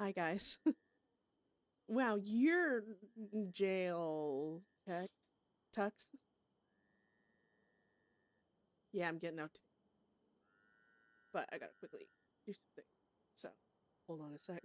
Hi, guys. Wow, you're jail tux. Yeah, I'm getting out today, but I gotta quickly do some things. So, hold on a sec.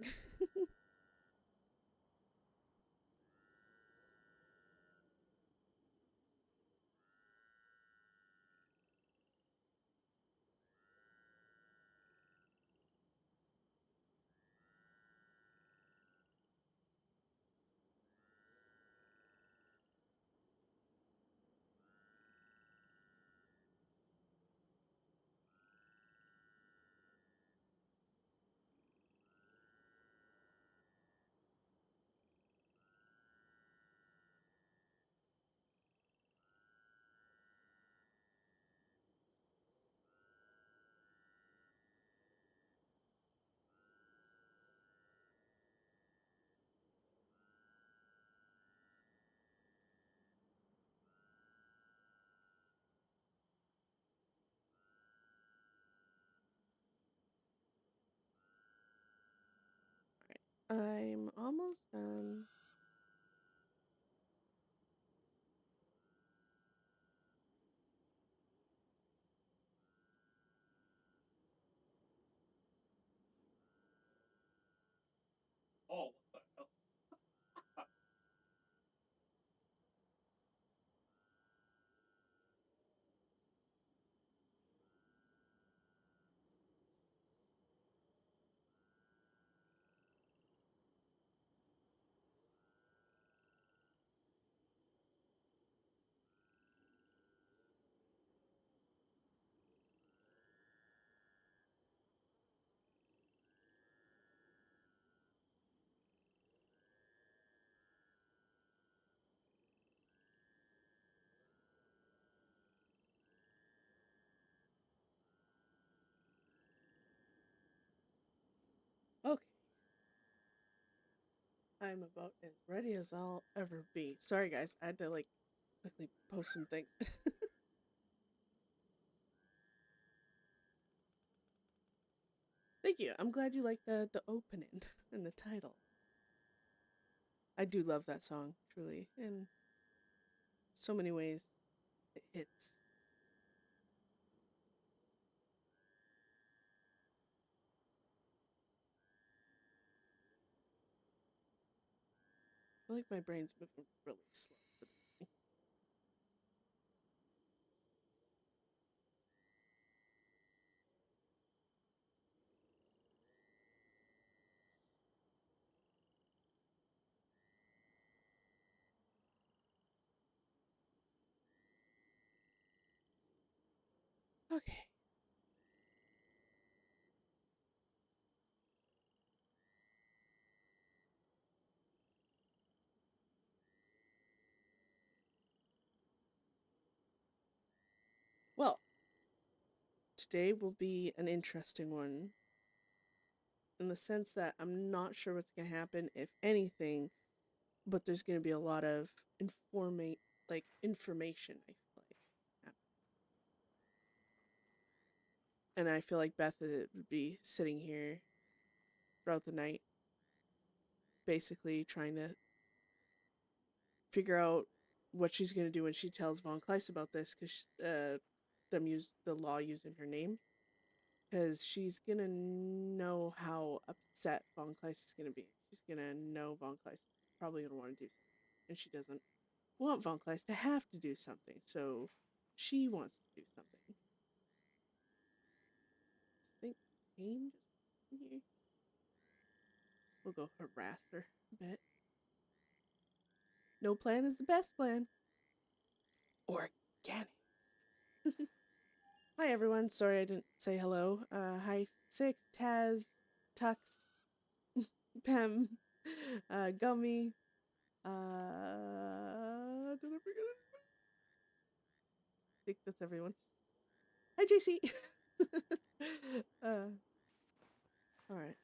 I'm almost done. Oh, what the hell? Okay. I'm about as ready as I'll ever be. Sorry, guys. I had to, quickly post some things. Thank you. I'm glad you like the opening and the title. I do love that song, truly. In so many ways, it hits. I feel like my brain's moving really slow for the beginning. Okay. Well, today will be an interesting one in the sense that I'm not sure what's going to happen, if anything, but there's going to be a lot of information, I feel like. And I feel like Beth would be sitting here throughout the night, basically trying to figure out what she's going to do when she tells Von Kleist about this, because them use the law using her name. Because she's gonna know how upset Von Kleist is gonna be. She's gonna know Von Kleist is probably gonna want to do something, and she doesn't want Von Kleist to have to do something, so she wants to do something. I think Kane just here. We'll go harass her a bit. No plan is the best plan. Organic. Hi everyone. Sorry I didn't say hello. Hi Six, Taz, Tux, Pem, Gummy. Did I forget it? I think that's everyone. Hi, JC. All right.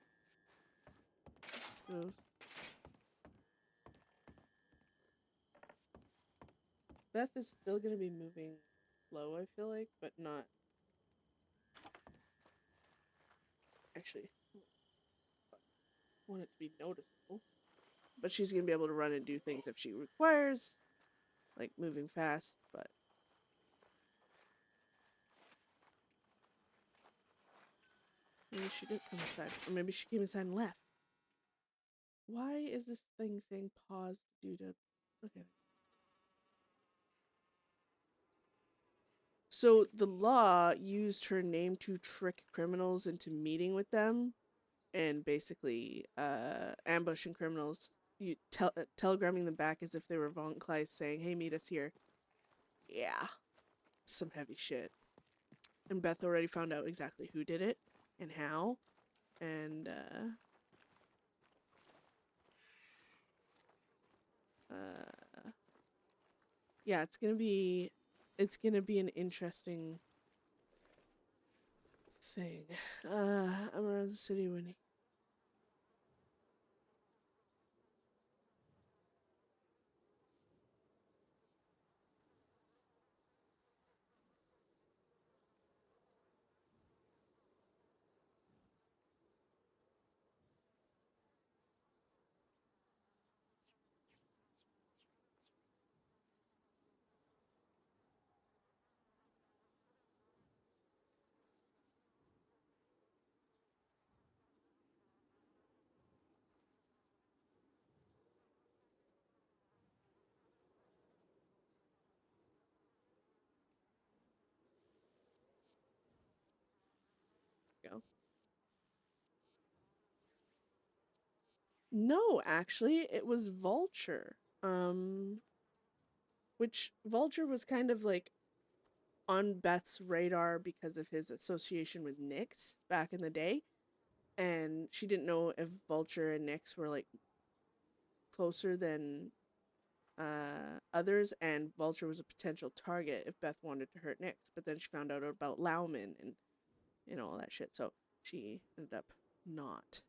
Let's go. Beth is still gonna be moving slow, I feel like, but not. Actually, want it to be noticeable. But she's gonna be able to run and do things if she requires, like moving fast, but maybe she didn't come inside. Or maybe she came inside and left. Why is this thing saying paused due to... Okay. So the law used her name to trick criminals into meeting with them and basically ambushing criminals, telegramming them back as if they were Von Kleist saying, hey, meet us here. Yeah, some heavy shit. And Beth already found out exactly who did it and how. And yeah, it's gonna be an interesting thing. I'm around the city when go. No, actually, it was Vulture. Which Vulture was kind of like on Beth's radar because of his association with Nyx back in the day. And she didn't know if Vulture and Nyx were like closer than others, and Vulture was a potential target if Beth wanted to hurt Nyx. But then she found out about Lauman and all that shit, so she ended up not.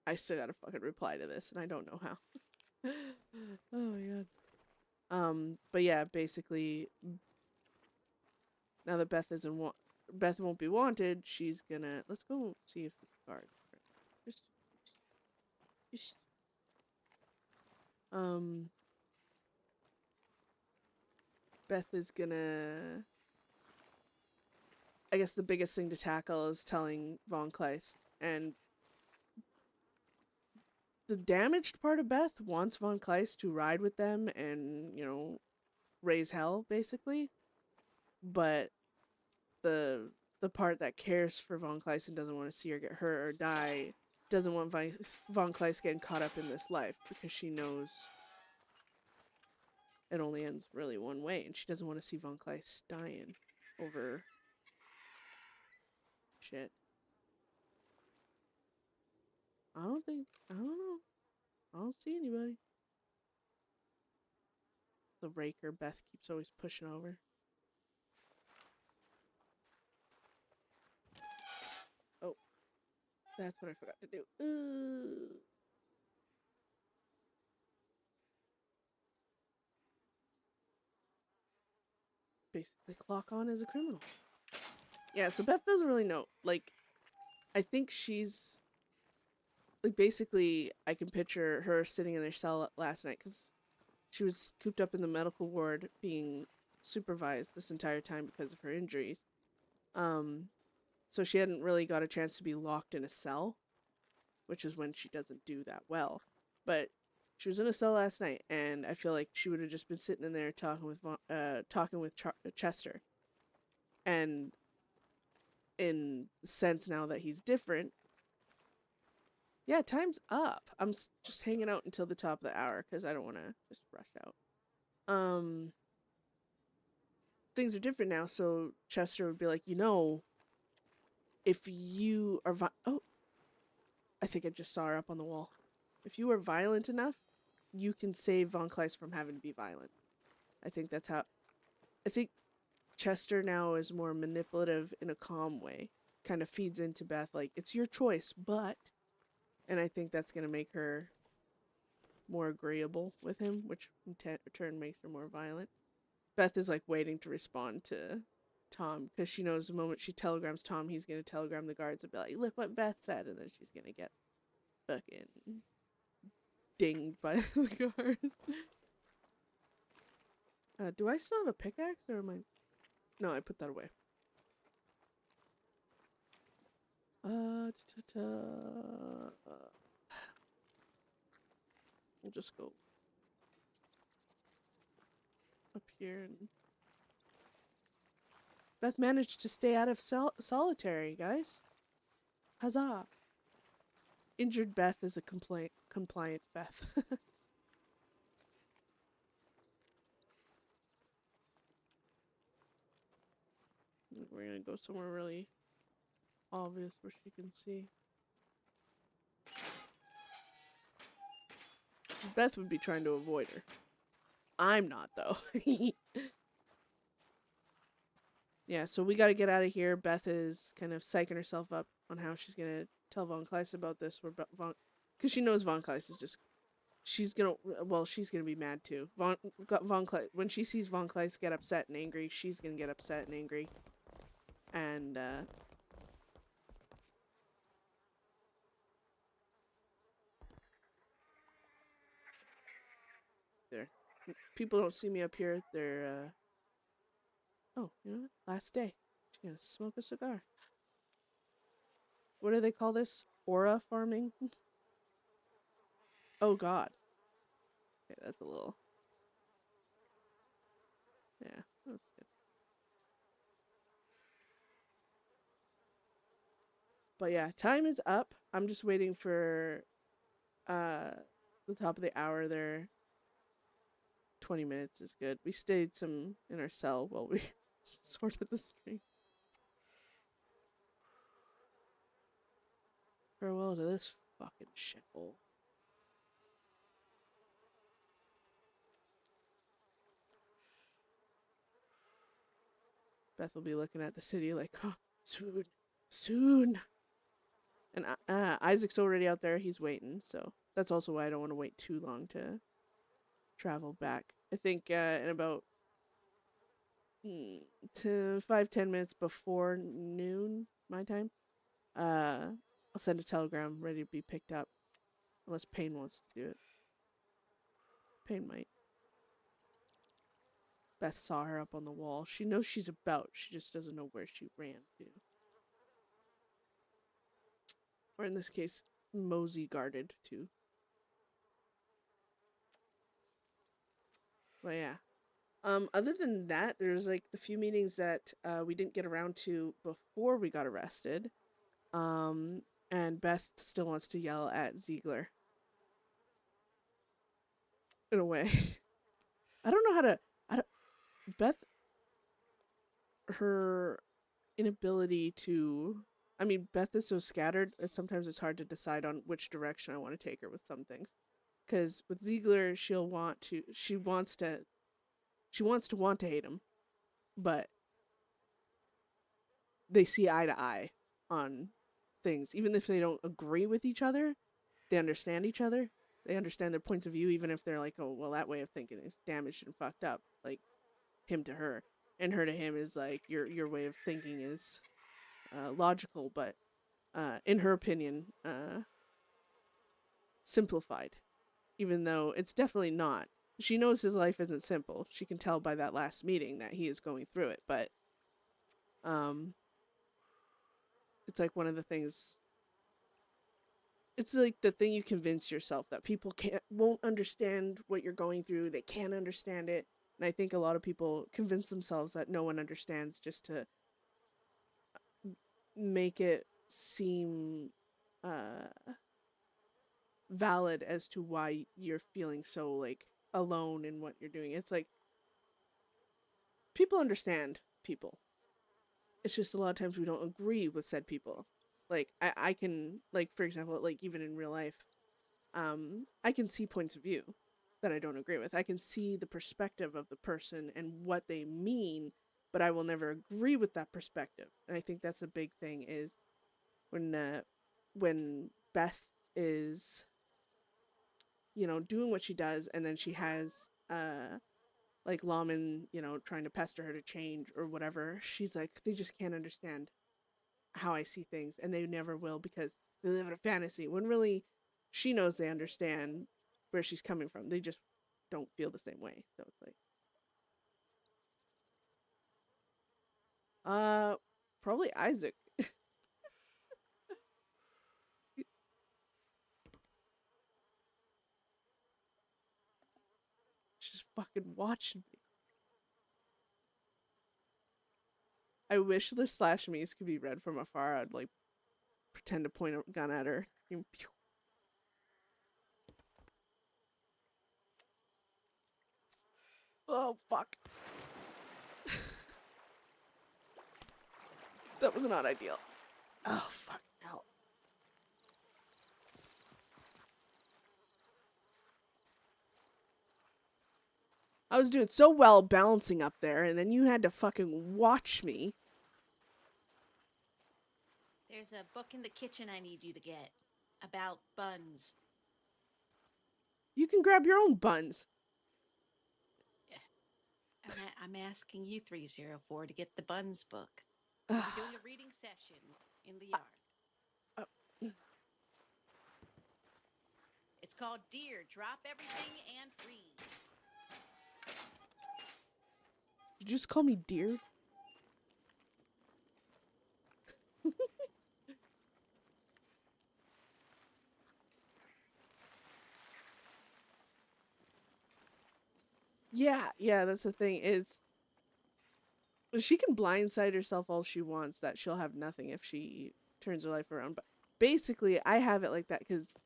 I still gotta fucking reply to this, and I don't know how. Oh my god. But yeah, basically, now that Beth isn't Beth won't be wanted, she's gonna... Let's go see if the guard... Just... Beth is gonna... I guess the biggest thing to tackle is telling Von Kleist. And the damaged part of Beth wants Von Kleist to ride with them and, raise hell, basically. But the part that cares for Von Kleist and doesn't want to see her get hurt or die doesn't want Von Kleist getting caught up in this life, because she knows it only ends really one way, and she doesn't want to see Von Kleist dying over shit. I don't know. I don't see anybody. The raker Beth keeps always pushing over. Oh, that's what I forgot to do. Basically clock on as a criminal. Yeah, so Beth doesn't really know. Like, I think she's... Like, basically, I can picture her sitting in their cell last night, because she was cooped up in the medical ward being supervised this entire time because of her injuries. So she hadn't really got a chance to be locked in a cell, which is when she doesn't do that well. But she was in a cell last night, and I feel like she would have just been sitting in there talking with Chester. And in the sense now that he's different, yeah, time's up. I'm just hanging out until the top of the hour because I don't want to just rush out. Things are different now, so Chester would be like, if you are oh, I think I just saw her up on the wall. If you are violent enough, you can save Von Kleist from having to be violent. I think that's how... I think Chester now is more manipulative in a calm way. Kind of feeds into Beth like, it's your choice, but... And I think that's going to make her more agreeable with him, which in turn makes her more violent. Beth is like waiting to respond to Tom, because she knows the moment she telegrams Tom, he's gonna telegram the guards and be like, "Look what Beth said," and then she's gonna get fucking dinged by the guard. Do I still have a pickaxe, or am I? No, I put that away. We'll just go up here and Beth managed to stay out of solitary, guys. Huzzah! Injured Beth is a compliant Beth. We're gonna go somewhere really obvious where she can see. Beth would be trying to avoid her. I'm not, though. Yeah, so we gotta get out of here. Beth is kind of psyching herself up on how she's gonna tell Von Kleist about this. Because she knows Von Kleist is just... she's gonna be mad too. Von Kleist, when she sees Von Kleist get upset and angry, she's gonna get upset and angry. And, there. People don't see me up here. They're, oh, you know what? Last day. She's gonna smoke a cigar. What do they call this? Aura farming? Oh god. Okay, that's a little... yeah, that's good. But yeah, time is up. I'm just waiting for the top of the hour there. 20 minutes is good. We stayed some in our cell while we sorted the string. Farewell to this fucking shithole. Beth will be looking at the city like, oh, soon, soon. And Isaac's already out there. He's waiting, so that's also why I don't want to wait too long to travel back. I think in about 5-10 minutes before noon my time, I'll send a telegram ready to be picked up, unless Payne wants to do it. Payne might. Beth saw her up on the wall. She knows she's about. She just doesn't know where she ran to. Or in this case, mosey guarded to. But yeah. Other than that, there's like the few meetings that we didn't get around to before we got arrested. And Beth still wants to yell at Ziegler. In a way. I don't know how to... Beth... her inability to... I mean, Beth is so scattered that sometimes it's hard to decide on which direction I want to take her with some things. Because with Ziegler, she wants to hate him, but they see eye to eye on things. Even if they don't agree with each other, they understand each other. They understand their points of view, even if they're like, oh, well, that way of thinking is damaged and fucked up. Like, him to her. And her to him is like, your way of thinking is logical, but in her opinion, simplified. Even though it's definitely not. She knows his life isn't simple. She can tell by that last meeting that he is going through it, but it's like one of the things... it's like the thing you convince yourself that people won't understand what you're going through. They can't understand it. And I think a lot of people convince themselves that no one understands just to make it seem valid as to why you're feeling so like alone in what you're doing. It's like people understand people. It's just a lot of times we don't agree with said people. Like I can, like, for example, like even in real life, I can see points of view that I don't agree with. I can see the perspective of the person and what they mean, but I will never agree with that perspective. And I think that's a big thing is when Beth is, you know, doing what she does, and then she has like lawmen, you know, trying to pester her to change or whatever. She's like, they just can't understand how I see things, and they never will because they live in a fantasy. When really, she knows they understand where she's coming from. They just don't feel the same way. So it's like, probably Isaac. She's fucking watching me. I wish the slash me's could be read from afar. I'd like pretend to point a gun at her. Oh fuck. That was not ideal. Oh fuck hell. I was doing so well balancing up there, and then you had to fucking watch me. There's a book in the kitchen I need you to get about buns. You can grab your own buns. I'm asking you, 304, to get the buns book. We're doing a reading session in the yard. It's called Dear, Drop Everything and Read. Did you just call me dear? Yeah, that's the thing is she can blindside herself all she wants that she'll have nothing if she turns her life around. But basically, I have it like that because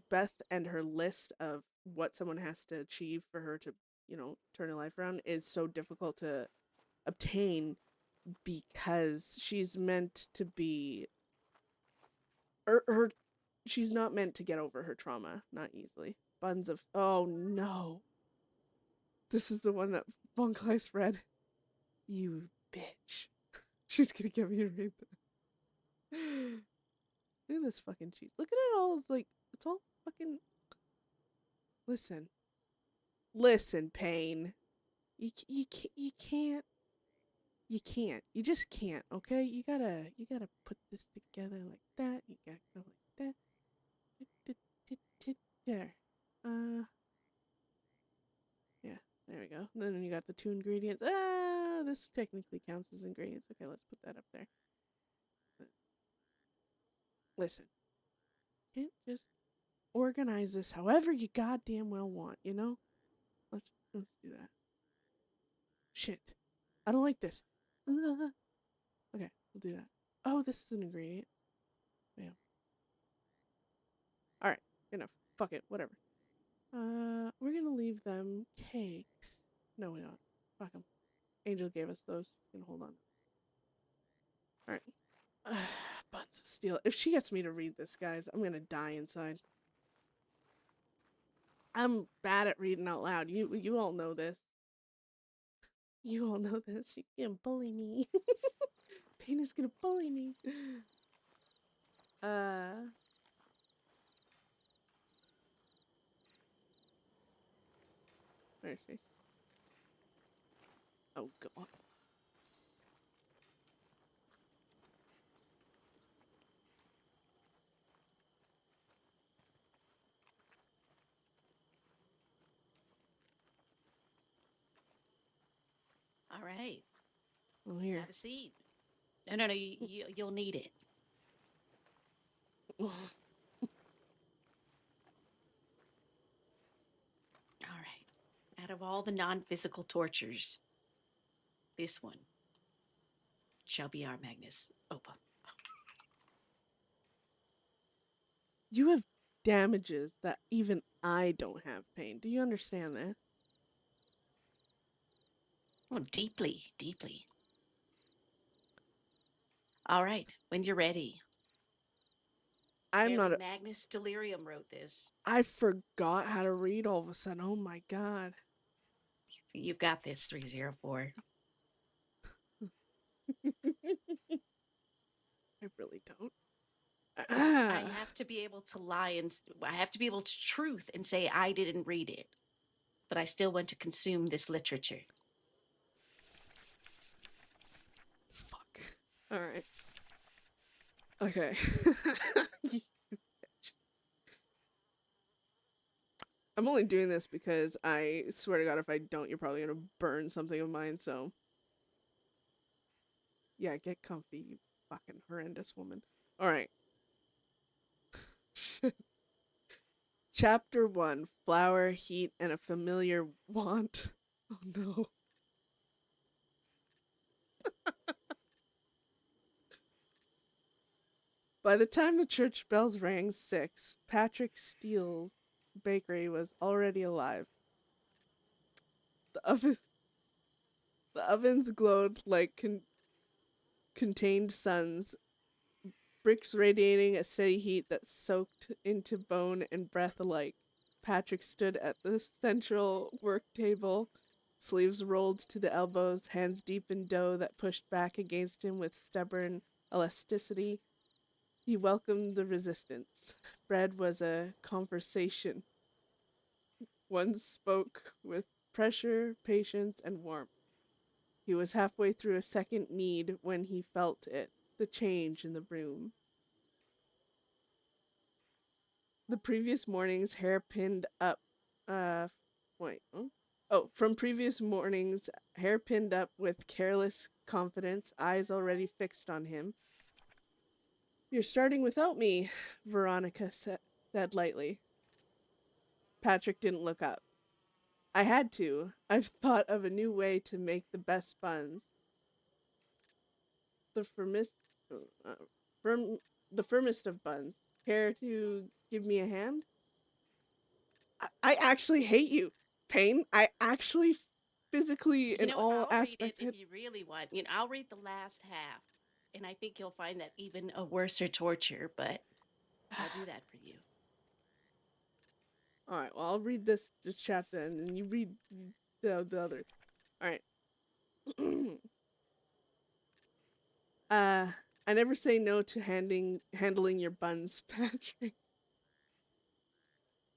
Beth and her list of what someone has to achieve for her to, you know, turn her life around is so difficult to obtain because she's meant to be her she's not meant to get over her trauma, not easily. Buns of oh no. This is the one that Von Kleist read. You bitch. She's gonna get me to read that. Look at this fucking cheese. Look at it all. It's like, it's all fucking. Listen. Listen, Pain. You can't. You can't. You just can't, okay? You gotta put this together like that. You gotta go like that. There. Yeah, there we go. And then you got the 2 ingredients. This technically counts as ingredients. Okay, let's put that up there. Listen. Can't just organize this however you goddamn well want, you know? Let's do that. Shit. I don't like this. Okay, we'll do that. Oh, this is an ingredient. Bam. Alright, enough. Fuck it, whatever. We're gonna leave them cakes. No, we're not. Fuck them. Angel gave us those. Gonna hold on. Alright. Buns of steel. If she gets me to read this, guys, I'm gonna die inside. I'm bad at reading out loud. You all know this. You all know this. You can bully me. Pain is gonna bully me. Where is she? Oh god. All right. Oh here. Have a seat. No. You'll need it. All right. Out of all the non-physical tortures, this one shall be our Magnus Opum. You have damages that even I don't have, Pain. Do you understand that? Oh, deeply, deeply. All right, when you're ready. I'm not. Magnus Delirium wrote this. I forgot how to read all of a sudden. Oh my god. You've got this, 304. I really don't. I have to be able to lie and I have to be able to truth and say I didn't read it. but I still want to consume this literature. Fuck. All right. Okay. You bitch. I'm only doing this because I swear to God, if I don't, you're probably gonna burn something of mine. So, yeah, get comfy, you fucking horrendous woman. All right. Chapter 1: Flower, Heat, and a Familiar Want. Oh no. By the time the church bells rang 6, Patrick Steele's bakery was already alive. The oven, the ovens glowed like contained suns, bricks radiating a steady heat that soaked into bone and breath alike. Patrick stood at the central work table, sleeves rolled to the elbows, hands deep in dough that pushed back against him with stubborn elasticity. He welcomed the resistance. Bread was a conversation. One spoke with pressure, patience, and warmth. He was halfway through a second knead when he felt it, the change in the room. The previous morning's hair pinned up, wait, huh? Oh, from previous mornings, hair pinned up with careless confidence, eyes already fixed on him. You're starting without me, Veronica said lightly. Patrick didn't look up. I had to. I've thought of a new way to make the best buns. The firmest, uh, firm, the firmest of buns. Care to give me a hand? I actually hate you, Payne. I actually physically You in know what? all I'll read it aspects. if you really want. I'll read the last half, and I think you'll find that even a worser torture, but I'll do that for you. All right. Well, I'll read this chapter, and then you read the other. All right. I never say no to handling your buns, Patrick.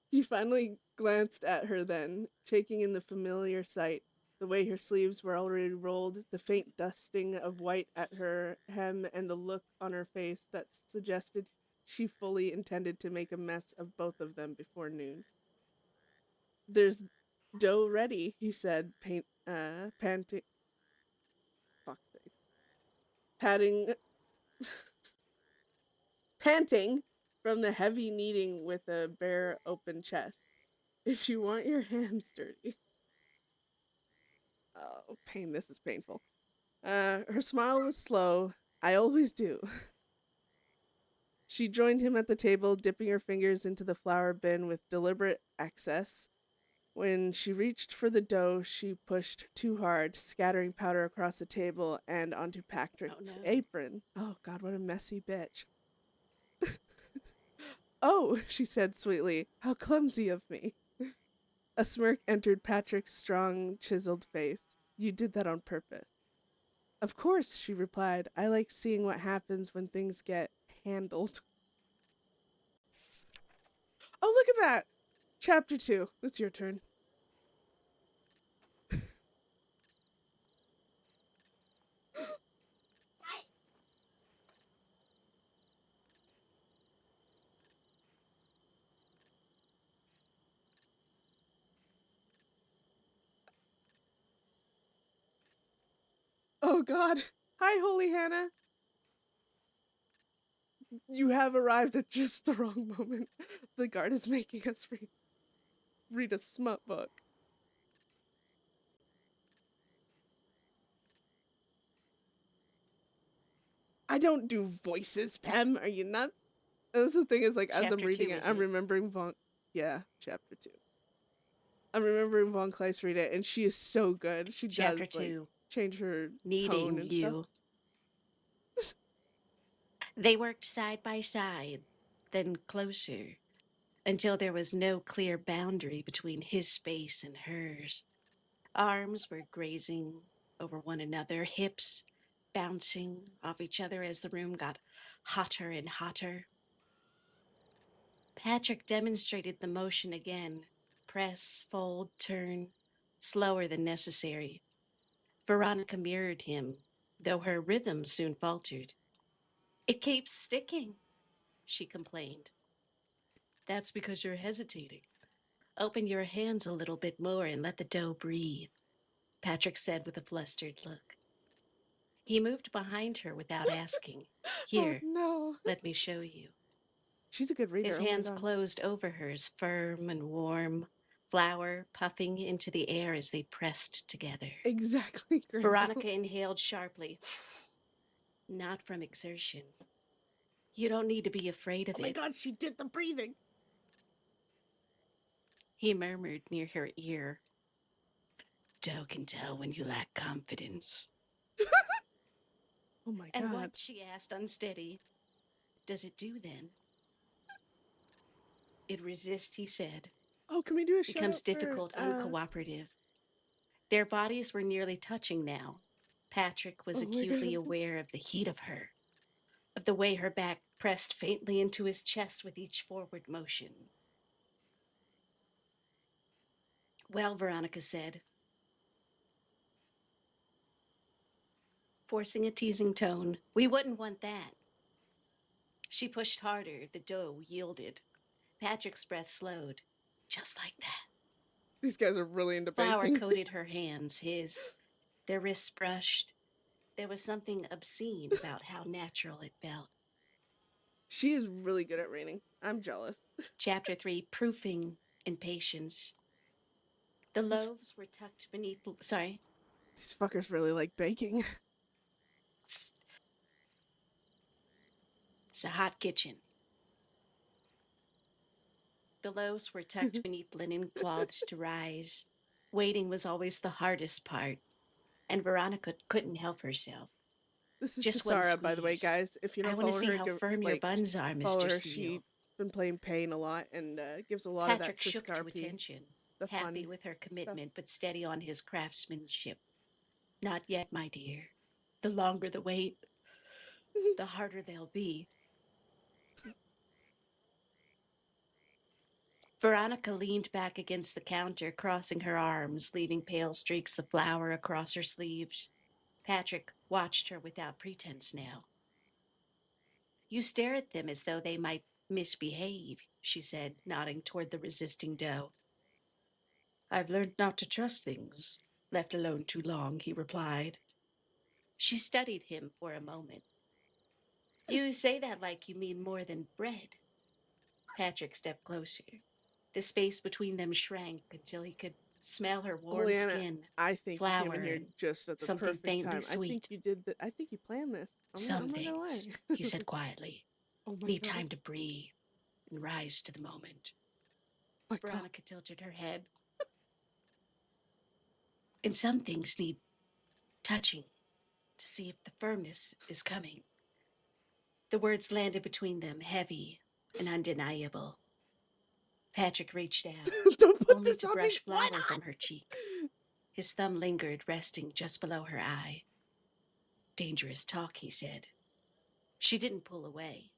He finally glanced at her then, taking in the familiar sight, the way her sleeves were already rolled, the faint dusting of white at her hem, and the look on her face that suggested she fully intended to make a mess of both of them before noon. There's dough ready, he said, panting. Fuck's sakes. Panting from the heavy kneading with a bare open chest. If you want your hands dirty. Oh, pain, this is painful. Her smile was slow. I always do. She joined him at the table, dipping her fingers into the flour bin with deliberate excess. When she reached for the dough, she pushed too hard, scattering powder across the table and onto Patrick's no. apron. Oh, God, what a messy bitch. Oh, she said sweetly, how clumsy of me. A smirk entered Patrick's strong, chiseled face. You did that on purpose. Of course, she replied. I like seeing what happens when things get handled. Oh, look at that! Chapter 2. It's your turn. Oh, God. Hi, Holy Hannah. You have arrived at just the wrong moment. The guard is making us read a smut book. I don't do voices, Pem. Are you nuts? And that's the thing is, like, as I'm Chapter reading 2, it, is I'm it? remembering Yeah, chapter 2. I'm remembering Von Kleist read it, and she is so good. She Chapter does, like, 2, change her tone Needing and You. They worked side by side, then closer, until there was no clear boundary between his space and hers. Arms were grazing over one another, hips bouncing off each other as the room got hotter and hotter. Patrick demonstrated the motion again, press, fold, turn, slower than necessary. Veronica mirrored him, though her rhythm soon faltered. It keeps sticking, she complained. That's because you're hesitating. Open your hands a little bit more and let the dough breathe, Patrick said with a flustered look. He moved behind her without asking. Oh Here, no. let me show you. She's a good reader. His Oh my hands god. closed over hers, firm and warm, flour puffing into the air as they pressed together. Exactly, Grandma. Veronica inhaled sharply, not from exertion. You don't need to be afraid of Oh my it, god, she did the breathing. he murmured near her ear. Doe can tell when you lack confidence. Oh my And god. what, she asked, unsteady, does it do then? It resists, he said. Oh, can we do a shout Becomes out for difficult, uncooperative. Their bodies were nearly touching now. Patrick was oh my acutely god. aware of the heat of her, of the way her back pressed faintly into his chest with each forward motion. Well, Veronica said, forcing a teasing tone, we wouldn't want that. She pushed harder. The dough yielded. Patrick's breath slowed. Just like that. These guys are really into Flour baking. coated her hands, their wrists brushed. There was something obscene about how natural it felt. She is really good at reading. I'm jealous. Chapter 3, Proofing and Patience. The loaves were tucked beneath, These fuckers really like baking. it's a hot kitchen. The loaves were tucked beneath linen cloths to rise. Waiting was always the hardest part, and Veronica couldn't help herself. This is Just one Tasara, by the way, squeeze. guys. If you're I not want to following see her, how firm your buns are, follow Mr. her. Seal. She's been playing Pain a lot and gives a lot Patrick of that shook to Siscarp, attention, the happy fun with her stuff. commitment, but steady on his craftsmanship. Not yet, my dear. The longer the wait, the harder they'll be. Veronica leaned back against the counter, crossing her arms, leaving pale streaks of flour across her sleeves. Patrick watched her without pretense now. You stare at them as though they might misbehave, she said, nodding toward the resisting dough. I've learned not to trust things, left alone too long, he replied. She studied him for a moment. You say that like you mean more than bread. Patrick stepped closer. The space between them shrank until he could smell her warm Leanna, skin, I think you came flour, in here and just at the something perfect faintly time. I think sweet. you did I think you planned this. I'm Some not gonna lie. things, he said quietly, Oh my need god. time to breathe and rise to the moment. My god. Veronica tilted her head. And some things need touching to see if the firmness is coming. The words landed between them, heavy and undeniable. Patrick reached out, Don't put only this to on me. brush Why flour not? from her cheek. His thumb lingered, resting just below her eye. Dangerous talk, he said. She didn't pull away.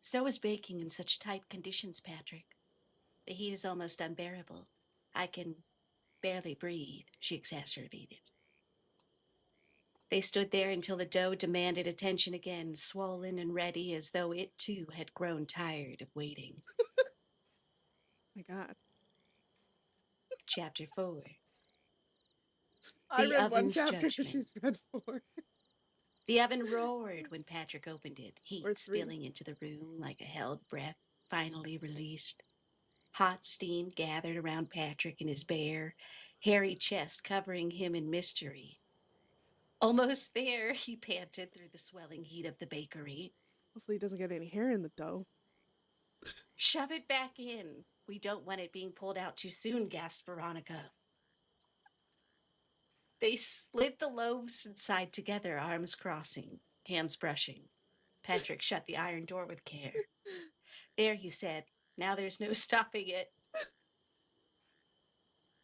So is baking in such tight conditions, Patrick. The heat is almost unbearable. I can barely breathe, she exacerbated. They stood there until the dough demanded attention again, swollen and ready as though it too had grown tired of waiting. My god. Chapter 4. I The read one oven's chapter, judgment. she's read 4. The oven roared when Patrick opened it, heat Or 3. spilling into the room like a held breath finally released. Hot steam gathered around Patrick and his bare, hairy chest, covering him in mystery. Almost there, he panted through the swelling heat of the bakery. Hopefully he doesn't get any hair in the dough. Shove it back in. We don't want it being pulled out too soon, gasped Veronica. They slid the loaves inside together, arms crossing, hands brushing. Patrick shut the iron door with care. There, he said. Now there's no stopping it.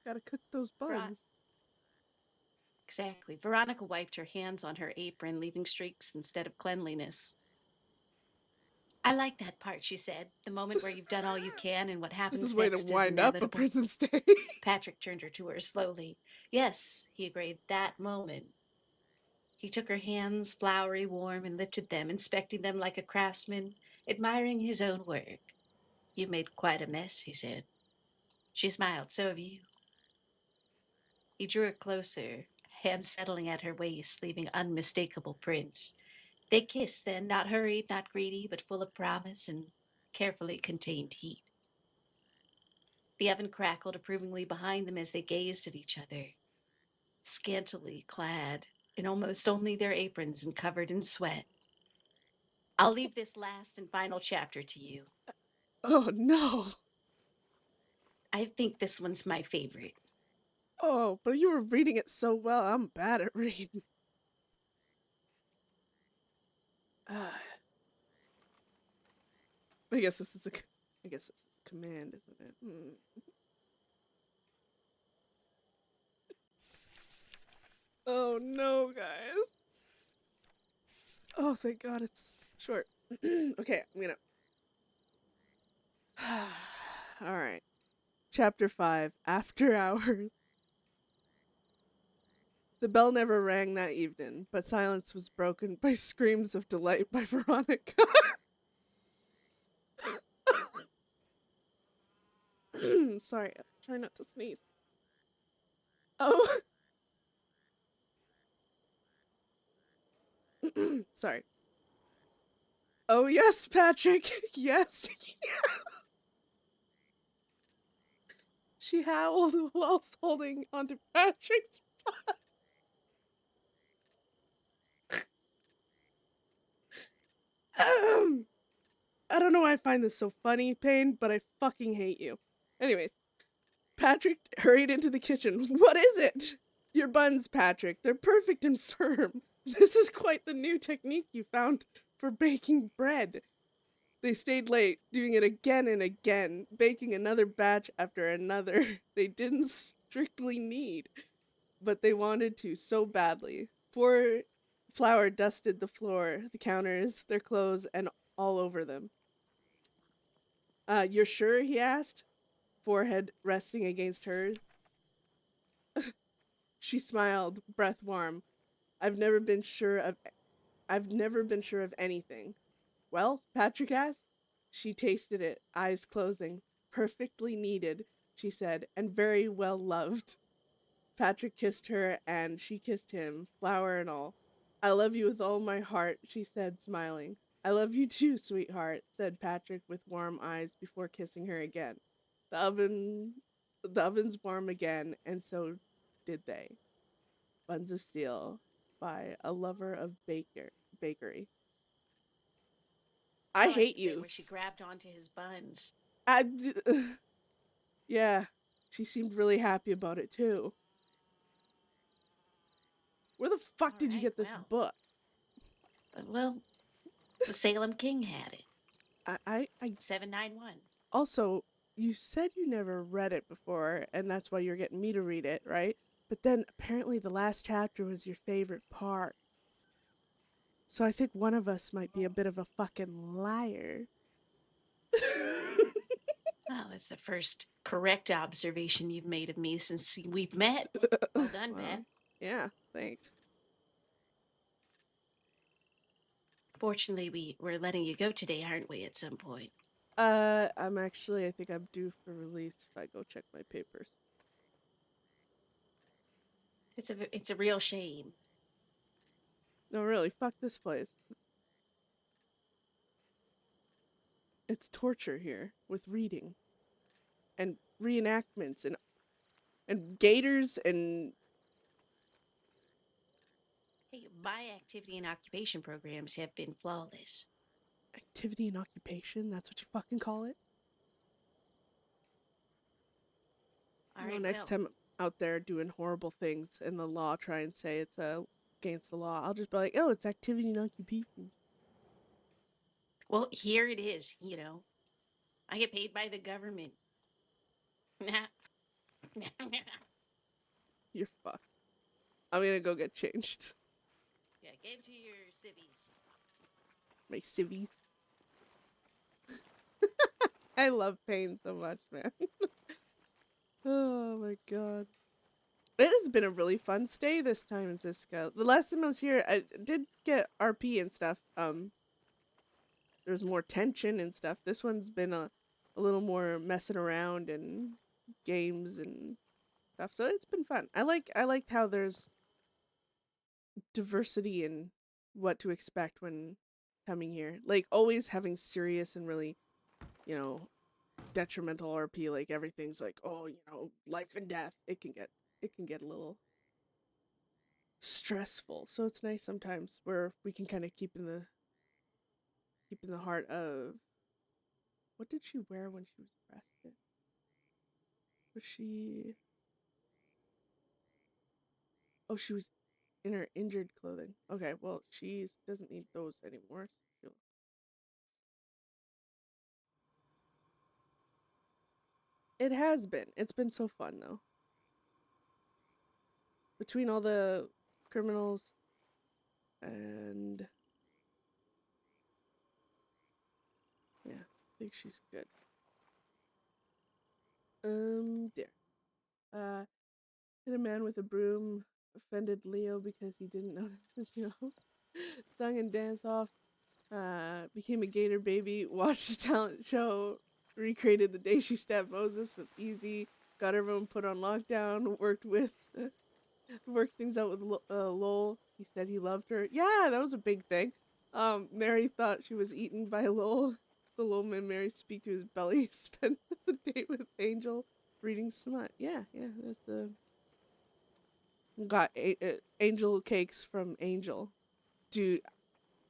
Gotta cook those buns. Exactly. Veronica wiped her hands on her apron, leaving streaks instead of cleanliness. I like that part, she said. The moment where you've done all you can and what This happens is way to next is wind up a inevitable. prison stay. Patrick turned her to her slowly. Yes, he agreed, that moment. He took her hands, flowery, warm, and lifted them, inspecting them like a craftsman, admiring his own work. You made quite a mess, he said. She smiled. So have you. He drew her closer, hands settling at her waist, leaving unmistakable prints. They kissed then, not hurried, not greedy, but full of promise and carefully contained heat. The oven crackled approvingly behind them as they gazed at each other, scantily clad in almost only their aprons and covered in sweat. I'll leave this last and final chapter to you. Oh no. I think this one's my favorite. Oh, but you were reading it so well. I'm bad at reading. I guess this is a command, isn't it? Oh no, guys. Oh, thank God it's short. Okay, I'm gonna. All right. Chapter 5, After Hours. The bell never rang that evening, but silence was broken by screams of delight by Veronica. Sorry, try not to sneeze. Oh. Sorry. Oh, yes, Patrick. Yes. She howled whilst holding onto Patrick's butt. I don't know why I find this so funny, Payne, but I fucking hate you. Anyways, Patrick hurried into the kitchen. What is it? Your buns, Patrick. They're perfect and firm. This is quite the new technique you found for baking bread. They stayed late, doing it again and again, baking another batch after another. They didn't strictly need, but they wanted to so badly. Poor flour dusted the floor, the counters, their clothes, and all over them. You're sure? He asked, forehead resting against hers. She smiled, breath warm. I've never been sure of anything. Well, Patrick asked. She tasted it, eyes closing. Perfectly needed, she said, and very well loved. Patrick kissed her, and she kissed him, flower and all. I love you with all my heart, she said, smiling. I love you too, sweetheart, said Patrick with warm eyes before kissing her again. The oven's warm again, and so did they. Buns of Steel by a lover of bakery. I like hate the bit you. where she grabbed onto his buns. Yeah, she seemed really happy about it too. Where the fuck did you get this book? Well, the Salem King had it. I 791. Also, you said you never read it before, and that's why you're getting me to read it, right? But then apparently the last chapter was your favorite part. So I think one of us might be a bit of a fucking liar. Well, that's the first correct observation you've made of me since we've met. Well done, Beth. Yeah, thanks. Fortunately, we're letting you go today, aren't we, at some point? I think I'm due for release if I go check my papers. It's a real shame. No, really, fuck this place. It's torture here with reading and reenactments and gators and Hey, my activity and occupation programs have been flawless. activity and occupation. That's what you fucking call it. All right, next well, time I'm out there doing horrible things and the law try and say it's against the law, I'll just be like, oh, it's activity and occupation. well, here it is. I get paid by the government. You're fucked. I'm gonna go get changed. Yeah, get to your civvies. My civvies. I love pain so much, man. Oh my god. It has been a really fun stay this time in Ziska. The last time I was here, I did get RP and stuff. There's more tension and stuff. This one's been a little more messing around and games and stuff. So it's been fun. I liked how there's diversity in what to expect when coming here. Like always having serious and really, you know, detrimental RP, like everything's like, oh, you know, life and death. It can get a little stressful. So it's nice sometimes where we can kind of keep in the heart of what did she wear when she was arrested? Was she Oh, she was in her injured clothing. Okay, well, she doesn't need those anymore. So it has been. It's been so fun though. Between all the criminals and yeah, I think she's good. There. Hit a man with a broom, offended Leo because he didn't notice, sung and danced off, became a gator baby, watched the talent show, recreated the day she stabbed Moses with easy, got everyone put on lockdown, worked things out with Lowell. He said he loved her. Yeah, that was a big thing. Mary thought she was eaten by Lowell. The Lowell man Mary speak to his belly, spent the date with Angel, reading smut. Yeah, that's got angel cakes from Angel. Dude,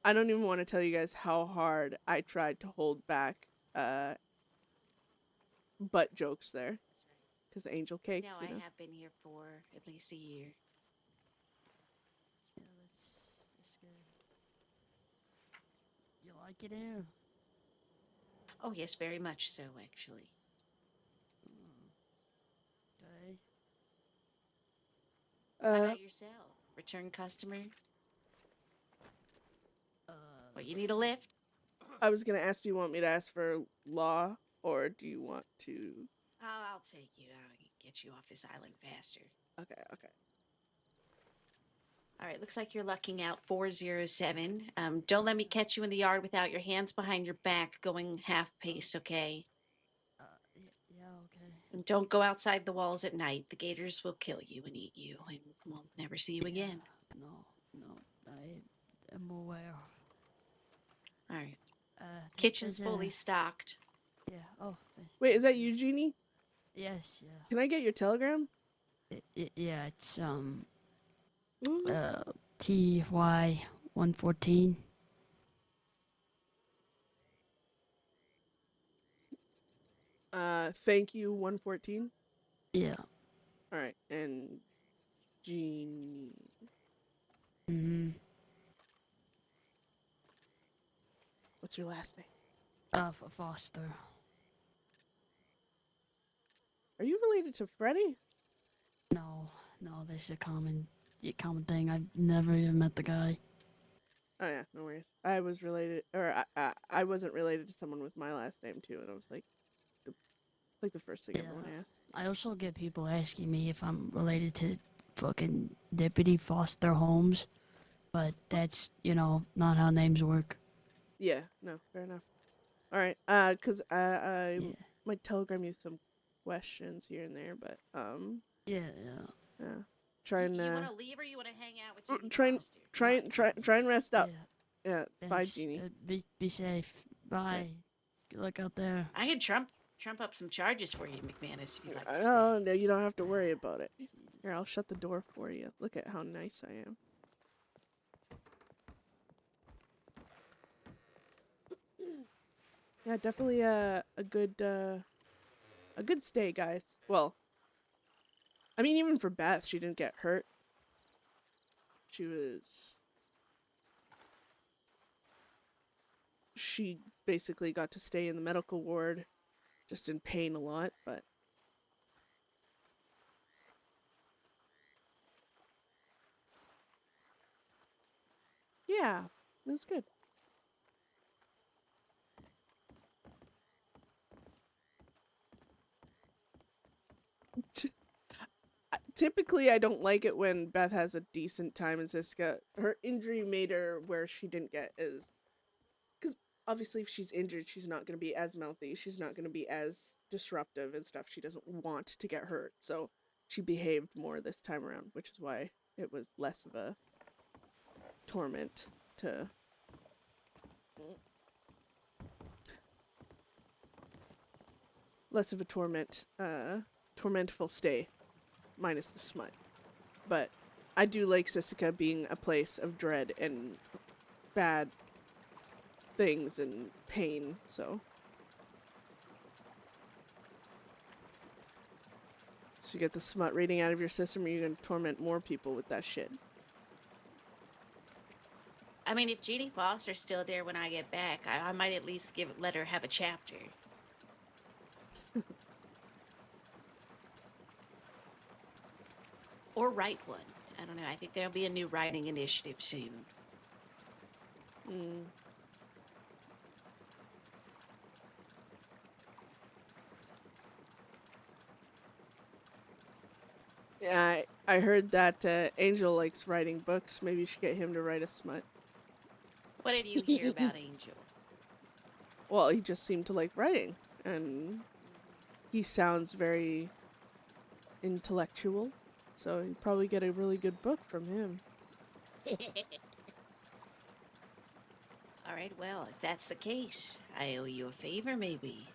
I don't even want to tell you guys how hard I tried to hold back butt jokes there. Because Angel cakes, No, I have been here for at least a year. Yeah, that's good. You like it here? Oh, yes, very much so, actually. Okay. How about yourself? Return customer? Uh, What, you need a lift? I was gonna ask, do you want me to ask for law, or do you want to... Oh, I'll take you. I'll get you off this island faster. Okay. All right, looks like you're lucking out 407. Don't let me catch you in the yard without your hands behind your back going half pace, okay? yeah, okay. And don't go outside the walls at night. The gators will kill you and eat you, and we'll never see you again. No, I am aware. All right. Uh, Kitchen's fully stocked. Yeah, oh. Wait, is that you, Jeannie? Yes, yeah. Can I get your telegram? Yeah, it's, Ooh. TY 114. Thank you, 114. Yeah. Alright, and Jeannie. Mm-hmm. What's your last name? Foster. Are you related to Freddie? No, that's a common thing. I've never even met the guy. Oh yeah, no worries. I was related, or I wasn't related to someone with my last name too, and I was like the first thing everyone asked. I also get people asking me if I'm related to fucking Deputy Foster Holmes, but that's, not how names work. Yeah, no, fair enough. Alright, cause I Yeah. might telegram you some questions here and there, but Yeah. trying You want to to leave or you want to hang out with Jimmy try Foster? Come on. try and rest up. Yeah. Yeah, bye, Thanks. Jeannie. Be safe. Bye. Good luck out there. I can trump up some charges for you, McMannus, if you'd like to Oh, stay. no, you don't have to worry about it. Here, I'll shut the door for you. Look at how nice I am. Yeah, definitely a good stay, guys. Well, I mean, even for Beth, she didn't get hurt. She basically got to stay in the medical ward, just in pain a lot, but yeah, it was good. typically I don't like it when Beth has a decent time in Siska. Her injury made her where she didn't get as, because obviously if she's injured, she's not going to be as mouthy. She's not going to be as disruptive and stuff. She doesn't want to get hurt, so she behaved more this time around, which is why it was less of a torment to. Less of a tormentful stay, minus the smut. But I do like Sissica being a place of dread and bad things and pain, so. So you get the smut rating out of your system, or you're gonna torment more people with that shit. I mean, if Jeannie Foster's still there when I get back, I might at least let her have a chapter. Or write one. I don't know. I think there'll be a new writing initiative soon. Mm. Yeah, I heard that Angel likes writing books. Maybe you should get him to write a smut. What did you hear about Angel? Well, he just seemed to like writing, and he sounds very intellectual, so you'd probably get a really good book from him. All right, well, if that's the case, I owe you a favor, maybe.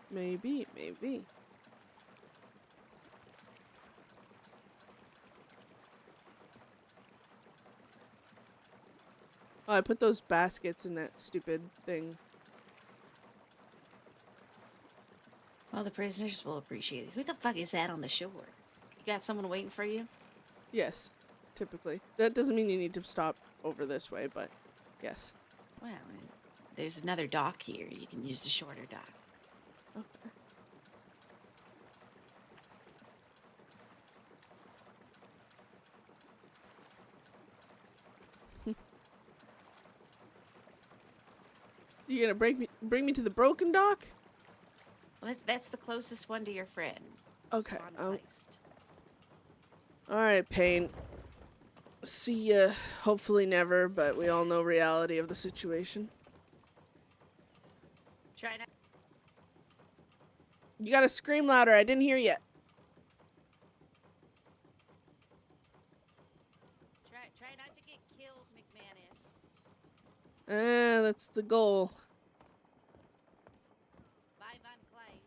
Maybe. Oh, I put those baskets in that stupid thing. Well, the prisoners will appreciate it. Who the fuck is that on the shore? You got someone waiting for you? Yes, typically. That doesn't mean you need to stop over this way, but yes. Well, there's another dock here. You can use the shorter dock. Okay. You gonna bring me to the broken dock? Well, that's the closest one to your friend. Okay. Von Feist. All right, Payne. See ya. Hopefully never, but we all know reality of the situation. Try not. You gotta scream louder. I didn't hear you. Try not to get killed, McMannus. That's the goal. Bye, Von Kleist.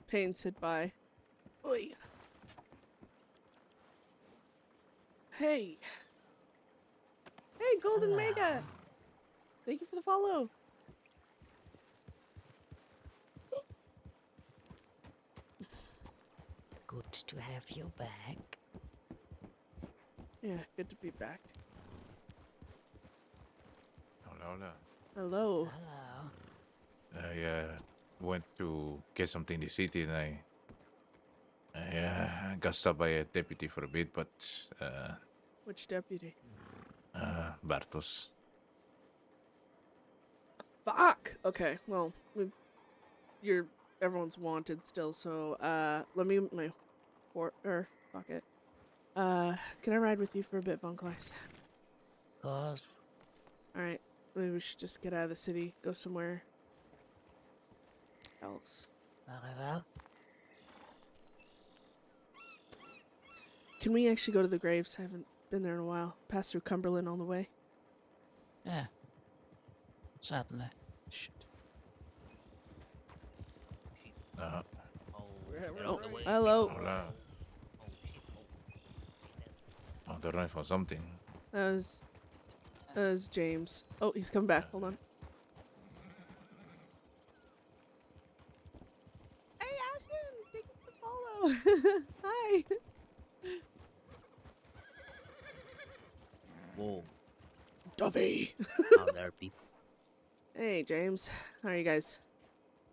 Payne said bye. Oi. Hey. Hey, Golden Hello. Mega. Thank you for the follow. Good to have you back. Yeah, good to be back. Hola. Hello. Hello. I went to get something in the city and I got stopped by a deputy for a bit, but Which deputy? Bartos. Fuck. Okay, well, everyone's wanted still, so let me my fuck it. Can I ride with you for a bit, Von Kleist? Cause Alright, maybe we should just get out of the city, go somewhere else. very well. Can we actually go to the graves? I haven't been there in a while. Pass through Cumberland on the way. Yeah. Certainly. Shit. Uh, Oh, hello. Hola. Oh, they're running for something. That was James. Oh, he's coming back. Hold on. Hey, Ashton! Thank you for the follow. Hi. Whoa, Duffy. how there are people. Hey, James. How are you guys?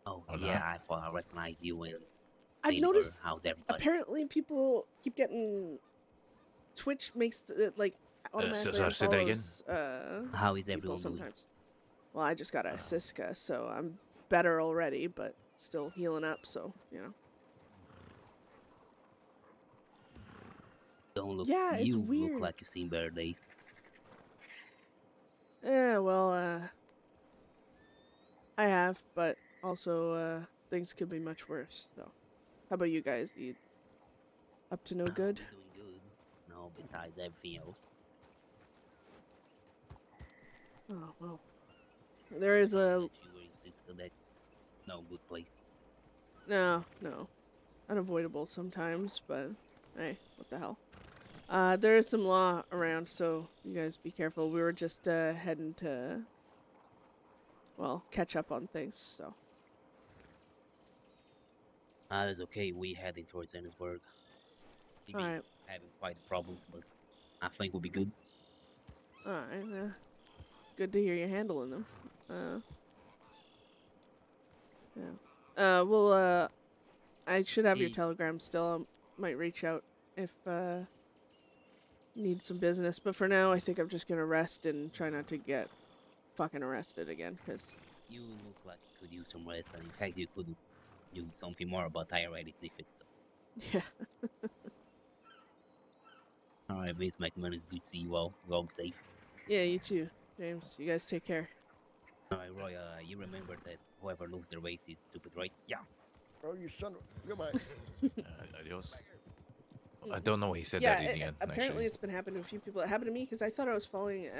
Oh, Hola. yeah, I thought I recognized you and I've Taylor. noticed How's everybody? apparently people keep getting Twitch makes it like automatically sorry, say that again? unfollows How is people everyone doing? sometimes. Well, I just got a Siska, so I'm better already, but still healing up, so, you know. Don't look. Yeah, it's You look weird. like you've seen better days. Yeah, well, I have, but also, things could be much worse, so. How about you guys? You up to no good? We're doing good. No, besides everything else. Oh, well. There is Sorry a... that you were in Cisco. That's no good place. No. Unavoidable sometimes, but hey, what the hell. There is some law around, so you guys be careful. We were just, heading to, well, catch up on things, so. That's okay. We heading towards Ennisburg. Maybe Alright, having quite problems, but I think we'll be good. alright, good to hear you handling them. Yeah. Well, I should have your Hey. telegram still. I might reach out if, need some business, but for now, I think I'm just gonna rest and try not to get fucking arrested again, because... You look like you could use some rest, and in fact, you could use something more, but I already sniffed it. So. Yeah. Alright, Miss McMannus, good to see you all. You're all safe. Yeah, you too, James. You guys take care. Alright, Roy, you remember that whoever loses the race is stupid, right? Yeah. Oh, you son of... Goodbye. Adios. I don't know what he said Yeah, that in the end, apparently actually. it's been happening to a few people. It happened to me because I thought I was following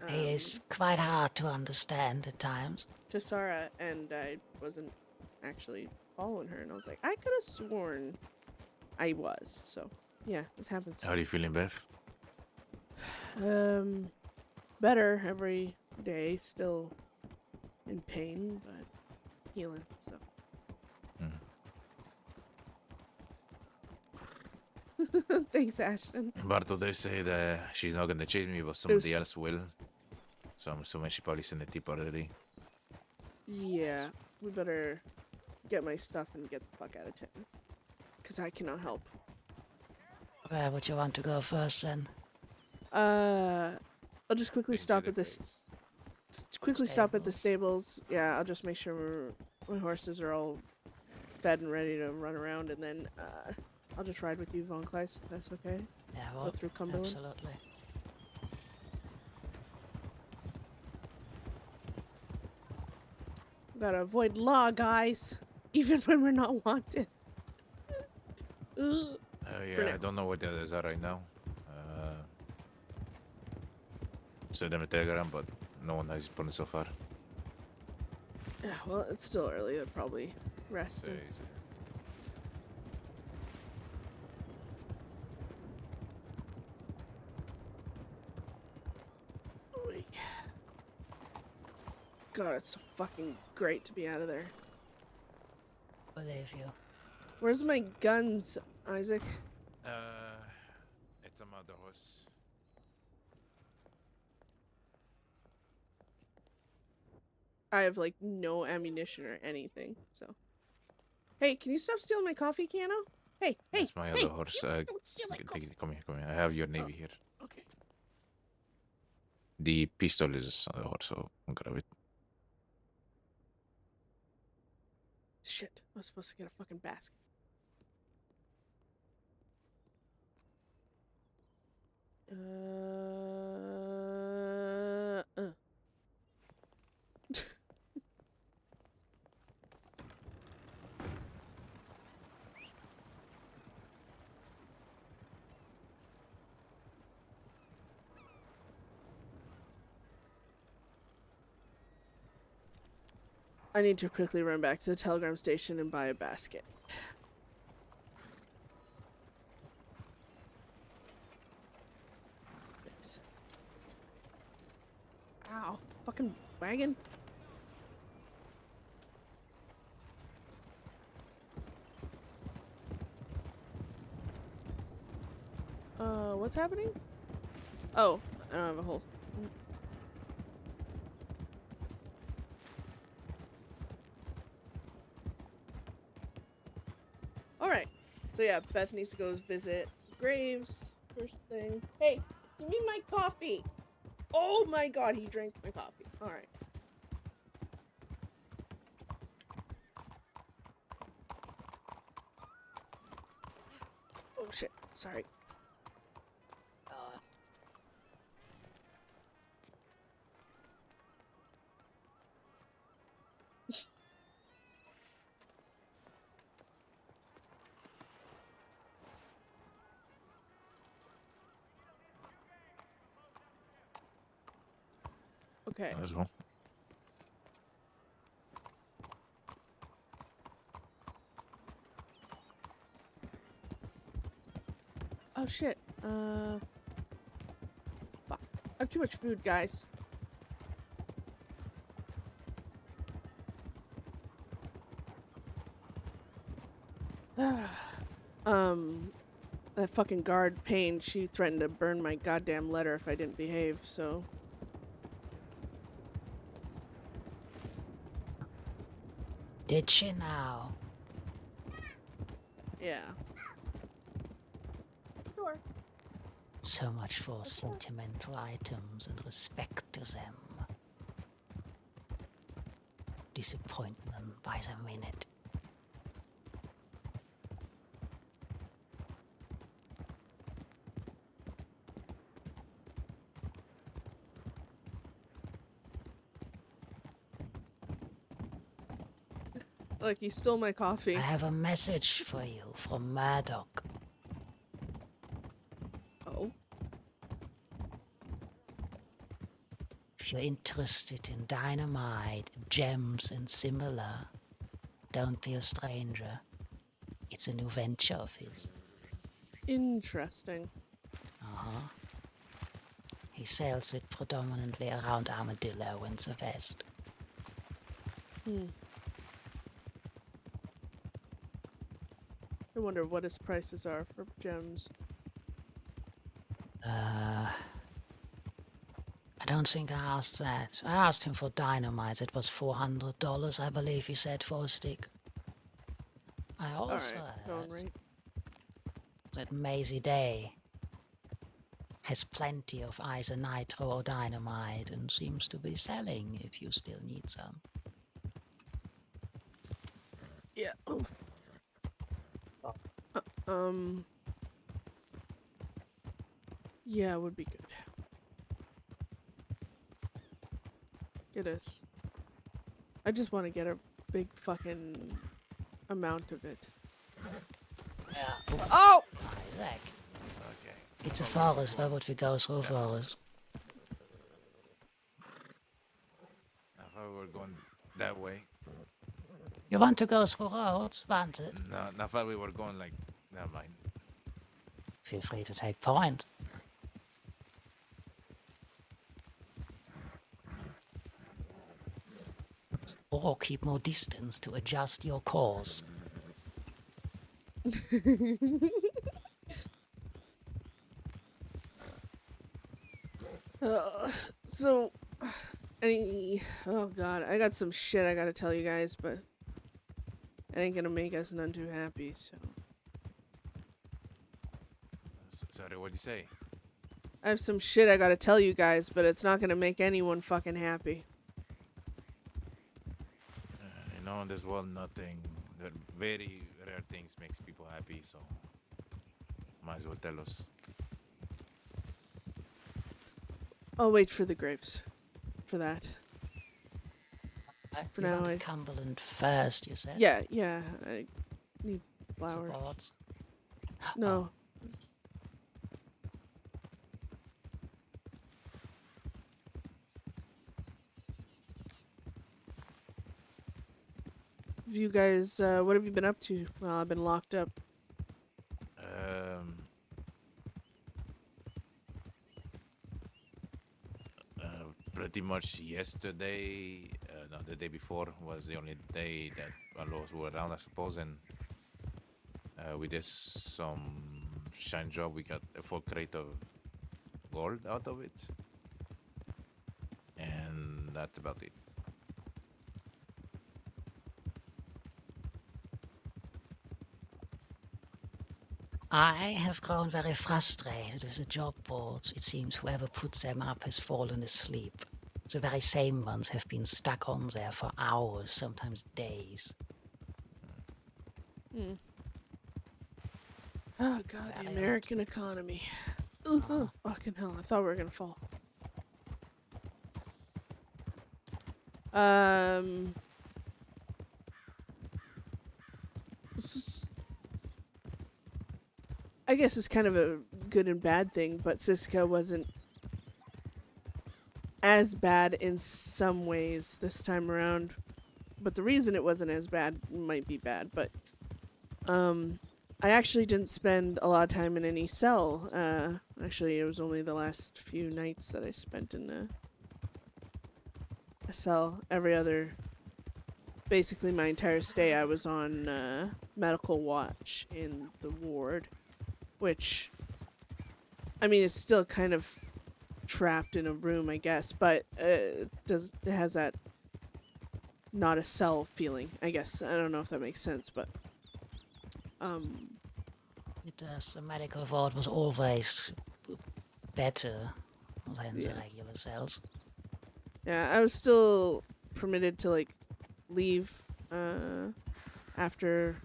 He is quite hard to understand at times. to Sarah, and I wasn't actually following her, and I was like, I could have sworn I was. So yeah, it happens. How are you feeling, Beth? Better every day. Still in pain, but healing. So. Thanks, Ashton. Barto, they say that she's not gonna chase me, but somebody else will. So I'm assuming she probably sent a tip already. Yeah, we better get my stuff and get the fuck out of town. Because I cannot help. Where would you want to go first then? I'll just quickly stop at this. Stop at the stables. Yeah, I'll just make sure my horses are all fed and ready to run around, and then I'll just ride with you, Von Kleist, if that's okay. Yeah, Go well, through Cumberland. absolutely. Gotta avoid law, guys, even when we're not wanted. Ugh. Yeah, I don't know where the others are right now. Send them a telegram, but no one has responded so far. Yeah, well, it's still early. They're probably resting. God, it's so fucking great to be out of there. Believe you. Where's my guns, Isaac? It's a mother horse. I have like no ammunition or anything, so. Hey, can you stop stealing my coffee, Keanu? Hey, hey, That's my hey, other horse. don't steal my coffee. Come here. I have your navy here. Okay. The pistol is on the horse, so I'll grab it. Shit, I was supposed to get a fucking basket. I need to quickly run back to the telegram station and buy a basket. Thanks. Ow, fucking wagon. What's happening? Oh, I don't have a hole. Alright. So yeah, Beth needs to go visit Graves first thing. Hey, give me my coffee! Oh my god, he drank my coffee. Alright. Oh shit, sorry. Okay. Let's go. Oh shit. Fuck. I have too much food, guys. That fucking guard, Payne, she threatened to burn my goddamn letter if I didn't behave, so... Did she now? Yeah. Sure. So much for sentimental items and respect to them. Disappointment by the minute. Look, he stole my coffee. I have a message for you from Murdoch. Oh? If you're interested in dynamite, gems, and similar, don't be a stranger. It's a new venture of his. Interesting. Uh-huh. He sells it predominantly around Armadillo in the west. I wonder what his prices are for gems. I don't think I asked that. I asked him for dynamite. It was $400, I believe he said, for a stick. I also Alright, going heard right. that Maisie Day has plenty of either nitro or dynamite and seems to be selling if you still need some. Yeah. Oh. Yeah, it would be good. Get us. I just want to get a big fucking amount of it. Yeah. Oh! Isaac, Okay. it's a forest. Why would we go through a forest? I thought we were going that way. You want to go through roads? Want it? No, I thought we were going like. Never mind. Feel free to take point. Or keep more distance to adjust your course. So, oh god, I got some shit I gotta tell you guys, but it ain't gonna make us none too happy, so. Sorry, what'd you say? I have some shit I gotta tell you guys, but it's not gonna make anyone fucking happy. You know, in this world, nothing. The very rare things makes people happy, so might as well tell us. I'll wait for the graves. For that. For you now, wanted Cumberland first, you said? Yeah, I need flowers. Supports. No. Have you guys, what have you been up to while I've been locked up? Pretty much yesterday, no, the day before was the only day that our laws were around, I suppose, and we did some shine job. We got a full crate of gold out of it, and that's about it. I have grown very frustrated with the job boards. It seems whoever puts them up has fallen asleep. The very same ones have been stuck on there for hours, sometimes days. Oh god, the Very hot. American economy. Oh, fucking hell! I thought we were gonna fall. s- I guess it's kind of a good and bad thing, but Siska wasn't as bad in some ways this time around. But the reason it wasn't as bad might be bad, but I actually didn't spend a lot of time in any cell. Actually, it was only the last few nights that I spent in a cell. Basically my entire stay, I was on medical watch in the ward, which, I mean, it's still kind of trapped in a room, I guess, but it has that not a cell feeling, I guess. I don't know if that makes sense, but It does. The medical ward was always better than the Yeah. regular cells. yeah, I was still permitted to like leave after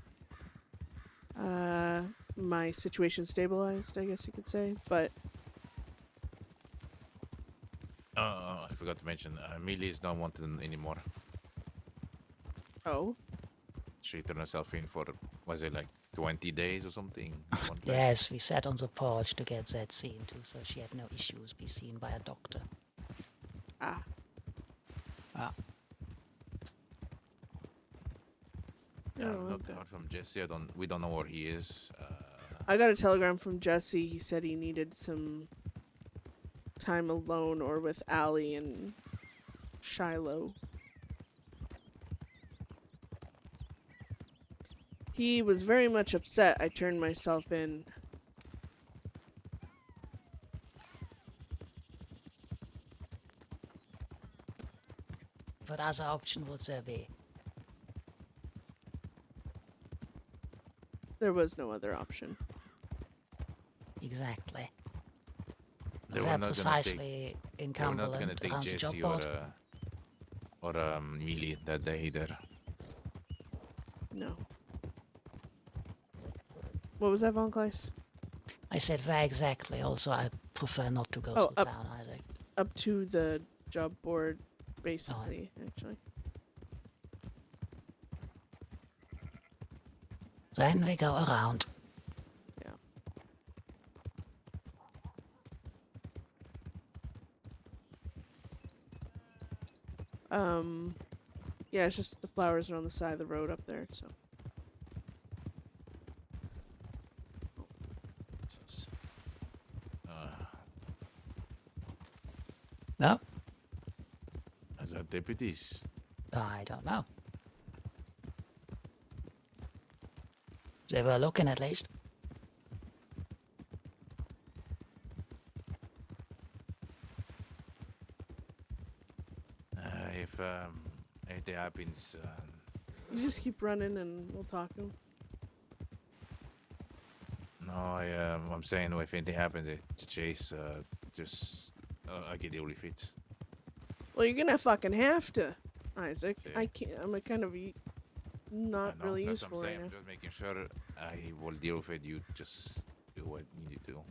my situation stabilized, I guess you could say, but I forgot to mention, Millie is not wanted anymore. oh, She turned herself in for, was it like 20 days or something? One place? Yes, we sat on the porch to get that seen too, so she had no issues be seen by a doctor. ah. Yeah, Oh, I've not okay. heard from Jesse. We don't know where he is. I got a telegram from Jesse. He said he needed some time alone or with Allie and Shiloh. He was very much upset I turned myself in. What other option would there be? There was no other option. Exactly. They Where were not precisely in They were not gonna Cumberland take around the job Jesse board? or Millie that day either. No. What was that, Von Kleist? I said where exactly. Also, I prefer not to go Oh, through up- town, Isaac. Up to the job board, basically, actually. Then we go around. Yeah. Yeah, it's just the flowers are on the side of the road up there, so. No, As our deputies. I don't know. They were looking at least. If anything happens, You just keep running and we'll talk to him. no, I'm saying if anything happens to Chase, just I can deal with it. Well, you're gonna fucking have to, Isaac. See. I can't. I'm a kind of not I know, really that's useful what I'm right saying. now. I'm just making sure I will deal with it. You just do what you need to do.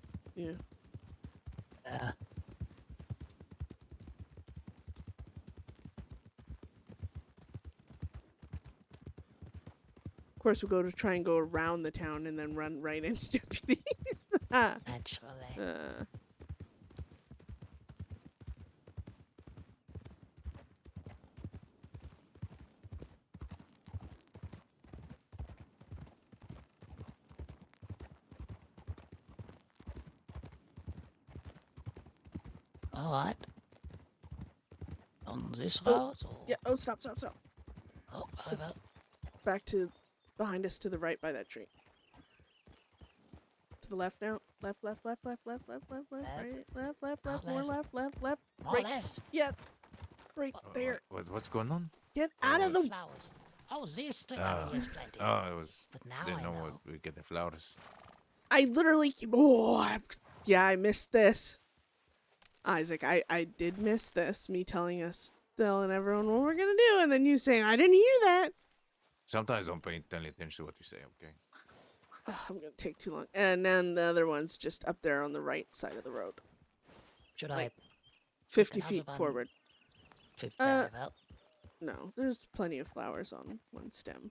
Yeah. Of course, we'll try and go around the town and then run right into deputies. Naturally. All right. On this Oh, road? Or... Yeah. Oh, stop. Oh, very It's- well. Back to behind us to the right by that tree. To the left now. Left. Left. Right. Left. More left. left. More Right. left. Yeah. Right there. What's going on? Get out of the. Flowers. Oh, this tree. Ah. Yes, plenty. Oh, it was. But now Didn't I know know. what we get the flowers. I literally. Yeah, I missed this. Isaac, I did miss this. Me telling everyone what we're gonna do, and then you saying I didn't hear that. Sometimes don't pay any attention to what you say. Okay. I'm gonna take too long. And then the other one's just up there on the right side of the road, Should like I 50 can also feet run forward. very well? No, there's plenty of flowers on one stem.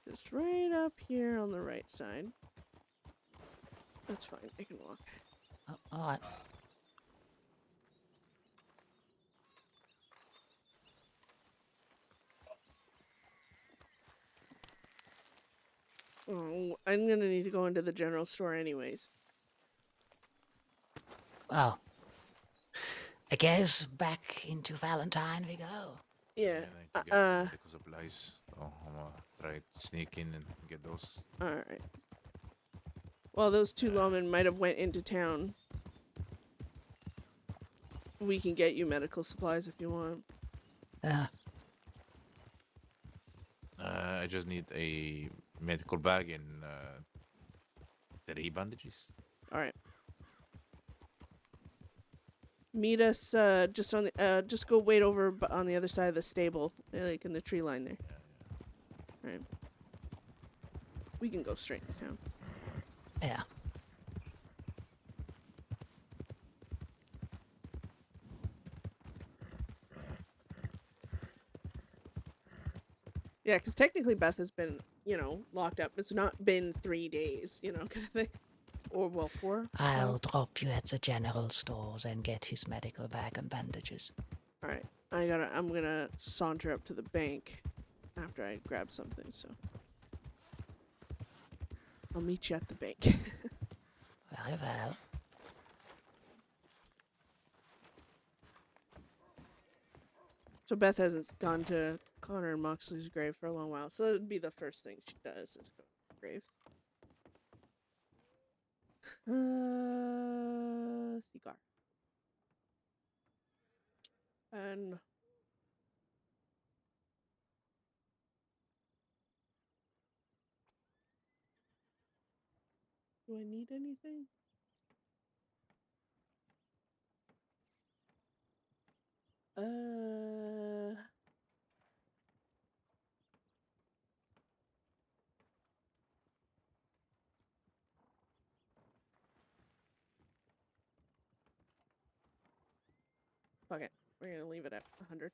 Just right up here on the right side. That's fine. I can walk. Oh, all right. Oh, I'm gonna need to go into the general store anyways. Well, I guess back into Valentine we go. Yeah. I need to get some medical supplies. So I'm gonna try to sneak in and get those. All right. Well, those two lawmen might have went into town. We can get you medical supplies if you want. I just need a medical bag and 3 bandages. All right. Meet us just on the just go wait over on the other side of the stable, like in the tree line there. All right. We can go straight to town. Yeah. Yeah, because technically Beth has been, locked up. It's not been 3 days, kind of thing. Or, well, 4. I'll drop you at the general stores and get his medical bag and bandages. All right. I'm gonna saunter up to the bank after I grab something, so. I'll meet you at the bank. Very well. So Beth hasn't gone to Connor and Moxley's grave for a long while, so it'd be the first thing she does is go to the graves. Cigar. And do I need anything? Fuck it. We're gonna leave it at 100.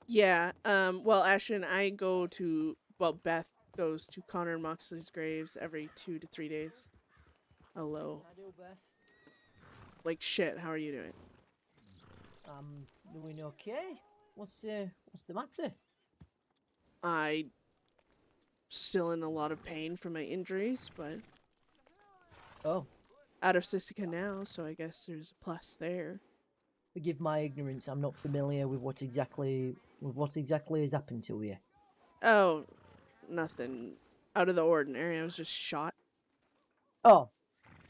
Yeah, well, Ashton, Beth goes to Connor and Moxley's graves every 2 to 3 days. Hello. I do, Beth. Like shit, how are you doing? I'm doing okay. What's the matter? I still in a lot of pain from my injuries, but Oh, out of Sisika now, so I guess there's a plus there. forgive my ignorance. I'm not familiar with what exactly has happened to you. Oh, nothing out of the ordinary. I was just shot. Oh,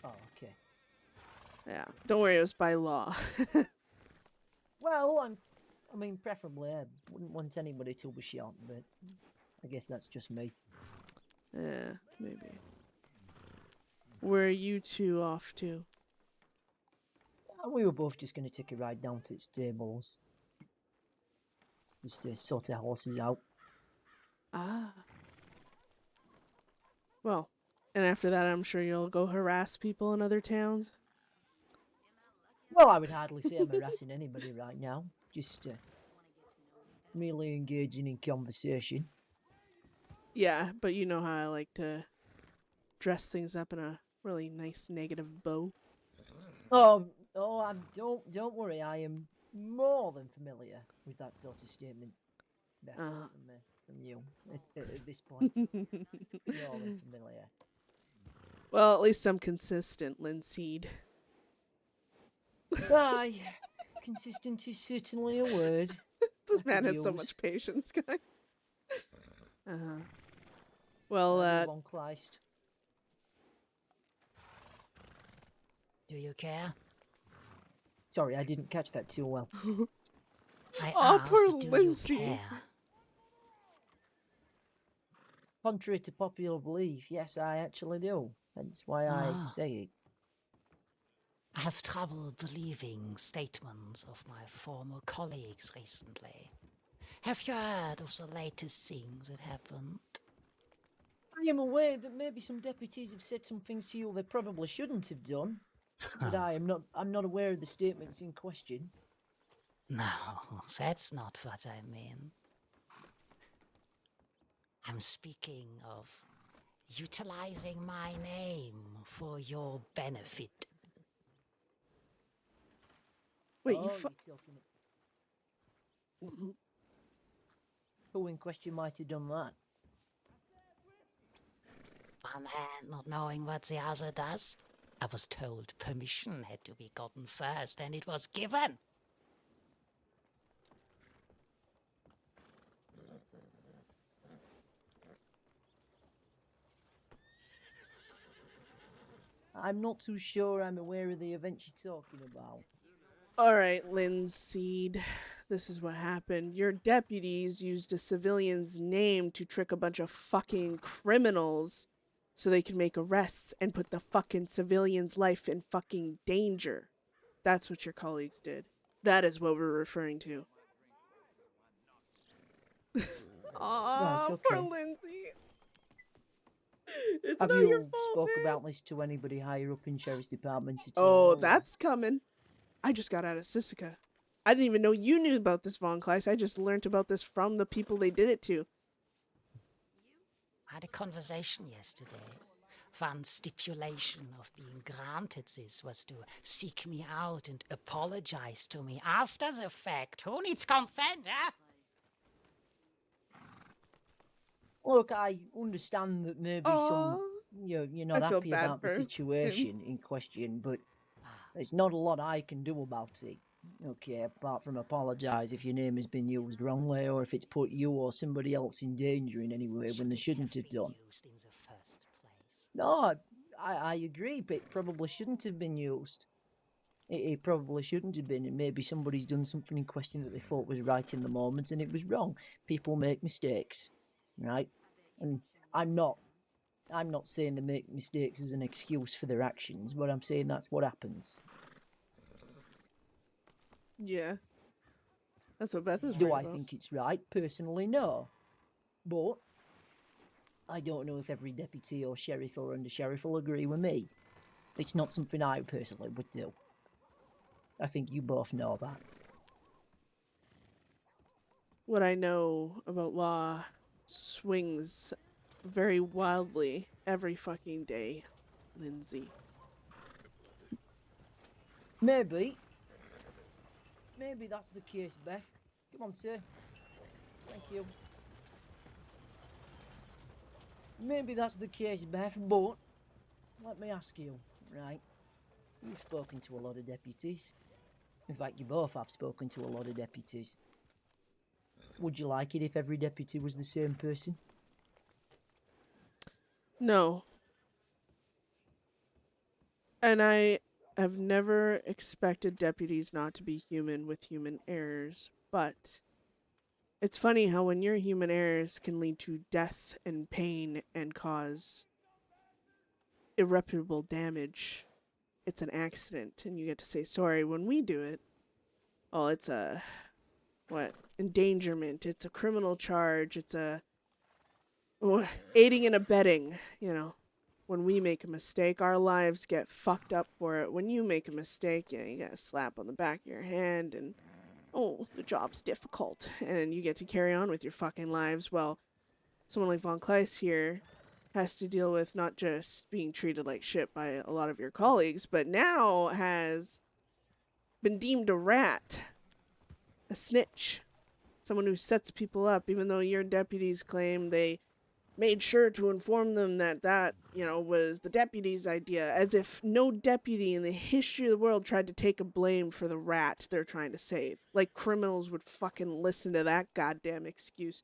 okay. Yeah, don't worry, it was by law. Well, I mean, preferably, I wouldn't want anybody to be shot, but I guess that's just me. Yeah, maybe. Where are you two off to? We were both just going to take a ride down to the stables. Just to sort our horses out. Ah. Well, and after that, I'm sure you'll go harass people in other towns. Well, I would hardly say I'm harassing anybody right now. Just merely engaging in conversation. Yeah, but you know how I like to dress things up in a really nice negative bow. Oh, don't worry. I am more than familiar with that sort of statement, Beth, from you at this point. More than familiar. Well, at least I'm consistent, Linseed. Aye, consistent is certainly a word. This I man could has so use. much patience, guy. Well, Live on Christ. Do you care? Sorry, I didn't catch that too well. I oh, poor asked, do Lindsay. you care? Contrary to popular belief, yes, I actually do. That's why I say it. I have trouble believing statements of my former colleagues recently. Have you heard of the latest thing that happened? I am aware that maybe some deputies have said some things to you they probably shouldn't have done, but I'm not aware of the statements in question. No, that's not what I mean. I'm speaking of utilizing my name for your benefit. Wait, oh, you're talking. Who in question might have done that? One hand not knowing what the other does. I was told permission had to be gotten first, and it was given. I'm not too sure I'm aware of the event you're talking about. All right, Linseed. This is what happened. Your deputies used a civilian's name to trick a bunch of fucking criminals so they can make arrests and put the fucking civilian's life in fucking danger. That's what your colleagues did. That is what we're referring to. Aw, okay. poor Lindsay. It's Have not your you fault, spoke man. about this to anybody higher up in Sheriff's Department at Oh, all? that's coming. I just got out of Sisica. I didn't even know you knew about this, Von Kleist. I just learned about this from the people they did it to. I had a conversation yesterday. One stipulation of being granted this was to seek me out and apologize to me after the fact. Who needs consent, huh? Look, I understand that maybe Aw, you're not I feel happy bad about the for him. situation in question, but there's not a lot I can do about it. Okay, apart from apologise if your name has been used wrongly or if it's put you or somebody else in danger in any way when they shouldn't have done. Used in the first place. No, I agree, but it probably shouldn't have been used. It probably shouldn't have been, and maybe somebody's done something in question that they thought was right in the moment and it was wrong. People make mistakes, right? And I'm not saying they make mistakes as an excuse for their actions, but I'm saying that's what happens. Yeah. That's what Beth is Do right I about. think it's right? Personally, no. But I don't know if every deputy or sheriff or under sheriff will agree with me. It's not something I personally would do. I think you both know that. What I know about law swings very wildly every fucking day, Lindsay. Maybe that's the case, Beth. Come on, sir. Thank you. Maybe that's the case, Beth, but let me ask you, right? You've spoken to a lot of deputies. In fact, you both have spoken to a lot of deputies. Would you like it if every deputy was the same person? No. And I have never expected deputies not to be human with human errors, but it's funny how when your human errors can lead to death and pain and cause irreparable damage, it's an accident and you get to say sorry. When we do it, oh, it's a endangerment, it's a criminal charge, it's a aiding and abetting, When we make a mistake, our lives get fucked up for it. When you make a mistake, you get a slap on the back of your hand and, oh, the job's difficult. And you get to carry on with your fucking lives. Well, someone like Von Kleist here has to deal with not just being treated like shit by a lot of your colleagues, but now has been deemed a rat, a snitch, someone who sets people up, even though your deputies claim they made sure to inform them that was the deputy's idea, as if no deputy in the history of the world tried to take a blame for the rat they're trying to save. Like criminals would fucking listen to that goddamn excuse.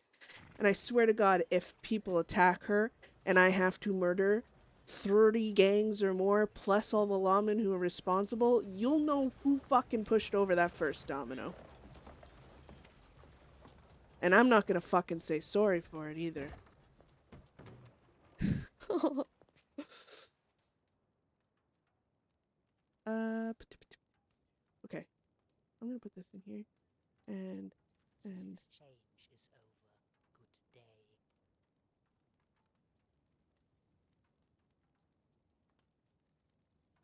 And I swear to God, if people attack her and I have to murder 30 gangs or more, plus all the lawmen who are responsible, you'll know who fucking pushed over that first domino. And I'm not gonna fucking say sorry for it either. Okay. I'm gonna put this in here. And This change lunch is over. Good day.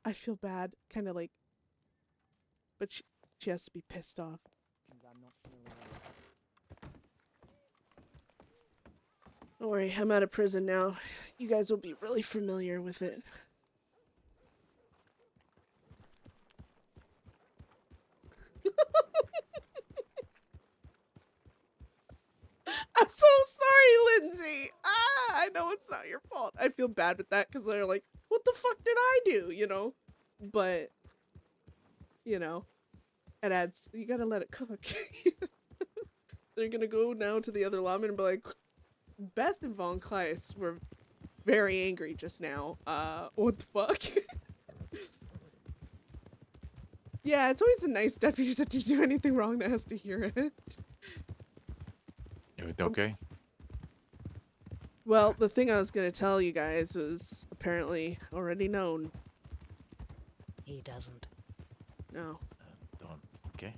I feel bad, kind of like, but she has to be pissed off. I'm not familiar with. Don't worry, I'm out of prison now. You guys will be really familiar with it. I'm so sorry, Lindsay. I know it's not your fault. I feel bad with that because they're like, what the fuck did I do? You know? But, you know, it adds, you gotta let it cook. They're gonna go now to the other lawman and be like, Beth and Von Kleist were very angry just now. What the fuck? Yeah, it's always the nice deputies that didn't do anything wrong that has to hear it. Everything okay? Well, the thing I was gonna tell you guys was apparently already known. He doesn't. No. Don't. Okay.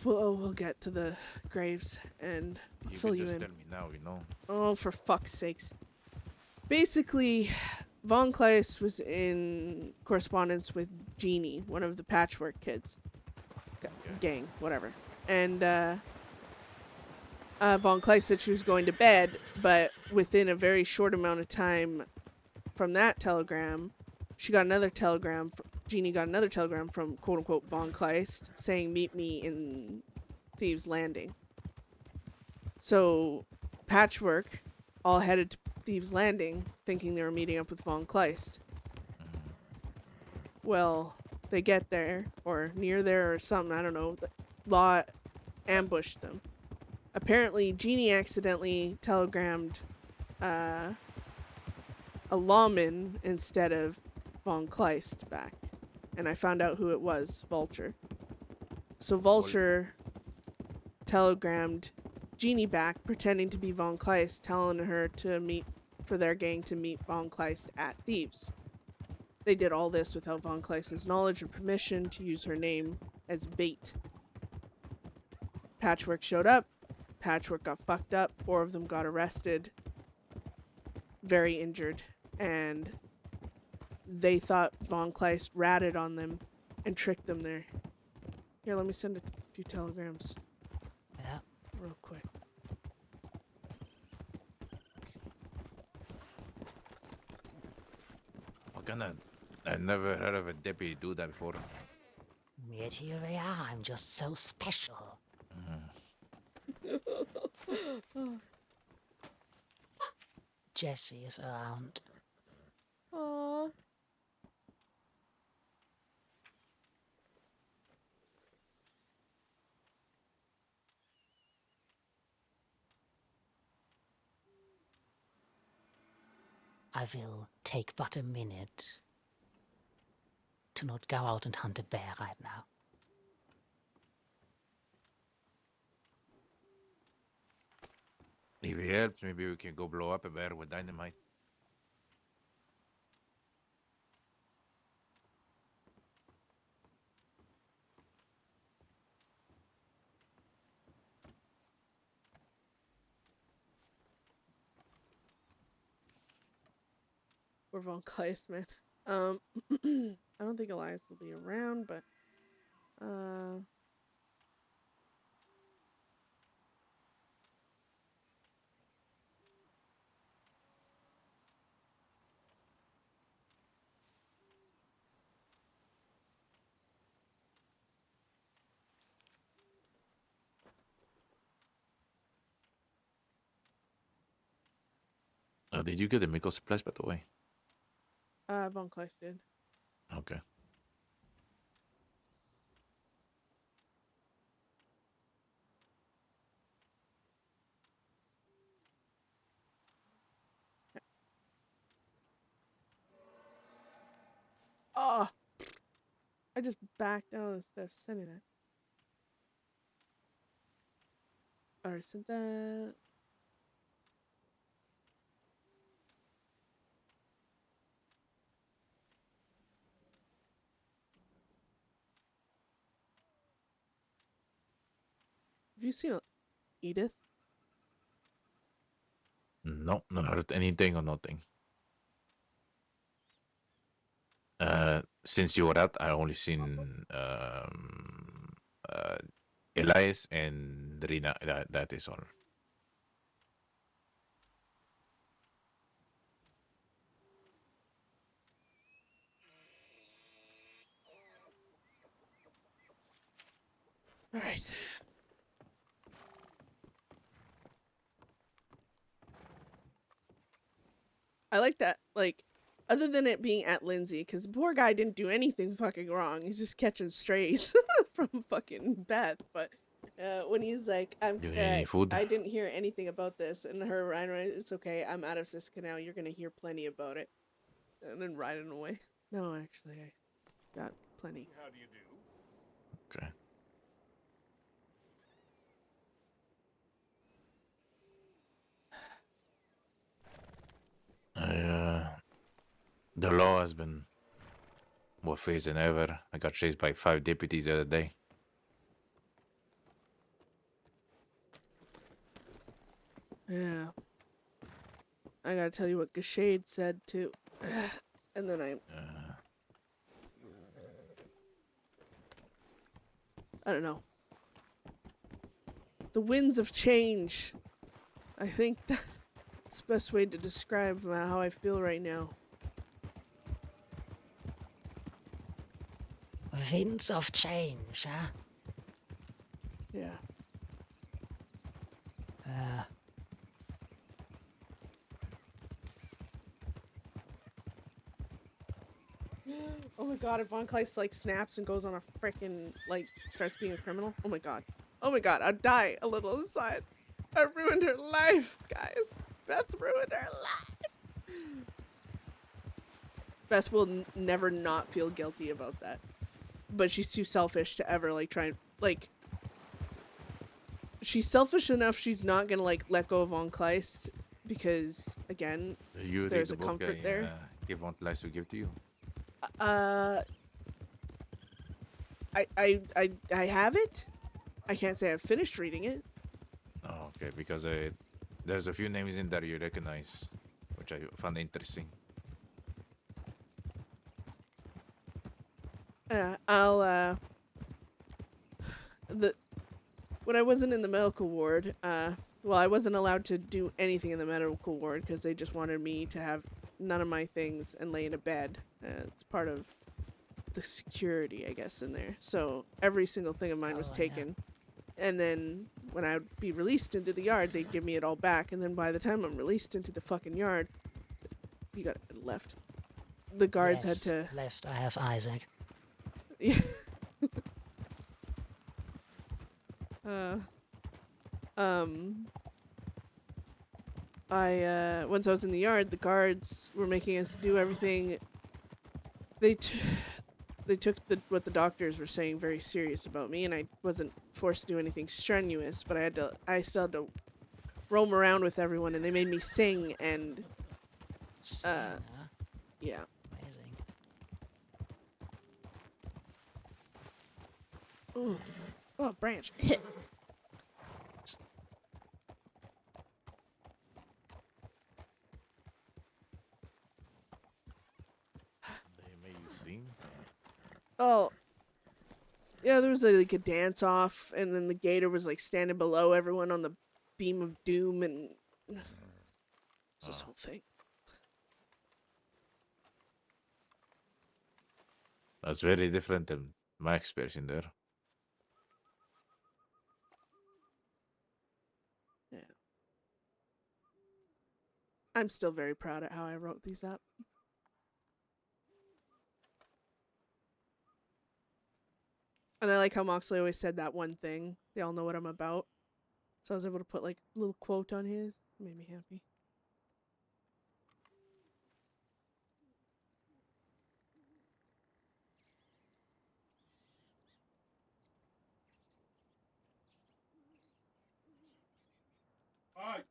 We'll get to the graves and You fill can you just in. tell me now, you know. Oh, for fuck's sakes. Basically, Von Kleist was in correspondence with Jeannie, one of the patchwork kids. Gang, whatever. And, Von Kleist said she was going to bed, but within a very short amount of time from that telegram, she got another telegram. Jeannie got another telegram from quote-unquote Von Kleist saying, meet me in Thieves Landing. So, Patchwork all headed to Thieves Landing, thinking they were meeting up with Von Kleist. Well, they get there, or near there or something, I don't know. The law ambushed them. Apparently, Jeannie accidentally telegrammed a lawman instead of Von Kleist back. And I found out who it was, Vulture. So Vulture telegrammed Jeannie back, pretending to be Von Kleist, telling her to meet, for their gang to meet Von Kleist at Thieves. They did all this without Von Kleist's knowledge or permission to use her name as bait. Patchwork showed up. Patchwork got fucked up. 4 of them got arrested. Very injured. And they thought Von Kleist ratted on them and tricked them there. Here, let me send a few telegrams Yeah. real quick. What kind of... I never heard of a deputy do that before. Yet here we are. I'm just so special. Jesse is around. Aww. I will take but a minute to not go out and hunt a bear right now. If it helps, maybe we can go blow up a bear with dynamite. Or Von Kleist, man. I don't think Elias will be around, but Did you get the medical supplies, by the way? Von Kleist did. Okay. Oh, I just backed down instead of sending it. Already sent that. Have you seen Edith? No, not heard anything or nothing. Since you were out, I only seen Elias and Rina. That is all. All right. I like that. Like, other than it being at Lindsay, because the poor guy didn't do anything fucking wrong. He's just catching strays from fucking Beth. But when he's like, Do you need any food? I didn't hear anything about this, and her Ryan, it's okay. I'm out of Siska now. You're gonna hear plenty about it, and then riding away. No, actually, I got plenty. How do you do? Okay. The law has been more phased than ever. I got chased by 5 deputies the other day. Yeah. I gotta tell you what Gashade said too. And then I don't know. The winds of change. I think that's the best way to describe how I feel right now. Winds of change, huh? Yeah. Oh my god, if Von Kleist like snaps and goes on a frickin' like starts being a criminal. Oh my god. Oh my god, I'd die a little inside. I ruined her life, guys. Beth ruined her life. Beth will never not feel guilty about that. But she's too selfish to ever like try and like she's selfish enough she's not gonna like let go of Von Kleist because again You there's read a the book comfort there. Give one lies to give to you. I have it. I can't say I've finished reading it. Oh, okay, because there's a few names in there you recognize, which I found interesting. I'll when I wasn't in the medical ward, well, I wasn't allowed to do anything in the medical ward because they just wanted me to have none of my things and lay in a bed. It's part of the security, I guess, in there. So every single thing of mine was taken. And then when I would be released into the yard, they'd give me it all back. And then by the time I'm released into the fucking yard, you got left. The guards had to... Left, I have Isaac. Yeah. Once I was in the yard, the guards were making us do everything. They took what the doctors were saying very serious about me, and I wasn't forced to do anything strenuous, but I still had to roam around with everyone, and they made me sing and yeah. Amazing. Ooh. Oh, branch. They made you sing? Oh. Yeah, there was like a dance off, and then the gator was like standing below everyone on the beam of doom, and it's this whole thing. That's very different than my experience in there. Yeah. I'm still very proud at how I wrote these up. And I like how Moxley always said that one thing. They all know what I'm about. So I was able to put like a little quote on his. It made me happy. Hi.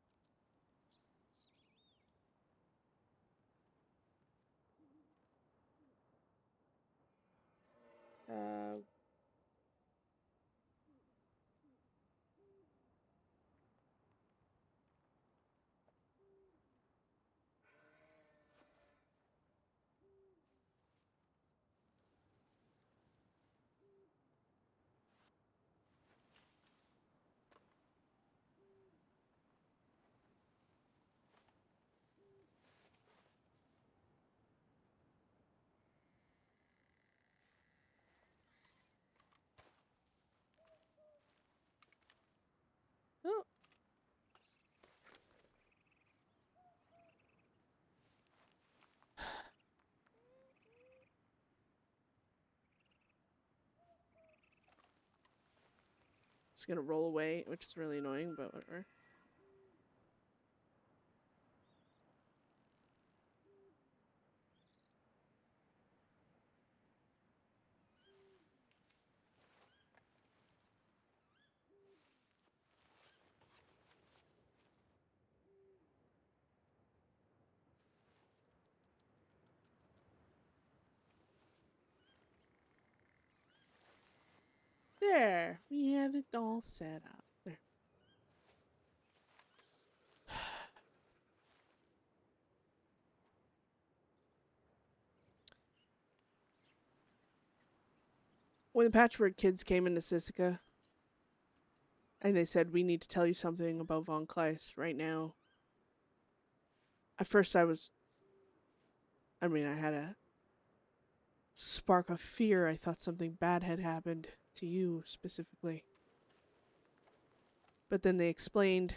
just gonna roll away, which is really annoying, but whatever. There, we have it all set up. There. When the Patchwork kids came into Sisika, and they said, we need to tell you something about Von Kleist right now. At first I had a spark of fear. I thought something bad had happened to you specifically. But then they explained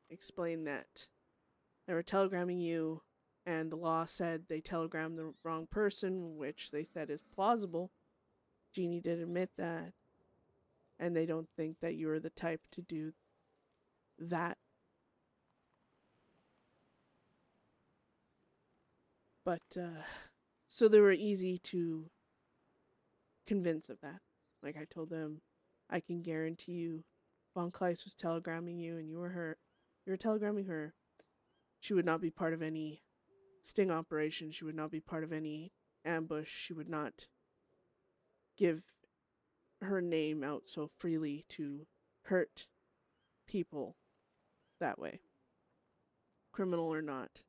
that they were telegramming you, and the law said they telegrammed the wrong person, which they said is plausible. Jeannie did admit that. And they don't think that you are the type to do that. But, so they were easy to convince of that. Like I told them, I can guarantee you, Von Kleist was telegramming you and you were telegramming her. She would not be part of any sting operation. She would not be part of any ambush. She would not give her name out so freely to hurt people that way, criminal or not.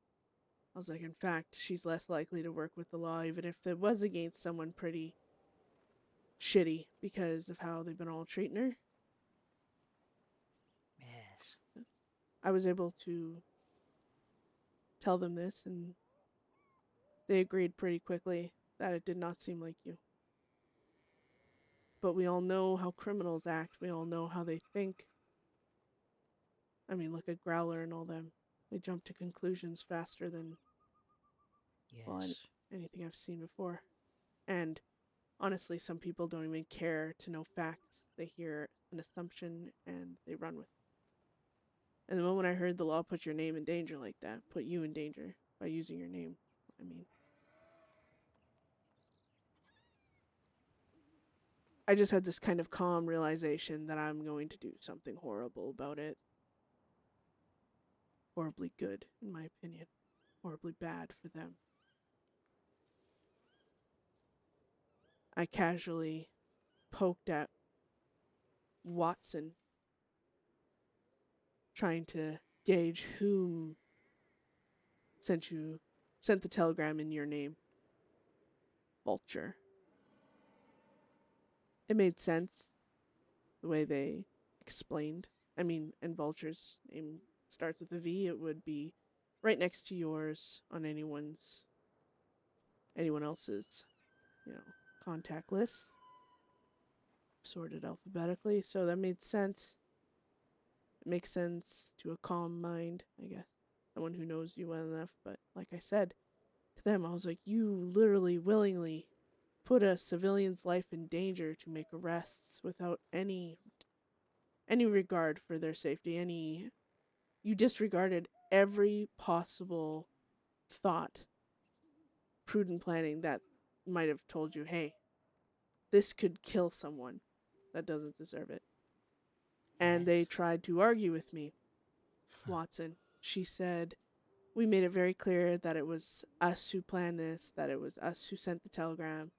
I was like, in fact, she's less likely to work with the law, even if it was against someone pretty shitty because of how they've been all treating her. Yes. I was able to tell them this, and they agreed pretty quickly that it did not seem like you. But we all know how criminals act. We all know how they think. I mean, look at Growler and all them. They jump to conclusions faster than anything I've seen before. And honestly, some people don't even care to know facts. They hear an assumption and they run with it. And the moment I heard the law put your name in danger like that, put you in danger by using your name, I mean, I just had this kind of calm realization that I'm going to do something horrible about it. Horribly good, in my opinion. Horribly bad for them. I casually poked at Watson, trying to gauge whom sent the telegram in your name. Vulture. It made sense, the way they explained. I mean, and Vulture's name starts with a V. It would be right next to yours on anyone else's, contact list. Sorted alphabetically, so that made sense. It makes sense to a calm mind, I guess. Someone who knows you well enough, but like I said to them, I was like, you literally willingly put a civilian's life in danger to make arrests without any regard for their safety. You disregarded every possible thought, prudent planning that might have told you, hey, this could kill someone that doesn't deserve it. And they tried to argue with me. Watson, she said, we made it very clear that it was us who planned this, that it was us who sent the telegram.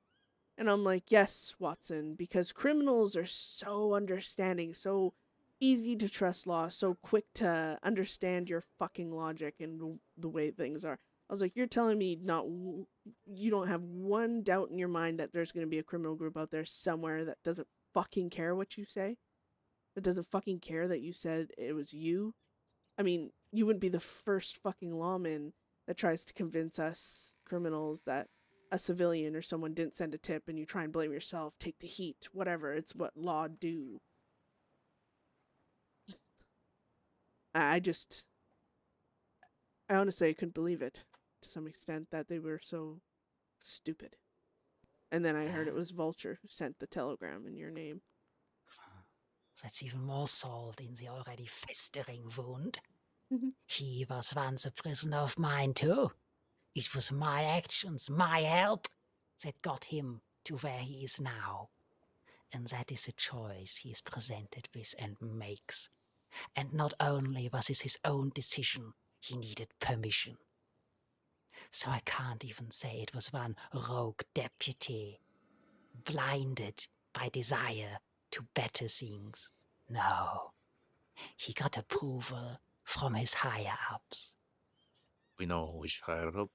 And I'm like, yes, Watson, because criminals are so understanding, so easy to trust law, so quick to understand your fucking logic and the way things are. I was like, you're telling me you don't have one doubt in your mind that there's going to be a criminal group out there somewhere that doesn't fucking care what you say? That doesn't fucking care that you said it was you? I mean, you wouldn't be the first fucking lawman that tries to convince us criminals that a civilian or someone didn't send a tip and you try and blame yourself, take the heat, whatever. It's what law do. I honestly couldn't believe it to some extent that they were so stupid. And then I heard it was Vulture who sent the telegram in your name. That's even more salt in the already festering wound. He was once a prisoner of mine too. It was my actions, my help, that got him to where he is now. And that is a choice he is presented with and makes. And not only was it his own decision, he needed permission. So I can't even say it was one rogue deputy, blinded by desire to better things. No, he got approval from his higher-ups. We know which higher up.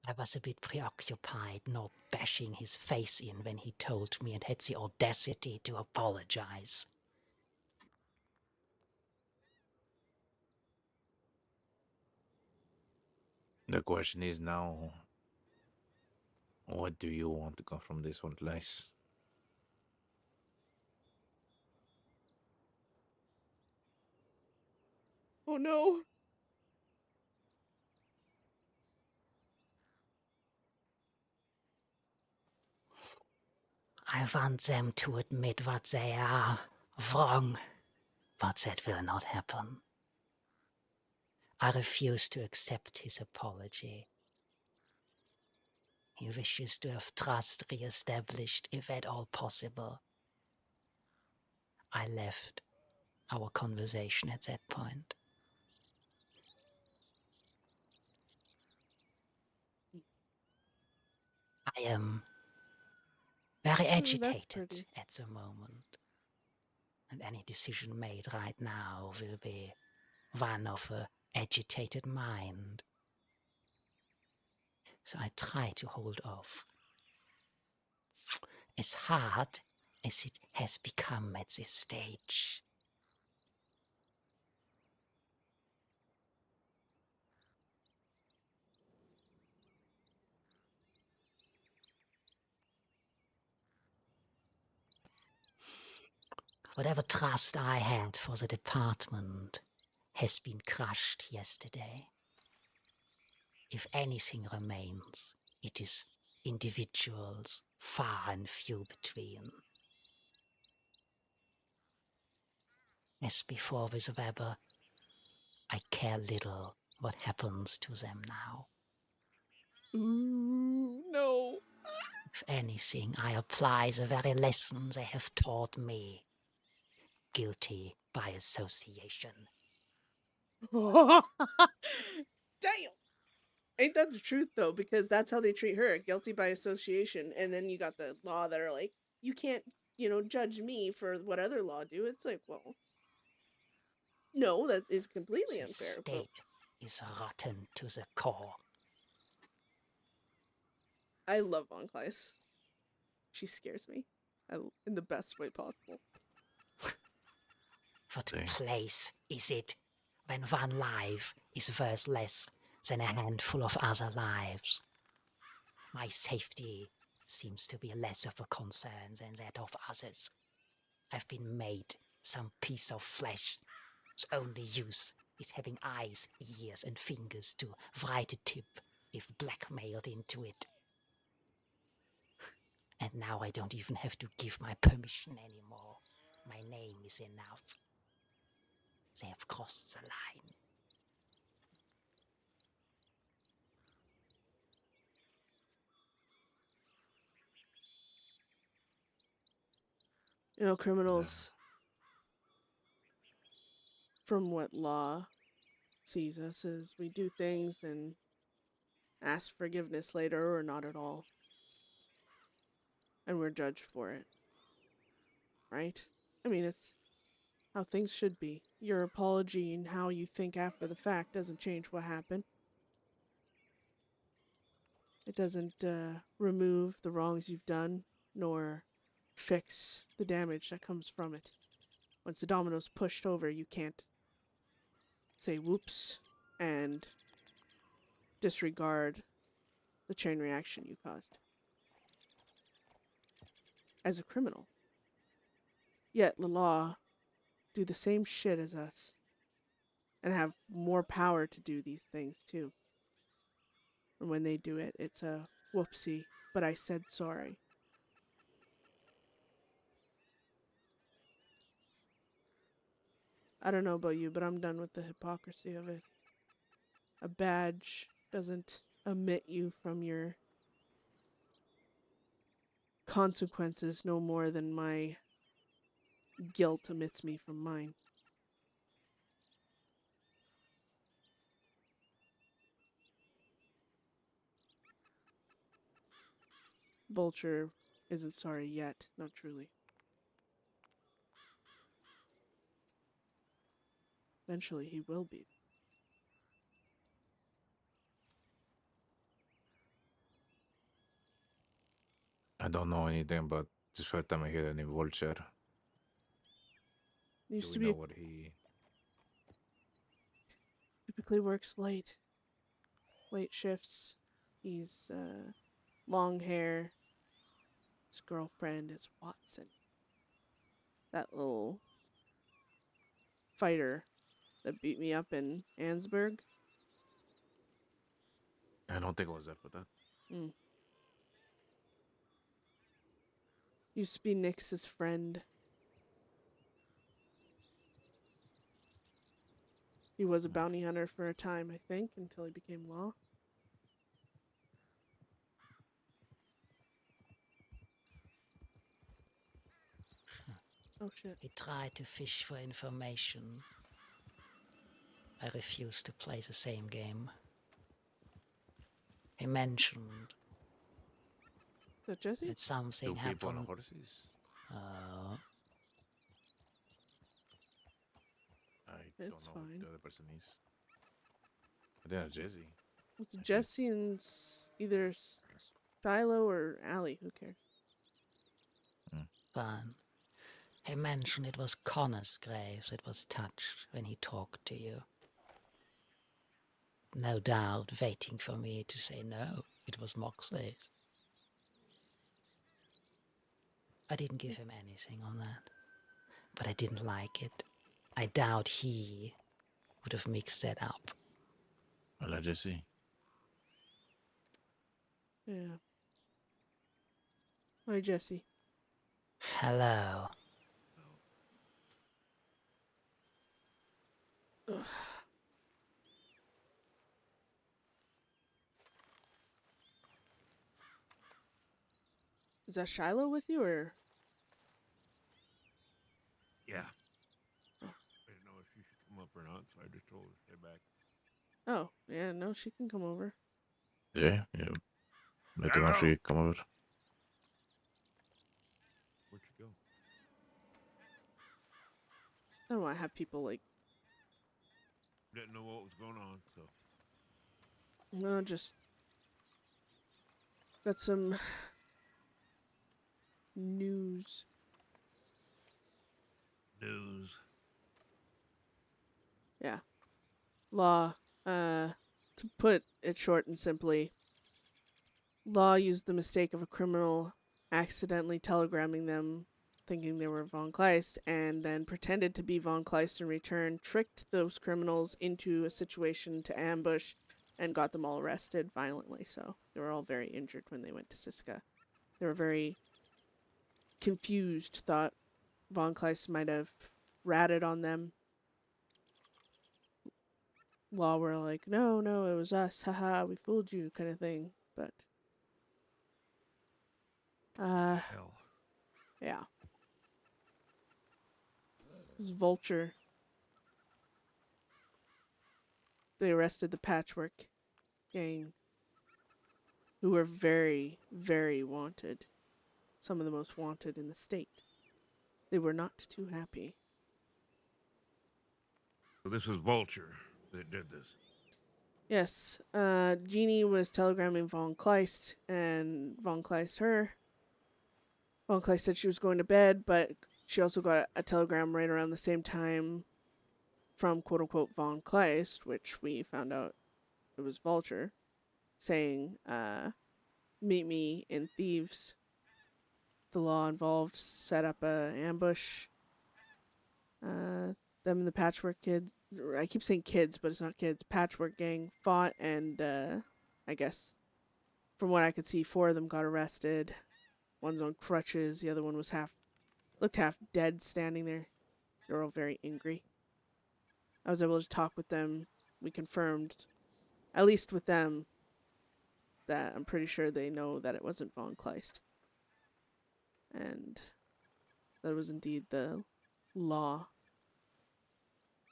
I was a bit preoccupied not bashing his face in when he told me and had the audacity to apologize. The question is now, what do you want to come from this one place? Oh no. I want them to admit what they are wrong, but that will not happen. I refuse to accept his apology. He wishes to have trust re-established, if at all possible. I left our conversation at that point. I am very agitated pretty. at the moment. And any decision made right now will be one of an agitated mind. So I try to hold off. As hard as it has become at this stage. Whatever trust I had for the department has been crushed yesterday. If anything remains, it is individuals, far and few between. As before with Weber, I care little what happens to them now. Ooh, no. If anything, I apply the very lesson they have taught me. Guilty by association. Damn. Ain't that the truth though? Because that's how they treat her, guilty by association. And then you got the law that are like, you can't, judge me for what other law do. It's like, well, no, that is completely The unfair. But state is rotten to the core. I love Von Kleist. She scares me in the best way possible. What Dang. place is it when one life is worth less than a handful of other lives? My safety seems to be less of a concern than that of others. I've been made some piece of flesh whose only use is having eyes, ears, and fingers to write a tip if blackmailed into it. And now I don't even have to give my permission anymore. My name is enough. They have crossed the line. Criminals, from what law sees us, is we do things and ask forgiveness later or not at all. And we're judged for it. Right? I mean, it's how things should be. Your apology and how you think after the fact doesn't change what happened. It doesn't remove the wrongs you've done, nor fix the damage that comes from it. Once the domino's pushed over, you can't say whoops and disregard the chain reaction you caused. As a criminal. Yet the law do the same shit as us. And have more power to do these things too. And when they do it, it's a whoopsie, but I said sorry. I don't know about you, but I'm done with the hypocrisy of it. A badge doesn't omit you from your consequences no more than my guilt omits me from mine. Vulture isn't sorry yet, not truly. Eventually he will be. I don't know anything about this first time I hear the name Vulture. Do Used we to know be what he... typically works late shifts. He's long hair. His girlfriend is Watson. That little fighter that beat me up in Ansburg. I don't think I was there for that. Used to be Nix's friend. He was a bounty hunter for a time, I think, until he became law. Oh shit. He tried to fish for information. I refused to play the same game. He mentioned Is that Jesse? that something 2 people on happened. horses. Uh, I It's don't know fine. who the other person is. I think it's Jesse. It's I think. Jesse and either Shiloh or Allie. Who cares? fine. He mentioned it was Connor's grave that was touched when he talked to you. No doubt waiting for me to say no, it was Moxley's. I didn't give him anything on that, but I didn't like it. I doubt he would have mixed that up. Hello, Jesse. Yeah. Hi, Jesse. Hello. Ugh. Is that Shiloh with you, or? Yeah. I didn't know if she should come up or not, so I just told her to stay back. Oh, yeah, no, she can come over. Yeah. Let her know she come over. Where'd she go? I don't want to have people like, Didn't know what was going on, so. no, just got some news. News. Yeah. Law. To put it short and simply, Law used the mistake of a criminal accidentally telegramming them, thinking they were Von Kleist, and then pretended to be Von Kleist in return, tricked those criminals into a situation to ambush, and got them all arrested violently. So they were all very injured when they went to Siska. They were very confused, thought Von Kleist might have ratted on them. Law were like, no, it was us, haha, we fooled you, kind of thing. But Hell. yeah. This Vulture. They arrested the Patchwork gang, who were very, very wanted. Some of the most wanted in the state. They were not too happy. So this was Vulture that did this. Yes, Jeannie was telegramming Von Kleist, and Von Kleist her. Von Kleist said she was going to bed, but she also got a telegram right around the same time from quote-unquote Von Kleist, which we found out it was Vulture, saying, meet me in Thieves. The law involved set up a ambush. Them and the Patchwork kids, I keep saying kids, but it's not kids, Patchwork gang fought, and I guess from what I could see, 4 of them got arrested. One's on crutches, the other one was looked half dead standing there. They're all very angry. I was able to talk with them. We confirmed, at least with them, that I'm pretty sure they know that it wasn't Von Kleist. And that was indeed the law.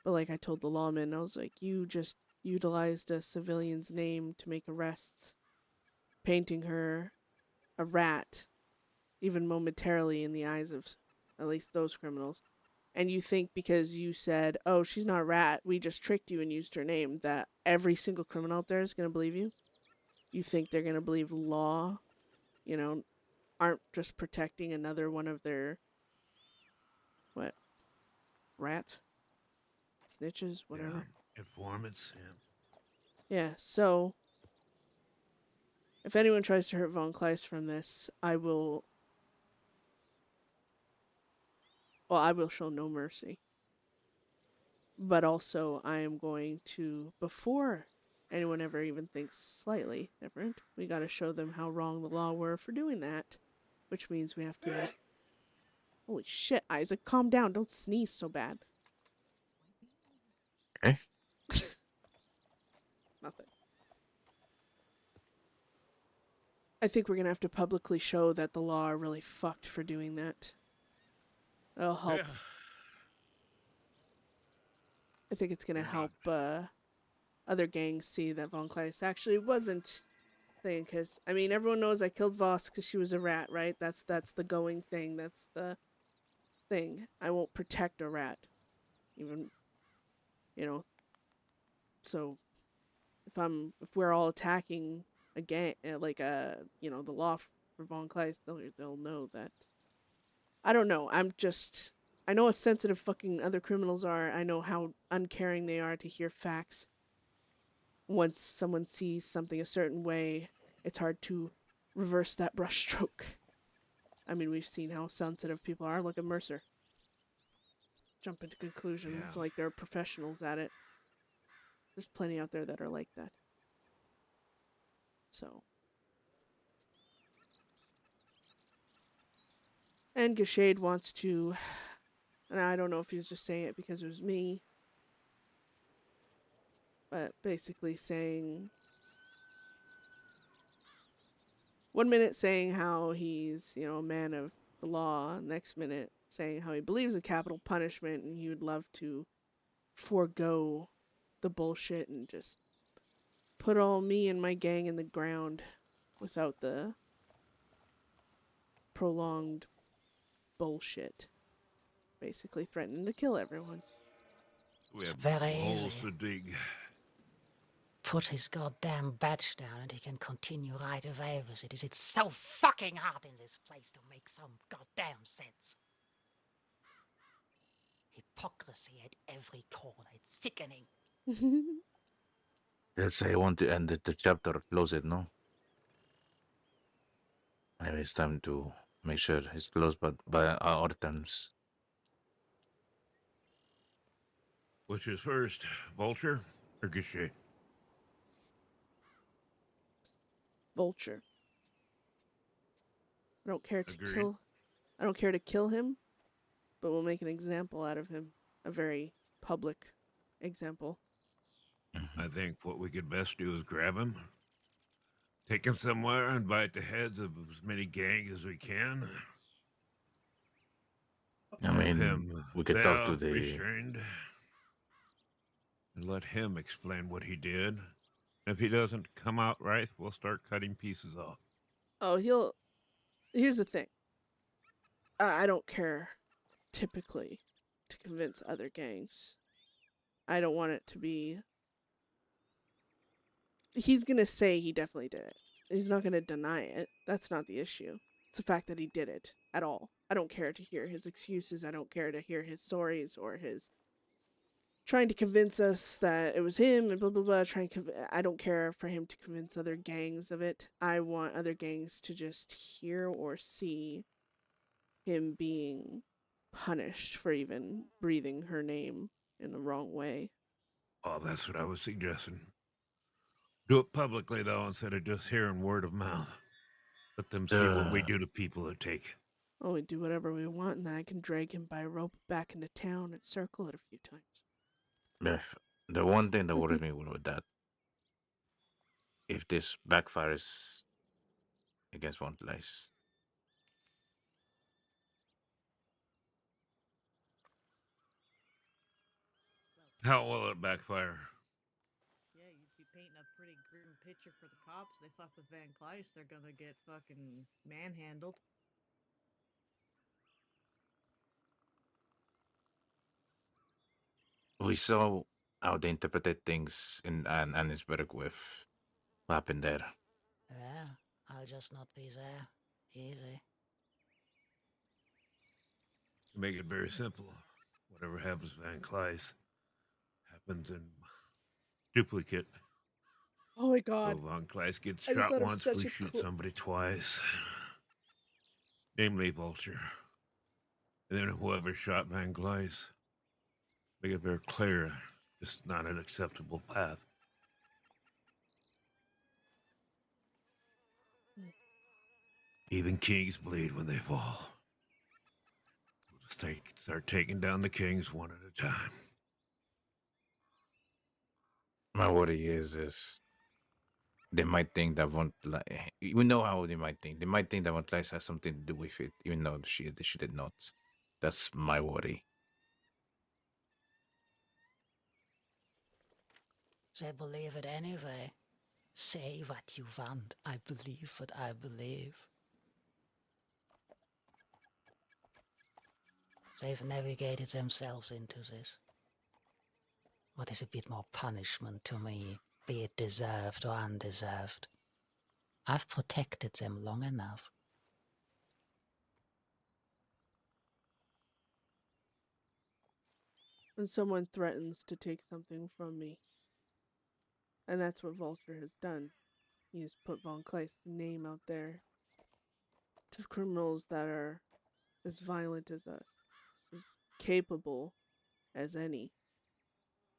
But like I told the lawman, I was like, you just utilized a civilian's name to make arrests, painting her a rat, even momentarily in the eyes of at least those criminals. And you think because you said, oh, she's not a rat, we just tricked you and used her name, that every single criminal out there is going to believe you? You think they're going to believe law, you know, aren't just protecting another one of their, what, rats? Snitches? Whatever. Yeah. Informants. Yeah. Yeah, so if anyone tries to hurt Von Kleist from this, I will show no mercy. But also, I am going to, before anyone ever even thinks slightly different, we gotta show them how wrong the law were for doing that. Which means we have to... Holy shit, Isaac, calm down. Don't sneeze so bad. Okay. Nothing. I think we're gonna have to publicly show that the law are really fucked for doing that. It'll help. Yeah. I think it's gonna They're help other gangs see that Von Kleist actually wasn't thing. Because I mean, everyone knows I killed Voss because she was a rat, right? That's the going thing. That's the thing. I won't protect a rat, even, you know. So if we're all attacking a gang, like you know, the law for Von Kleist, they'll know that. I don't know. I know how sensitive fucking other criminals are. I know how uncaring they are to hear facts. Once someone sees something a certain way, it's hard to reverse that brushstroke. I mean, we've seen how sensitive people are. Look at Mercer. Jump into conclusions like they're professionals at it. There's plenty out there that are like that. So. And Gashade wants to, and I don't know if he was just saying it because it was me, but basically saying, one minute saying how he's, you know, a man of the law, next minute saying how he believes in capital punishment and he would love to forego the bullshit and just put all me and my gang in the ground without the prolonged bullshit. Basically threatening to kill everyone. We have Very holes easy. to dig. Put his goddamn badge down and he can continue right away with it. It's so fucking hard in this place to make some goddamn sense. Hypocrisy at every corner. It's sickening. Let's say I want to end the chapter, close it, no? Maybe it's time to make sure it's closed, but by our terms. Which is first, Vulture or Gachet? Vulture. I don't care to Agreed. kill. I don't care to kill him, but we'll make an example out of him. A very public example. I think what we could best do is grab him, take him somewhere, and bite the heads of as many gangs as we can. I mean, we could talk to the... restrained, and let him explain what he did. If he doesn't come out right, we'll start cutting pieces off. Oh, here's the thing. I don't care, typically, to convince other gangs. I don't want it to be... He's gonna say he definitely did it. He's not gonna deny it. That's not the issue. It's the fact that he did it at all. I don't care to hear his excuses. I don't care to hear his sorries or his trying to convince us that it was him and blah blah blah. I don't care for him to convince other gangs of it. I want other gangs to just hear or see him being punished for even breathing her name in the wrong way. Oh, that's what I was suggesting. Do it publicly, though, instead of just hearing word of mouth. Let them see what we do to people who take. Oh, we do whatever we want, and then I can drag him by rope back into town and circle it a few times. Beth, the one thing that worries me with that, if this backfires against one place, How will it backfire? Yeah, you'd be painting a pretty grim picture for the cops. They fuck with Van Kleist, they're gonna get fucking manhandled. we saw how they interpreted things in Annisburg with what happened there. Yeah, I'll just not be there. Easy. Make it very simple. Whatever happens to Van Kleist happens in duplicate. Oh my So god. Van Kleist gets I just shot thought of once, such we a shoot cool. somebody twice. Namely Vulture. And then whoever shot Van Kleist, make it very clear it's not an acceptable path. Even kings bleed when they fall. We'll just start taking down the kings one at a time. My worry is they might think that Von we know how they might think. They might think that Von Kleist has something to do with it, even though she did not. That's my worry. They believe it anyway. Say what you want. I believe what I believe. They've navigated themselves into this. What is a bit more punishment to me, be it deserved or undeserved? I've protected them long enough. When someone threatens to take something from me. And that's what Vulture has done. He has put Von Kleist's name out there to criminals that are as violent as us, as capable as any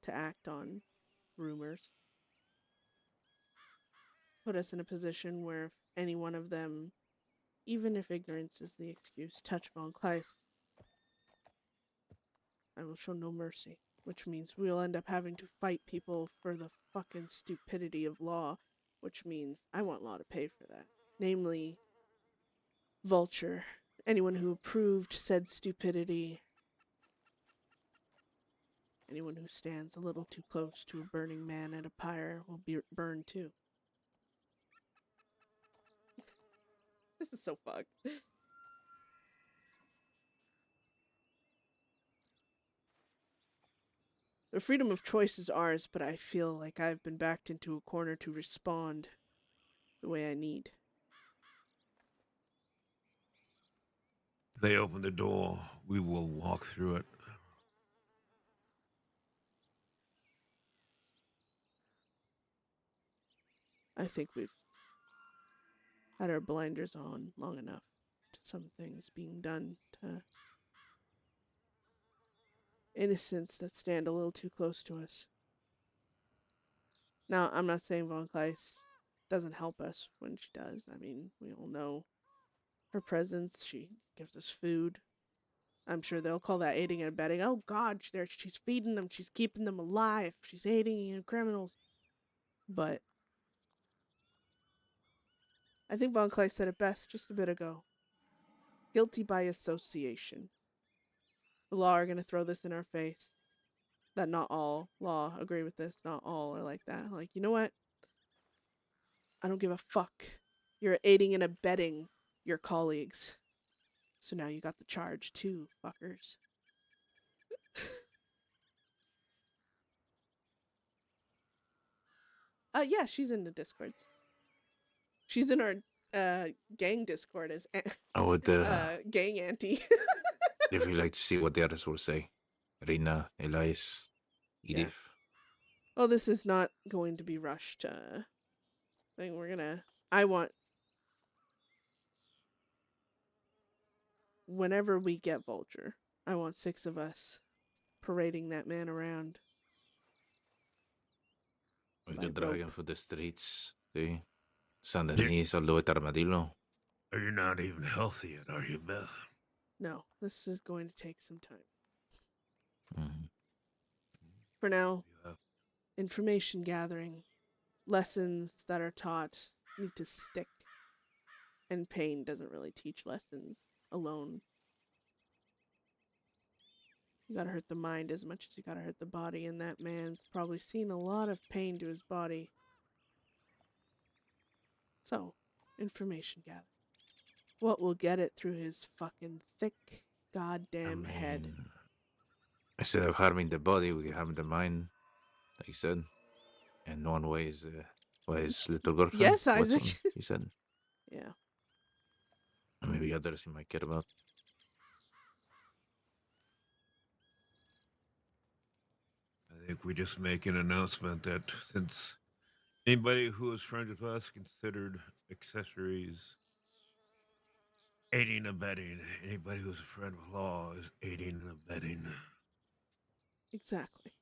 to act on rumors. Put us in a position where if any one of them, even if ignorance is the excuse, touch Von Kleist, I will show no mercy. Which means we'll end up having to fight people for the fucking stupidity of law, which means I want law to pay for that. Namely, Vulture. Anyone who approved said stupidity. Anyone who stands a little too close to a burning man at a pyre will be burned too. This is so fucked. The freedom of choice is ours, but I feel like I've been backed into a corner to respond the way I need. If they open the door, we will walk through it. I think we've had our blinders on long enough to some things being done to innocents that stand a little too close to us. Now, I'm not saying Von Kleist doesn't help us when she does. I mean, we all know her presence. She gives us food. I'm sure they'll call that aiding and abetting. Oh God, she's feeding them. She's keeping them alive. She's aiding criminals. But I think Von Kleist said it best just a bit ago. Guilty by association. The law are going to throw this in our face. That not all law agree with this. Not all are like that. Like, you know what? I don't give a fuck. You're aiding and abetting your colleagues. So now you got the charge too, fuckers. Yeah, she's in the Discords. She's in our gang Discord as I would gang auntie. definitely like to see what the others will say. Rina, Elias, Edith. Yeah. Oh, this is not going to be rushed. Thing I want whenever we get Vulture, I want 6 of us parading that man around. We By could drag him rope. for the streets. See? San Denis, all the way to Armadillo. You're not even healthy yet, are you, Beth? No, this is going to take some time. Mhm. For now, Yeah. information gathering, lessons that are taught need to stick. And pain doesn't really teach lessons alone. You gotta hurt the mind as much as you gotta hurt the body, and that man's probably seen a lot of pain to his body. So, information gathering. What will get it through his fucking thick goddamn head? Instead of harming the body, we can harm the mind, like you said. And one way is his little girlfriend. Yes, Isaac. Watson, you said. Yeah. And maybe others he might care about. I think we just make an announcement that since anybody who is friends with us considered accessories aiding and abetting. Anybody who's a friend of law is aiding and abetting. Exactly.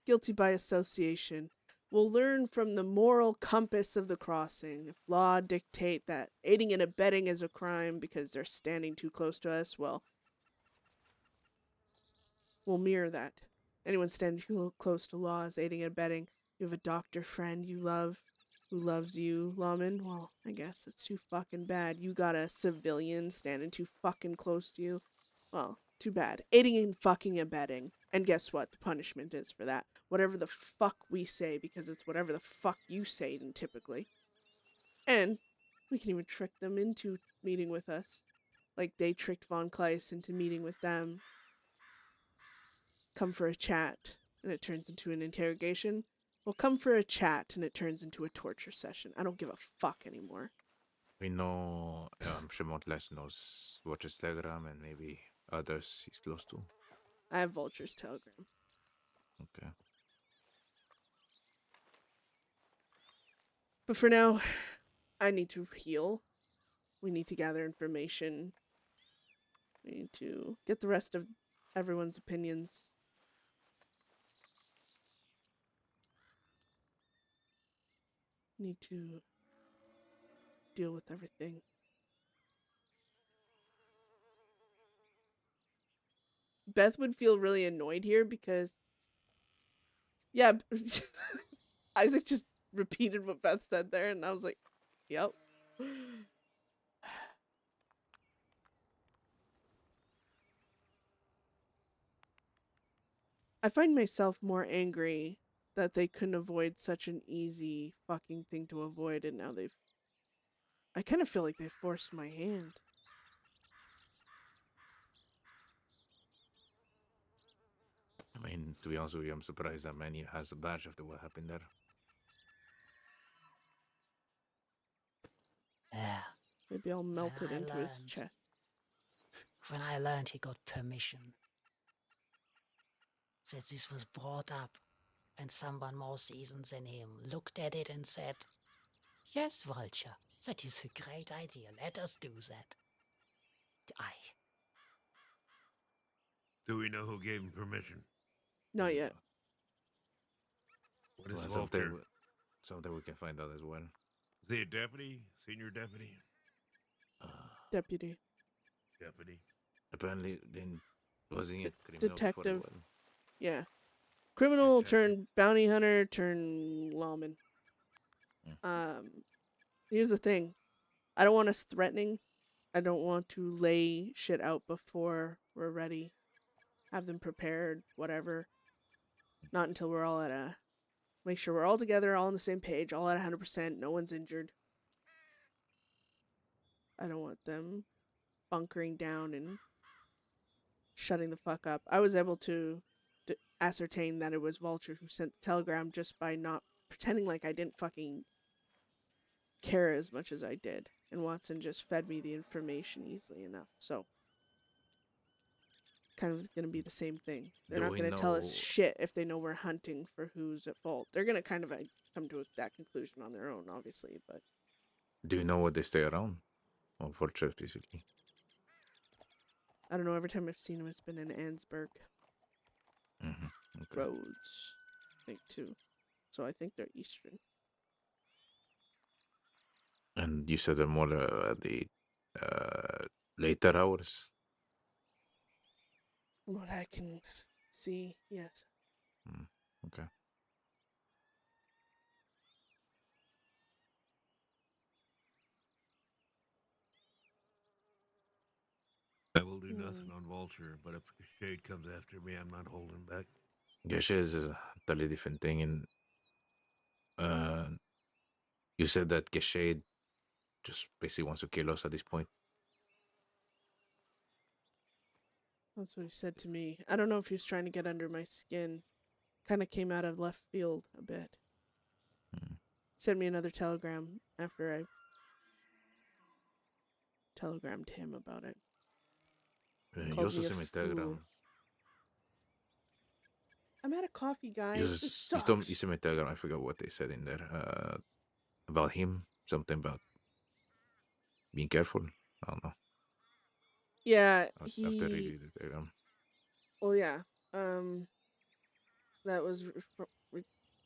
Guilty by association. We'll learn from the moral compass of the crossing. If law dictate that aiding and abetting is a crime because they're standing too close to us, well, we'll mirror that. Anyone standing too close to law is aiding and abetting. You have a doctor friend you love who loves you, lawman. Well, I guess it's too fucking bad. You got a civilian standing too fucking close to you. Well, too bad. Aiding and fucking abetting. And guess what? The punishment is for that. Whatever the fuck we say, because it's whatever the fuck you say, typically. And we can even trick them into meeting with us. Like they tricked Von Kleist into meeting with them. Come for a chat, and it turns into an interrogation. Well, come for a chat, and it turns into a torture session. I don't give a fuck anymore. We know, I'm sure Montless knows Watcher's Telegram and maybe others he's close to. I have Vulture's Telegram. Okay. But for now, I need to heal. We need to gather information. We need to get the rest of everyone's opinions. Need to deal with everything. Beth would feel really annoyed here because, yeah, Isaac just repeated what Beth said there, and I was like, yep. I find myself more angry that they couldn't avoid such an easy fucking thing to avoid, and now they've... I kind of feel like they forced my hand. I mean, to be honest with you, I'm surprised that Manny has a badge after what happened there. Yeah. Maybe I'll melt it I into his learned- chest. When I learned he got permission, that this was brought up, and someone more seasoned than him looked at it and said, "Yes, Vulture, that is a great idea. Let us do that." Do we know who gave him permission? Not yet. What is Well, Walter? something we can find out as well. Is he a deputy? Senior deputy? Deputy. Deputy. Apparently, then wasn't he a criminal Detective. before as well? Yeah. Criminal Detective. turned bounty hunter turned lawman. Here's the thing. I don't want us threatening. I don't want to lay shit out before we're ready. Have them prepared, whatever. Not until we're all at a... Make sure we're all together, all on the same page, all at 100%, no one's injured. I don't want them bunkering down and shutting the fuck up. I was able to ascertain that it was Vulture who sent the telegram just by not pretending like I didn't fucking care as much as I did. And Watson just fed me the information easily enough. So, kind of going to be the same thing. They're Do not we going to tell us know- shit if they know we're hunting for who's at fault. They're going to kind of come to that conclusion on their own, obviously, but... Do you know what they stay around? Or Vulture specifically? I don't know, every time I've seen him, it's been in Ansburg. Mm-hmm. Okay. Roads, I think, too. So I think they're eastern. And you said they're more at the later hours? From what I can see, yes. Okay. I will do nothing on Vulture, but if Shade comes after me, I'm not holding back. Geshe is a totally different thing. And you said that Geshe just basically wants to kill us at this point. That's what he said to me. I don't know if he was trying to get under my skin. Kind of came out of left field a bit. Sent me another telegram after I telegrammed him about it. You Called also me a sent me a fool. telegram. I'm at a coffee, guys. You, This just, you, sucks. told, you sent me a telegram. I forgot what they said in there. About him. Something about being careful. I don't know. Yeah, After reading the telegram. Oh yeah. That was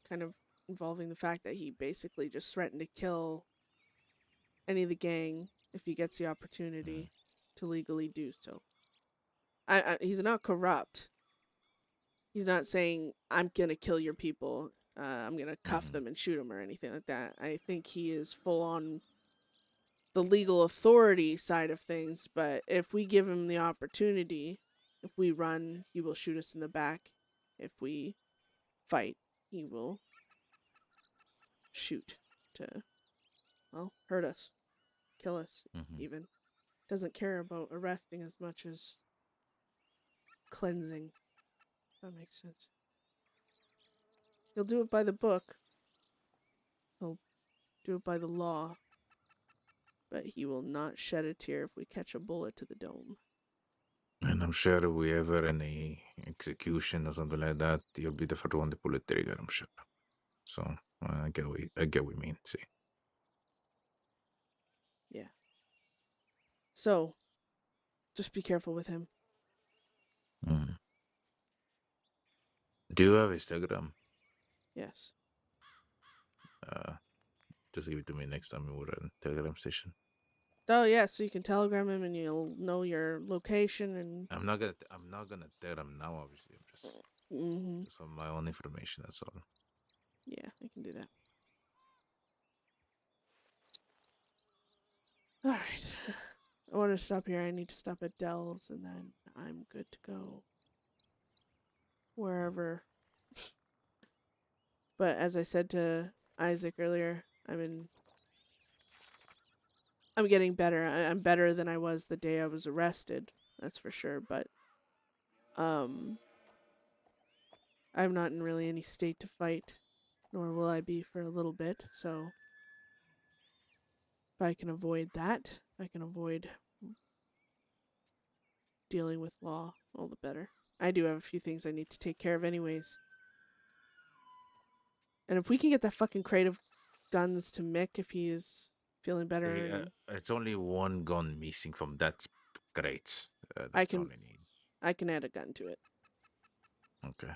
kind of involving the fact that he basically just threatened to kill any of the gang if he gets the opportunity to legally do so. He's not corrupt. He's not saying, I'm gonna kill your people, I'm gonna cuff them and shoot them or anything like that. I think he is full on the legal authority side of things, but if we give him the opportunity, if we run, he will shoot us in the back. If we fight, he will shoot to, well, hurt us, kill us, even. Doesn't care about arresting as much as cleansing. If that makes sense. He'll do it by the book. He'll do it by the law. But he will not shed a tear if we catch a bullet to the dome. And I'm sure if we ever any execution or something like that, you'll be the first one to pull the trigger, I'm sure. So I get what you mean. See. Yeah. So, just be careful with him. Do you have Instagram? Yes. Just give it to me next time we're at a Telegram station. Oh yeah, so you can telegram him and you'll know your location and. I'm not gonna tell him now. Obviously, I'm just for my own information. That's all. Yeah, I can do that. All right. I want to stop here. I need to stop at Dell's and then I'm good to go. Wherever. But as I said to Isaac earlier, I'm getting better. I'm better than I was the day I was arrested. That's for sure. But I'm not in really any state to fight, nor will I be for a little bit. So if I can avoid that, if I can avoid dealing with law, all the better. I do have a few things I need to take care of anyways. And if we can get that fucking crate of guns to Mick if he is feeling better. Hey, it's only one gun missing from that crate. That's all I need. I can add a gun to it. Okay.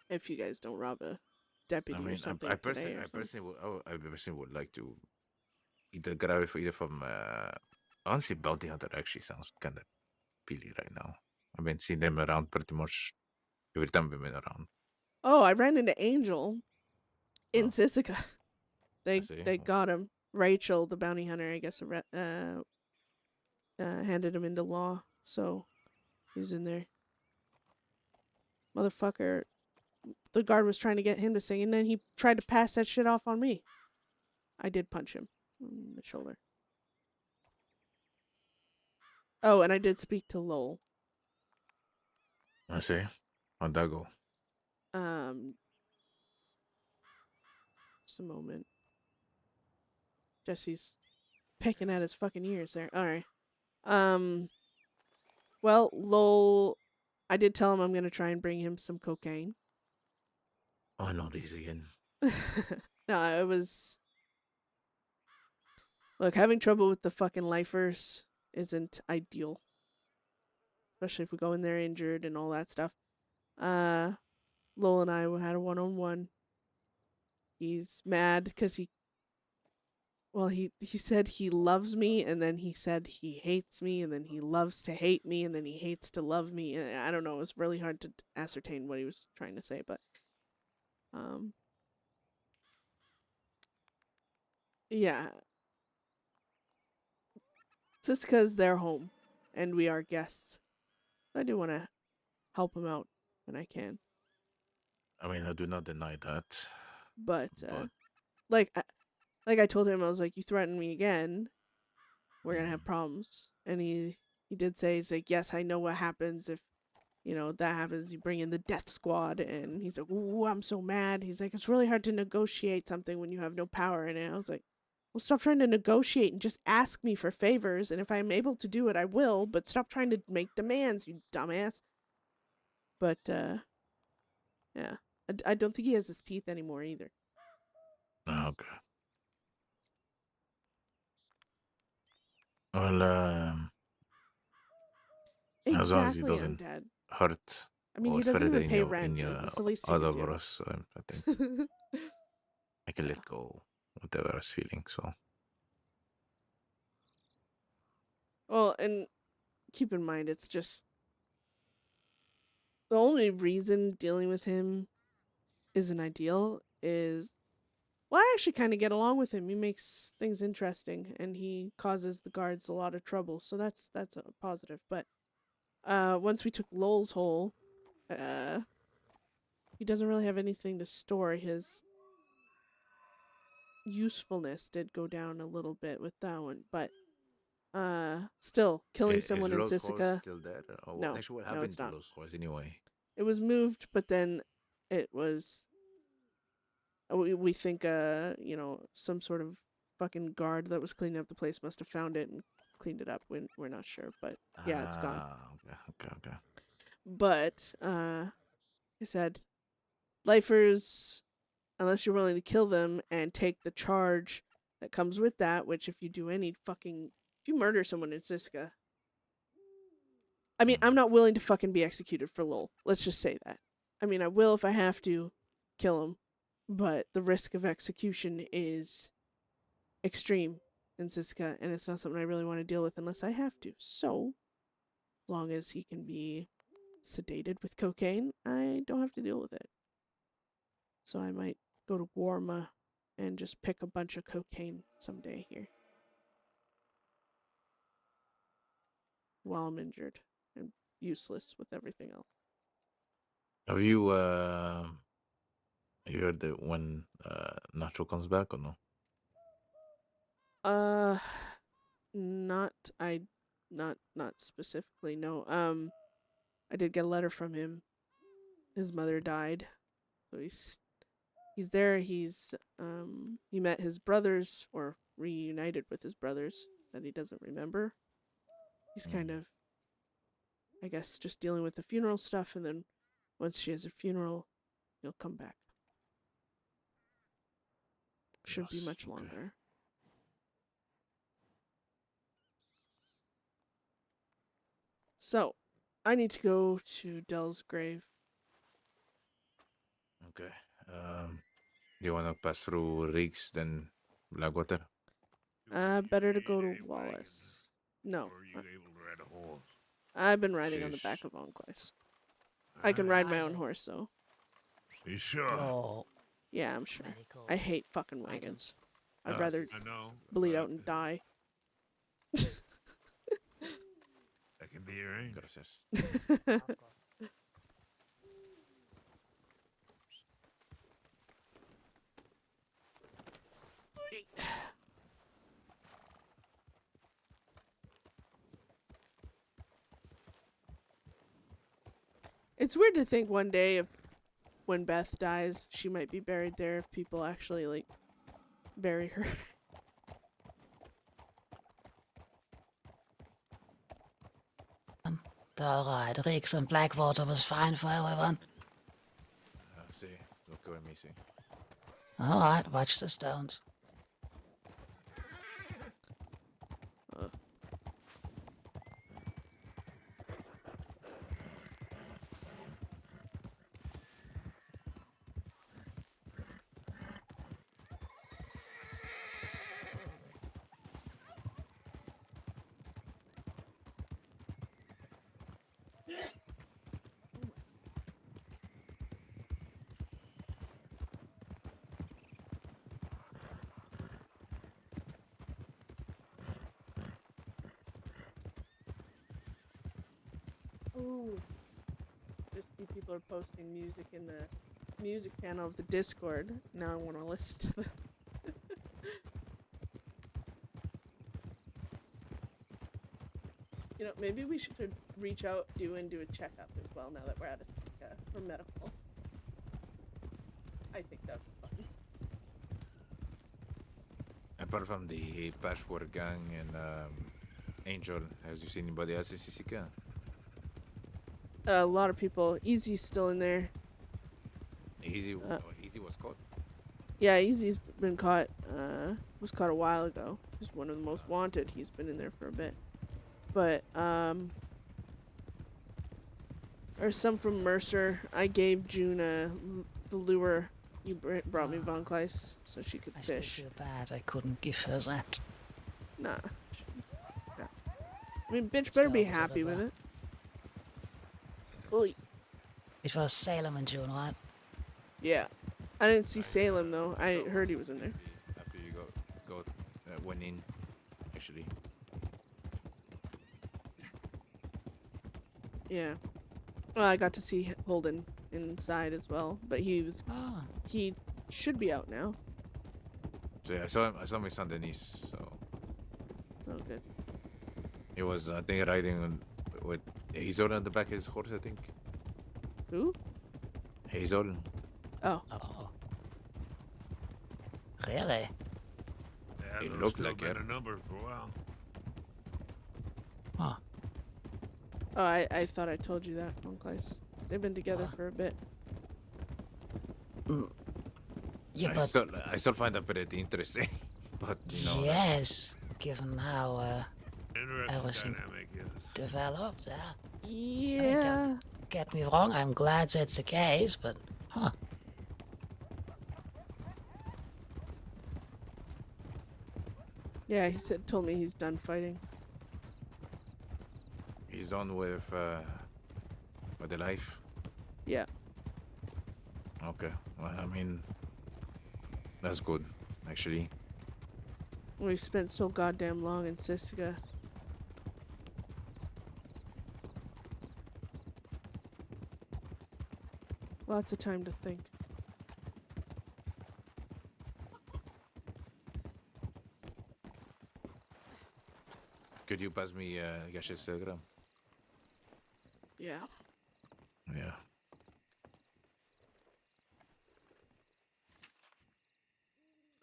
If you guys don't rob a deputy or something I today. I personally would like to either grab it either from honestly, bounty hunter actually sounds kind of appealing right now. I've been seeing them around pretty much every time we've been around. Oh, I ran into Angel in Sisika. They got him. Rachel, the bounty hunter, I guess, handed him into law, so he's in there. Motherfucker, the guard was trying to get him to sing, and then he tried to pass that shit off on me. I did punch him in the shoulder. Oh, and I did speak to Lowell. I see. How'd that go? Just a moment. Jesse's picking at his fucking ears there. Alright. Well, Lowell, I did tell him I'm gonna try and bring him some cocaine. Oh, not these again. No, it was... Look, having trouble with the fucking lifers isn't ideal. Especially if we go in there injured and all that stuff. Lowell and I had a one-on-one. He's mad because he Well, he said he loves me, and then he said he hates me, and then he loves to hate me, and then he hates to love me. And I don't know. It was really hard to ascertain what he was trying to say, but yeah, just because they're home, and we are guests. I do want to help him out when I can, I mean, I do not deny that. but But like I told him, I was like, you threaten me again, we're gonna have mm, problems. And he did say, he's like, yes, I know what happens if that happens. You bring in the death squad, and he's like, ooh, I'm so mad. He's like, it's really hard to negotiate something when you have no power in it. I was like, well, stop trying to negotiate and just ask me for favors, and if I'm able to do it, I will. But stop trying to make demands, you dumbass. But yeah, I don't think he has his teeth anymore either. okay. Well, as long as he Exactly, doesn't undead. hurt I mean, or he doesn't further even in pay your rent. Like, it's the least he other can do. us, I think I can let go whatever I was feeling. So Well, and keep in mind, it's just the only reason dealing with him isn't ideal is, well, I actually kind of get along with him. He makes things interesting, and he causes the guards a lot of trouble, so that's a positive. But once we took Lowell's hole, he doesn't really have anything to store. His usefulness did go down a little bit with that one, but still killing someone is in Lost Horse Sisika. still there? Or No, actually, what no, happened it's to not. Lost Horse anyway? It was moved, but then it was we think some sort of fucking guard that was cleaning up the place must have found it and cleaned it up. We're not sure, but yeah, it's gone. Okay. But I said, lifers, unless you're willing to kill them and take the charge that comes with that, which if you murder someone in Siska, I mean, I'm not willing to fucking be executed for lol. Let's just say that. I mean, I will if I have to kill him, but the risk of execution is extreme in Siska, and it's not something I really want to deal with unless I have to. So, as long as he can be sedated with cocaine, I don't have to deal with it. So I might go to Warma and just pick a bunch of cocaine someday here while I'm injured and useless with everything else. Have you heard that when Nacho comes back or no? Not not specifically. No. I did get a letter from him. His mother died, so he's there. He met his brothers, or reunited with his brothers that he doesn't remember. He's kind of, I guess, just dealing with the funeral stuff, and then once she has a funeral, he'll come back. Shouldn't be much longer. So, I need to go to Dell's grave. Okay. Do you want to pass through Riggs then Blackwater? Better to go to Wallace. No. Or are you able to ride a horse? I've been riding on the back of Enclaves. I can ride my own horse, though. You sure? Your Yeah, I'm sure. medical I hate fucking items. wagons. I'd rather I know. bleed out and die. That can be arranged. Gracias. Of course. It's weird to think one day if when Beth dies, she might be buried there if people actually, like, bury her. All right, Riggs and Blackwater was fine for everyone. See, look at me, see. All right, watch the stones. Ooh. Just see people are posting music in the music channel of the Discord. Now I want to listen to them. You know, maybe we should reach out, do a checkup as well now that we're out of for medical. I think that's fun. Apart from the Patchwork Gang and Angel, has you seen anybody else in Sisica? A lot of people. Easy's still in there. Easy was caught. Yeah, Easy's been caught. Was caught a while ago. He's one of the most wanted. He's been in there for a bit. But or some from Mercer. I gave June the lure you brought me, Von Kleist, so she could I still fish. feel bad I couldn't give her that. Nah. Yeah. I mean, bitch better be Scarves happy with everywhere. it. Oy. It was Salem and June, right? Yeah. I didn't see Salem though. I heard he was in there. After you went in, actually. Yeah. Well, I got to see Holden inside as well, but he should be out now. So yeah, I saw my son Denise. So Oh, good. he was, I think, riding with Hazel on the back of his horse. I think. Who? Hazel. Oh. Oh. Really? Yeah, It those looked still like been it. a number for a while. Huh. Oh, I thought I told you that, Von Kleist. They've been together Huh. for a bit. Yeah, I but still find that pretty interesting. But you know. yes, given how Interesting everything dynamic, yes. developed, yeah. Yeah. don't get me wrong, I'm glad that's the case, but huh. Yeah, told me he's done fighting. He's done with the life. Yeah. Okay. Well, I mean, that's good, actually. We spent so goddamn long in Siska. Lots of time to think. Could you pass me Gash's telegram? Yeah. Yeah.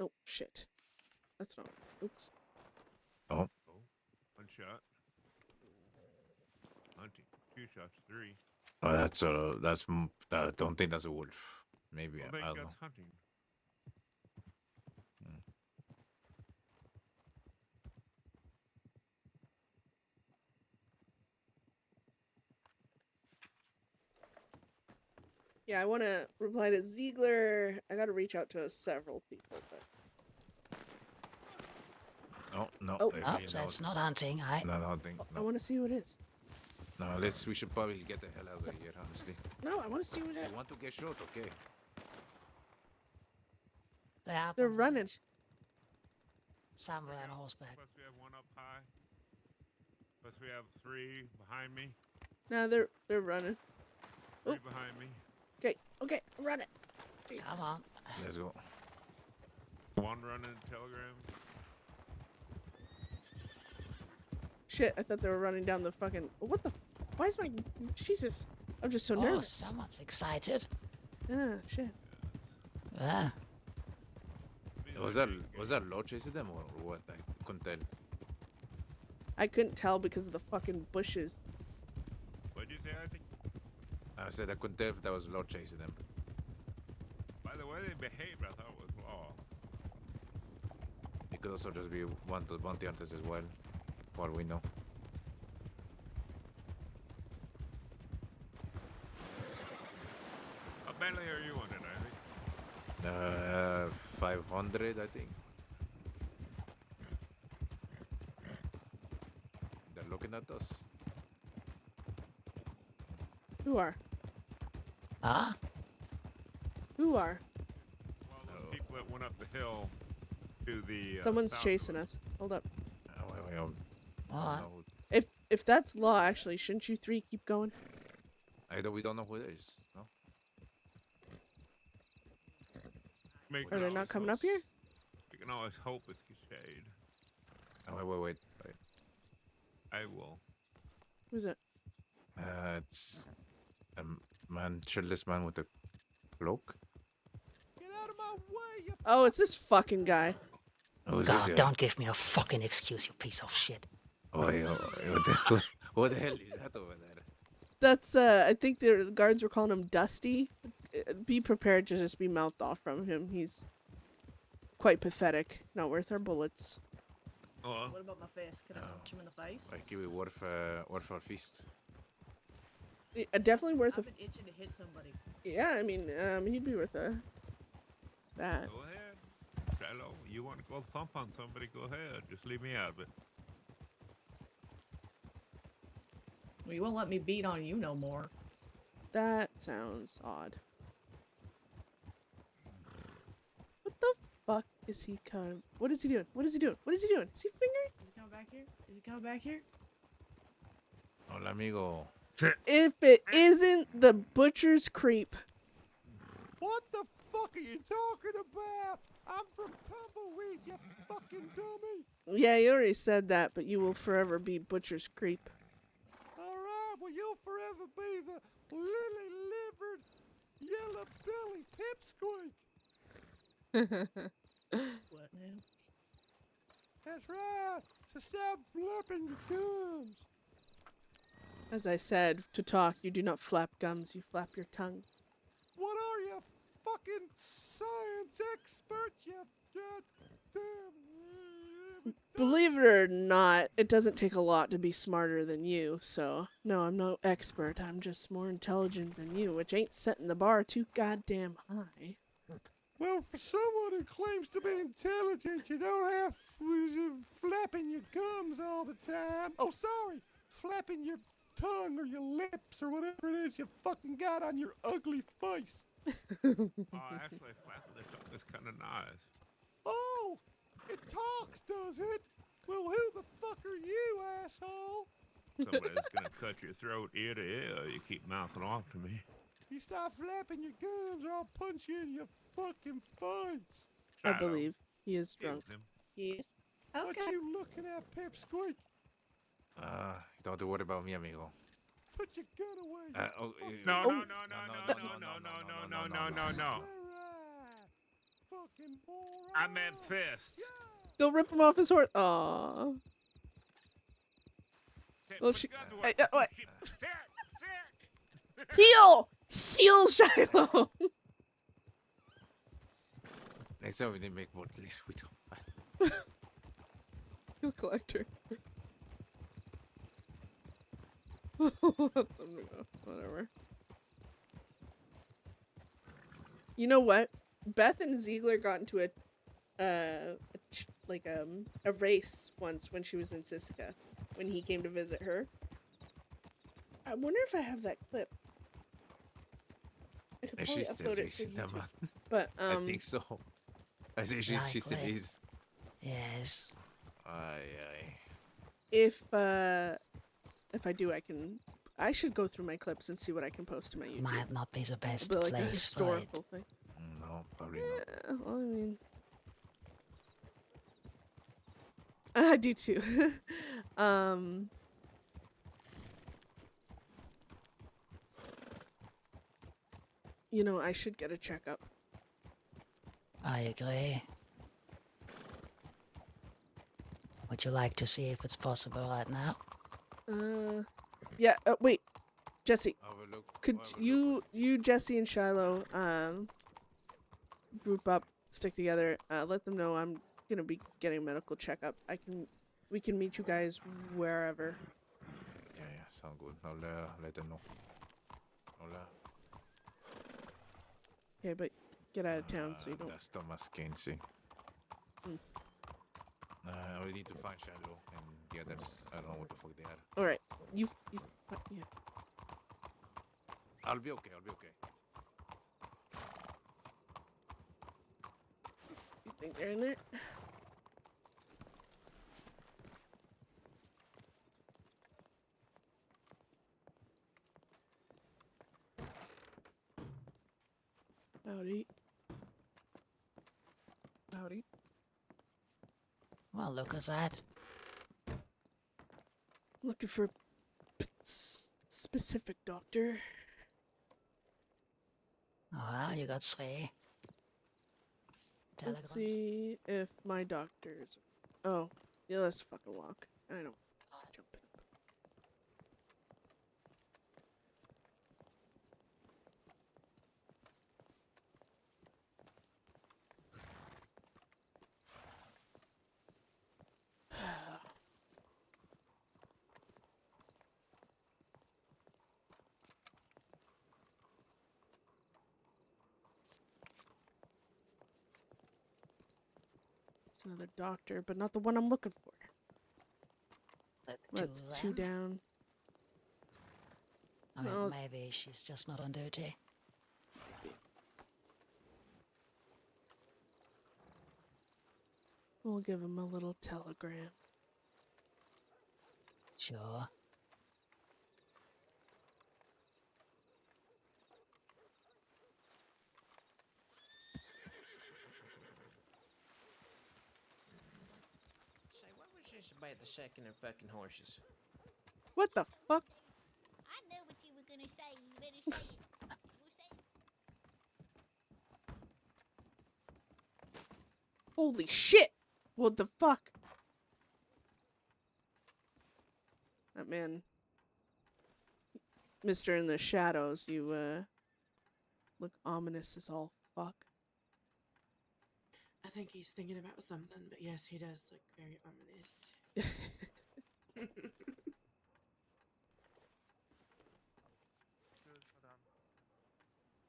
Oh, shit. That's not... Oops. Oh. Oh, one shot. Hunting. 2 shots, 3. Oh, I don't think that's a wolf. Maybe Well, I then don't know. that's hunting. Yeah, I want to reply to Ziegler. I got to reach out to several people, but... Oh, no. Oh. Oh, that's not hunting. Not hunting. I No. want to see who it is. No, we should probably get the hell out of here, honestly. No, I want to see who it is. You want to get shot, okay? They're running. Somewhere on horseback. Plus we have 1 up high. Plus we have 3 behind me. No, they're running. 3 Oh. behind me. Okay, run it. Come on. Let's go. 1 running telegram. Shit, I thought they were running down the fucking... What the... Why is my... Jesus. I'm just so Oh, nervous. someone's excited. Ah, shit. Yeah. Was that Lord chasing them or what? I couldn't tell. I couldn't tell because of the fucking bushes. What'd you say, I think? I said I couldn't tell if that was Lord chasing them. By the way they behaved, I thought it was law. It could also just be bounty hunters as well, for all we know. How badly are you on it, Ivy? 500, I think. They're looking at us. Who are? Huh? Who are? Well, those people that went up the hill to the Someone's south of chasing us. us. Hold up. Wait, What? no. if that's law, actually, shouldn't you three keep going? We don't know who it is. No. Are they not coming up here? We can always hope it's Gashade. Oh, wait. I will. Who's it? It's a man, shirtless man with a cloak. Get out of my way, you Oh, it's this fucking guy. Who is God, this? don't give me a fucking excuse, you piece of shit. What the hell is that over there? That's, I think the guards were calling him Dusty. Be prepared to just be mouthed off from him. He's quite pathetic. Not worth our bullets. Oh, What about my face? Can I punch him in the face? Like, give it worth our fist. Definitely worth I've a... been itching to hit somebody. Yeah, I mean, he'd be worth a... that. go ahead. Shiloh, you want to go thump on somebody, go ahead. Just leave me out of it. Well, you won't let me beat on you no more. That sounds odd. What the fuck is he coming? What is he doing? What is he doing? What is he doing? Is he fingering? Is he coming back here? Is he coming back here? Hola, amigo. If it isn't the butcher's creep. What the fuck are you talking about? I'm from Tumbleweed, you fucking dummy. Yeah, you already said that, but you will forever be butcher's creep. Alright, well you'll forever be the lily-livered, yellow-belly pipsqueak. What now? That's right. So stop flapping your gums. As I said, to talk, you do not flap gums, you flap your tongue. What are you, fucking science expert, you goddamn... Believe it or not, it doesn't take a lot to be smarter than you, so... No, I'm no expert, I'm just more intelligent than you, which ain't setting the bar too goddamn high. Well, for someone who claims to be intelligent, you don't have flapping your gums all the time. Oh, sorry, flapping your tongue or your lips or whatever it is you fucking got on your ugly face. Oh, actually, flapping the tongue is kind of nice. Oh, it talks, does it? Well, who the fuck are you, asshole? Somebody's gonna cut your throat ear to ear. You keep mouthing off to me. You stop flapping your gums or I'll punch you in your fucking face. I Shiloh, believe he is drunk. kills him. Yes. What you looking at, Pipsqueak? Don't worry about me, amigo. Put your gun away. No. Alright, fucking moron. I meant fist. Go rip him off his horse. Aww. Hey, Well, put she- your gun I- away. what? Sit. Heal! Heal, Shiloh! Next time we didn't make more clear. We don't. Heal collector. Whatever. You know what? Beth and Ziegler got into a race once when she was in Siska, when he came to visit her. I wonder if I have that clip. I could probably She's still upload it to racing them, YouTube. man. But I think so. I think she still Likely. is. Yes. if I do, I should go through my clips and see what I can post to my YouTube. Might not be the best But like a place for it. historical thing. No, probably not. Yeah, well, I mean, I do too. You know, I should get a checkup. I agree. Would you like to see if it's possible right now? Yeah. Wait, Jesse. Overlook. Could you, Jesse and Shiloh, group up, stick together, let them know I'm gonna be getting a medical checkup. We can meet you guys wherever. Yeah, sound good. I'll let them know. Okay, but get out of town so you don't. That's Thomas Kinsey. Mm. We need to find Shiloh and the others. I don't know what the fuck they are. All right, yeah. I'll be okay. You think they're in there? Howdy. Howdy. Well, look at that. Looking for a specific doctor. Well, you got three. Let's Telegrams. see if my doctor's. Oh, yeah, let's fucking walk. I don't jump in. It's another doctor, but not the one I'm looking for. That's two them. down. I mean, Well- maybe she's just not on duty. We'll give him a little telegram. Sure. Say, what was this about the second and fucking horses? What the fuck? I know what you were gonna say. You better say it. We'll say it. Holy shit! What the fuck? That man. Mr. in the shadows, you, look ominous as all fuck. I think he's thinking about something, but yes, he does look very ominous.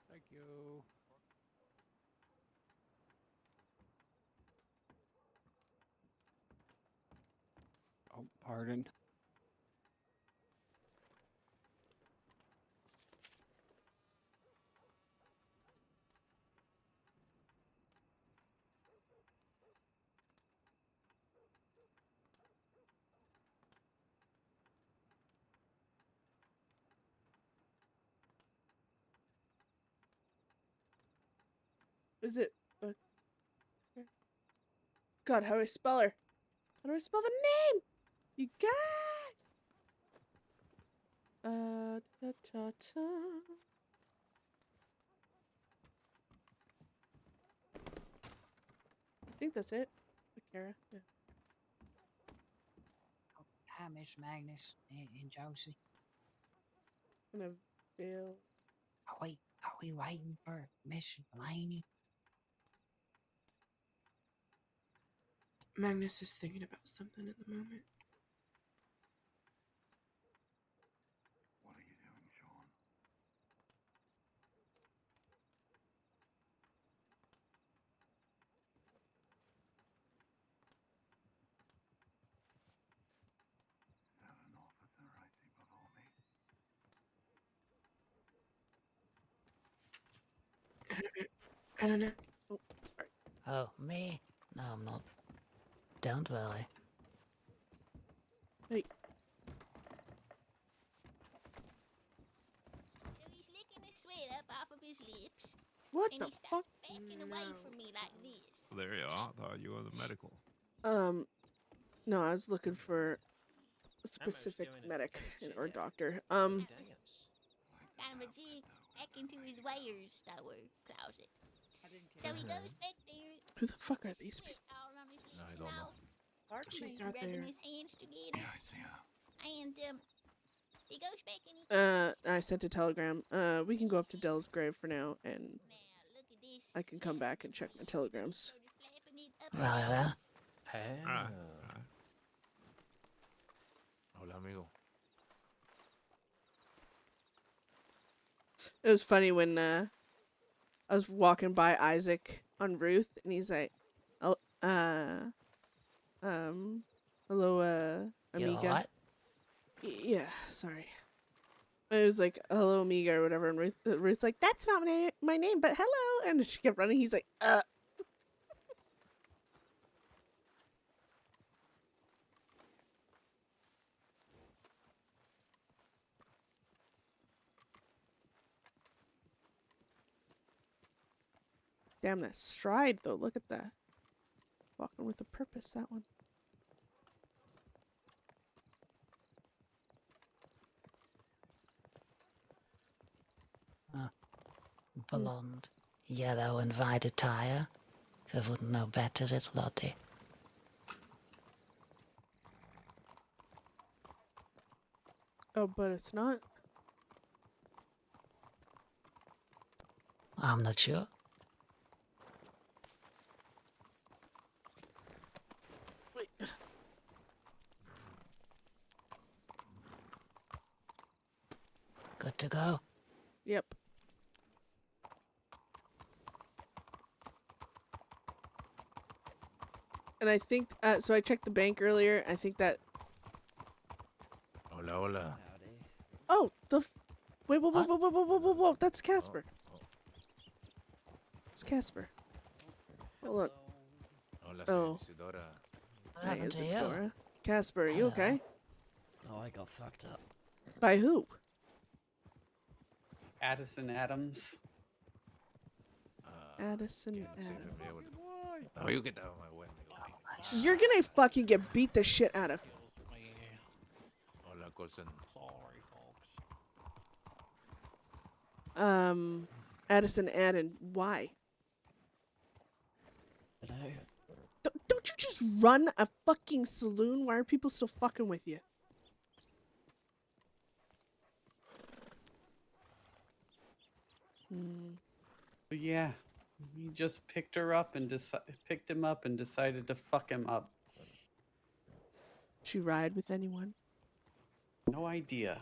Thank you. Oh, pardon. Is it? God, how do I spell her? How do I spell the name? You guys! Ta ta ta. I think that's it. Kara. Yeah. Oh, hi, Miss Magnus and Josie. Gonna fail. Are we waiting for Miss Laney? Magnus is thinking about something at the moment. What are you doing, Sean? Is that an officer I see before me? I don't know. Oh, sorry. Oh, me? No, I'm not. Don't worry. Hey. So he's licking the sweat up off of his lips. What and the he starts fuck? backing away from me like this. There you are. I thought you were the medical. No, I was looking for a Almost specific doing a medic coach or there. doctor. Dance. Kind of a jig back into his wares store closet. So he goes back there. Who the fuck are these sweat people? all on his lips I and don't know. all, Pardon me. She's right rubbing there. his hands together. Yeah, I see her. And he goes back and he. I sent a telegram. We can go up to Dell's grave for now, and Now look at this. I can come back and check my telegrams. Started flapping it up Well. Ah, Hola, amigo. It was funny when I was walking by Isaac on Ruth, and he's like, "Oh, hello, You amiga." alright? Yeah, sorry. It was like, "Hello, amiga," or whatever, and Ruth's like, "That's not my name, but hello," and she kept running. He's like, Damn, that stride, though. Look at that. Walking with a purpose, that one. Blonde, yellow and white attire. If I wouldn't know better, it's Lottie. Oh, but it's not? I'm not sure. Wait. Good to go. Yep. And I think, so I checked the bank earlier. I think that. Hola, hola. Oh, wait, whoa. That's Casper. It's Casper. Hold on. Hola, Oh. Isidora. What Hi, happened to you? Isadora. Casper, are you Hello. okay? Oh, I got fucked up. By who? Addison Adams. Addison Adams. Oh, you get out of my way. You're gonna fucking get beat the shit out of. Hola, Colson. Sorry, folks. Addison Adden. Why? Don't you just run a fucking saloon? Why are people still fucking with you? But yeah, he just picked her up and picked him up and decided to fuck him up. She ride with anyone? No idea.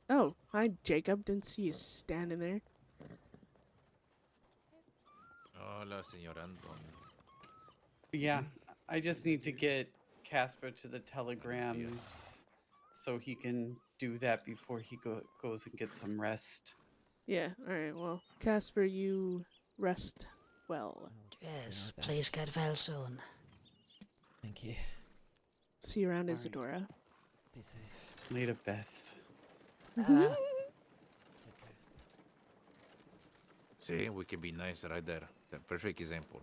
Oh, hi, Jacob. Didn't see you standing there. Hola, señor Anton. But yeah, I just need to get Casper to the telegrams so he can do that before he goes and gets some rest. Yeah, alright, well, Casper, you rest well. Yes, please get well soon. Thank you. See you around, Alright. Isadora. Be safe. Later, Beth. See, we can be nice right there. The perfect example.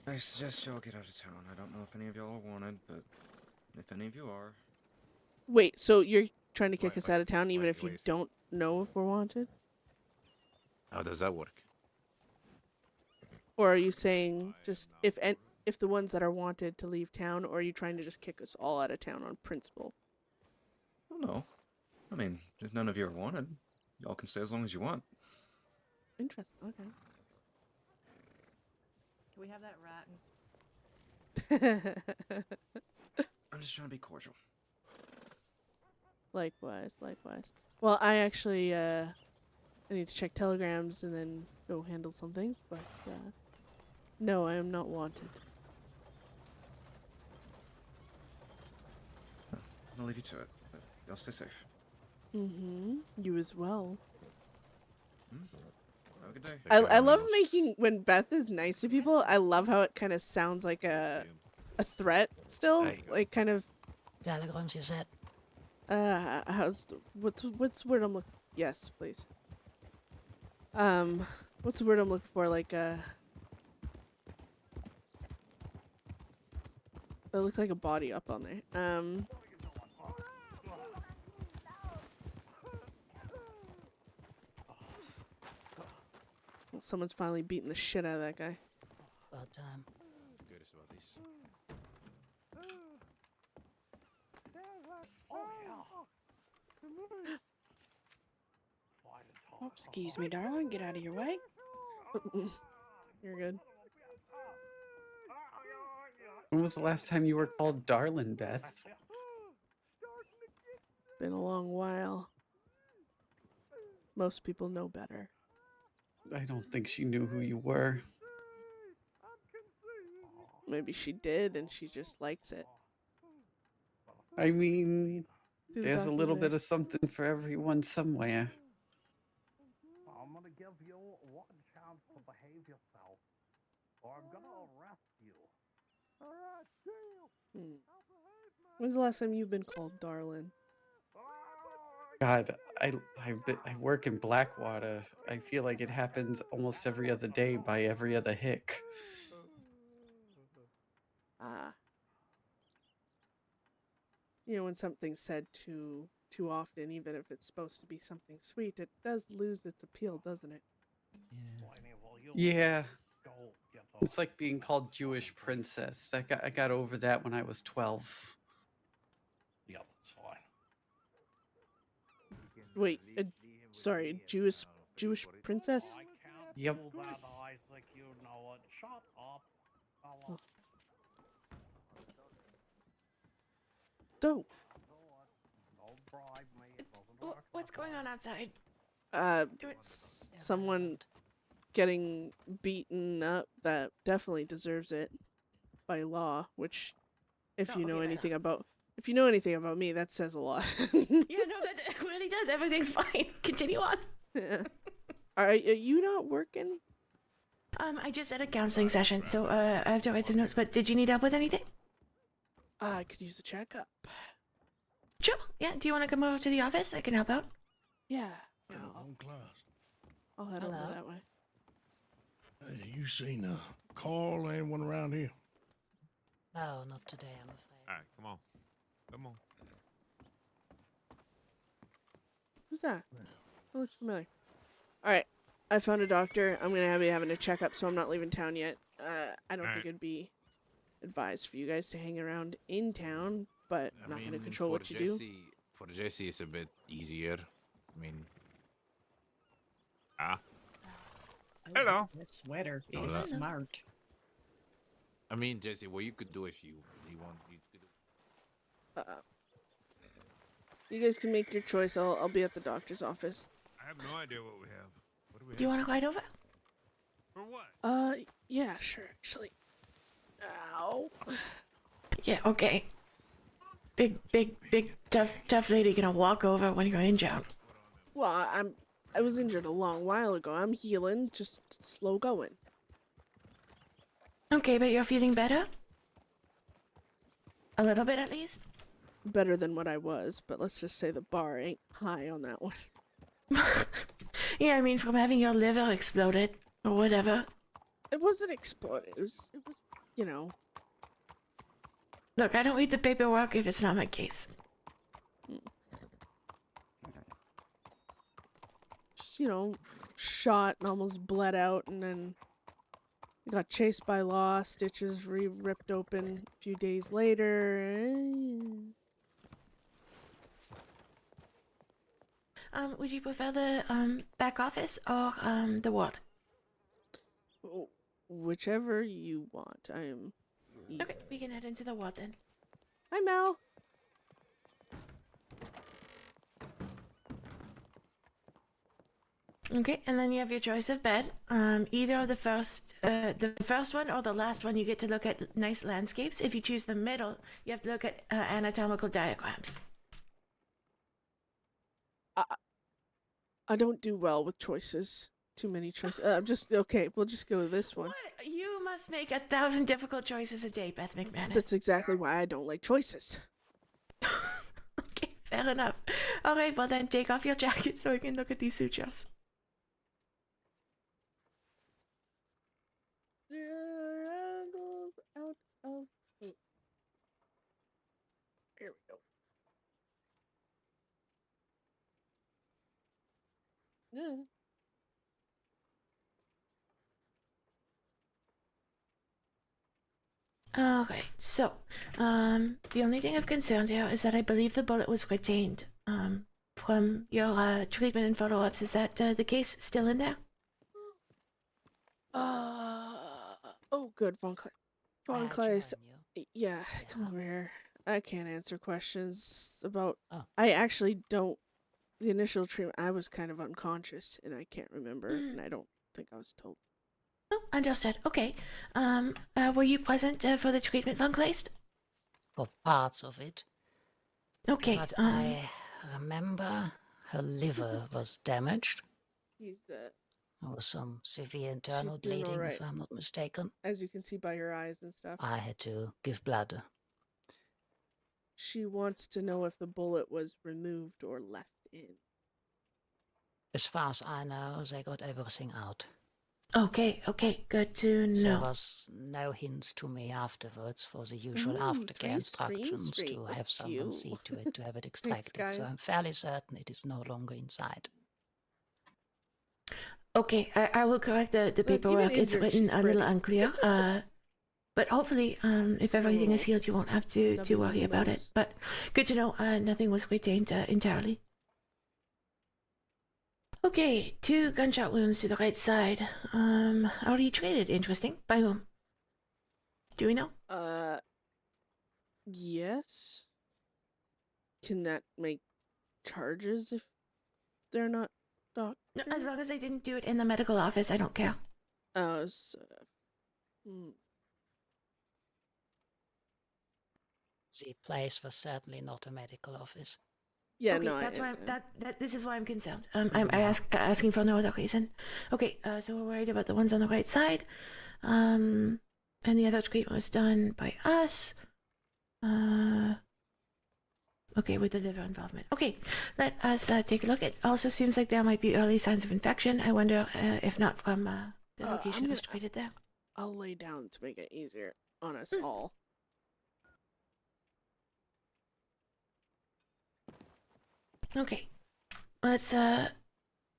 I suggest y'all get out of town. I don't know if any of y'all are wanted, but if any of you are... Wait, so you're trying to kick Wait, us wait, out of town even wait, if you wait. don't know if we're wanted? How does that work? Or are you saying just if the ones that are wanted to leave town, or are you trying to just kick us all out of town on principle? Oh, no. I mean, if none of you are wanted, y'all can stay as long as you want. Interesting, okay. Can we have that rat? I'm just trying to be cordial. Likewise. Well, I actually, I need to check telegrams and then go handle some things, but, no, I am not wanted. I'll leave you to it, but y'all stay safe. Mm-hmm. You as well. Have a good day. I love making, when Beth is nice to people, I love how it kind of sounds like a threat still. Like, kind of, Telegrams, you said? what's the word I'm looking, yes, please. What's the word I'm looking for? Like, it looked like a body up on there. Well, someone's finally beating the shit out of that guy. About time. Curious about this. Oh, excuse me, darling. Get out of your way. You're good. When was the last time you were called darling, Beth? Been a long while. Most people know better. I don't think she knew who you were. Maybe she did and she just likes it. I mean, Do the there's a doctor little there. bit of something for everyone somewhere. I'm gonna give you one chance to behave yourself, or I'm gonna arrest you. Alright, deal. When's the last time you've been called darling? God, I work in Blackwater. I feel like it happens almost every other day by every other hick. You know, when something's said too often, even if it's supposed to be something sweet, it does lose its appeal, doesn't it? Yeah. It's like being called Jewish princess. I got over that when I was 12. Yeah, that's fine. Wait, sorry, Jewish princess? Yep. Isaac, you know what? Shut up. Oh. Dope. What's going on outside? Someone getting beaten up that definitely deserves it by law, which if you know anything about me, that says a lot. Yeah, no, that really does. Everything's fine. Continue on. Yeah. Are you not working? I just had a counseling session, so I have to write some notes, but did you need help with anything? I could use a checkup. Sure. Yeah, do you want to come over to the office? I can help out. Yeah. I'll head over that way. Hey, you seen Carl, anyone around here? No, not today, I'm afraid. All right, come on. Come on. Who's that? That looks familiar. Alright, I found a doctor. I'm gonna be having a checkup, so I'm not leaving town yet. I don't think it'd be advised for you guys to hang around in town, but I'm not gonna control what you do. For Jesse, it's a bit easier. I mean, hello. That sweater Hola. is smart. I mean, Jesse, what you could do if you want you to do. You guys can make your choice. I'll be at the doctor's office. I have no idea what we have. What do we Do you want to ride over? For what? Yeah, sure, actually. Ow. Yeah, okay. Big, tough lady gonna walk over when you're injured. Well, I was injured a long while ago. I'm healing, just slow going. Okay, but you're feeling better? A little bit at least? Better than what I was, but let's just say the bar ain't high on that one. Yeah, I mean, from having your liver exploded or whatever. It wasn't exploded. It was, you know. Look, I don't read the paperwork if it's not my case. Just, you know, shot and almost bled out, and then got chased by law. Stitches ripped open a few days later. Would you prefer the back office or the ward? Whichever you want. I am easy. Okay, we can head into the ward then. Hi, Mel. Okay, and then you have your choice of bed. Either of the first one or the last one, you get to look at nice landscapes. If you choose the middle, you have to look at anatomical diagrams. I don't do well with choices. Too many choices. I'm just okay. We'll just go with this one. What? You must make 1,000 difficult choices a day, Beth McMannus. That's exactly why I don't like choices. Okay, fair enough. All right, well then take off your jacket so we can look at these sutures. Out of eight. Here we go. Yeah. Okay, so, the only thing of concern here is that I believe the bullet was retained, from your, treatment and follow-ups. Is that, the case still in there? Oh, good, Von Kleist. Yeah, come over here. I can't answer questions about. I actually don't. The initial treatment, I was kind of unconscious, and I can't remember, and I don't think I was told. Oh, understood. Okay. Were you present for the treatment, Von Kleist? For parts of it. Okay. But I remember her liver was damaged. He's There was some severe internal She's doing bleeding, all right. if I'm not mistaken. As you can see by her eyes and stuff. I had to give blood. She wants to know if the bullet was removed or left in. As far as I know, they got everything out. Okay, good to There know. was no hints to me afterwards for the usual Ooh, aftercare instructions to Look have at someone you. see to it to have it Thanks, extracted. So guys. I'm fairly certain it is no longer inside. Okay, I will correct the paperwork. It's injured, written she's a little pretty. unclear. But hopefully, if everything is healed, you won't have to worry about it. But good to know nothing was retained entirely. Okay, 2 gunshot wounds to the right side. Already traded. Interesting. By whom? Do we know? Yes. Can that make charges if they're not doctors? No, as long as they didn't do it in the medical office, I don't care. So, The place was certainly not a medical office. Yeah, okay, no, that's why this is why I'm concerned. I'm asking for no other reason. Okay, so we're worried about the ones on the right side. And the other treatment was done by us. Okay, with the liver involvement. Okay, let us take a look. It also seems like there might be early signs of infection. I wonder if not from the location it was treated there. I'll lay down to make it easier on us all. Okay, let's.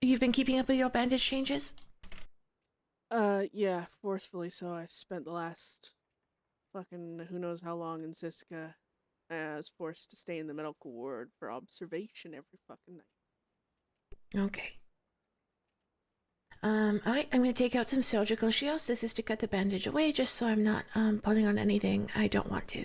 You've been keeping up with your bandage changes? Yeah, forcefully so. I spent the last fucking who knows how long in Siska. I was forced to stay in the medical ward for observation every fucking night. Okay. Alright, I'm gonna take out some surgical shields. This is to cut the bandage away, just so I'm not pulling on anything I don't want to.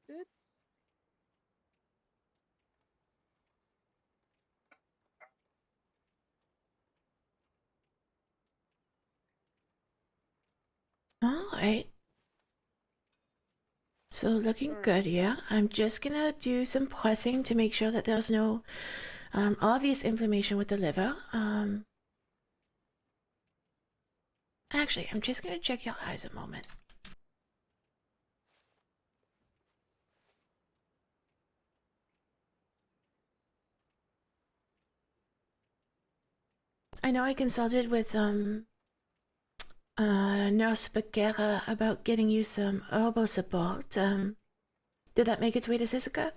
Good. Alright. So looking good here. I'm just gonna do some pressing to make sure that there's no obvious inflammation with the liver. Actually, I'm just gonna check your eyes a moment. I know I consulted with Nurse Bagheera about getting you some herbal support. Did that make its way to Sisika?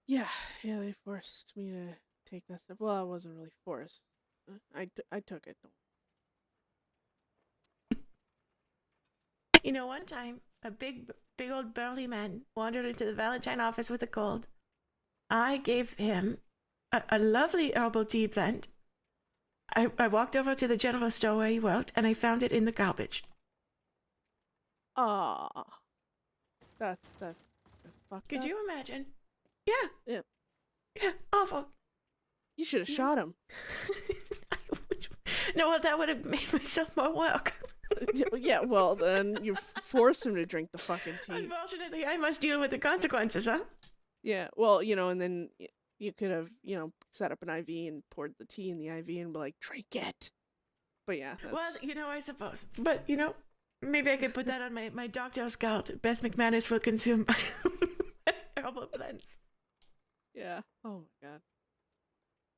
Yeah, they forced me to take that stuff. Well, I wasn't really forced. I took it. You know, one time, a big old burly man wandered into the Valentine office with a cold. I gave him a lovely herbal tea blend. I walked over to the general store where he worked, and I found it in the garbage. Ah, that's fucked Could up. you imagine? Yeah. Yeah. Yeah, awful. You should have shot him. No, well, that would have made myself more work. Yeah, well, then you forced him to drink the fucking tea. Unfortunately, I must deal with the consequences, huh? Yeah, well, and then you could have, set up an IV and poured the tea in the IV and be like, drink it. But yeah. Well, I suppose. But, maybe I could put that on my doctor's card. Beth McMannus will consume herbal blends. Yeah. Oh my god.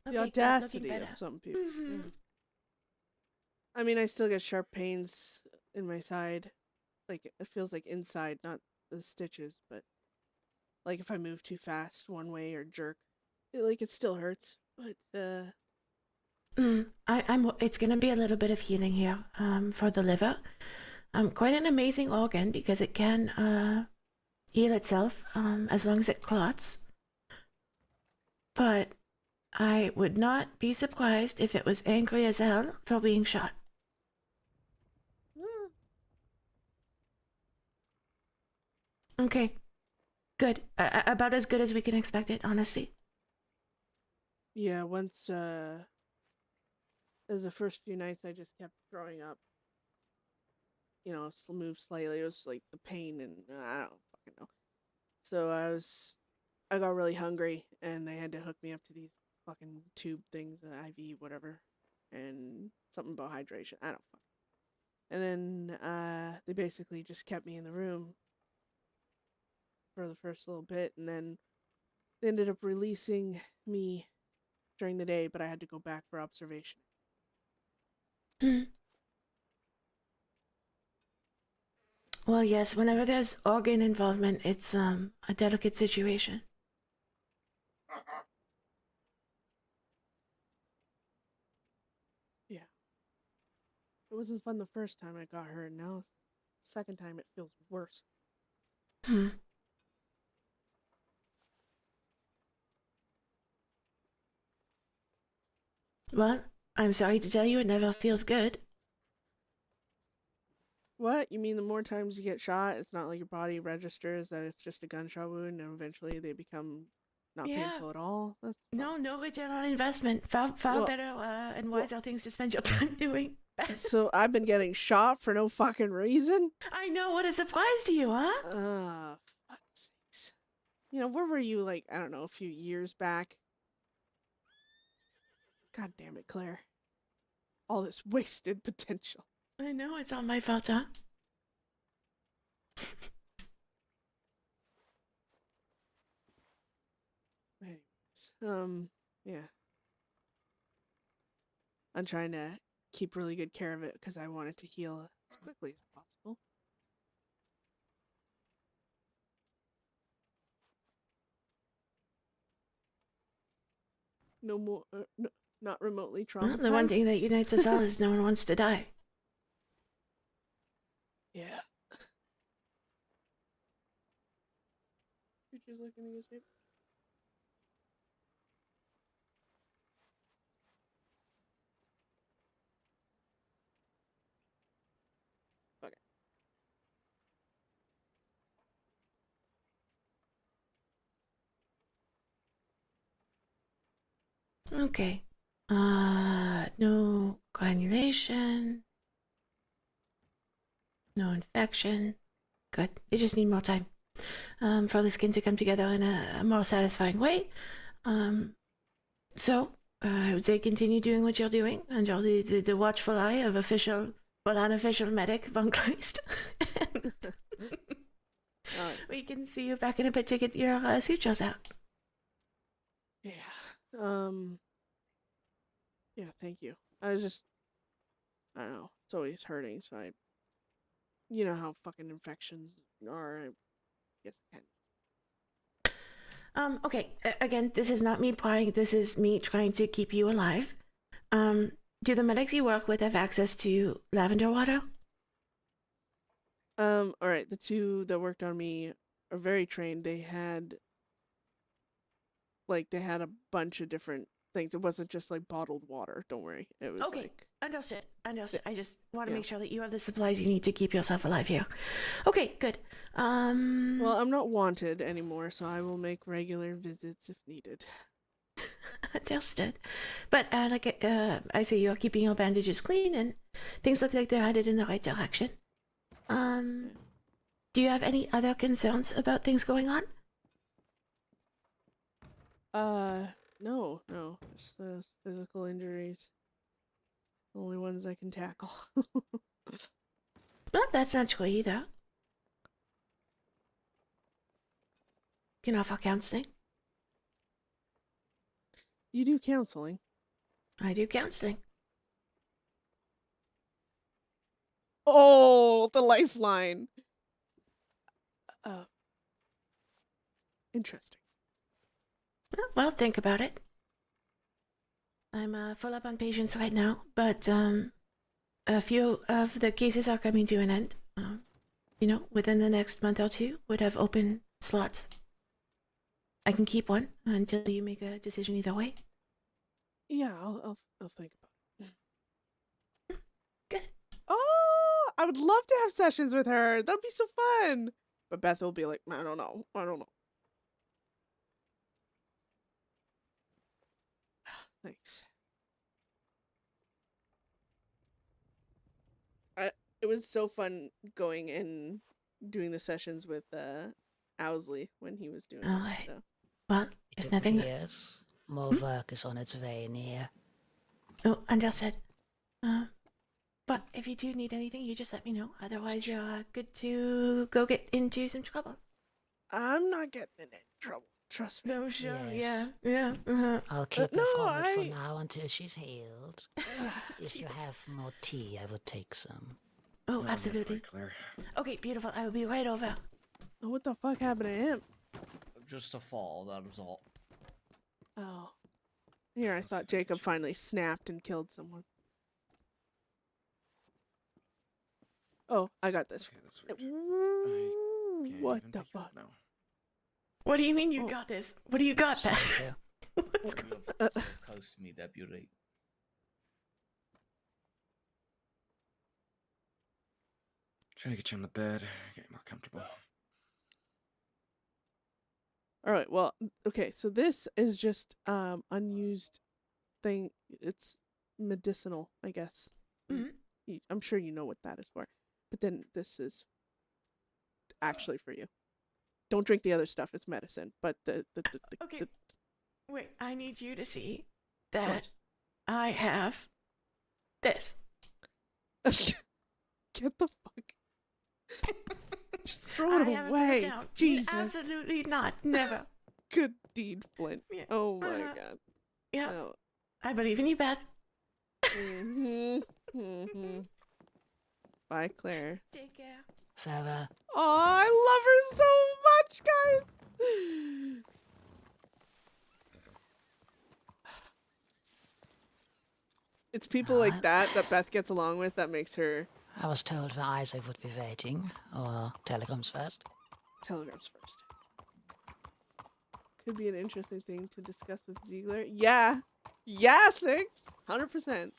Okay, The good, audacity looking of better. some people. Yeah. I mean, I still get sharp pains in my side. Like, it feels like inside, not the stitches, but like if I move too fast one way or jerk, it still hurts. But It's gonna be a little bit of healing here for the liver. Quite an amazing organ because it can heal itself as long as it clots. But I would not be surprised if it was angry as hell for being shot. Okay, good. About as good as we can expect it, honestly. yeah, once as the first few nights, I just kept throwing up. Moved slightly. It was like the pain, and I don't fucking know. So I got really hungry, and they had to hook me up to these fucking tube things, IV, whatever. and something about hydration. I don't fuck. And then they basically just kept me in the room for the first little bit, and then they ended up releasing me during the day, but I had to go back for observation. Well, yes, whenever there's organ involvement, it's a delicate situation. Yeah. It wasn't fun the first time I got hurt. Now, the second time it feels worse. Well, I'm sorry to tell you, it never feels good. What? You mean the more times you get shot, it's not like your body registers that it's just a gunshot wound and eventually they become not painful at all? That's No return on investment. Far Well- better and wiser things to spend your time doing. So I've been getting shot for no fucking reason? I know, what a surprise to you, huh? Fuck's sakes. You know, where were you, like, I don't know, a few years back? God damn it, Claire. All this wasted potential. I know, it's all my fault, huh? Anyways, yeah. I'm trying to keep really good care of it because I want it to heal as quickly as possible. No more, no, not remotely traumatized. Well, the one thing that unites us all is no one wants to die. Yeah. Creatures looking to escape. Okay. Okay. No granulation. No infection. Good. You just need more time. For the skin to come together in a more satisfying way. So, I would say continue doing what you're doing under the watchful eye of official, well, unofficial medic Von Kleist. We can see you back in a bit to get your sutures out. Yeah. Yeah, thank you. I was just, I don't know, it's always hurting, so you know how fucking infections are, I guess I can. Okay, again, this is not me prying, this is me trying to keep you alive. Do the medics you work with have access to lavender water? Alright, the two that worked on me are very trained. They had a bunch of different things. It wasn't just like bottled water, don't worry. It was Okay, understood. I just want to make sure that you have the supplies you need to keep yourself alive here. Okay, good. Well, I'm not wanted anymore, so I will make regular visits if needed. Understood. But I see you're keeping your bandages clean and things look like they're headed in the right direction. Do you have any other concerns about things going on? No. Just those physical injuries. The only ones I can tackle. Well, that's not true either. Can offer counseling. You do counseling? I do counseling. Oh, the lifeline. Interesting. Well, think about it. I'm full up on patients right now, but a few of the cases are coming to an end. Within the next month or two, would have open slots. I can keep one until you make a decision either way. Yeah, I'll think about it. Good. Oh, I would love to have sessions with her. That'd be so fun. But Beth will be like, I don't know. Thanks. It was so fun going and doing the sessions with Owsley when he was doing it. So. Well, It if nothing... appears more work is on its way near. Oh, understood. But if you do need anything, you just let me know. Otherwise, you're good to go get into some trouble. I'm not getting in any trouble. Trust me. No, sure. Yes. Yeah. I'll keep no, her from it for I- now until she's healed. If you have more tea, I would take some. Oh, No, I'm good, absolutely. Claire. Okay, beautiful. I will be right over. Oh, what the fuck happened to him? Just a fall, that is all. Oh. Here, I Let's thought see if Jacob finally snapped and killed someone. Oh, I got this. Okay, that's weird. I can't What even the pick you up fuck? now. What do you mean you Oh. got this? What do you got, Thank Beth? you. What's You're going you're close to me, deputy. Trying to get you on the bed, get you more comfortable. All right. Well, okay. So this is just unused thing. It's medicinal, I guess. Mhm. I'm sure you know what that is for. But then this is actually for you. Don't drink the other stuff. It's medicine. But the Okay. Wait, I need you to see that I have this. Get the fuck. Just throw it I haven't put away. it down. Jesus. Absolutely not. Never. Good deed, Flint. Yeah. Oh my Uh-huh. god. Yeah. Oh. I believe in you, Beth. Bye, Claire. Take care. Farewell. Oh, I love her so much, guys. It's people like that Beth gets along with that makes her. I was told that Isaac would be waiting, or telegrams first. Telegrams first. Could be an interesting thing to discuss with Ziegler. Yeah. Yeah, 100%.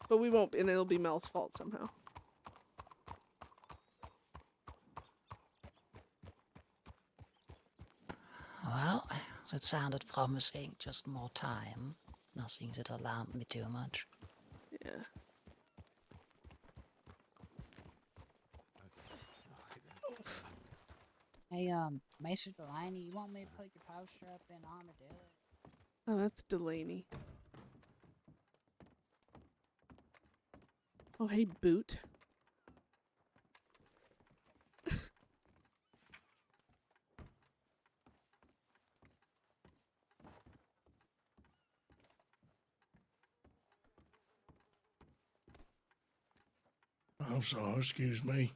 But we won't, and it'll be Mel's fault somehow. Well, that sounded promising. Just more time. Nothing that alarmed me too much. Yeah. Hey, Maester Delaney, you want me to put your poster up in Armadillo? Oh, that's Delaney. Oh, hey, Boot. I'm sorry, excuse me.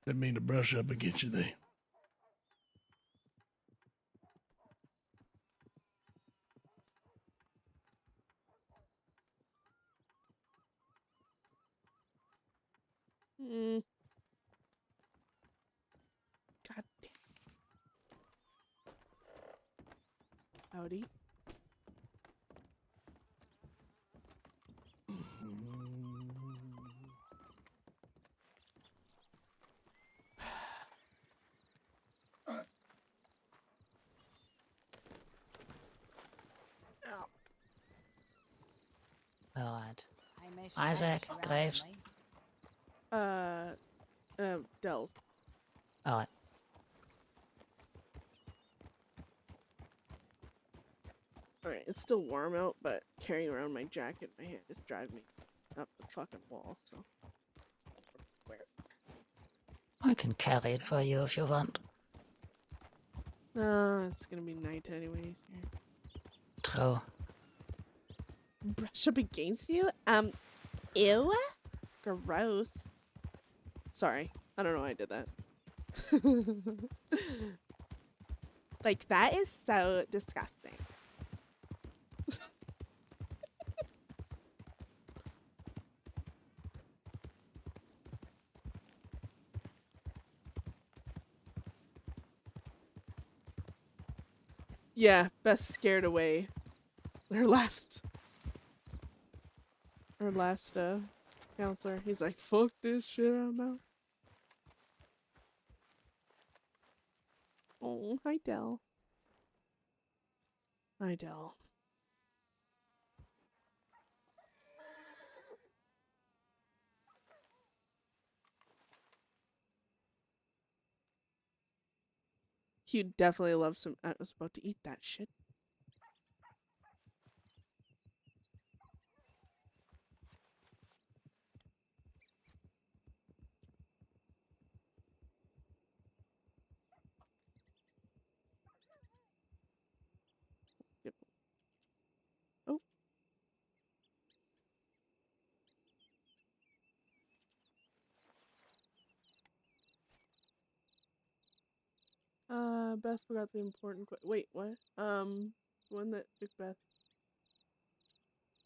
Didn't mean to brush up against you there. Mm. God damn. Howdy. Alright. Hey, Maester Isaac, Delaney, Graves. Dells. Alright. Alright, it's still warm out, but carrying around my jacket in my hand is driving me up the fucking wall, so. I can carry it for you if you want. It's gonna be night anyways here. True. Brush up against you? Ew? Gross. Sorry. I don't know why I did that. Like, that is so disgusting. Yeah, Beth scared away her last counselor. He's like, fuck this shit, I'm out. Oh, hi, Del. Hi, Del. He'd definitely love some. I was about to eat that shit. Beth forgot the important wait, what? One that took Beth.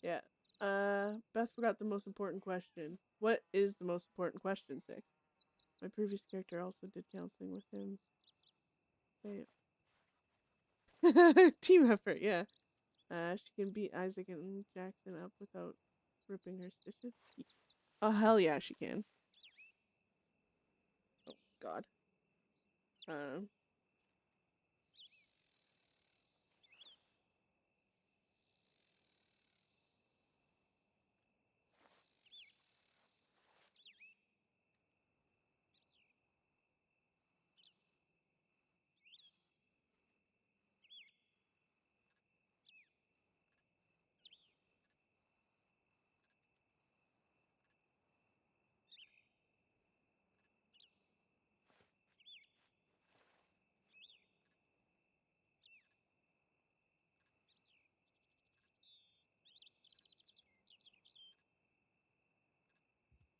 Yeah. Beth forgot the most important question. What is the most important question, 6? My previous character also did counseling with him. Team effort, yeah. She can beat Isaac and Jackson up without ripping her stitches. Oh, hell yeah, she can. Oh, God.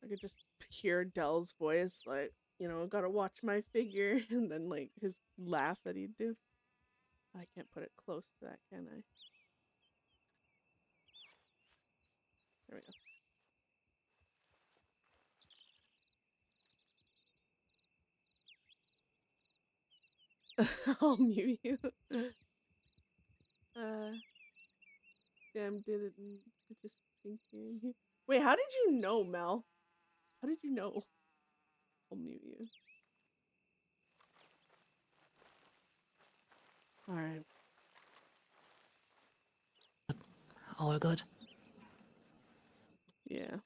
I could just hear Dell's voice, like, you know, gotta watch my figure, and then, like, his laugh that he'd do. I can't put it close to that, can I? There we go. I'll mute you. Damn, did it just think you're in here? Wait, how did you know, Mel? How did you know? I'll mute you. Alright. All good? Yeah.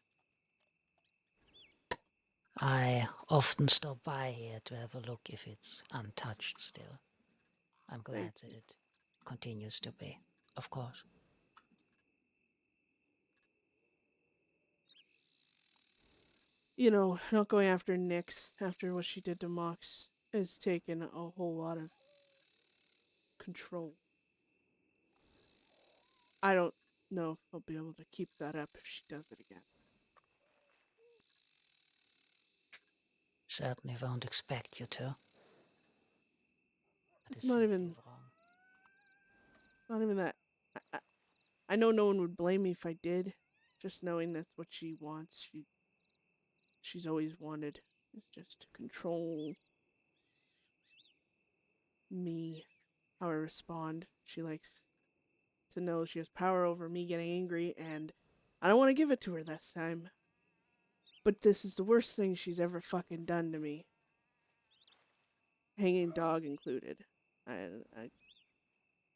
I often stop by here to have a look if it's untouched still. I'm glad that it continues to be, of course. You know, not going after Nyx after what she did to Mox has taken a whole lot of control. I don't know if I'll be able to keep that up if she does it again. Certainly won't expect you to. It's not even that. I know no one would blame me if I did. Just knowing that's what she wants. She's always wanted. It's just to control me, how I respond. She likes to know she has power over me getting angry, and I don't want to give it to her this time. But this is the worst thing she's ever fucking done to me. Hanging dog included.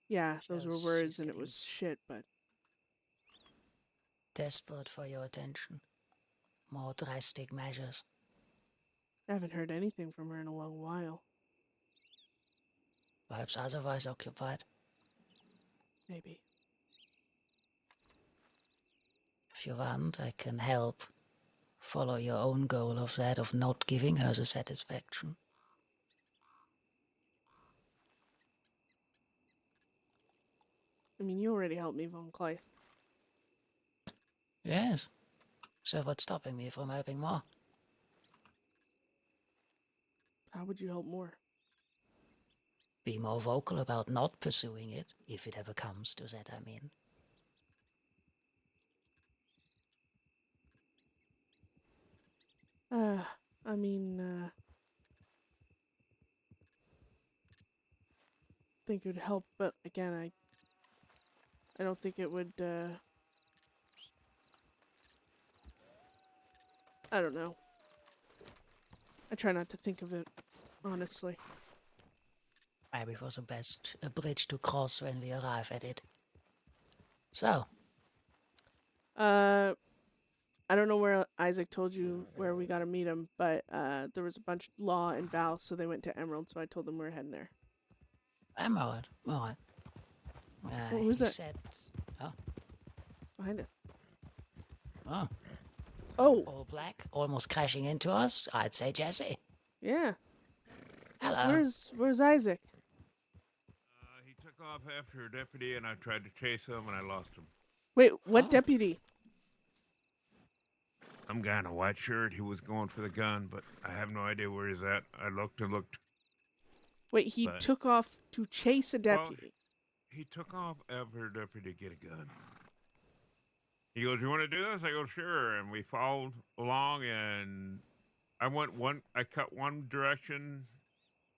Yeah, those were words and it was shit, but... Desperate for your attention. More drastic measures. I haven't heard anything from her in a long while. Perhaps otherwise occupied. Maybe. If you want, I can help. Follow your own goal of that of not giving her the satisfaction. I mean, you already helped me, Von Kleist. Yes. So what's stopping me from helping more? How would you help more? Be more vocal about not pursuing it, if it ever comes to that, I mean. I mean, think it would help, but again, I don't think it would, I don't know. I try not to think of it, honestly. Maybe for the best, a bridge to cross when we arrive at it. So. I don't know where Isaac told you where we gotta meet him, but, there was a bunch of Law and Val, so they went to Emerald, so I told them we're heading there. Emerald? Alright. Who's that? Said... Oh. Behind us. Oh. Oh! All black, almost crashing into us. I'd say Jesse. Yeah. Hello. Where's Isaac? He took off after a deputy, and I tried to chase him, and I lost him. Wait, what deputy? Some guy in a white shirt. He was going for the gun, but I have no idea where he's at. I looked and looked. Wait, he But- took off to chase a deputy. He took off after a deputy to get a gun. He goes, "You want to do this?" I go, "Sure." And we followed along, and I cut one direction,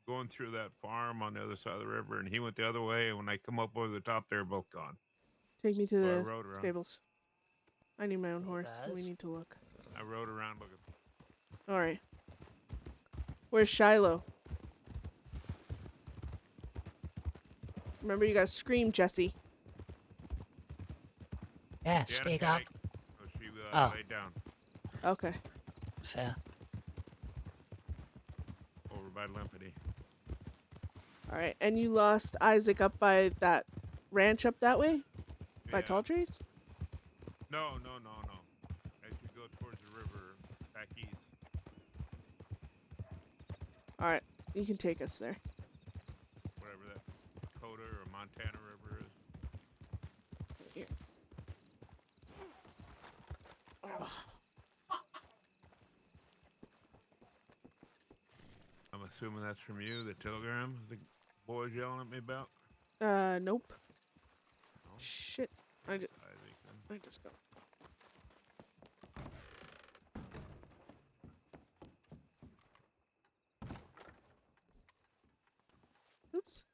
going through that farm on the other side of the river, and he went the other way. And when I come up over the top, they're both gone. Take me to So I the rode around. stables. I need my own horse. We Buzz. need to look. I rode around looking. All right. Where's Shiloh? Remember, you gotta scream, Jesse. Yeah, She had a speak up. headache, so she Oh. laid down Okay. Fair. over by Limpity. All right. And you lost Isaac up by that ranch up that way? By Yeah. Tall Trees? No. As you go towards the river, back east. All right. You can take us there. Whatever that Dakota or Montana River is. Here. Oh. I'm assuming that's from you, the telegram the boys yelling at me about. Nope. No? Shit. I just Isaac, then. got. Oops.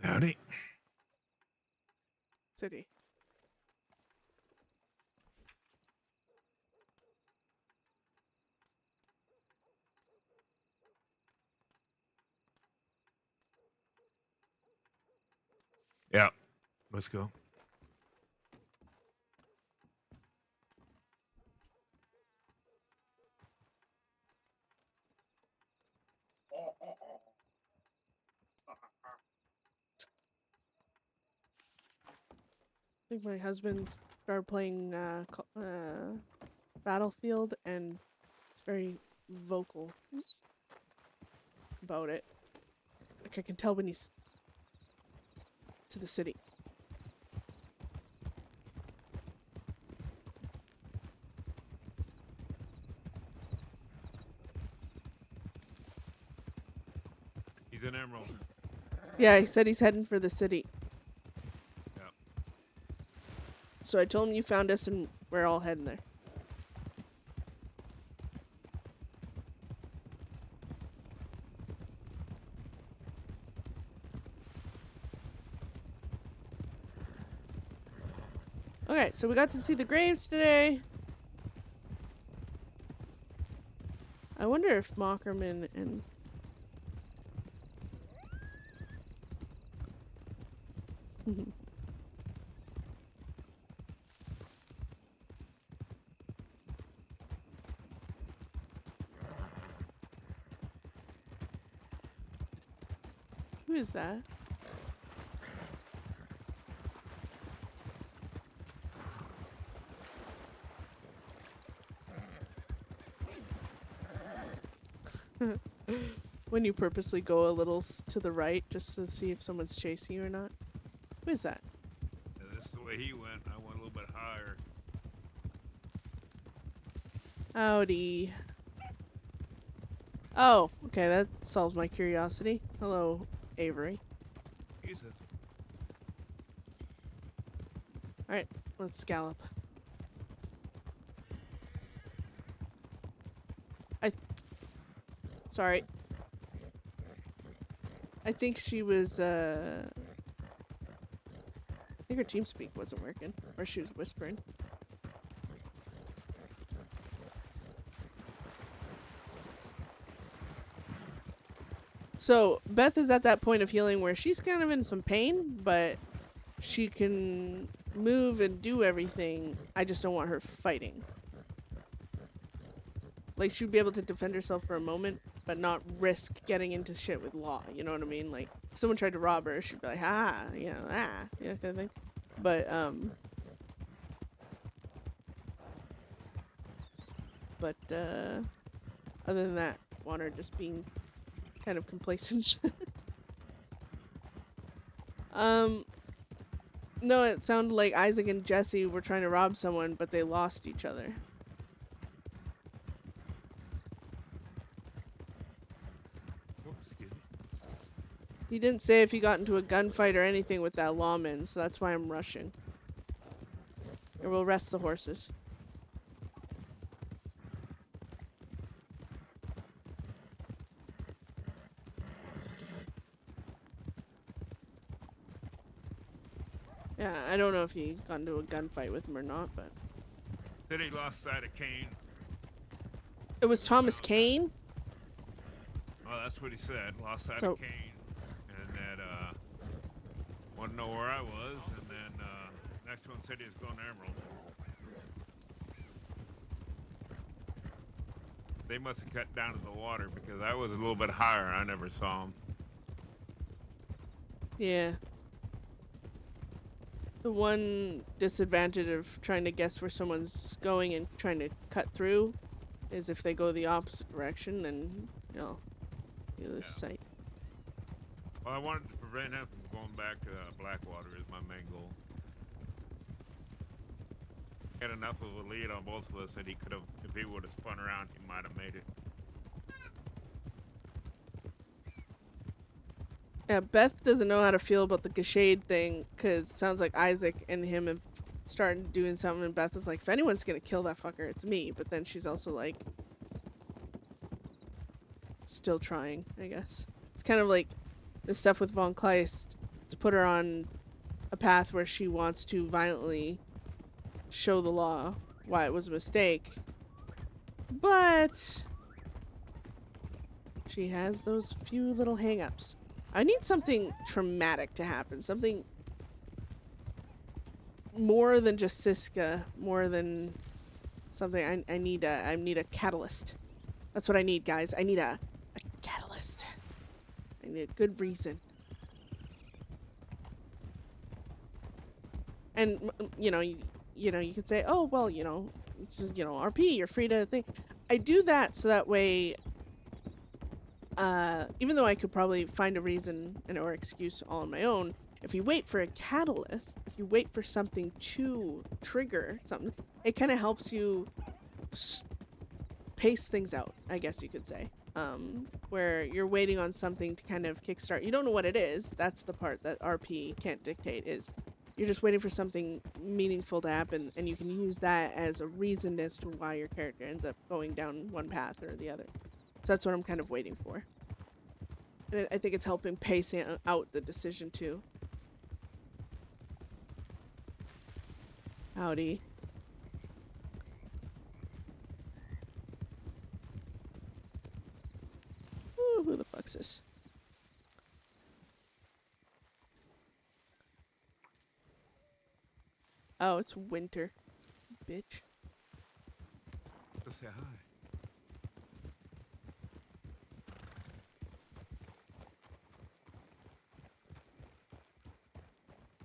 Howdy. City. Yeah. Let's go. I think my husband started playing Battlefield, and it's very vocal about it. Like, I can tell when he's to the city. He's in Emerald. Yeah, he said he's heading for the city. Yeah. So I told him you found us, and we're all heading there. Okay, so we got to see the graves today. I wonder if Mockerman and... Who is that? When you purposely go a little to the right just to see if someone's chasing you or not. Who is that? Yeah, this is the way he went. I went a little bit higher. Howdy. Oh, okay, that solves my curiosity. Hello, Avery. Jesus. Alright, let's gallop. Sorry. I think she was, I think her TeamSpeak wasn't working. Or she was whispering. So, Beth is at that point of healing where she's kind of in some pain, but she can move and do everything. I just don't want her fighting. Like, she'd be able to defend herself for a moment, but not risk getting into shit with law. You know what I mean? Like, if someone tried to rob her, she'd be like, you know, kind of thing. But, other than that, want her just being kind of complacent. No, it sounded like Isaac and Jesse were trying to rob someone, but they lost each other. excuse me. He didn't say if he got into a gunfight or anything with that lawman, so that's why I'm rushing. Or we'll rest the horses. Yeah, I don't know if he got into a gunfight with him or not, but... Said he lost sight of Kane. It was Thomas Kane? Well, that's what he said. Lost sight So- of Kane. And that, wanted to know where I was. And then, next one said he was going to Emerald. They must have cut down to the water because I was a little bit higher. I never saw him. Yeah. The one disadvantage of trying to guess where someone's going and trying to cut through is if they go the opposite direction, then, you know, you lose sight. Well, I wanted to prevent him from going back to Blackwater is my main goal. Had enough of a lead on both of us that he could have, if he would have spun around, he might have made it. Yeah, Beth doesn't know how to feel about the Gashade thing, because it sounds like Isaac and him have started doing something, and Beth is like, if anyone's gonna kill that fucker, it's me. But then she's also like, still trying, I guess. It's kind of like the stuff with Von Kleist. It's put her on a path where she wants to violently show the law why it was a mistake. But she has those few little hang-ups. I need something traumatic to happen. Something more than just Siska. More than something. I need a catalyst. That's what I need, guys. I need a catalyst. I need a good reason. And you know, you could say, oh well, you know, it's just, you know, RP. You're free to think. I do that so that way. Even though I could probably find a reason and or excuse all on my own, if you wait for a catalyst, if you wait for something to trigger something, it kind of helps you pace things out, I guess you could say. Where you're waiting on something to kind of kickstart. You don't know what it is. That's the part that RP can't dictate, is you're just waiting for something meaningful to happen, and you can use that as a reason as to why your character ends up going down one path or the other. So that's what I'm kind of waiting for. And I think it's helping pace out the decision too. Howdy. Ooh, who the fuck's this? Oh, it's winter. Bitch. Go say hi.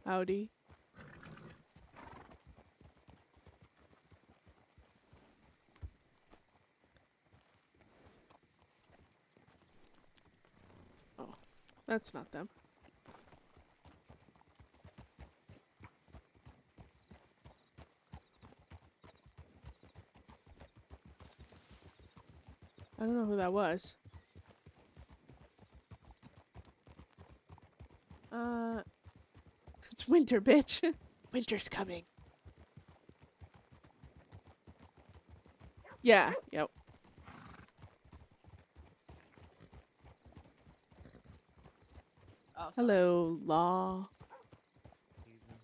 Howdy. Oh, that's not them. I don't know who that was. It's winter, bitch. Winter's coming. Yeah, yep. Oh, hello, Law.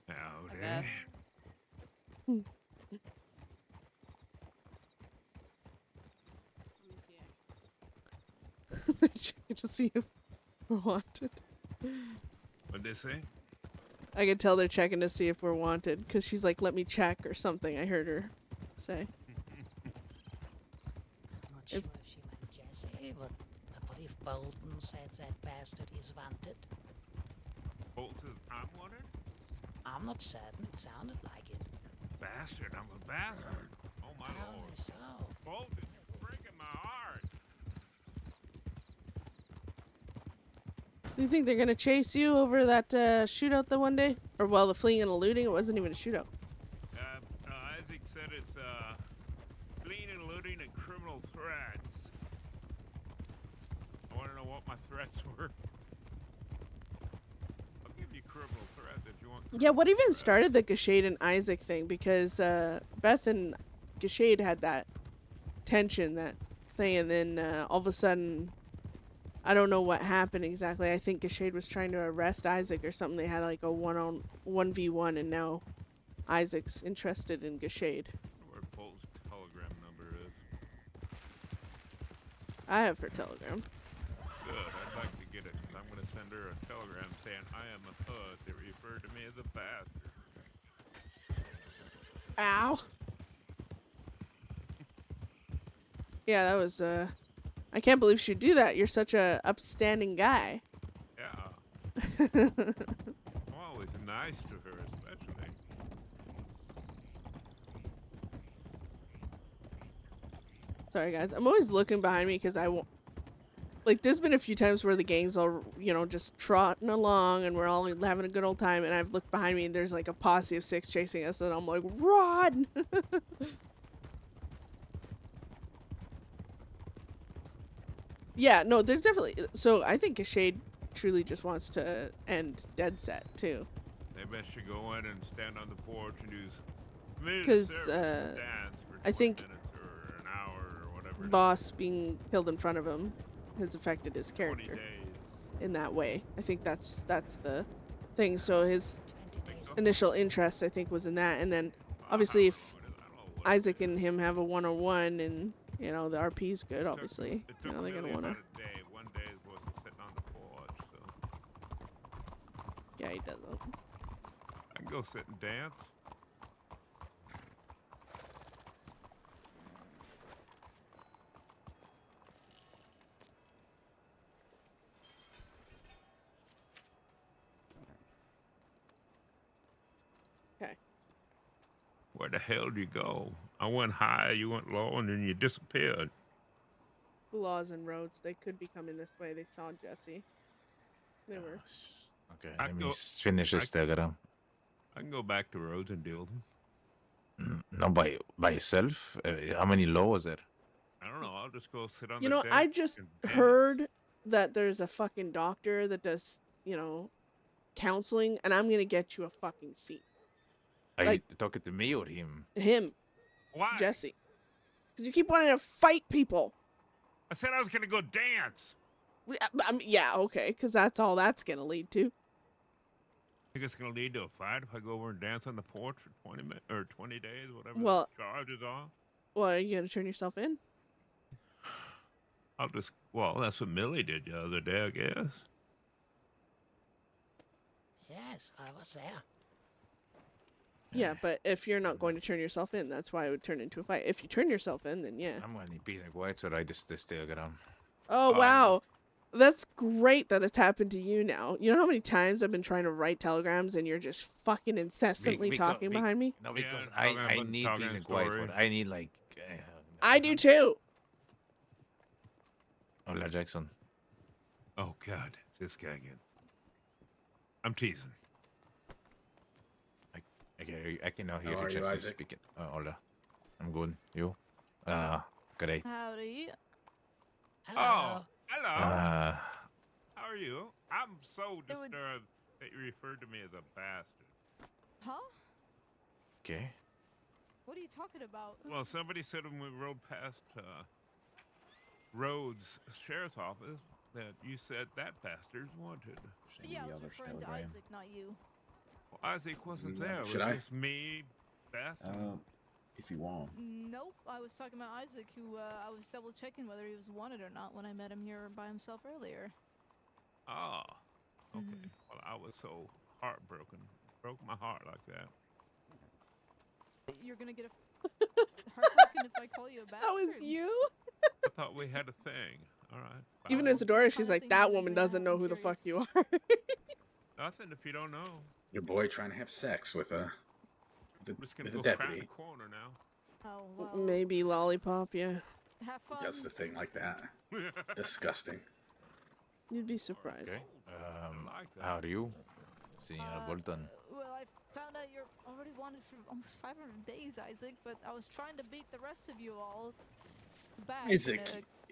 Howdy. They're checking to see if we're wanted. What'd they say? I can tell they're checking to see if we're wanted, because she's like, let me check or something. I heard her say. Not sure if she meant Jesse, but I believe Bolton said that bastard is wanted. Bolton's I'm wanted? I'm not certain, it sounded like it. Bastard, I'm a bastard. Oh my lord. So. Bolton, you're breaking my heart. Do you think they're gonna chase you over that shootout the one day? Or well, the fleeing and eluding? It wasn't even a shootout. Isaac said it's fleeing and eluding and criminal threats. I want to know know what my threats were. I'll give you criminal threats if you want. Yeah, what even started the Gashade and Isaac thing? Because Beth and Gashade had that tension, that thing, and then all of a sudden, I don't know what happened exactly. I think Gashade was trying to arrest Isaac or something. They had like a 1v1, and now Isaac's interested in Gashade. Where Paul's telegram number is. I have her telegram. Good. I'd like to get it. I'm going to send her a telegram saying I am a hood that referred to me as a bastard. Ow. Yeah, that was, I can't believe she'd do that. You're such a upstanding guy. Yeah. I'm always nice to her, especially. Sorry, guys. I'm always looking behind me because I won't. Like, there's been a few times where the gang's all, you know, just trotting along and we're all having a good old time, and I've looked behind me and there's like a posse of 6 chasing us, and I'm like, run! Yeah, no, there's definitely. So I think Gashade truly just wants to end Deadset too. Maybe I should go in and stand on the porch and use. Because dance for I think minutes or an hour or whatever. Boss being killed in front of him has affected his 20 character days. in that way. I think that's the thing. So his initial interest, I think, was in that, and then obviously if Isaac and him have a one-on-one, and you know the RP's good, obviously, It you took know they're really gonna wanna. about a day. One day was sitting on the porch, so Yeah, he doesn't. I can go sit and dance. Okay. Where the hell did you go? I went high, you went low, and then you disappeared. Laws and roads, they could be coming this way. They saw Jesse. They were. Okay, I let go- me finish this telegram. I can go back to roads and deal with them. No, by yourself? How many law was there? I don't know. I'll just go sit on You the know, deck I just and dance. heard that there's a fucking doctor that does, you know, counseling, and I'm gonna get you a fucking seat. Are Like- you talking to me or him? Him, Why? Jesse, because you keep wanting to fight people. I said I was gonna go dance. I mean, yeah, okay, because that's all that's gonna lead to. Think it's gonna lead to a fight if I go over and dance on the porch for 20 minutes or 20 days, whatever Well- the charge is on? Well, are you gonna turn yourself in? I'll just. Well, that's what Millie did the other day, I guess. Yes, I was there. Yeah, but if you're not going to turn yourself in, that's why it would turn into a fight. If you turn yourself in, then yeah. I'm gonna need peace and quiet to write this telegram. Oh, wow. That's great that it's happened to you now. You know how many times I've been trying to write telegrams and you're just fucking incessantly talking behind me? No, because talking I about need talking peace and quiet. story. But I need like. I do too. Hola, Jackson. Oh God, this guy again. I'm teasing. I can now hear How you, are you, Jackson, Isaac? speaking. Hola. I'm good. You? Great. Howdy. Oh, hello. Uh, How are you? I'm so It would- disturbed that you referred to me as a bastard. Huh? okay. What are you talking about? Well, somebody said when we rode past Rhodes' sheriff's office that you said that bastard's wanted. Yeah, I was referring to Isaac, not you. Well, Isaac wasn't Yeah, there. It should was I? just me, Beth. If you want. Nope, I was talking about Isaac, who I was double checking whether he was wanted or not when I met him here by himself earlier. Oh, okay. Mhm. Well, I was so heartbroken. Broke my heart like that. You're gonna get heartbroken if I call you a bastard. That was you? I thought we had a thing. All right. Even Bye. Isadora, she's like, that woman doesn't know who the fuck you are. Nothing if you don't know. Your boy trying to have sex with a I'm just gonna with a go cry in deputy. the corner now. Oh, well. Maybe lollipop, yeah. Have fun. Just a thing like that. Disgusting. You'd be surprised. Okay. How are you, Senor Bolton? Well, I found out you're already wanted for almost 500 days, Isaac, but I was trying to beat the rest of you all back. Isaac,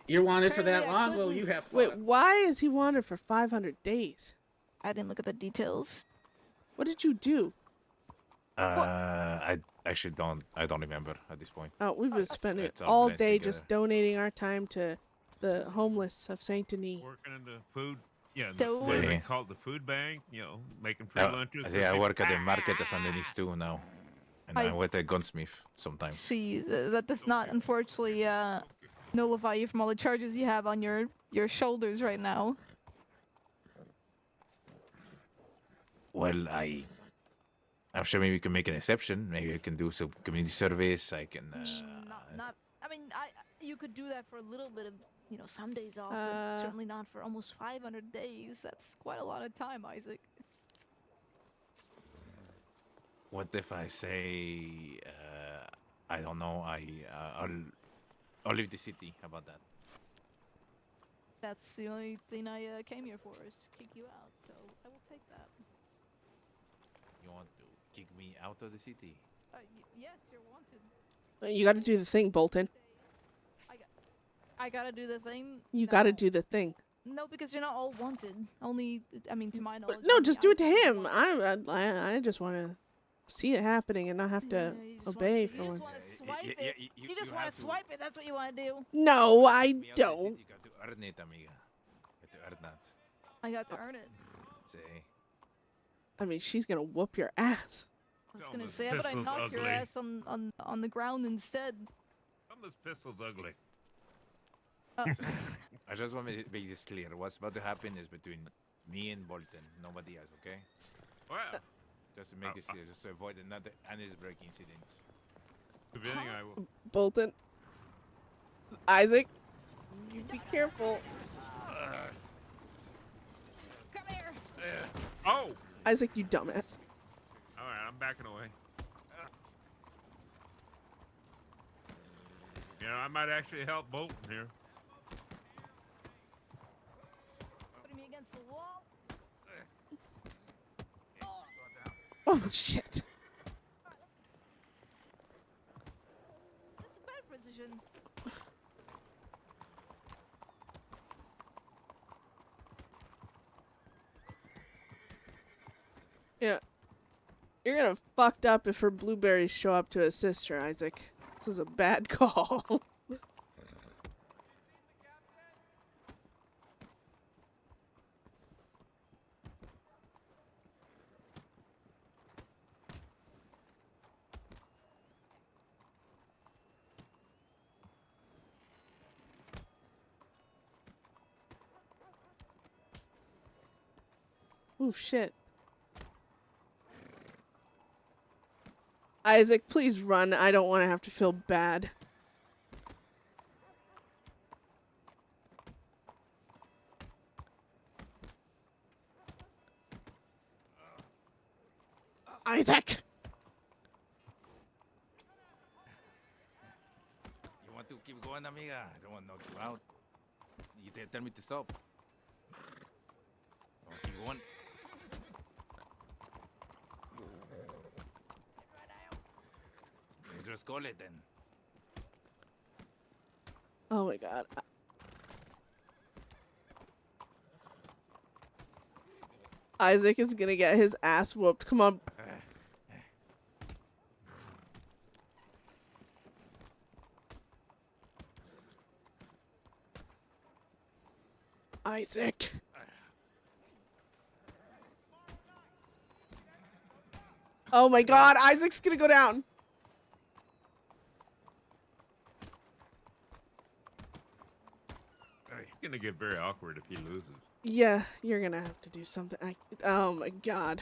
You're wanted for Apparently that I long? Well, couldn't- you have fun. Wait, why is he wanted for 500 days? I didn't look at the details. What did you do? I actually don't. I don't remember at this point. Oh, we've been spending it's all all blends day together. just donating our time to the homeless of Saint Denis. Working in the food, yeah, So- what do they Yeah. call it, the food bank? You know, making free lunches. for Yeah, I people. work at the market at San Denis too now, and I- I'm with the gunsmith sometimes. See, that does not unfortunately nullify you from all the charges you have on your shoulders right now. Well, I'm sure maybe we can make an exception. Maybe I can do some community service. I can. Not. I mean, you could do that for a little bit of, some days off, but Uh, certainly not for almost 500 days. That's quite a lot of time, Isaac. What if I say, I don't know. I'll leave the city. How about that? That's the only thing I came here for, is to kick you out. So I will take that. You want to kick me out of the city? Yes, you're wanted. You got to do the thing, Bolton. I gotta do the thing. You got to do the thing. No, because you're not all wanted. Only, I mean, to my knowledge. No, only just do it to Isaac is him. wanted. I just want to see it happening and not have to obey for You once. just want to swipe it. You just want to swipe it. That's what you want to do. No, I Me out of the city, don't. You got to earn it, amiga. You have to earn that. I got to earn it. See. I mean, she's gonna whoop your ass. I was gonna say, how about I pistol's knock your ugly. ass on the ground instead? This pistol's ugly. I just want to make this clear. What's about to happen is between me and Bolton. Nobody else, okay? Well, Just to make this clear, just to avoid another Annisburg incident. Beginning, I will. Bolton. Isaac, you be careful. Come here. Oh! Isaac, you dumbass. All right, I'm backing away. You know, I might actually help Bolton here. Putting me against the wall. Oh shit. That's a bad position. Yeah. You're gonna fucked up if her blueberries show up to assist her, Isaac. This is a bad call. Oh shit. Isaac, please run. I don't want to have to feel bad. Isaac! You want to keep going, amiga? I don't want to knock you out. You didn't tell me to stop. I want to keep going. You just call it then. Oh my god. Isaac is gonna get his ass whooped. Come on. Isaac. Oh my god, Isaac's gonna go down. It's gonna get very awkward if he loses. Yeah, you're gonna have to do something. Oh my god.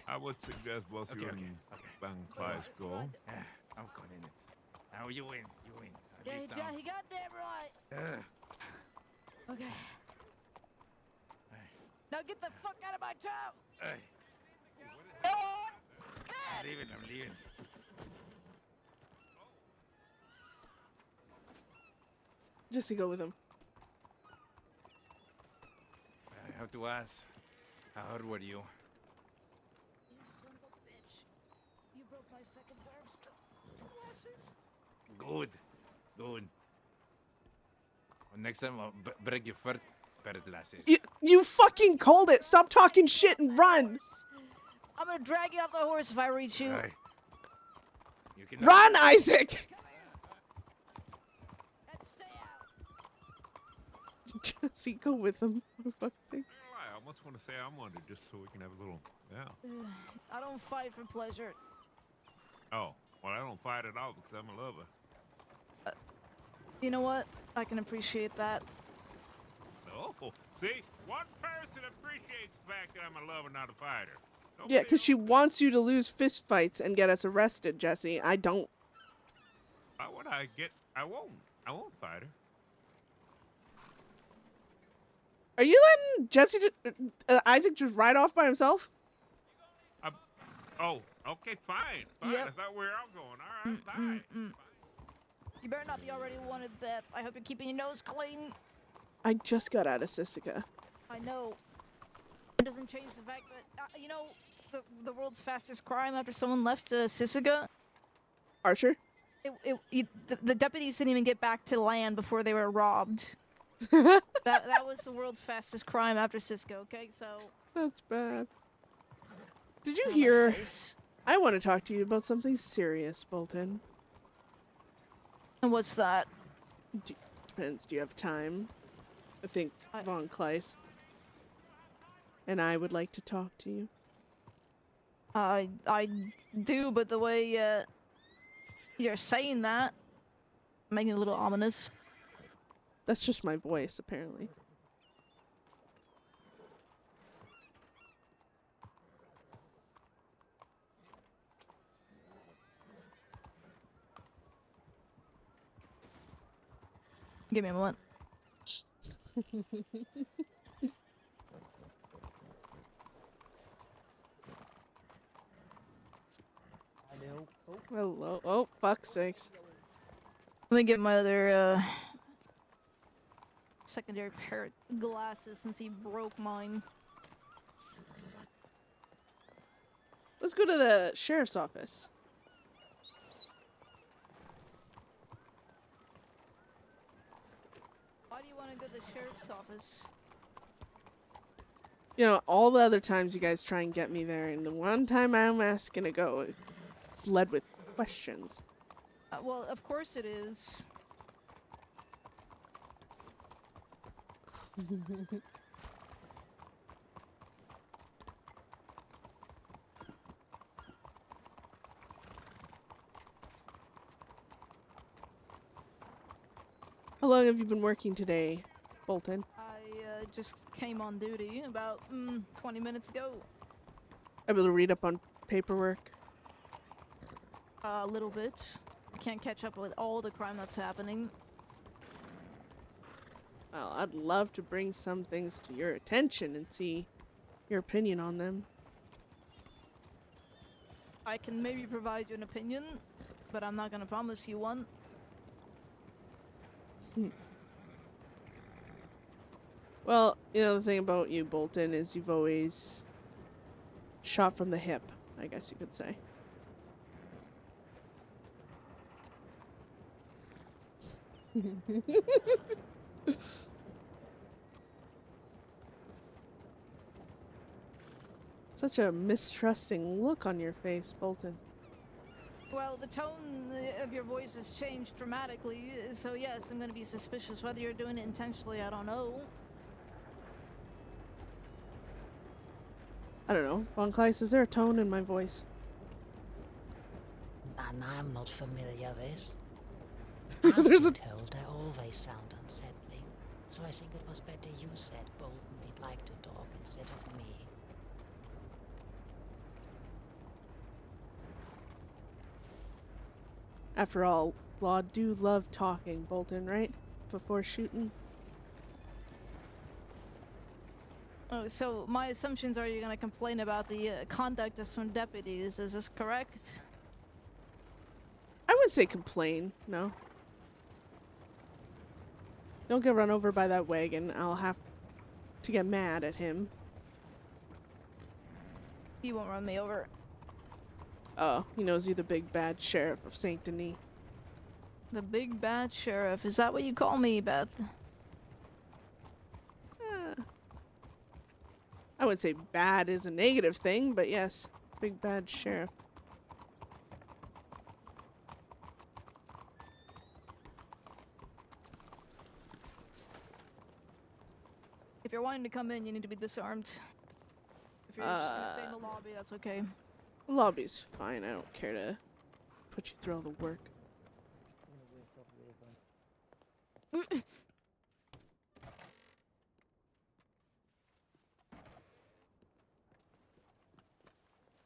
I would suggest both you and Bang Clyde go. I'm calling it. Now you win. You win. Yeah, he got damn right. Okay. Now get the fuck out of my town. Go on. I'm leaving. I'm leaving. Just to go with him. I have to ask. How hard were you? You son of a bitch. You broke my second pair of glasses. Good. Good. Next time, I'll break your foot, pair of glasses. You fucking called it. Stop talking shit and run. I'm gonna drag you off the horse if I reach you. Aye. You can Run, Isaac. Jesse, go with him. What a fucking thing. I almost want to say I'm under just so we can have a little. Yeah. I don't fight for pleasure. Oh, well, I don't fight at all because I'm a lover. You know what? I can appreciate that. Oh, see, one person appreciates the fact that I'm a lover, not a fighter. Yeah, because she wants you to lose fist fights and get us arrested, Jesse. I don't. Why would I get? I won't fight her. Are you letting Jesse, Isaac just ride off by himself? Oh, okay, fine. Yep. I thought we were all going. All right, bye. You better not be already wanted, Beth. I hope you're keeping your nose clean. I just got out of Sisica. I know. It doesn't change the fact that, you know, the world's fastest crime after someone left Sisica? Archer? The deputies didn't even get back to land before they were robbed. that was the world's fastest crime after Cisco, okay? So... That's bad. Did you hear? I want to talk to you about something serious, Bolton. And what's that? Depends. Do you have time? I think Von Kleist and I would like to talk to you. I do, but the way you're saying that, making it a little ominous. That's just my voice, apparently. Give me a moment. Hello. Oh, fuck's sakes. Let me get my other secondary pair of glasses since he broke mine. Let's go to the sheriff's office. Why do you want to go to the sheriff's office? You know, all the other times you guys try and get me there, and the one time I'm asking to go, it's led with questions. Well, of course it is. How long have you been working today, Bolton? I just came on duty about 20 minutes ago. Able to read up on paperwork? A little bit. Can't catch up with all the crime that's happening. Well, I'd love to bring some things to your attention and see your opinion on them. I can maybe provide you an opinion, but I'm not gonna promise you one. Well, you know, the thing about you, Bolton, is you've always shot from the hip, I guess you could say. Such a mistrusting look on your face, Bolton. Well, the tone of your voice has changed dramatically, so yes, I'm gonna be suspicious. Whether you're doing it intentionally, I don't know. I don't know. Von Kleist, is there a tone in my voice? And I'm not familiar with. There's I've been told I always sound unsettling, so I think it was better you said, Bolton, we'd like to talk instead of me. After all, Law do love talking, Bolton, right? Before shooting? Oh, so my assumptions are you're gonna complain about the conduct of some deputies, is this correct? I wouldn't say complain, no. Don't get run over by that wagon. I'll have to get mad at him. You won't run me over. Oh, he knows you're the big bad sheriff of Saint Denis. The big bad sheriff, is that what you call me, Beth? I wouldn't say bad is a negative thing, but yes, big bad sheriff. If you're wanting to come in, you need to be disarmed. If you're just gonna stay in the lobby, that's okay. Lobby's fine. I don't care to put you through all the work.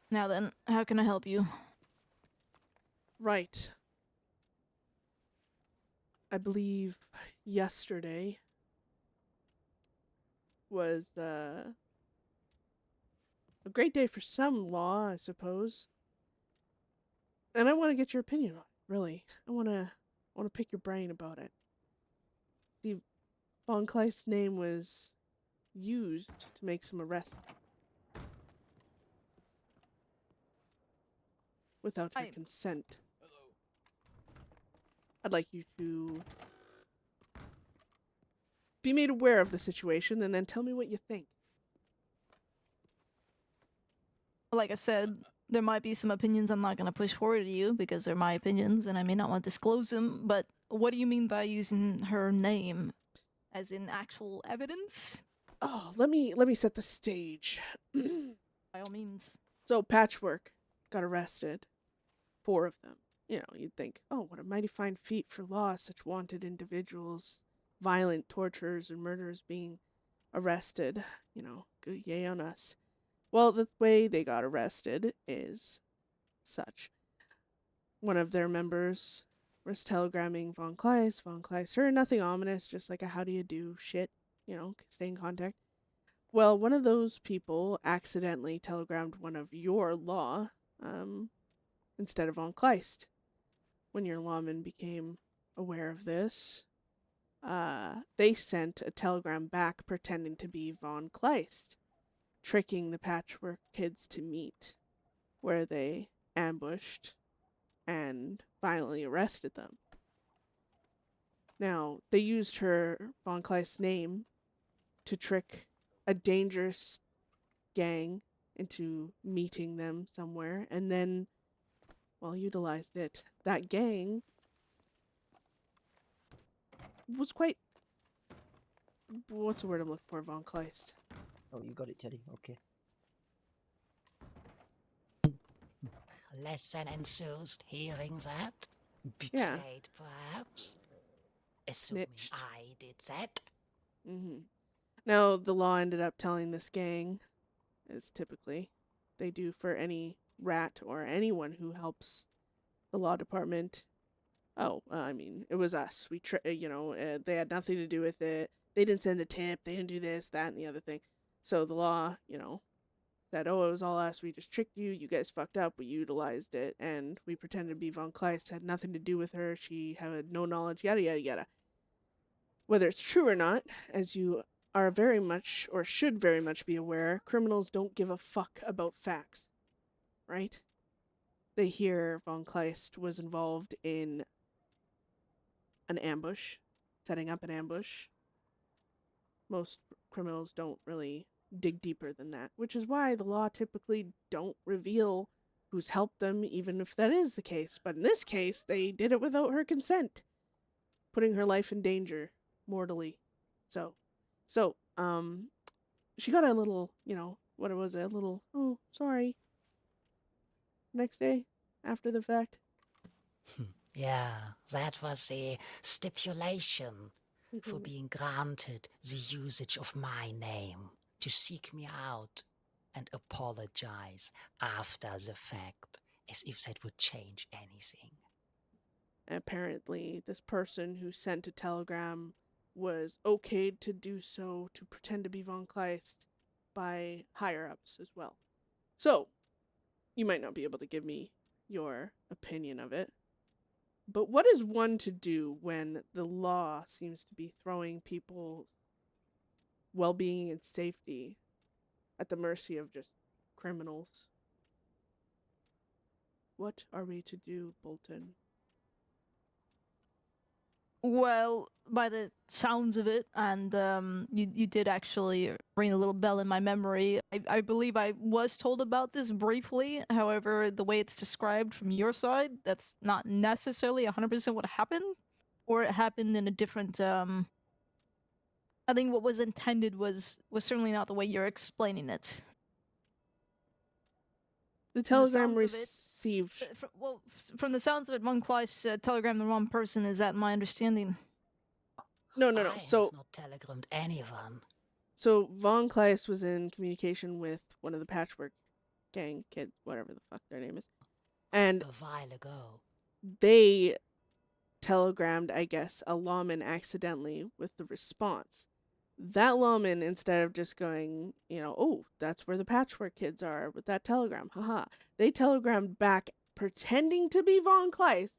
Now then, how can I help you? Right. I believe yesterday was a great day for some law, I suppose. And I want to get your opinion on it, really. I want to pick your brain about it. See, Von Kleist's name was used to make some arrests. Without her consent. I'd like you to be made aware of the situation and then tell me what you think. Like I said, there might be some opinions I'm not going to push forward to you because they're my opinions and I may not want to disclose them, but what do you mean by using her name? As in actual evidence? Oh, let me set the stage. By all means. So Patchwork got arrested. 4 of them. You know, you'd think, oh, what a mighty fine feat for law, such wanted individuals, violent torturers and murderers being arrested. You know, good yay on us. Well, the way they got arrested is such. One of their members was telegramming Von Kleist. Von Kleist heard nothing ominous, just like a how do you do shit, you know, stay in contact. Well, one of those people accidentally telegrammed one of your law, instead of Von Kleist. When your lawman became aware of this, they sent a telegram back pretending to be Von Kleist, tricking the Patchwork kids to meet, where they ambushed and finally arrested them. Now, they used her, Von Kleist's name, to trick a dangerous gang into meeting them somewhere, and then, well, utilized it. That gang was quite... What's the word I'm looking for, Von Kleist? Oh, you got it, Teddy. Okay. Less than enthused hearing that? Betrayed, Yeah. perhaps? Assuming Snitched. I did that? Mm-hmm. Now, the law ended up telling this gang, as typically they do for any rat or anyone who helps the law department. Oh, I mean, it was us. They had nothing to do with it. They didn't send the tip. They didn't do this, that, and the other thing. So the law, said, oh, it was all us. We just tricked you. You guys fucked up. We utilized it. And we pretended to be Von Kleist. Had nothing to do with her. She had no knowledge, yada, yada, yada. Whether it's true or not, as you are very much, or should very much be aware, criminals don't give a fuck about facts. Right? They hear Von Kleist was involved in an ambush, setting up an ambush. Most criminals don't really dig deeper than that, which is why the law typically don't reveal who's helped them, even if that is the case. But in this case, they did it without her consent, putting her life in danger, mortally. So, she got a little, what was it, a little, oh, sorry, next day, after the fact. Yeah, that was a stipulation for being granted the usage of my name, to seek me out and apologize after the fact, as if that would change anything. Apparently, this person who sent a telegram was okayed to do so, to pretend to be Von Kleist, by higher-ups as well. So, you might not be able to give me your opinion of it, but what is one to do when the law seems to be throwing people's well-being and safety at the mercy of just criminals? What are we to do, Bolton? Well, by the sounds of it, and you did actually ring a little bell in my memory. I believe I was told about this briefly. However, the way it's described from your side, that's not necessarily 100% what happened, or it happened in a different. I think what was intended was certainly not the way you're explaining it. The From the telegram sounds of it, received. From the sounds of it, Von Kleist telegrammed the wrong person. Is that my understanding? No. I So have not telegrammed anyone. So Von Kleist was in communication with one of the Patchwork Gang kids, whatever the fuck their name is, and A while ago. they telegrammed, I guess, a lawman accidentally with the response. That lawman, instead of just going, oh, that's where the Patchwork kids are with that telegram, haha, they telegrammed back pretending to be Von Kleist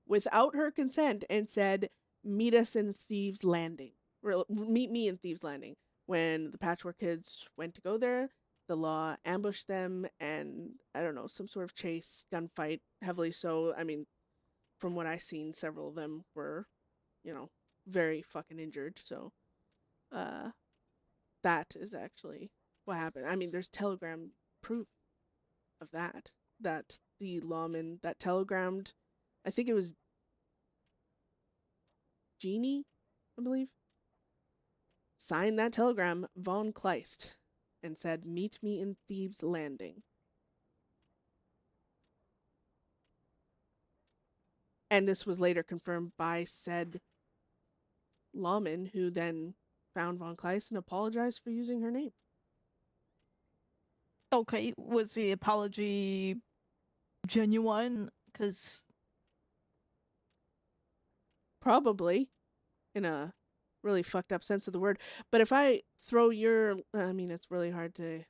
without her consent and said, meet us in Thieves Landing. Meet me in Thieves Landing. When the Patchwork kids went to go there, the law ambushed them and, I don't know, some sort of chase, gunfight, heavily so. I mean, from what I've seen, several of them were, very fucking injured. So, that is actually what happened. I mean, there's telegram proof of that. That the lawman that telegrammed, I think it was Jeannie, I believe, signed that telegram, Von Kleist, and said, meet me in Thieves Landing. And this was later confirmed by said lawman, who then found Von Kleist and apologized for using her name. Okay, was the apology genuine? Because probably, in a really fucked up sense of the word. But if I throw your, I mean, it's really hard to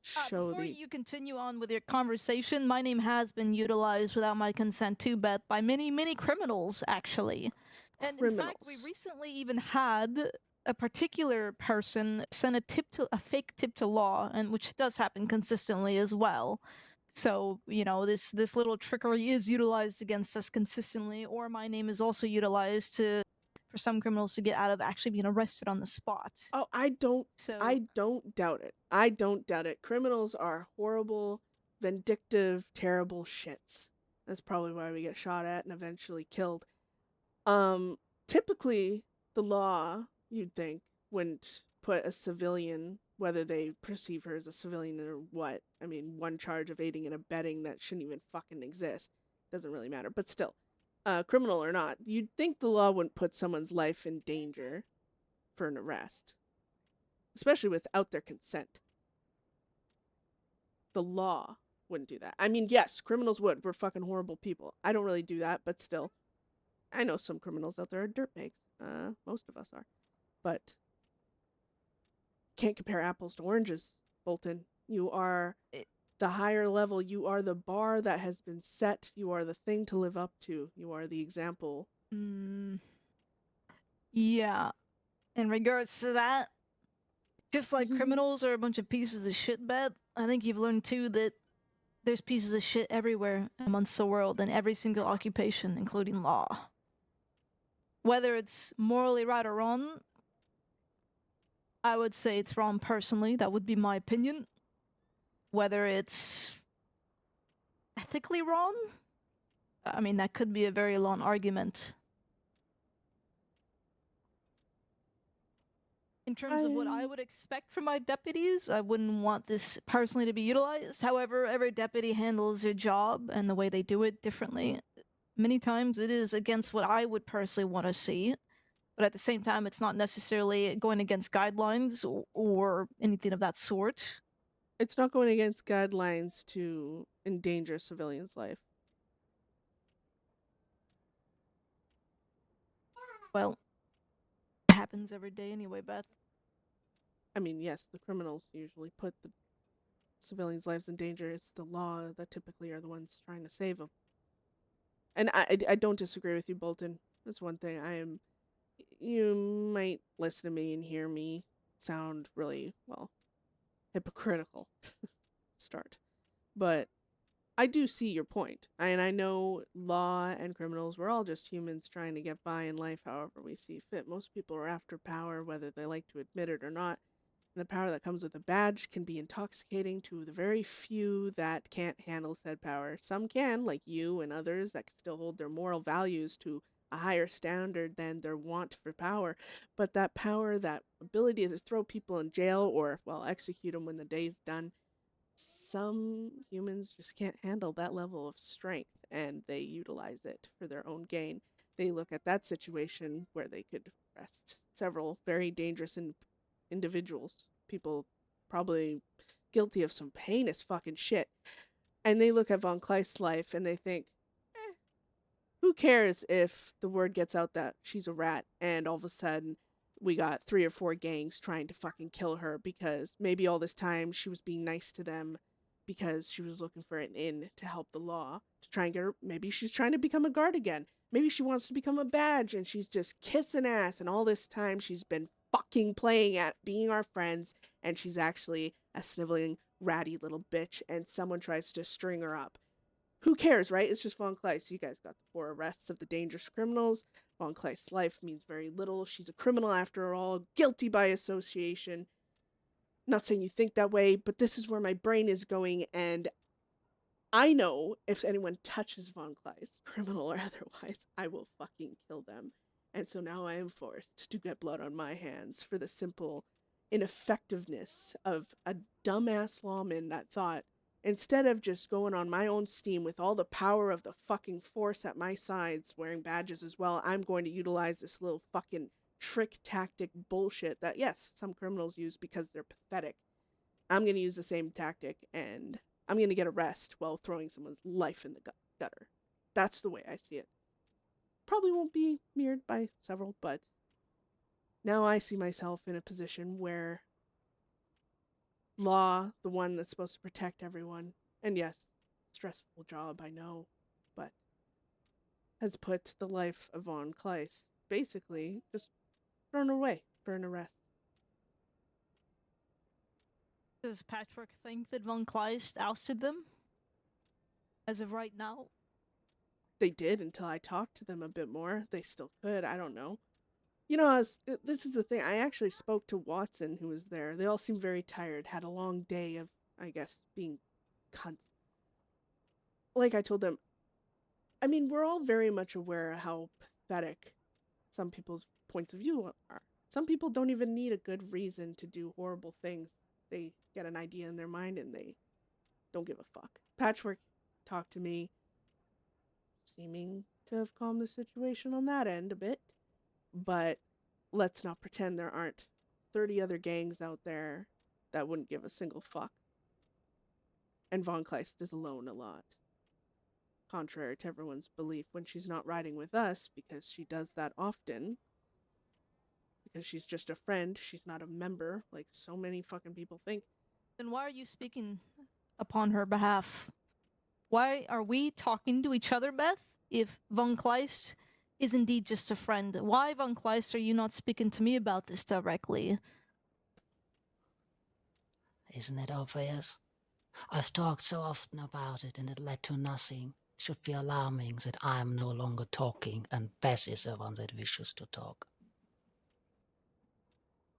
show before you continue on with your conversation, my name has been utilized without my consent too, Beth, by many criminals, actually. And in fact, we recently even had a particular person send a fake tip to law, and which does happen consistently as well. So, this little trickery is utilized against us consistently, or my name is also utilized for some criminals to get out of actually being arrested on the spot. Oh, I don't doubt it. I don't doubt it. Criminals are horrible, vindictive, terrible shits. That's probably why we get shot at and eventually killed. Typically, the law, you'd think, wouldn't put a civilian, whether they perceive her as a civilian or what. I mean, one charge of aiding and abetting that shouldn't even fucking exist. Doesn't really matter. But still, criminal or not, you'd think the law wouldn't put someone's life in danger for an arrest, especially without their consent. The law wouldn't do that. I mean, yes, criminals would. We're fucking horrible people. I don't really do that, but still. I know some criminals out there are dirtbags. Most of us are. But can't compare apples to oranges, Bolton. You are the higher level. You are the bar that has been set. You are the thing to live up to. You are the example. Yeah. In regards to that, just like criminals are a bunch of pieces of shit, Beth, I think you've learned too that there's pieces of shit everywhere amongst the world in every single occupation, including law. Whether it's morally right or wrong, I would say it's wrong personally. That would be my opinion. Whether it's ethically wrong, I mean, that could be a very long argument. In terms of what I would expect from my deputies, I wouldn't want this personally to be utilized. However, every deputy handles their job and the way they do it differently. Many times it is against what I would personally want to see, but at the same time, it's not necessarily going against guidelines or anything of that sort. It's not going against guidelines to endanger civilians' life. Well, it happens every day anyway, Beth. I mean, yes, the criminals usually put the civilians' lives in danger. It's the law that typically are the ones trying to save them. And I don't disagree with you, Bolton. That's one thing. You might listen to me and hear me sound really, well, hypocritical. Start. But I do see your point. And I know law and criminals, we're all just humans trying to get by in life however we see fit. Most people are after power, whether they like to admit it or not. And the power that comes with a badge can be intoxicating to the very few that can't handle said power. Some can, like you and others, that can still hold their moral values to a higher standard than their want for power. But that power, that ability to throw people in jail or, well, execute them when the day's done, some humans just can't handle that level of strength and they utilize it for their own gain. They look at that situation where they could arrest several very dangerous individuals, people probably guilty of some heinous fucking shit, and they look at Von Kleist's life and they think, who cares if the word gets out that she's a rat and all of a sudden we got 3 or 4 gangs trying to fucking kill her because maybe all this time she was being nice to them because she was looking for an in to help the law, to try and get her. Maybe she's trying to become a guard again. Maybe she wants to become a badge and she's just kissing ass, and all this time she's been fucking playing at being our friends and she's actually a sniveling, ratty little bitch and someone tries to string her up. Who cares, right? It's just Von Kleist. You guys got the 4 arrests of the dangerous criminals. Von Kleist's life means very little. She's a criminal after all, guilty by association. Not saying you think that way, but this is where my brain is going, and I know if anyone touches Von Kleist, criminal or otherwise, I will fucking kill them. And so now I am forced to get blood on my hands for the simple ineffectiveness of a dumbass lawman that thought, instead of just going on my own steam with all the power of the fucking force at my sides, wearing badges as well, I'm going to utilize this little fucking trick tactic bullshit that, yes, some criminals use because they're pathetic. I'm going to use the same tactic and I'm going to get arrested while throwing someone's life in the gutter. That's the way I see it. Probably won't be mirrored by several, but now I see myself in a position where law, the one that's supposed to protect everyone, and yes, stressful job, I know, but has put the life of Von Kleist basically just thrown away for an arrest. Does Patchwork think that Von Kleist ousted them? As of right now? They did until I talked to them a bit more. They still could, I don't know. You know, this is the thing. I actually spoke to Watson, who was there. They all seemed very tired, had a long day of, I guess, being cunts. Like I told them, I mean, we're all very much aware of how pathetic some people's points of view are. Some people don't even need a good reason to do horrible things. They get an idea in their mind and they don't give a fuck. Patchwork talked to me, seeming to have calmed the situation on that end a bit. But let's not pretend there aren't 30 other gangs out there that wouldn't give a single fuck. And Von Kleist is alone a lot. Contrary to everyone's belief when she's not riding with us, because she does that often. Because she's just a friend, she's not a member, like so many fucking people think. Then why are you speaking upon her behalf? Why are we talking to each other, Beth, if Von Kleist is indeed just a friend? Why, Von Kleist, are you not speaking to me about this directly? Isn't it obvious? I've talked so often about it and it led to nothing. Should be alarming that I am no longer talking and Beth is the one that wishes to talk.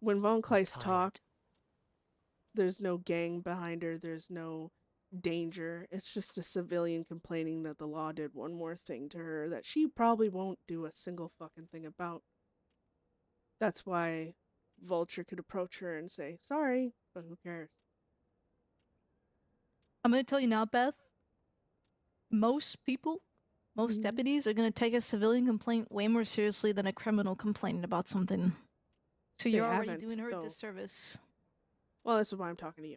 When Von Kleist talked, there's no gang behind her, there's no danger. It's just a civilian complaining that the law did one more thing to her that she probably won't do a single fucking thing about. That's why Vulture could approach her and say, sorry, but who cares? I'm going to tell you now, Beth. Most people, most deputies are going to take a civilian complaint way more seriously than a criminal complaining about something. So you're already doing her a disservice. Well, this is why I'm talking to you.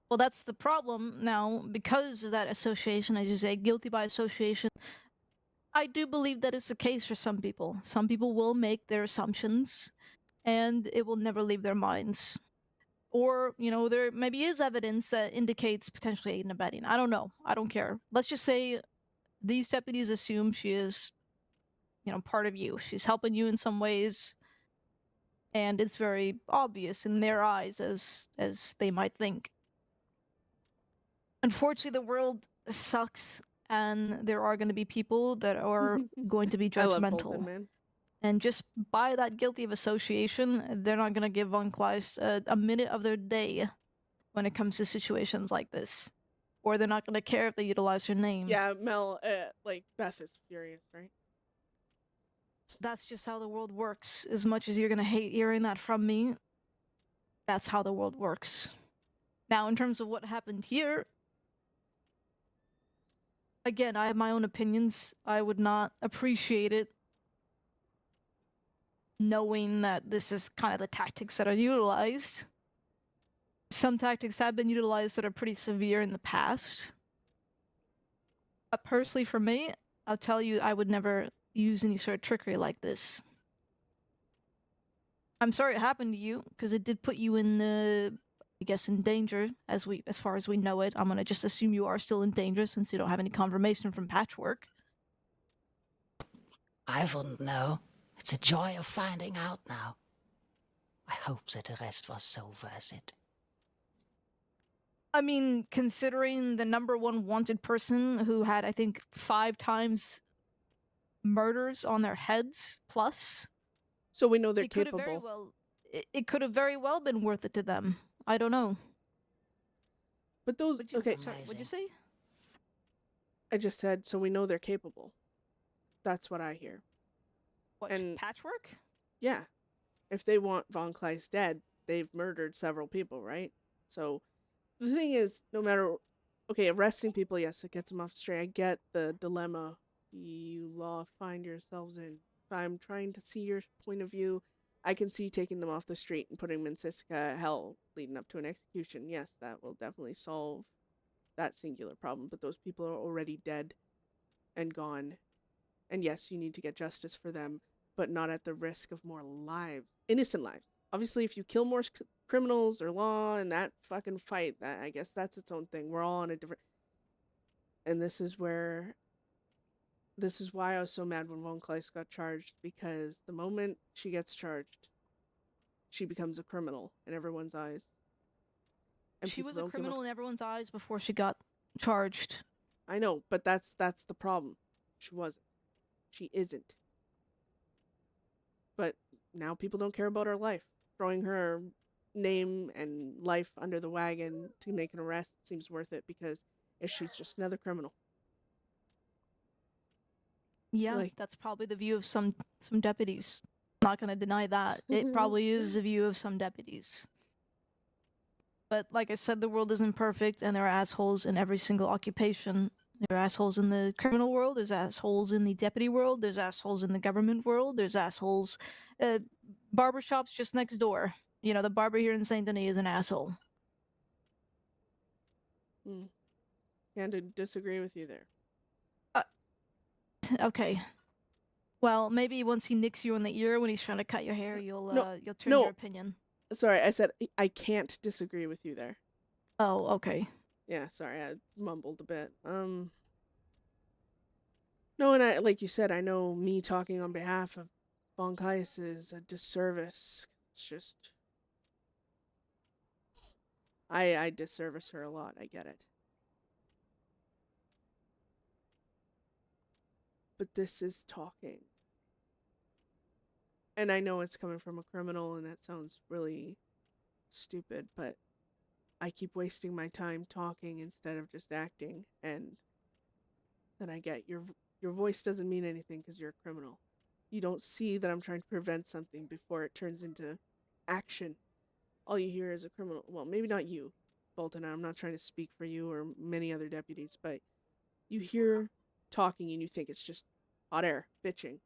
Well, that's the problem now. Because of that association, as you say, guilty by association, I do believe that is the case for some people. Some people will make their assumptions, and it will never leave their minds. Or, you know, there maybe is evidence that indicates potentially aiding and abetting. I don't know. I don't care. Let's just say these deputies assume she is, you know, part of you. She's helping you in some ways, and it's very obvious in their eyes as they might think. Unfortunately, the world sucks, and there are going to be people that are going to be I love Bolton, judgmental. man. And just by that guilty of association, they're not going to give Von Kleist a minute of their day when it comes to situations like this. Or they're not going to care if they utilize her name. Yeah, Mel, like, Beth is furious, right? That's just how the world works. As much as you're going to hate hearing that from me, that's how the world works. Now, in terms of what happened here, again, I have my own opinions. I would not appreciate it knowing that this is kind of the tactics that are utilized. Some tactics have been utilized that are pretty severe in the past. But personally, for me, I'll tell you, I would never use any sort of trickery like this. I'm sorry it happened to you, because it did put you in I guess in danger, as far as we know it. I'm gonna just assume you are still in danger since you don't have any confirmation from Patchwork. I wouldn't know. It's a joy of finding out now. I hope that the rest was so worth it. I mean, considering the #1 wanted person who had, I think, 5 times murders on their heads plus. So we know they're it could have very capable. well. It could have very well been worth it to them. I don't know. But those okay. Sorry, what'd you say? I just said so we know they're capable. That's what I hear. What, and Patchwork? Yeah, if they want Von Kleist dead, they've murdered several people, right? So the thing is, no matter, okay, arresting people, yes, it gets them off straight. I get the dilemma you law find yourselves in. If I'm trying to see your point of view, I can see taking them off the street and putting them in Siska hell leading up to an execution. Yes, that will definitely solve that singular problem. But those people are already dead and gone. And yes, you need to get justice for them, but not at the risk of more lives, innocent lives. Obviously, if you kill more criminals or law in that fucking fight, that I guess that's its own thing. We're all on a different. And this is why I was so mad when Von Kleist got charged, because the moment she gets charged, she becomes a criminal in everyone's eyes. And she was a criminal in everyone's eyes before she got charged. I know, but that's the problem. She wasn't. She isn't. But now people don't care about her life. Throwing her name and life under the wagon to make an arrest seems worth it, because she's just another criminal. Yeah, that's probably the view of some deputies. Not gonna deny that. It probably is the view of some deputies. But like I said, the world isn't perfect, and there are assholes in every single occupation. There are assholes in the criminal world, there's assholes in the deputy world, there's assholes in the government world, there's assholes... barbershops just next door. You know, the barber here in Saint Denis is an asshole. Can't disagree with you there. Okay. Well, maybe once he nicks you in the ear when he's trying to cut your hair, you'll turn your opinion. Sorry, I said I can't disagree with you there. Oh, okay. Yeah, sorry, I mumbled a bit. No, and I, like you said, I know me talking on behalf of Von Kleist is a disservice. It's just... I disservice her a lot, I get it. But this is talking. And I know it's coming from a criminal, and that sounds really stupid, but I keep wasting my time talking instead of just acting, and then I get your voice doesn't mean anything because you're a criminal. You don't see that I'm trying to prevent something before it turns into action. All you hear is a criminal. Well, maybe not you, Bolton. I'm not trying to speak for you or many other deputies, but you hear talking and you think it's just hot air, bitching.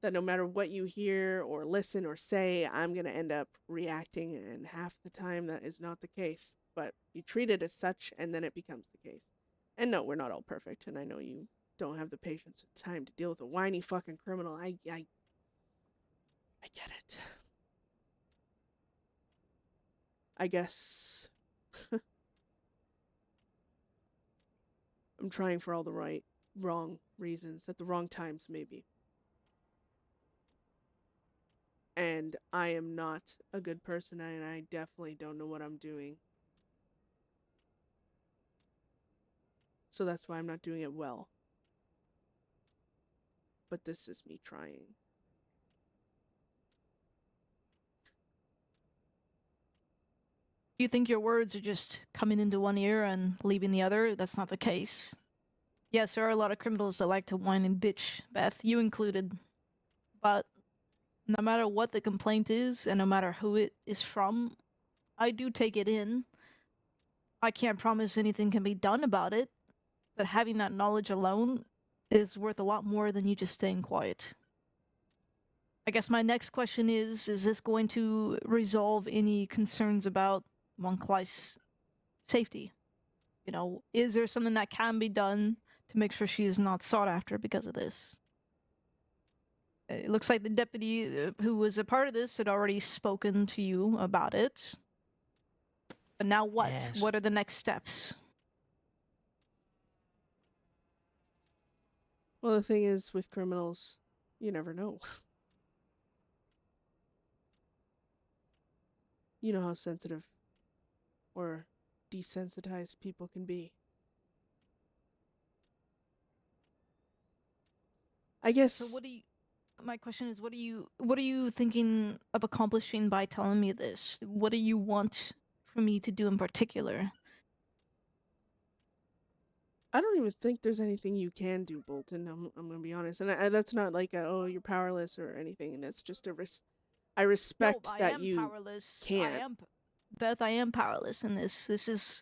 That no matter what you hear or listen or say, I'm going to end up reacting, and half the time that is not the case. But you treat it as such, and then it becomes the case. And no, we're not all perfect, and I know you don't have the patience or time to deal with a whiny fucking criminal. I get it. I guess I'm trying for all the wrong reasons at the wrong times, maybe. And I am not a good person, and I definitely don't know what I'm doing. So that's why I'm not doing it well. But this is me trying. You think your words are just coming into one ear and leaving the other? That's not the case. Yes, there are a lot of criminals that like to whine and bitch, Beth, you included. But no matter what the complaint is, and no matter who it is from, I do take it in. I can't promise anything can be done about it, but having that knowledge alone is worth a lot more than you just staying quiet. I guess my next question is this going to resolve any concerns about Von Kleist's safety? You know, is there something that can be done to make sure she is not sought after because of this? It looks like the deputy who was a part of this had already spoken to you about it. But now what? Yes. What are the next steps? Well, the thing is, with criminals, you never know. You know how sensitive or desensitized people can be. I guess. So what do you... My question is, what are you thinking of accomplishing by telling me this? What do you want for me to do in particular? I don't even think there's anything you can do, Bolton. I'm gonna be honest, and that's not like oh you're powerless or anything. And that's just I respect No, I that am you powerless. can't. Beth, I am powerless in this. This is,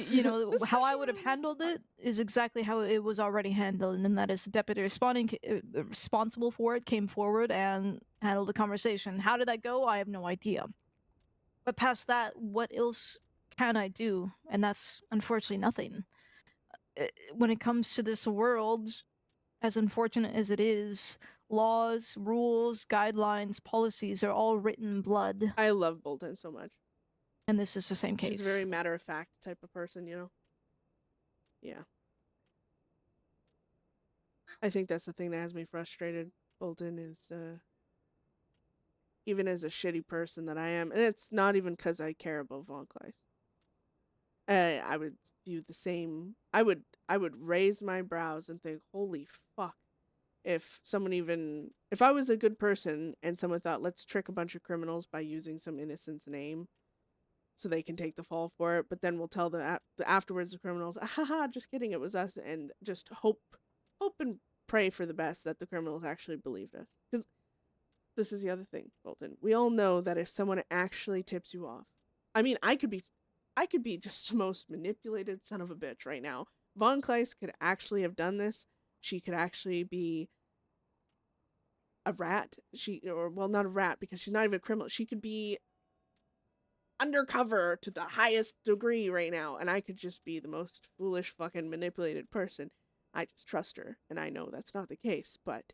you know, how I would have handled it is exactly how it was already handled, and that is the deputy responsible for it came forward and handled the conversation. How did that go? I have no idea. But past that, what else can I do? And that's unfortunately nothing. When it comes to this world, as unfortunate as it is, laws, rules, guidelines, policies are all written in blood. I love Bolton so much. And this is the same case. She's a very matter-of-fact type of person, you know? Yeah. I think that's the thing that has me frustrated, Bolton, is even as a shitty person that I am, and it's not even because I care about Von Kleist. I would view the same. I would raise my brows and think, holy fuck, if I was a good person and someone thought, let's trick a bunch of criminals by using some innocent's name so they can take the fall for it, but then we'll tell afterwards the criminals, haha, just kidding, it was us, and just hope and pray for the best that the criminals actually believed us. Because this is the other thing, Bolton. We all know that if someone actually tips you off, I mean, I could be just the most manipulated son of a bitch right now. Von Kleist could actually have done this. She could actually be a rat. Not a rat because she's not even a criminal. She could be undercover to the highest degree right now, and I could just be the most foolish fucking manipulated person. I just trust her, and I know that's not the case, but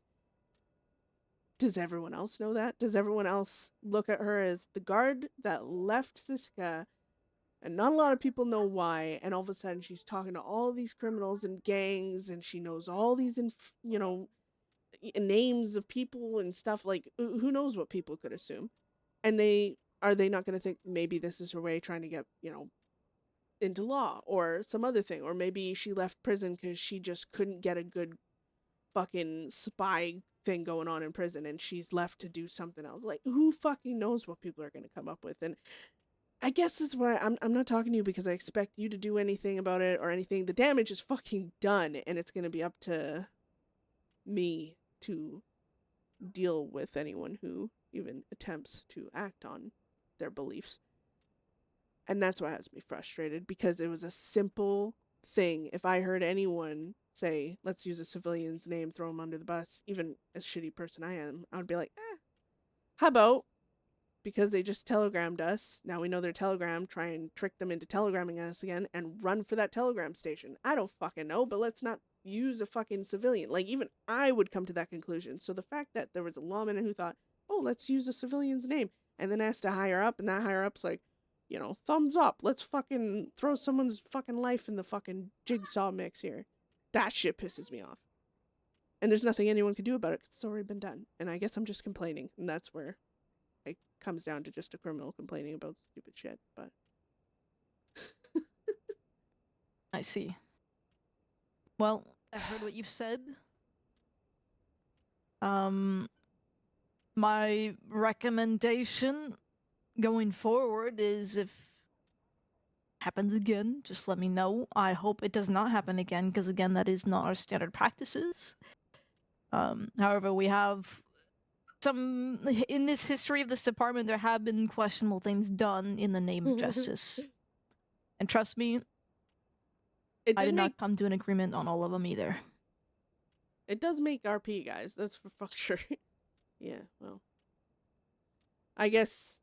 does everyone else know that? Does everyone else look at her as the guard that left Siska, and not a lot of people know why, and all of a sudden she's talking to all these criminals and gangs, and she knows all these, names of people and stuff, like, who knows what people could assume? And are they not going to think maybe this is her way trying to get, into law or some other thing? Or maybe she left prison because she just couldn't get a good fucking spy thing going on in prison and she's left to do something else. Like, who fucking knows what people are going to come up with? And I guess that's why I'm not talking to you because I expect you to do anything about it or anything. The damage is fucking done, and it's going to be up to me to deal with anyone who even attempts to act on their beliefs. And that's what has me frustrated, because it was a simple thing. If I heard anyone say, let's use a civilian's name, throw him under the bus, even a shitty person I am, I would be like, how about, because they just telegrammed us, now we know they're telegrammed, try and trick them into telegramming us again and run for that telegram station. I don't fucking know, but let's not use a fucking civilian. Like, even I would come to that conclusion. So the fact that there was a lawman who thought, oh, let's use a civilian's name, and then asked to higher up, and that higher up's like, thumbs up, let's fucking throw someone's fucking life in the fucking jigsaw mix here. That shit pisses me off. And there's nothing anyone can do about it because it's already been done. And I guess I'm just complaining, and that's where it comes down to just a criminal complaining about stupid shit, but... I see. Well, I've heard what you've said. My recommendation going forward is if happens again, just let me know. I hope it does not happen again, because again, that is not our standard practices. However, we have some in this history of this department. There have been questionable things done in the name of justice, and trust me, I did not come to an agreement on all of them either. It does make RP, guys. That's for fuck sure. Yeah, well, I guess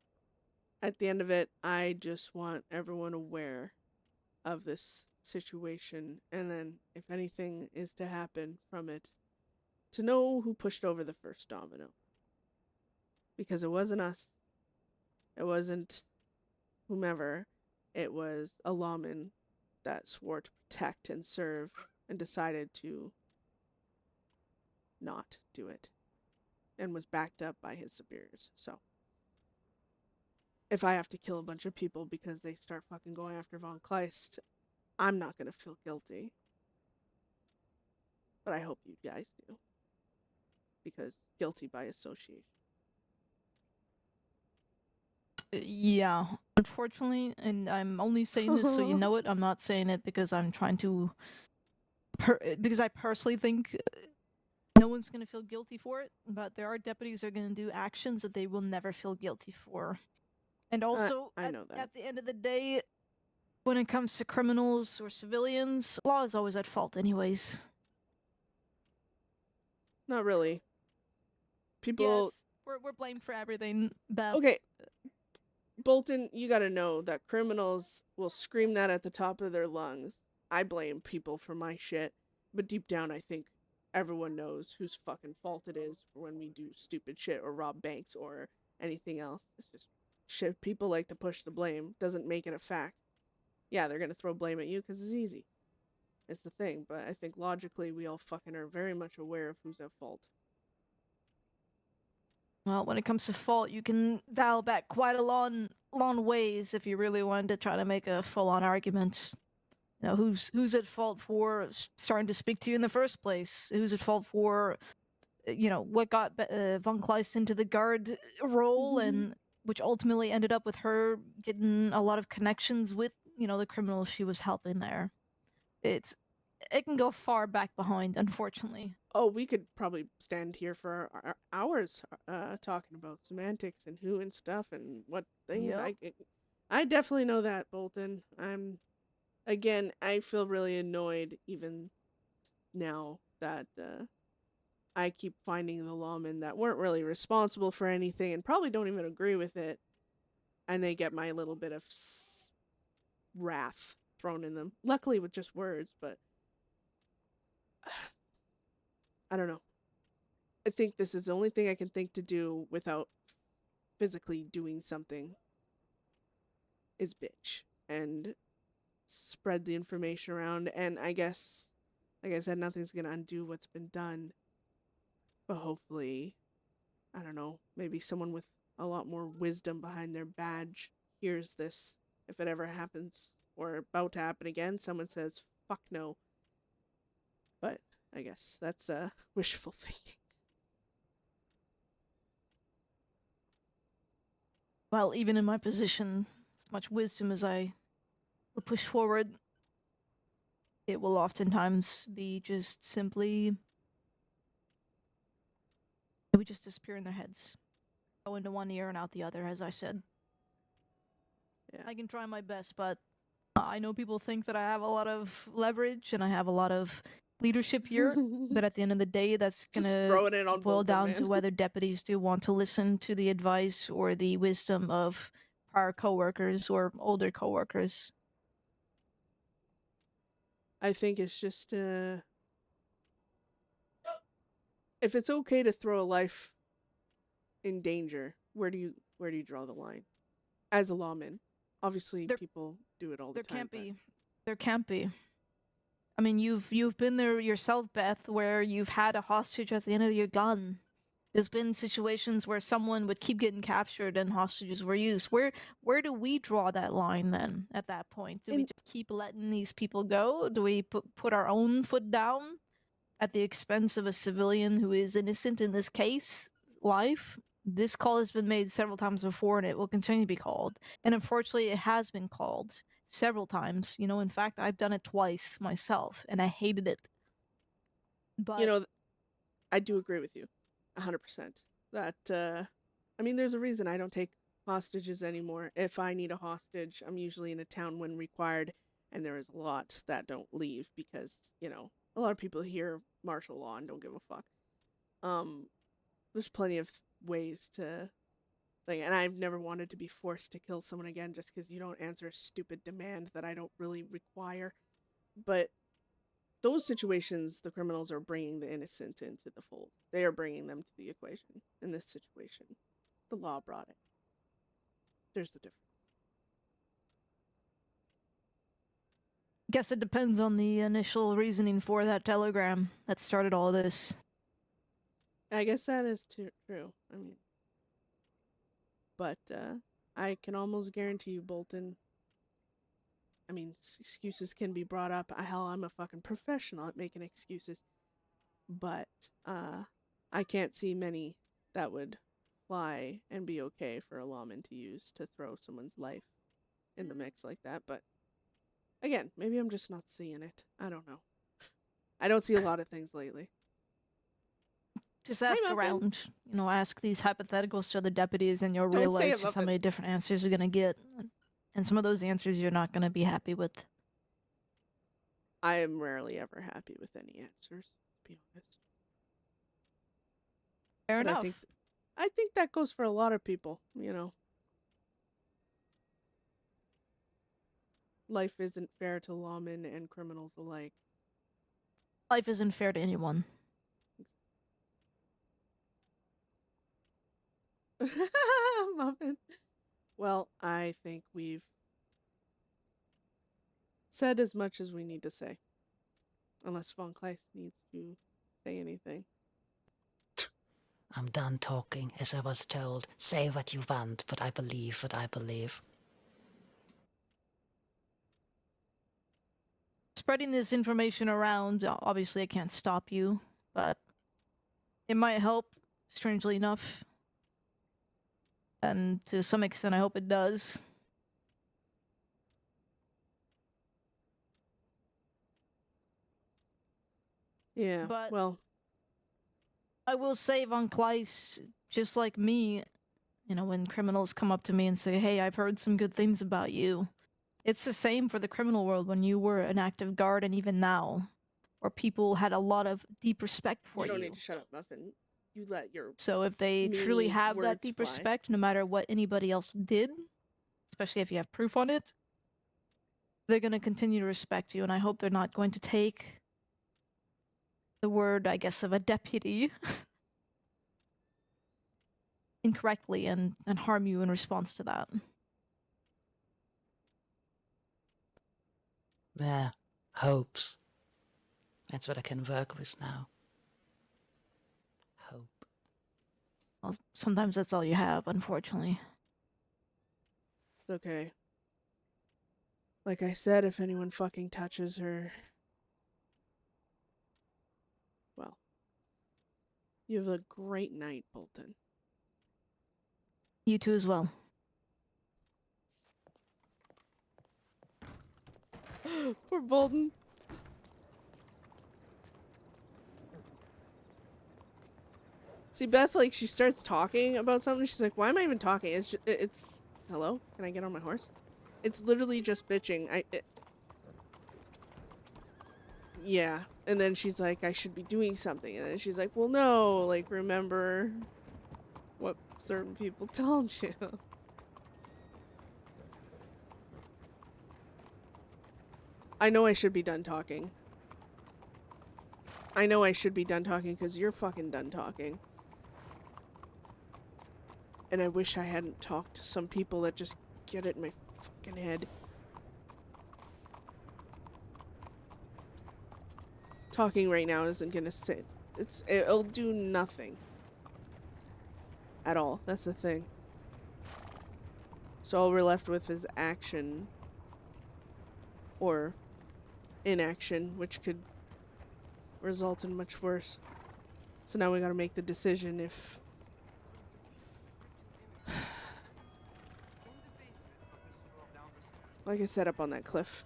at the end of it, I just want everyone aware of this situation, and then if anything is to happen from it, to know who pushed over the first domino. Because it wasn't us. It wasn't whomever. It was a lawman that swore to protect and serve and decided to not do it, and was backed up by his superiors. So if I have to kill a bunch of people because they start fucking going after Von Kleist, I'm not gonna feel guilty. But I hope you guys do. Because guilty by association. Yeah, unfortunately, and I'm only saying this so you know it. I'm not saying it because I'm trying to... because I personally think no one's going to feel guilty for it, but there are deputies that are going to do actions that they will never feel guilty for. And also, I know that. At the end of the day, when it comes to criminals or civilians, law is always at fault anyways. Not really. People... Yes, we're blamed for everything, Beth. Okay. Bolton, you gotta know that criminals will scream that at the top of their lungs. I blame people for my shit, but deep down I think everyone knows whose fucking fault it is for when we do stupid shit or rob banks or anything else. It's just shit people like to push the blame. Doesn't make it a fact. Yeah, they're gonna throw blame at you because it's easy. It's the thing, but I think logically we all fucking are very much aware of who's at fault. Well, when it comes to fault, you can dial back quite a long ways if you really wanted to try to make a full-on argument. You know, who's at fault for starting to speak to you in the first place? Who's at fault for, you know, what got Von Kleist into the guard role, and which ultimately ended up with her getting a lot of connections with, you know, the criminals she was helping there. It can go far back behind, unfortunately. Oh, we could probably stand here for hours talking about semantics and who and stuff and what things. Yep. I definitely know that, Bolton. I feel really annoyed even now that I keep finding the lawmen that weren't really responsible for anything and probably don't even agree with it, and they get my little bit of wrath thrown in them. Luckily with just words, but I don't know. I think this is the only thing I can think to do without physically doing something is bitch and spread the information around. And I guess, like I said, nothing's gonna undo what's been done. But hopefully, I don't know, maybe someone with a lot more wisdom behind their badge hears this. If it ever happens or about to happen again, someone says, fuck no. But I guess that's wishful thinking. Well, even in my position, as much wisdom as I will push forward, it will oftentimes be just simply... it would just disappear in their heads. Go into one ear and out the other, as I said. Yeah. I can try my best, but I know people think that I have a lot of leverage and I have a lot of leadership here, but at the end of the day, that's gonna boil down to whether deputies do want to listen to the advice or the wisdom of prior coworkers or older coworkers. I think it's just if it's okay to throw a life in danger, where do you draw the line? As a lawman, obviously people do it all the time. There can't be. I mean, you've been there yourself, Beth, where you've had a hostage at the end of your gun. There's been situations where someone would keep getting captured and hostages were used. Where do we draw that line then at that point? Do we just keep letting these people go? Do we put our own foot down at the expense of a civilian who is innocent in this case, life? This call has been made several times before and it will continue to be called. And unfortunately, it has been called several times. You know, in fact, I've done it twice myself and I hated it. But You know, I do agree with you 100%. That, I mean, there's a reason I don't take hostages anymore. If I need a hostage, I'm usually in a town when required, and there is a lot that don't leave because, you know, a lot of people hear martial law and don't give a fuck. There's plenty of ways to think, and I've never wanted to be forced to kill someone again just because you don't answer a stupid demand that I don't really require. But those situations, the criminals are bringing the innocent into the fold. They are bringing them to the equation. In this situation, the law brought it. There's the difference. guess it depends on the initial reasoning for that telegram that started all this. I guess that is true. I mean, but I can almost guarantee you, Bolton. I mean, excuses can be brought up. Hell, I'm a fucking professional at making excuses. But I can't see many that would fly and be okay for a lawman to use to throw someone's life in the mix like that. But again, maybe I'm just not seeing it. I don't know. I don't see a lot of things lately. Just ask around, you know, ask these hypotheticals to other deputies and you'll realize just how many different answers you're going to get. And some of those answers you're not going to be happy with. I am rarely ever happy with any answers, to be honest. Fair But enough. I think that goes for a lot of people, you know. Life isn't fair to lawmen and criminals alike. Life isn't fair to anyone. Muffin. Well, I think we've said as much as we need to say. Unless Von Kleist needs to say anything. I'm done talking, as I was told. Say what you want, but I believe what I believe. Spreading this information around, obviously I can't stop you, but it might help, strangely enough. And to some extent, I hope it does. Yeah, but well, I will say Von Kleist, just like me, you know, when criminals come up to me and say, hey, I've heard some good things about you. It's the same for the criminal world when you were an active guard and even now, where people had a lot of deep respect for you you. don't need to shut up, Muffin. You let your So if they truly meanie have that words deep fly. respect, no matter what anybody else did, especially if you have proof on it, they're going to continue to respect you, and I hope they're not going to take the word, I guess, of a deputy incorrectly and harm you in response to that. Yeah, hopes. That's what I can work with now. Hope. Well, sometimes that's all you have, unfortunately. It's okay. Like I said, if anyone fucking touches her... Well. You have a great night, Bolton. You too as well. Poor Bolton. See, Beth, like, she starts talking about something. She's like, why am I even talking? It's hello? Can I get on my horse? It's literally just bitching. Yeah. And then she's like, I should be doing something. And then she's like, well, no. Like, remember what certain people told you. I know I should be done talking. I know I should be done talking because you're fucking done talking. And I wish I hadn't talked to some people that just get it in my fucking head. Talking right now isn't gonna sit. It'll do nothing. at all. That's the thing. So all we're left with is action or inaction, which could result in much worse. So now we gotta make the decision if like I said, up on that cliff.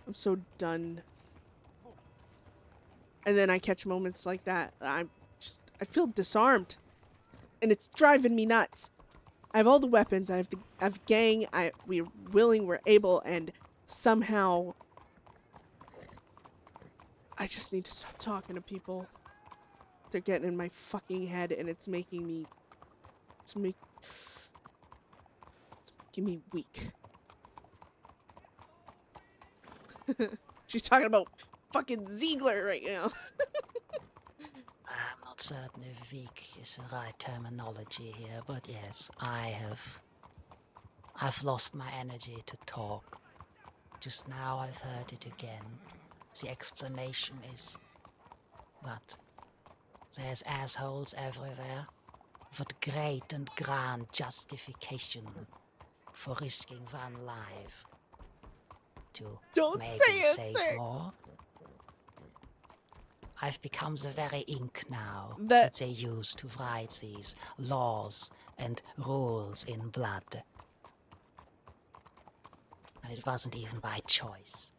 I'm so done. And then I catch moments like that. I feel disarmed. And it's driving me nuts. I have all the weapons. I have gang. We're willing, we're able, and somehow I just need to stop talking to people. They're getting in my fucking head and it's making me weak. She's talking about fucking Ziegler right now. I'm not certain if weak is the right terminology here, but yes, I've lost my energy to talk. Just now I've heard it again. The explanation is that there's assholes everywhere. What great and grand justification for risking one life to Don't maybe say it, save sir. more. I've become the very ink now That that they use to write these laws and rules in blood. And it wasn't even by choice.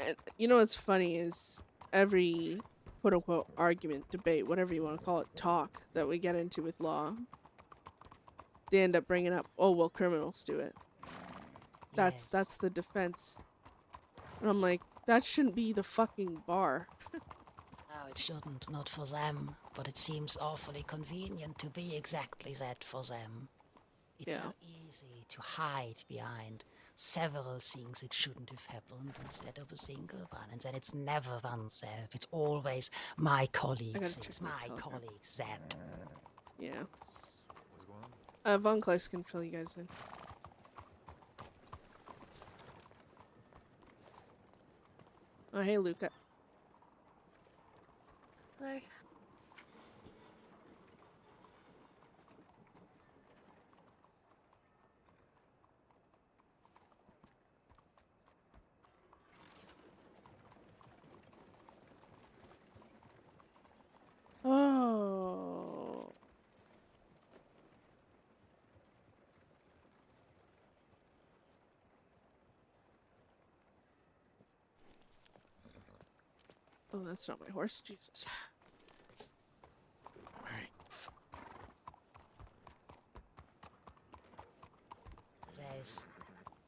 And you know what's funny is every quote-unquote argument, debate, whatever you want to call it, talk that we get into with law, they end up bringing up, oh, well, criminals do it. That's the defense. And I'm like, that shouldn't be the fucking bar. No, it shouldn't, not for them, but it seems awfully convenient to be exactly that for them. It's so easy to hide behind several things that shouldn't have happened instead of a single one, and then it's never oneself. It's always my colleagues this, my colleagues that. Yeah. Von Kleist can fill you guys in. Oh, hey, Luca. Hello. Oh. Oh, that's not my horse. Jesus. Alright. There's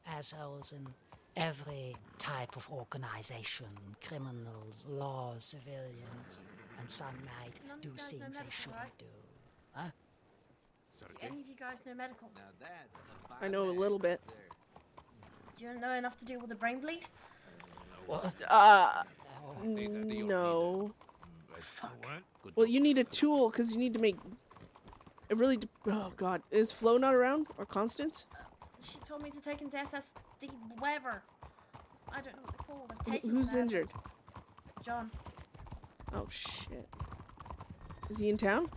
assholes in every type of organization. Criminals, law, civilians, and some might do things they shouldn't do. Huh? Do any of you guys know medical? I know a little bit. Do you know enough to deal with the brain bleed? What? No. Fuck. Well, you need a tool because you need to make. It really. Oh God, is Flo not around or Constance? She told me to take him to SSD, whatever. I don't know what they're called. I've taken Who's him there, injured? but- John. Oh shit. Is he in town?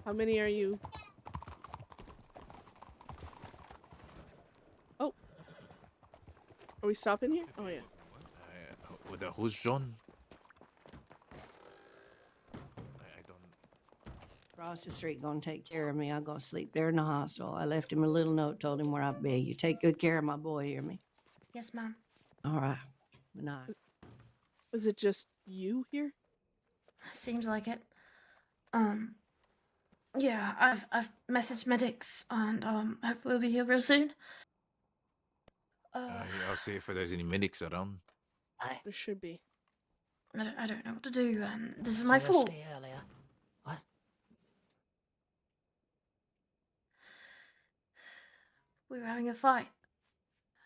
How many are you? Oh. Are we stopping here? Oh, yeah. Who's John? I don't. Across the street, gonna take care of me. I go sleep there in the hostel. I left him a little note, told him where I'd be. You take good care of my boy, hear me? Yes, ma'am. All right. Good night. Is it just you here? Seems like it. Yeah, I've messaged medics and hopefully we'll be here real soon. I'll see if there's any medics around. There should be. I don't know what to do, and this is my fault. Seriously, earlier. What? We were having a fight,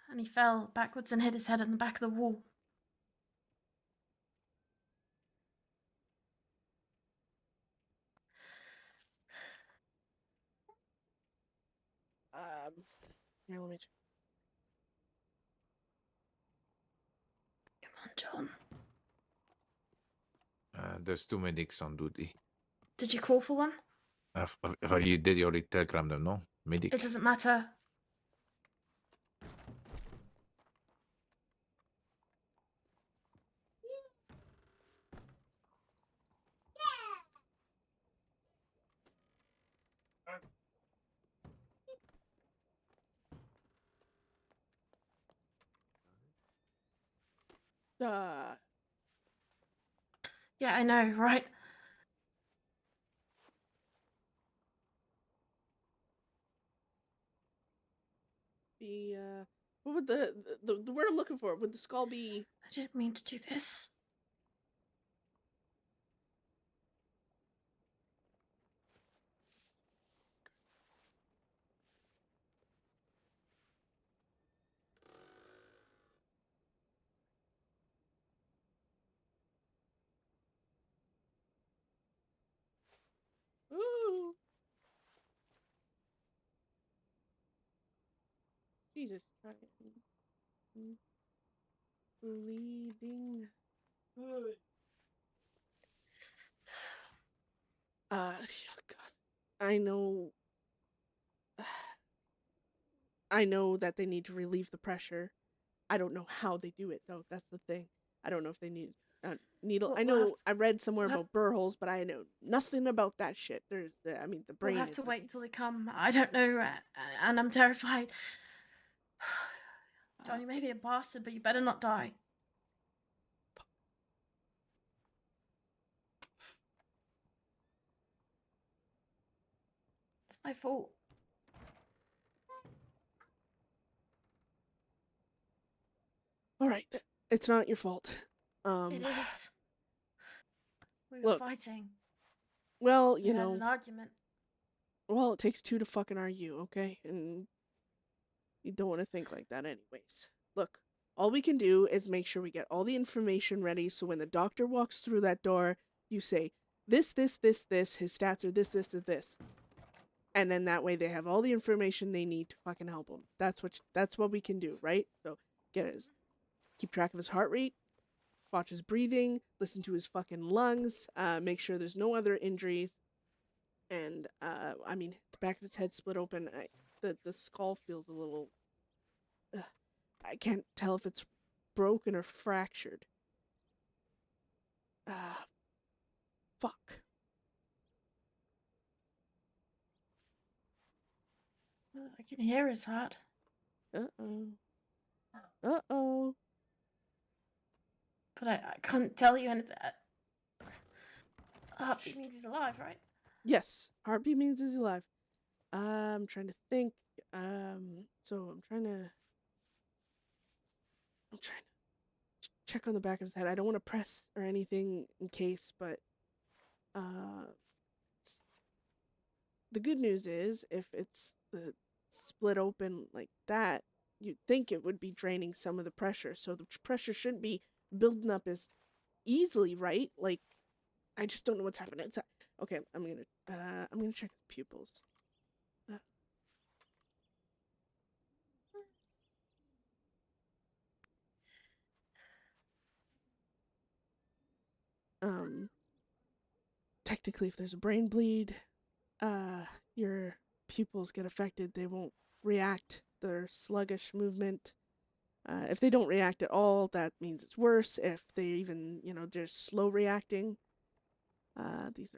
and he fell backwards and hit his head on the back of the wall. Here, let me check. Come on, John. There's 2 medics on duty. Did you call for one? You did already telegram them, no? Medic. It doesn't matter. Yeah, I know, right? What would the word I'm looking for? Would the skull be? I didn't mean to do this. Ooh. Jesus Christ. Bleeding. God. I know. I know that they need to relieve the pressure. I don't know how they do it though. That's the thing. I don't know if they need needle. We'll I know have to- I read somewhere we'll about burr holes, but I know nothing about that shit. There's the, I mean, the brain. We'll have is to like- wait until they come. I don't know, and I'm terrified. John, you may be a bastard, but you better not die. It's my fault. All right, it's not your fault. It is. We were Look. fighting. Well, We you had know. an argument. Well, it takes 2 to fucking argue, okay? And you don't want to think like that anyways. Look, all we can do is make sure we get all the information ready so when the doctor walks through that door, you say, this, his stats are this. And then that way they have all the information they need to fucking help him. That's what we can do, right? So keep track of his heart rate, watch his breathing, listen to his fucking lungs, make sure there's no other injuries. And I mean, the back of his head split open. The skull feels a little. I can't tell if it's broken or fractured. Fuck. I can hear his heart. Uh-oh. But I couldn't tell you anything. Heartbeat means he's alive, right? Yes, heartbeat means he's alive. I'm trying to think. So I'm trying to check on the back of his head. I don't want to press or anything in case, but the good news is if it's the split open like that, you'd think it would be draining some of the pressure. So the pressure shouldn't be building up as easily, right? Like, I just don't know what's happening. Okay, I'm gonna check his pupils. Technically, if there's a brain bleed, your pupils get affected. They won't react. They're sluggish movement. If they don't react at all, that means it's worse. If they even, just slow reacting, these.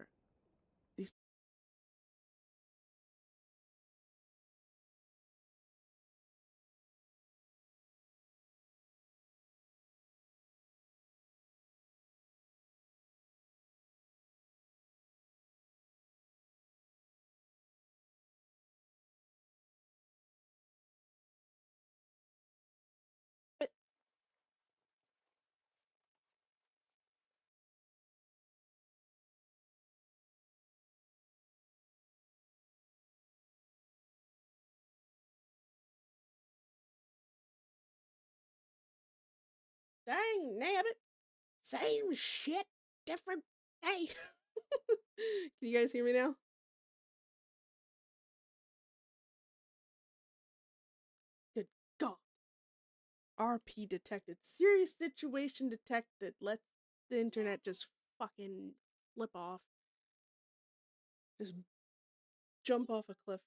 Dang, nabbit. Same shit, different day. Can you guys hear me now? RP detected. Serious situation detected. Let the internet just fucking flip off. Just jump off a cliff.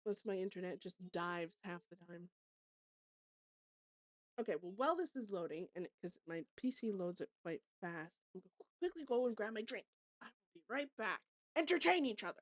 Lets my internet just dives half the time. Okay, well, while this is loading, and because my PC loads it quite fast, I'm going to quickly go and grab my drink. I will be right back. Entertain each other.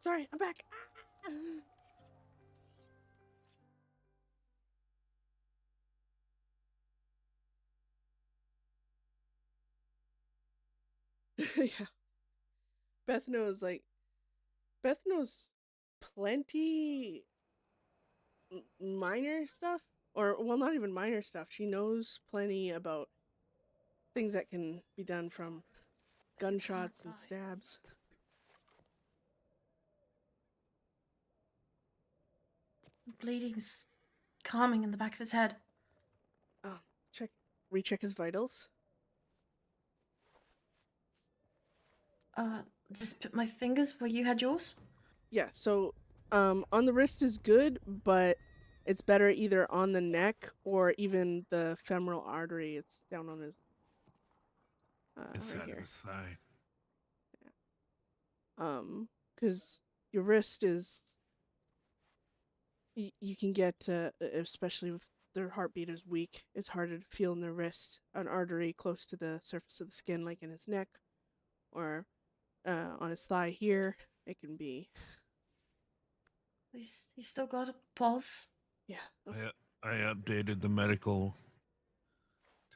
Sorry, I'm back. Yeah. Beth knows, Beth knows plenty minor stuff. Or, well, not even minor stuff. She knows plenty about things that can be done from gunshots and stabs. Bleeding's calming in the back of his head. Oh, recheck his vitals. Just put my fingers where you had yours. Yeah, so on the wrist is good, but it's better either on the neck or even the femoral artery. It's down on his Inside right of here. his thigh. Because your wrist is you can get especially if their heartbeat is weak, it's harder to feel in their wrist an artery close to the surface of the skin, like in his neck or on his thigh here. It can be. He's still got a pulse. Yeah. Okay. I updated the medical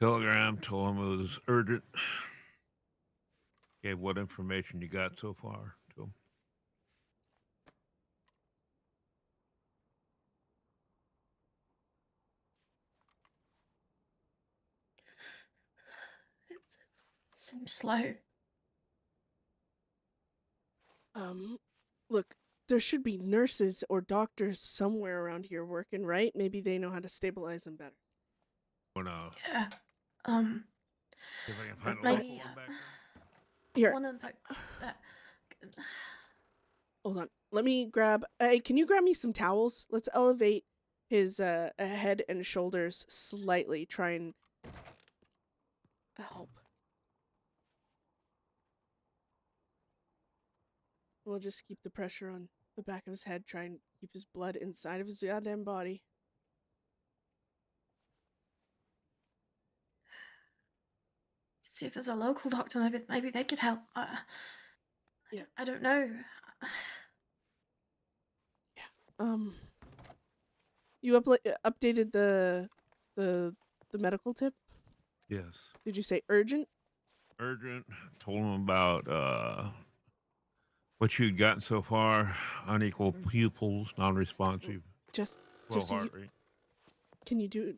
telegram, told him it was urgent. Gave what information you got so far to him. It seems slow. Look, there should be nurses or doctors somewhere around here working, right? Maybe they know how to stabilize him better. Yeah. If I can find a maybe local one back there. Here. one of the Hold on. Let me grab. Hey, can you grab me some towels? Let's elevate his head and shoulders slightly. Try and help. We'll just keep the pressure on the back of his head. Try and keep his blood inside of his goddamn body. See if there's a local doctor. Maybe they could help. Yeah. I don't know. You updated the medical tip? Yes. Did you say urgent? Urgent. Told him about what you'd gotten so far. Unequal pupils, non-responsive. Just low so heart rate. Can you do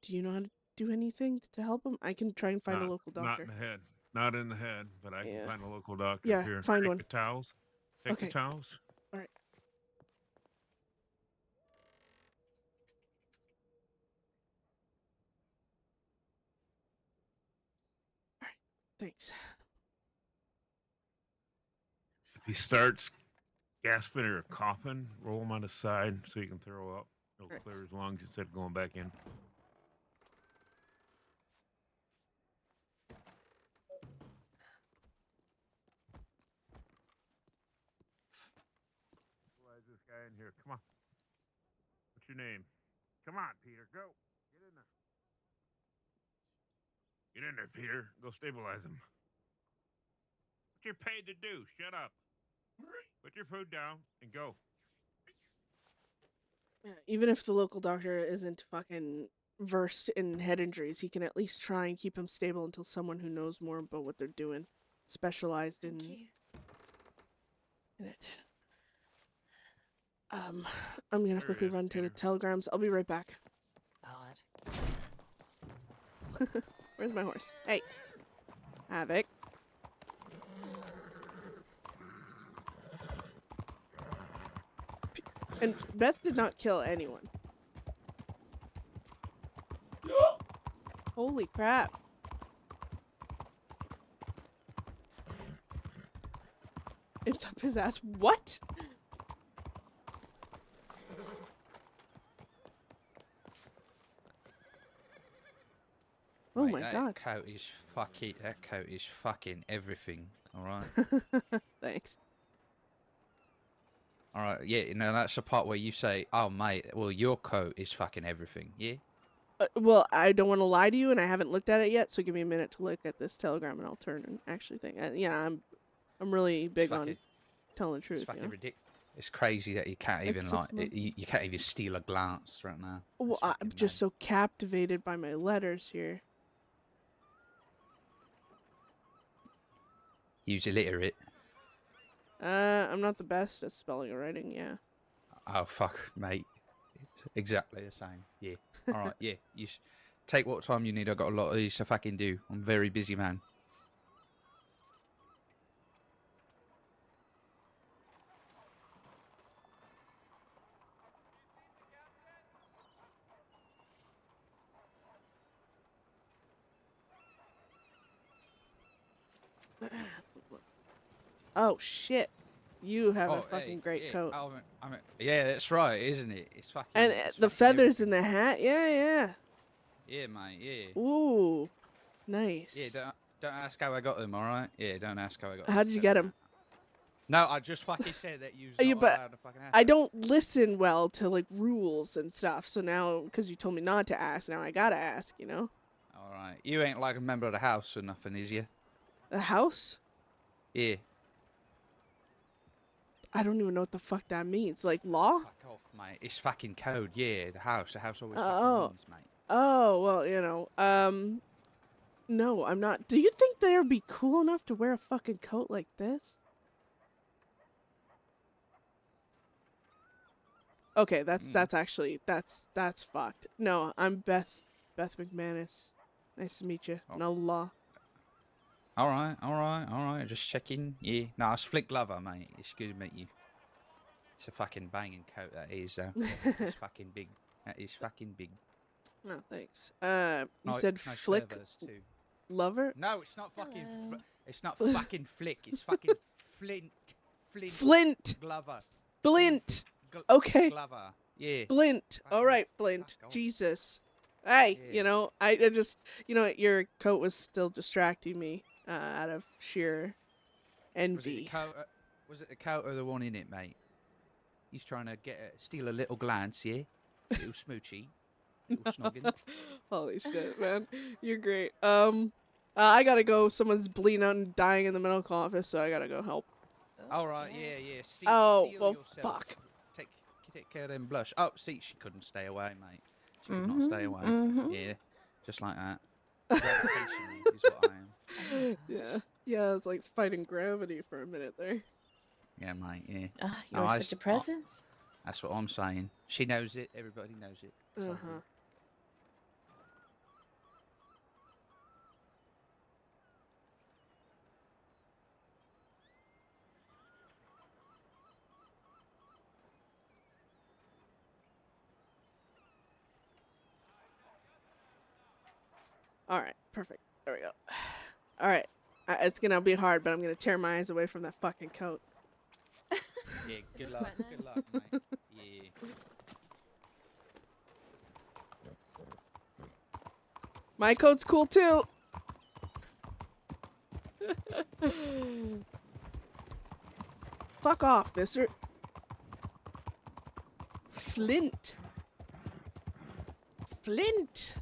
you know how to do anything to help him? I can try and find a local Not doctor. in the head. Not in the head, but I can find a local doctor Yeah, here. find Take one. the towels. Take the Okay. towels. All right. All right. Thanks. If he starts gasping or coughing, roll him on his side so he can throw up. It'll clear his lungs instead of going back in. Why is this guy in here? Come on. What's your name? Come on, Peter. Go. Get in there. Get in there, Peter. Go stabilize him. What you're paid to do. Shut up. Put your food down and go. Yeah, even if the local doctor isn't fucking versed in head injuries, he can at least try and keep him stable until someone who knows more about what they're doing, specialized in it. I'm gonna There quickly he is, run to the Peter. telegrams. I'll be right back. Alright. Where's my horse? Hey, Havoc. And Beth did not kill anyone. Holy crap. It's up his ass. What? Oh Mate, my that god. coat is that coat is fucking everything. All right. Thanks. All right. Yeah. You know that's the part where you say, "Oh, mate, well, your coat is fucking everything." Yeah. Well, I don't want to lie to you, and I haven't looked at it yet. So give me a minute to look at this telegram, and I'll turn and actually think. Yeah, I'm really big on telling the truth. It's fucking You know? ridiculous. It's crazy that you can't even It's like 6 months. you can't even steal a glance right now. Well, I'm just so captivated by my letters here. Use illiterate. I'm not the best at spelling and writing. Yeah. Oh fuck, mate. Exactly the same. Yeah. All right. Yeah. You take what time you need. I got a lot of these to fucking do. I'm a very busy man. Oh shit! You have a Oh, fucking hey, great yeah, coat. yeah, that's right, isn't it? It's fucking. And it's the fucking feathers in the hat. Yeah, yeah. Yeah, mate. Yeah. Ooh, nice. Yeah. Don't ask how I got them. All right. Yeah. Don't ask how I got. How did you get them? No, I just fucking said that you. Yeah, but I don't listen well to like rules and stuff. So now, because you told me not to ask, now I gotta ask. You know. All right. You ain't like a member of the house or nothing, is you? The house? Yeah. I don't even know what the fuck that means. Like law? Fuck off, mate. It's fucking code. Yeah, the house. The house always Oh. fucking wins, mate. Oh, well, you know, no, I'm not. Do you think they'd be cool enough to wear a fucking coat like this? Okay, that's actually, that's fucked. No, I'm Beth McMannus. Nice to meet you. No law. All right. Just checking. Yeah. No, it's Flick Lover, mate. It's good to meet you. It's a fucking banging coat, that is, though. It's fucking big. That is fucking big. No, thanks. You said nice Flick feathers, too. Lover? No, it's not fucking. It's not fucking Flick. It's fucking Flint. Flint. Glover. Flint. Okay. Glover. Yeah. Flint. All right, Flint. Jesus. Hey, you know, I just, you know, your coat was still distracting me out of sheer envy. Was it the coat or the one in it, mate? He's trying to steal a little glance, yeah? Little smoochy. Little snogging. Holy shit, man. You're great. I gotta go. Someone's bleeding out and dying in the medical office, so I gotta go help. All right, yeah. Oh, steal well, yourself. fuck. Kick her then blush. Oh, see, she couldn't stay away, mate. She could not stay away. Yeah, just like that. Gravitational is what I am. Yeah. Yeah, I was like fighting gravity for a minute there. Yeah, mate, yeah. Ah, No, you're I such a s- presence. That's what I'm saying. She knows it. Everybody knows it. It's all Uh-huh. good. All right, perfect. There we go. All right, it's gonna be hard, but I'm gonna tear my eyes away from that fucking coat. Yeah, good luck. Good luck, mate. Yeah. My coat's cool too. Fuck off, mister. Flint. Flint.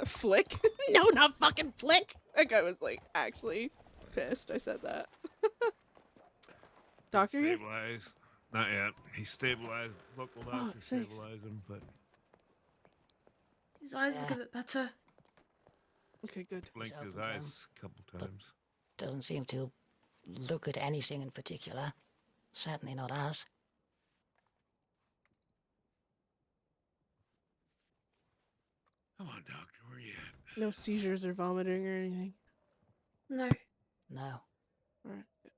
Flick? No, not fucking Flick. That guy was like actually pissed I said that. Doctor here? Stabilize. Not yet. He stabilized. Local doctor Fuck's sakes. stabilized him, but His eyes look a bit better. Okay, good. blinked his opened eyes them, a couple times. Doesn't seem to look at anything in particular. Certainly not us. Come on, doctor. Where you at? No seizures or vomiting or anything. No. No. All right, good.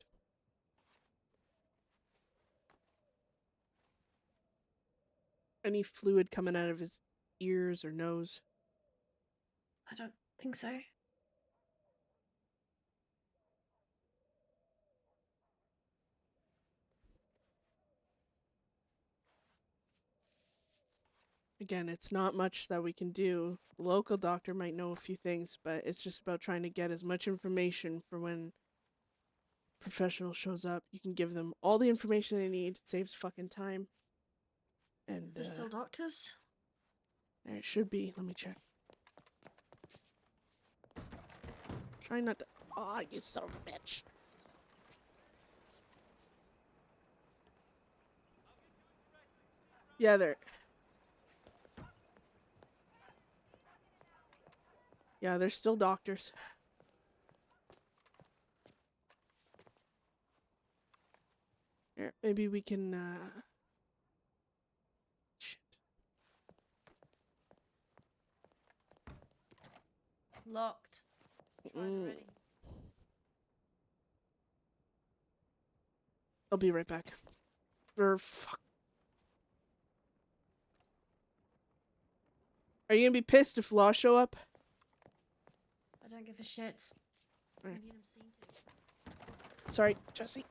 Any fluid coming out of his ears or nose? I don't think so. Again, it's not much that we can do. The local doctor might know a few things, but it's just about trying to get as much information for when a professional shows up. You can give them all the information they need. It saves fucking time. And There's still doctors? there it should be. Let me check. Try not to. Oh, you son of a bitch. Yeah, there. Yeah, there's still doctors. Here, maybe we can, shit. Locked. Ready. I'll be right back. Fuck. Are you gonna be pissed if law show up? I don't give a shit. I Right. need him seen to. Sorry, Jesse.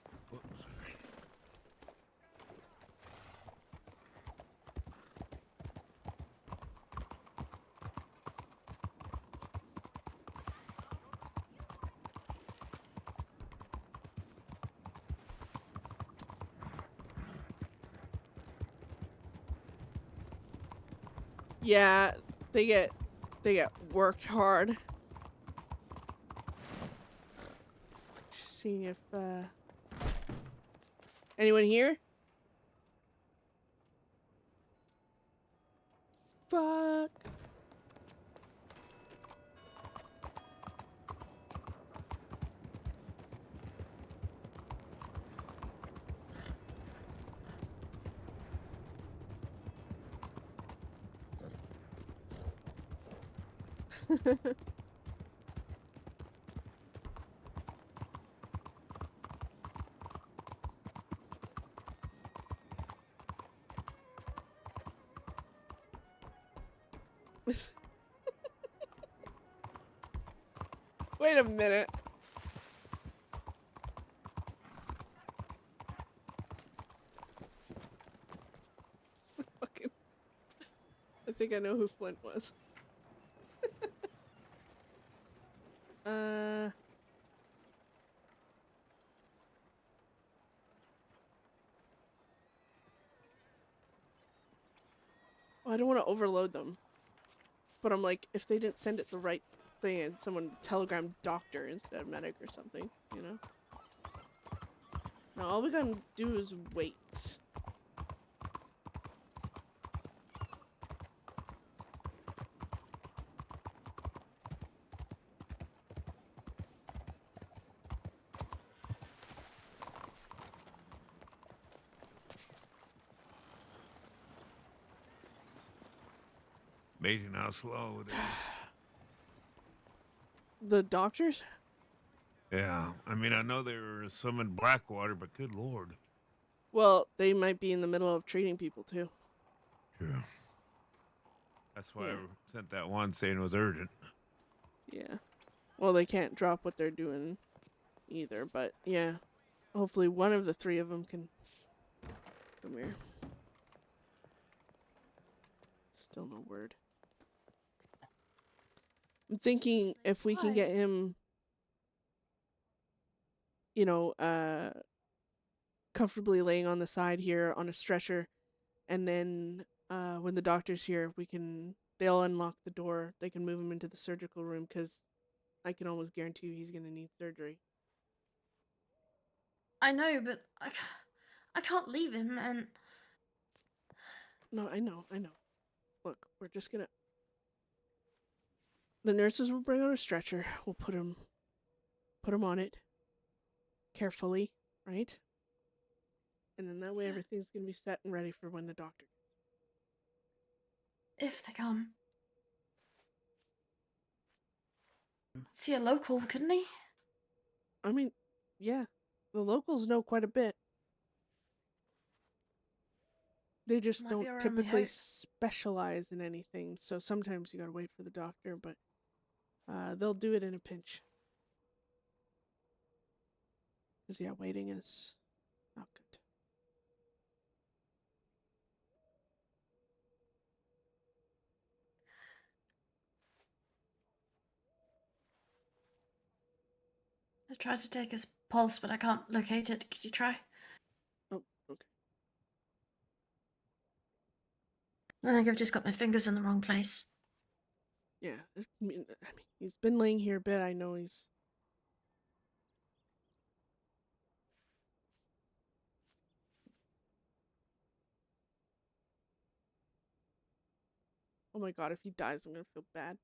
Yeah, they get worked hard. Just seeing if anyone here? Fuck. Wait a minute. Fucking. I think I know who Flint was. I don't want to overload them. But I'm like, if they didn't send it the right thing and someone telegrammed doctor instead of medic or something, you know? No, all we gotta do is wait. Amazing how slow it is. The doctors? Yeah, I mean, I know there were some in Blackwater, but good lord. Well, they might be in the middle of treating people too. True. That's why Yeah. I sent that one saying it was urgent. Yeah. Well, they can't drop what they're doing either, but yeah. Hopefully one of the three of them can come here. Still no word. I'm thinking if we can get him, you know, comfortably laying on the side here on a stretcher, and then when the doctor's here, they'll unlock the door. They can move him into the surgical room, because I can almost guarantee you he's going to need surgery. I know, but I can't leave him, and No, I know. Look, we're just gonna... The nurses will bring out a stretcher. We'll put him on it carefully, right? And then that way everything's gonna be set and ready for when the doctor... if they come. See a local, couldn't he? I mean, yeah. The locals know quite a bit. They just Might be don't around my typically house. specialize in anything, so sometimes you gotta wait for the doctor, but they'll do it in a pinch. Because, yeah, waiting is not good. I tried to take his pulse, but I can't locate it. Could you try? Oh, okay. I think I've just got my fingers in the wrong place. Yeah, I mean, he's been laying here a bit. I know he's... Oh my god, if he dies, I'm gonna feel bad.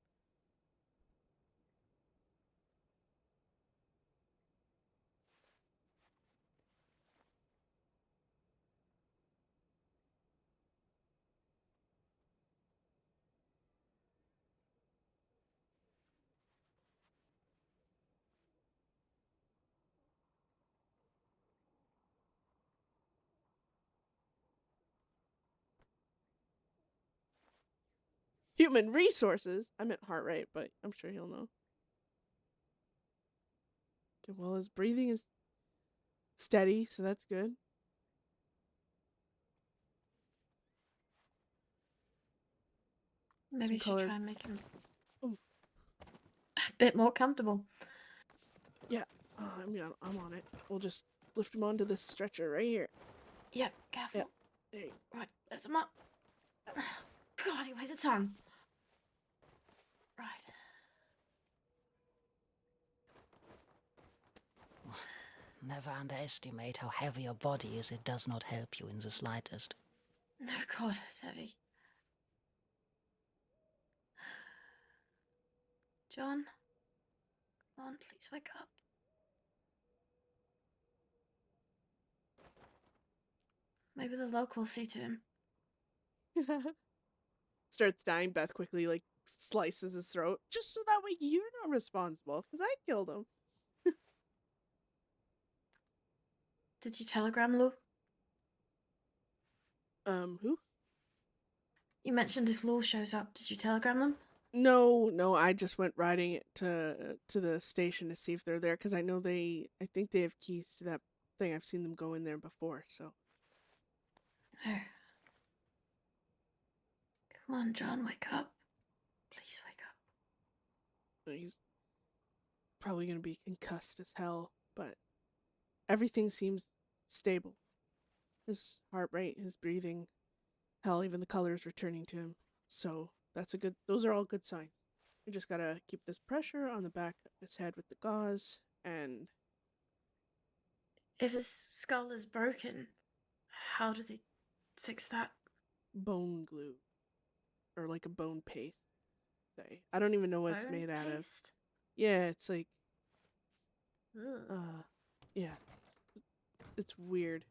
Human resources? I meant heart rate, but I'm sure he'll know. Okay, well, his breathing is steady, so that's good. Maybe you Some should color. try and make him a bit more comfortable. Yeah, I'm on it. We'll just lift him onto this stretcher right here. Yep, careful. Yep, there you go. Right, lift him up. God, he weighs a ton. Right. Never underestimate how heavy your body is. It does not help you in the slightest. No, God, it's heavy. John, come on, please wake up. Maybe the locals see to him. Starts dying. Beth quickly, like, slices his throat. Just so that way you're not responsible, because I killed him. Did you telegram Lou? Who? You mentioned if Lou shows up, did you telegram them? No, I just went riding it to the station to see if they're there, because I know I think they have keys to that thing. I've seen them go in there before, so. Oh. Come on, John, wake up. Please wake up. He's probably going to be concussed as hell, but everything seems stable. His heart rate, his breathing, hell, even the color's returning to him. So those are all good signs. We just gotta keep this pressure on the back of his head with the gauze, and... If his skull is broken, how do they fix that? Bone glue. Or like a bone paste. Say. I don't even know what it's Bone made out of. paste? Yeah, it's like... Ugh. Yeah. It's weird.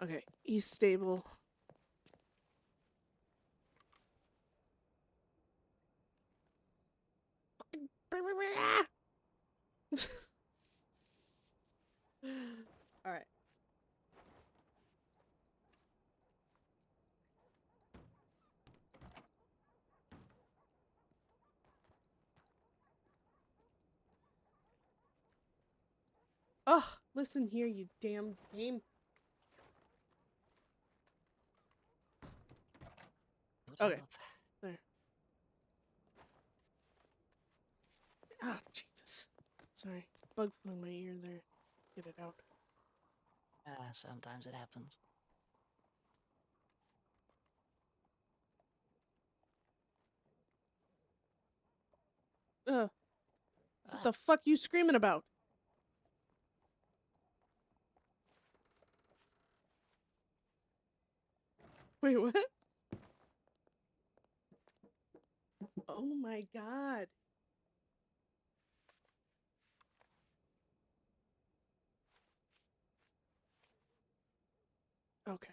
Okay, he's stable. Ugh, listen here, you damn game. Okay, there. Ah, Jesus. Sorry, bug flew in my ear there. Get it out. Sometimes it happens. What the fuck you screaming about? Wait, what? Oh my god. Okay.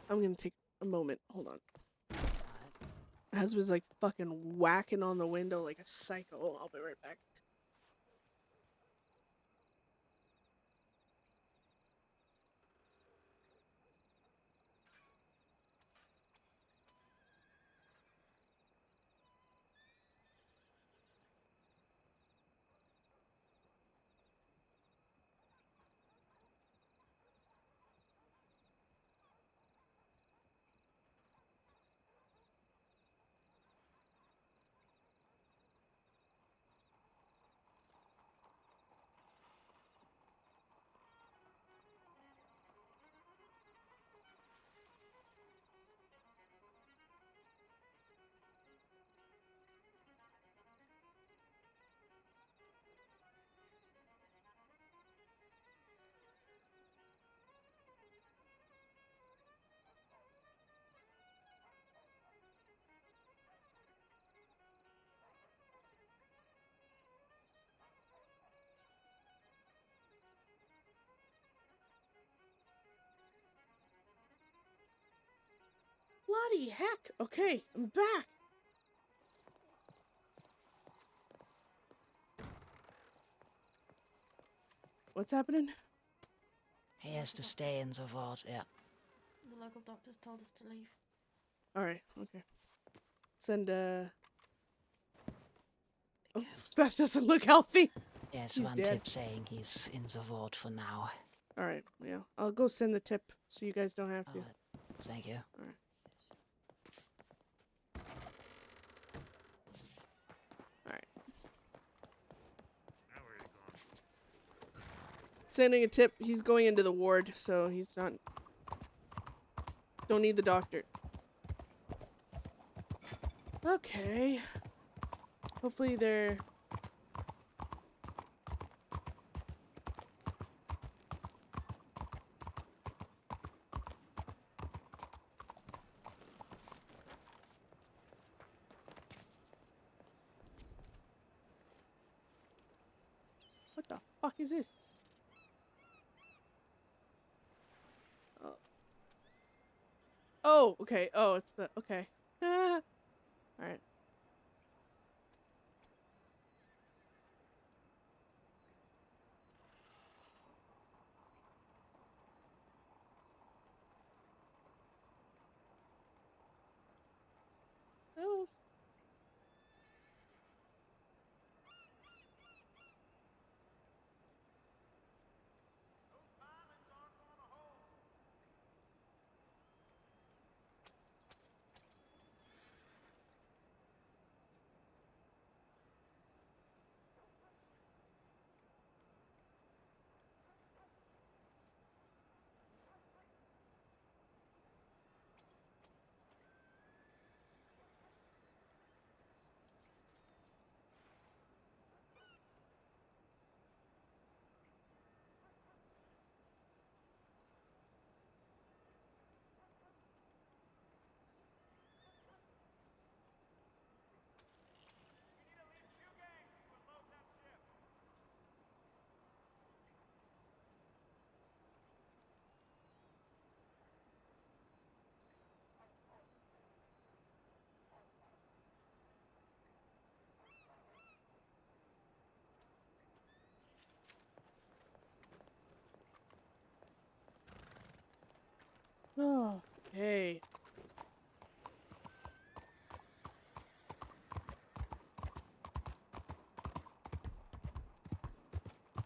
I'm gonna take a moment. Hold on. Husband's like fucking whacking on the window like a psycho. I'll be right back. Bloody heck. Okay, I'm back. What's happening? He has to stay in the vault, yeah. The local doctors told us to leave. Alright, okay. Send Oh, Beth doesn't look healthy. Yes, He's one dead. tip saying he's in the vault for now. Alright, yeah. I'll go send the tip so you guys don't have to. Thank you. Alright. Alright. Sending a tip. He's going into the ward, so he's not... Don't need the doctor. Okay. Hopefully they're... What the fuck is this? Oh, okay. Oh, it's the... Okay. Alright. Oh. Oh, hey.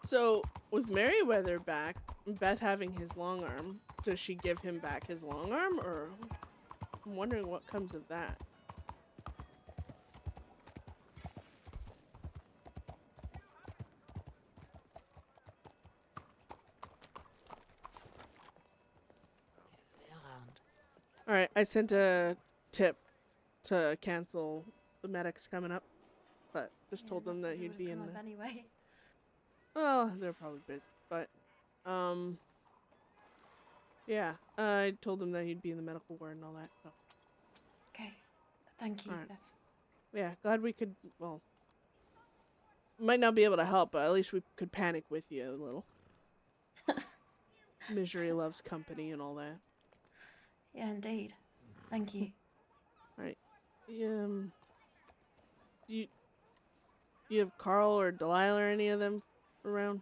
So, with Merryweather back, Beth having his long arm, does she give him back his long arm, or I'm wondering what comes of that. Around. Alright, I sent a tip to cancel the medics coming up, but just told them that he'd be in the... Anyway. Oh, they're probably busy, but, yeah, I told them that he'd be in the medical ward and all that, so. Okay. Thank you, Alright. Beth. Yeah, glad we could, well, might not be able to help, but at least we could panic with you a little. Misery loves company and all that. Yeah, indeed. Thank you. Alright, you have Carl or Delilah or any of them around?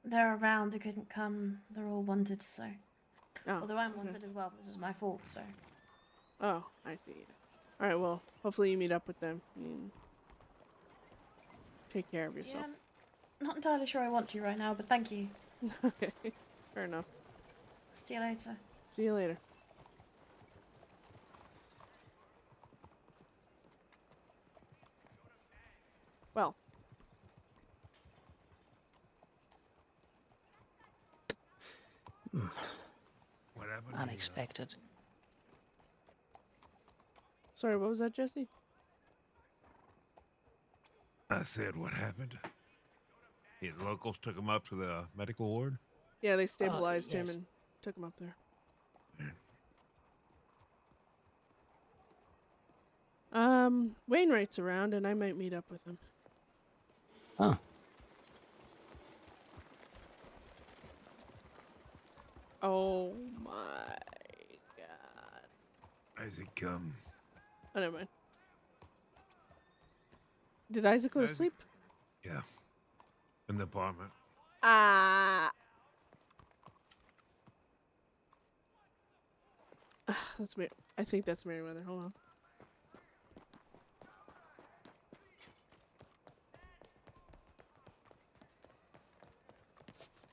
They're around. They couldn't come. They're all wanted, so. Oh, Although I'm okay. wanted as well, but this is my fault, so. Oh, I see. Yeah. Alright, well, hopefully you meet up with them. And take care of yourself. Yeah, not entirely sure I want to right now, but thank you. Okay, fair enough. See you later. See you later. Well. What happened? Unexpected. Sorry, what was that, Jesse? I said, what happened? The locals took him up to the medical ward? Yeah, they stabilized him yes. and took him up there. Wainwright's around, and I might meet up with him. Huh. Oh my god. Isaac, come. Oh, never mind. Did Isaac go to sleep? Yeah. In the apartment. That's me. I think that's Merryweather. Hold on.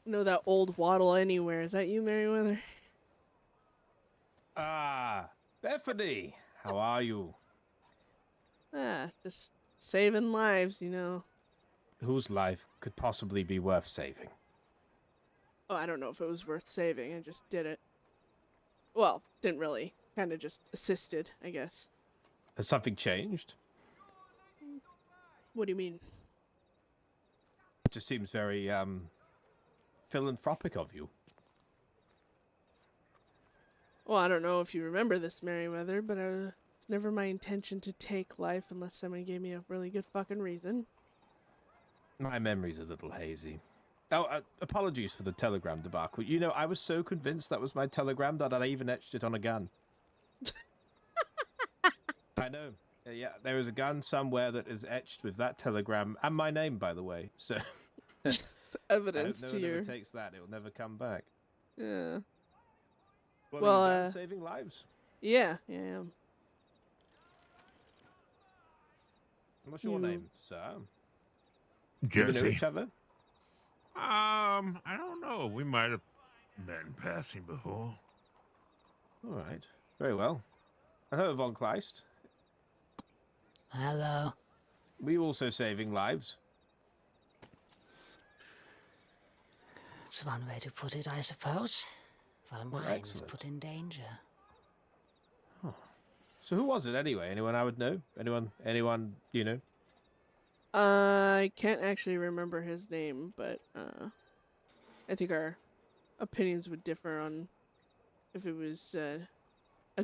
Know that old waddle anywhere. Is that you, Merryweather? Ah, Bethany, how are you? Just saving lives, you know. Whose life could possibly be worth saving? Oh, I don't know if it was worth saving. I just did it. Well, didn't really. Kind of just assisted, I guess. Has something changed? What do you mean? It just seems very, philanthropic of you. Well, I don't know if you remember this, Merryweather, but it's never my intention to take life unless someone gave me a really good fucking reason. My memory's a little hazy. Oh, apologies for the telegram debacle. You know, I was so convinced that was my telegram that I even etched it on a gun. I know. Yeah, there is a gun somewhere that is etched with that telegram, and my name, by the way, so... Evidence I hope to no one your... ever takes that. It will never come back. Yeah. Well, are you done saving lives? Yeah, I am. What's your You- name, sir? Do we know Jesse. each other? I don't know. We might have met in passing before. All right. Very well. Hello, Von Kleist. Hello. Were you also saving lives? That's one way to put it, I suppose. Well, Oh, mine is excellent. put in danger. So who was it anyway? Anyone I would know? Anyone you know? I can't actually remember his name, but I think our opinions would differ on if it was a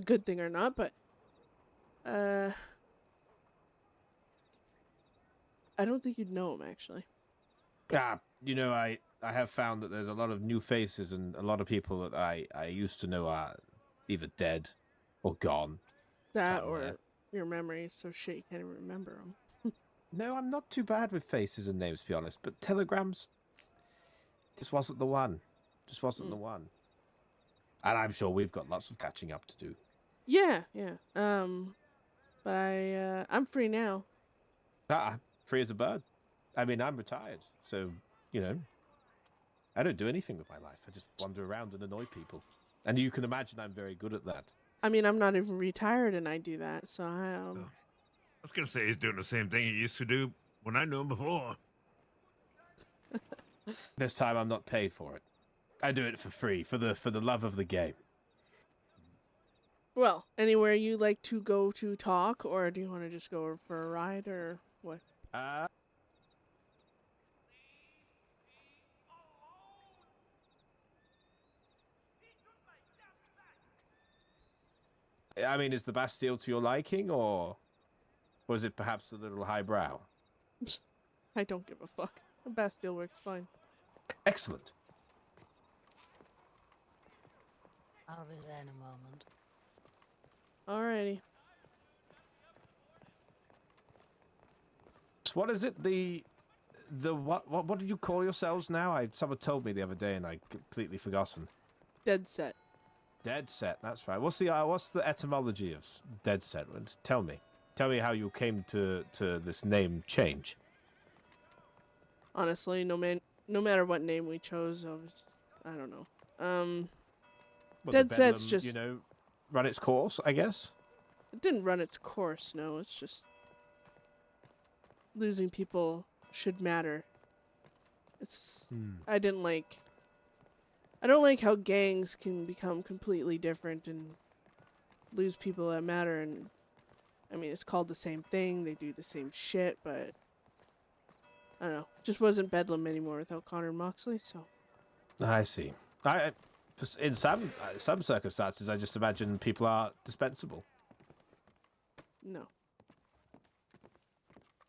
good thing or not, but I don't think you'd know him, actually. You know, I have found that there's a lot of new faces and a lot of people that I used to know are either dead or gone. That somewhere. or your memory is so shit you can't even remember him. No, I'm not too bad with faces and names, to be honest, but telegrams just wasn't the one. Just wasn't the one. And I'm sure we've got lots of catching up to do. Yeah. But I'm free now. Free as a bird. I mean, I'm retired, so, you know, I don't do anything with my life. I just wander around and annoy people. And you can imagine I'm very good at that. I mean, I'm not even retired and I do that, so I I was gonna say he's doing the same thing he used to do when I knew him before. This time I'm not paid for it. I do it for free, for the love of the game. Well, anywhere you like to go to talk, or do you want to just go for a ride, or what? I mean, is the Bastille to your liking, or was it perhaps a little highbrow? I don't give a fuck. The Bastille works fine. Excellent. I'll be there in a moment. Alrighty. So what is it? The what did you call yourselves now? Someone told me the other day and I completely forgotten. Deadset. Deadset. That's right. What's the etymology of Deadset? Tell me. Tell me how you came to this name change. Honestly, no matter what name we chose, I don't know. Well, Deadset's Bedlam, just, you know, run its course, I guess. It didn't run its course. No, it's just losing people should matter. It's I don't like how gangs can become completely different and lose people that matter. And I mean, it's called the same thing. They do the same shit, but I don't know. It just wasn't Bedlam anymore without Connor and Moxley. So I see. In some circumstances, I just imagine people are dispensable. no.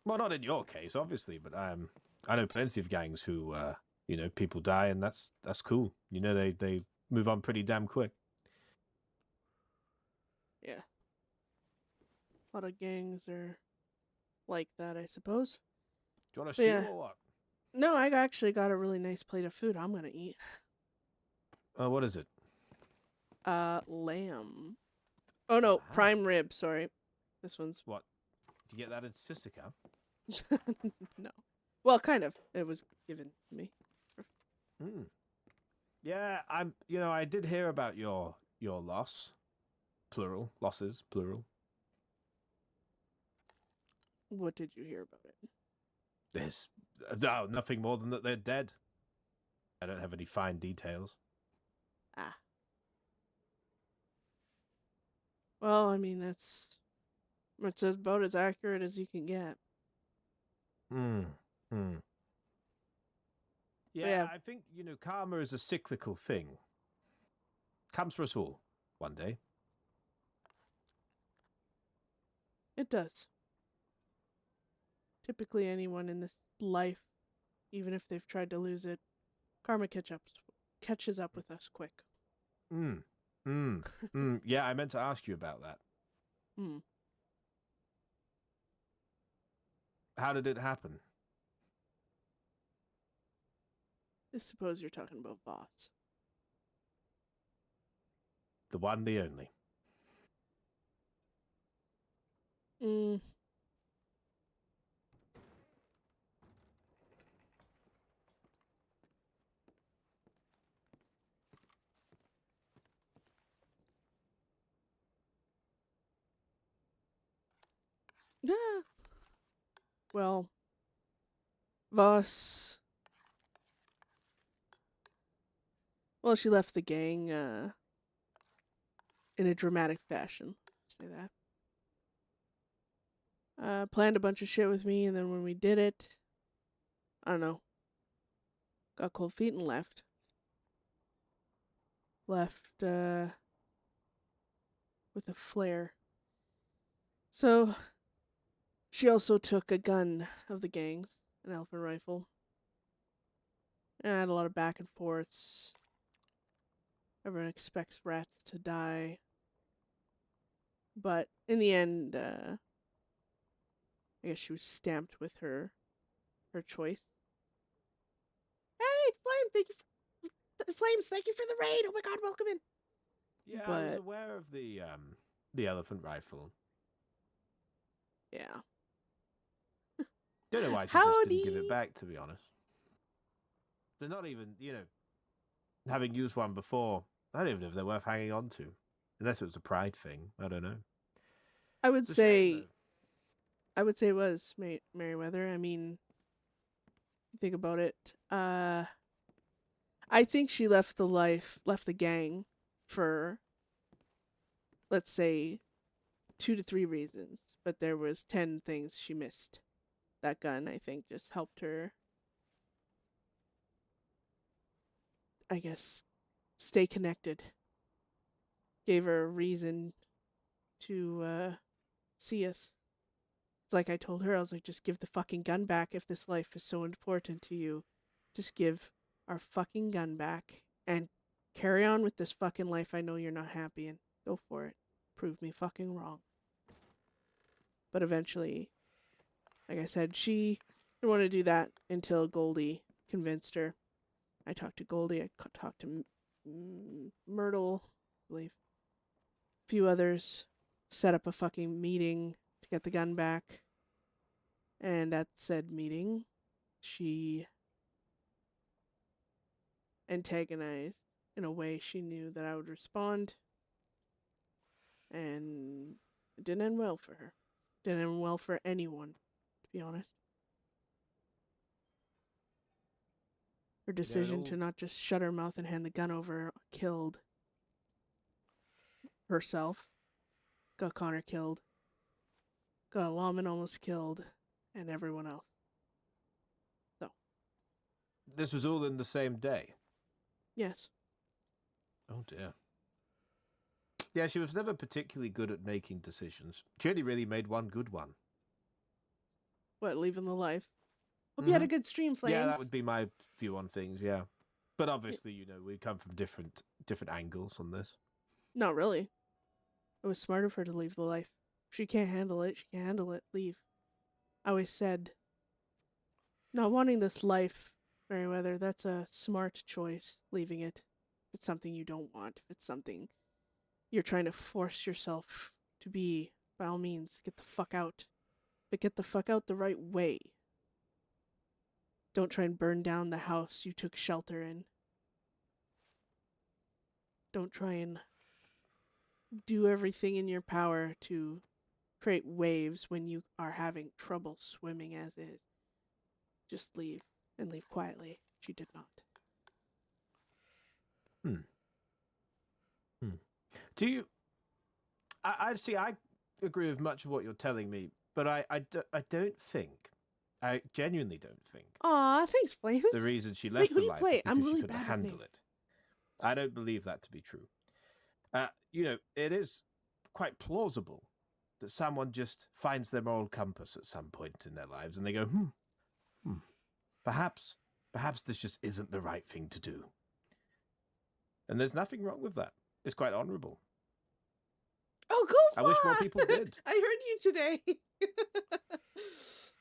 Well, not in your case, obviously, but I know plenty of gangs who, you know, people die, and that's cool. You know, they move on pretty damn quick. Yeah. A lot of gangs are like that, I suppose. Do you want to steal or what? No, I actually got a really nice plate of food I'm gonna eat. What is it? Lamb. Oh no, prime rib. Sorry, this one's what? Did you get that in Sisika? No. Well, kind of. It was given to me. Yeah, you know, I did hear about your loss. Plural. Losses, plural. What did you hear about it? There's nothing more than that they're dead. I don't have any fine details. Ah. Well, I mean, it's about as accurate as you can get. Yeah, I think, you know, karma is a cyclical thing. Comes for us all one day. It does. Typically, anyone in this life, even if they've tried to lose it, karma catches up with us quick. Yeah, I meant to ask you about that. How did it happen? I suppose you're talking about Voss. The one, the only. Yeah. Well, Voss. Well, she left the gang in a dramatic fashion. Say that. Planned a bunch of shit with me, and then when we did it, I don't know. Got cold feet and left. Left with a flare. So she also took a gun of the gangs, an elephant rifle. And I had a lot of back and forths. Everyone expects rats to die. But in the end, I guess she was stamped with her choice. Hey, Flame, Flames, thank you for the raid. Oh my god, welcome in. Yeah, I was aware of the elephant rifle. Yeah. Don't know why she just didn't give it back, to be honest. They're not even, having used one before, I don't even know if they're worth hanging on to. Unless it was a pride thing. I don't know. I would It's a shame, say, I would say it was Merriweather. I mean, think about it. I think she left the gang for, let's say, 2 to 3 reasons, but there was 10 things she missed. That gun, I think, just helped her, I guess, stay connected. Gave her a reason to see us. It's like I told her, I was like, just give the fucking gun back if this life is so important to you. Just give our fucking gun back and carry on with this fucking life I know you're not happy in. Go for it. Prove me fucking wrong. But eventually, like I said, she didn't want to do that until Goldie convinced her. I talked to Goldie, I talked to Myrtle, I believe. A few others, set up a fucking meeting to get the gun back. And at said meeting, she antagonized in a way she knew that I would respond. And it didn't end well for her. Didn't end well for anyone, to be honest. Her decision to not just shut her mouth and hand the gun over killed herself, got Connor killed, got a lawman almost killed, and everyone else. So. This was all in the same day? Yes. Oh dear. Yeah, she was never particularly good at making decisions. She only really made one good one. What, leaving the life? Hope you had a good stream, Flames. Yeah, that would be my view on things, yeah. But obviously, we come from different angles on this. Not really. It was smart of her to leave the life. If she can't handle it, she can't handle it. Leave. I always said, not wanting this life, Merriweather, that's a smart choice, leaving it. If it's something you don't want, if it's something you're trying to force yourself to be, by all means, get the fuck out. But get the fuck out the right way. Don't try and burn down the house you took shelter in. Don't try and do everything in your power to create waves when you are having trouble swimming as is. Just leave, and leave quietly. She did not. Do you... I see, I agree with much of what you're telling me, but I don't think... I genuinely don't think... Aw, thanks, Flames. The reason she left the life is I'm because really she couldn't bad at handle names. it. I don't believe that to be true. It is quite plausible that someone just finds their moral compass at some point in their lives and they go, perhaps this just isn't the right thing to do. And there's nothing wrong with that. It's quite honourable. Oh, Coleslaw! I wish more people did. I heard you today.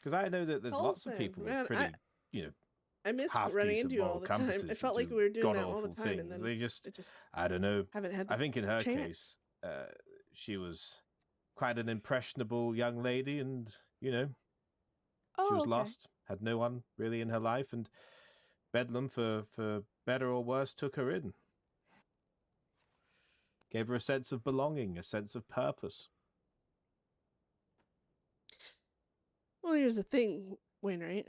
Because I know that there's lots of Coleslaw, people man, with pretty, I miss half running decent into you all moral the time. compasses It felt that like do we were doing that all god-awful the time, and things. then They just, it just I don't know. haven't had the I think in her chance. case, she was quite an impressionable young lady, and she was lost, had no one really in her life, and Bedlam, for better or worse, took her in. Gave her a sense of belonging, a sense of purpose. Well, here's the thing, Wainwright.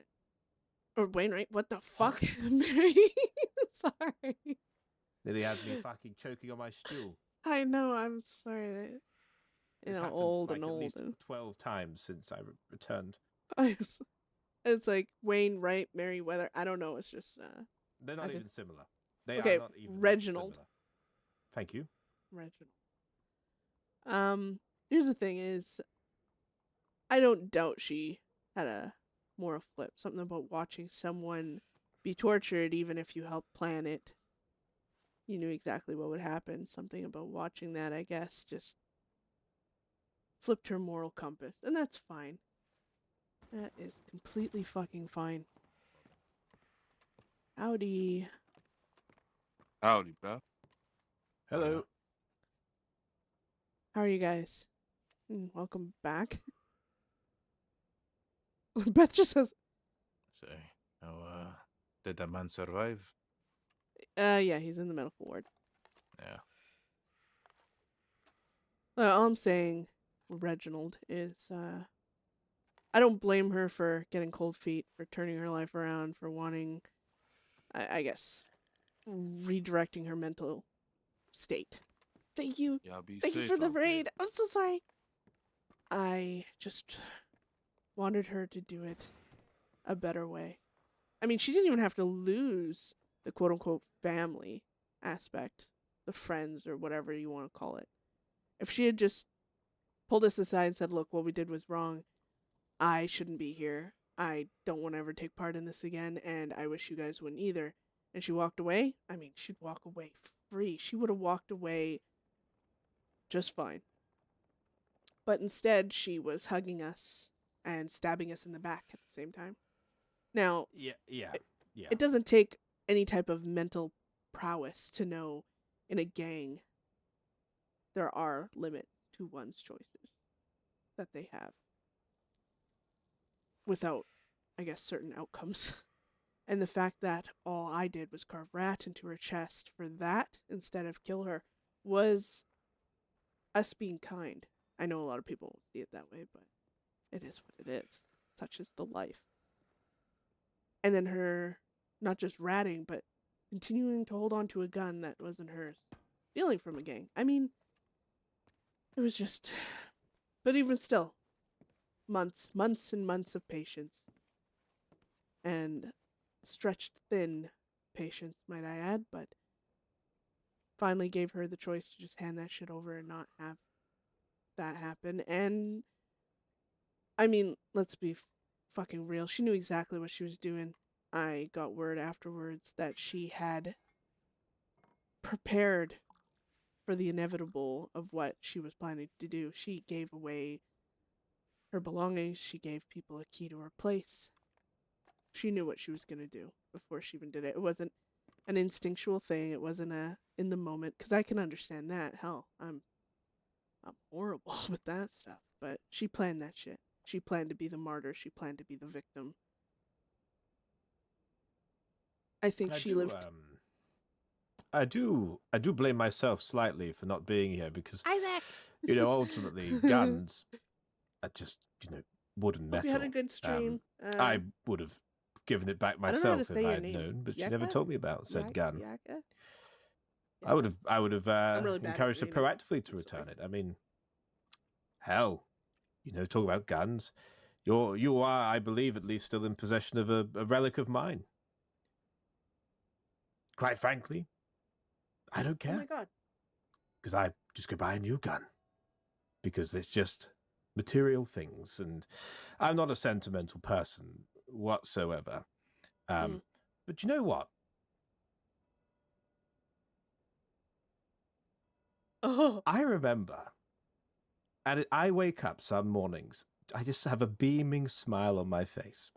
Or Wainwright, what the fuck? Mary? Sorry. Nearly had me fucking choking on my stool. I know, I'm sorry. It's happened, Old like, and at old. least 12 times since I returned. It's like Wainwright, Merriweather. I don't know. It's just. They're not even similar. They okay, are not even Reginald. similar. Thank you. Reginald. Here's the thing: is I don't doubt she had a moral flip. Something about watching someone be tortured, even if you helped plan it. You knew exactly what would happen. Something about watching that, I guess, just flipped her moral compass, and that's fine. That is completely fucking fine. Howdy. Howdy, Beth. Hello. How are you guys? Welcome back. Beth just says, So, Did the man survive? Yeah, he's in the medical ward. Yeah. All I'm saying, Reginald, is I don't blame her for getting cold feet, for turning her life around, for wanting, I guess, redirecting her mental state. Thank you. Yeah, be Thank you safe for the out there. raid. I'm so sorry. I just wanted her to do it a better way. I mean, she didn't even have to lose the quote-unquote family aspect, the friends or whatever you want to call it. If she had just pulled us aside and said, look, what we did was wrong. I shouldn't be here. I don't want to ever take part in this again, and I wish you guys wouldn't either. And she walked away. I mean, she'd walk away free. She would have walked away just fine. But instead, she was hugging us and stabbing us in the back at the same time. Now, Yeah. it doesn't take any type of mental prowess to know in a gang there are limits to one's choices that they have without, I guess, certain outcomes. And the fact that all I did was carve rat into her chest for that instead of kill her was us being kind. I know a lot of people won't see it that way, but it is what it is. Such is the life. And then her not just ratting, but continuing to hold on to a gun that wasn't hers. Stealing from a gang. I mean, it was just... But even still, months and months of patience. And stretched thin patience, might I add, but finally gave her the choice to just hand that shit over and not have that happen. And I mean, let's be fucking real. She knew exactly what she was doing. I got word afterwards that she had prepared for the inevitable of what she was planning to do. She gave away her belongings. She gave people a key to her place. She knew what she was going to do before she even did it. It wasn't an instinctual thing. It wasn't a in the moment, because I can understand that. Hell, I'm horrible with that stuff. But she planned that shit. She planned to be the martyr. She planned to be the victim. I think she lived. I do blame myself slightly for not being here because Isaac, ultimately guns are just wooden metal. Hope you had a good stream. I would have given it back I don't know how to myself say if your I had name. known, but she never Yaka? told me about said gun. Yaka? I would have really bad at encouraged her reading. proactively to return it. I mean, hell, talk about guns. You are, I believe, at least still in possession of a relic of mine. Quite frankly, I don't care. Oh my god. Because I just go buy a new gun. Because it's just material things, and I'm not a sentimental person whatsoever. But you know what? Oh. I remember, and I wake up some mornings, I just have a beaming smile on my face.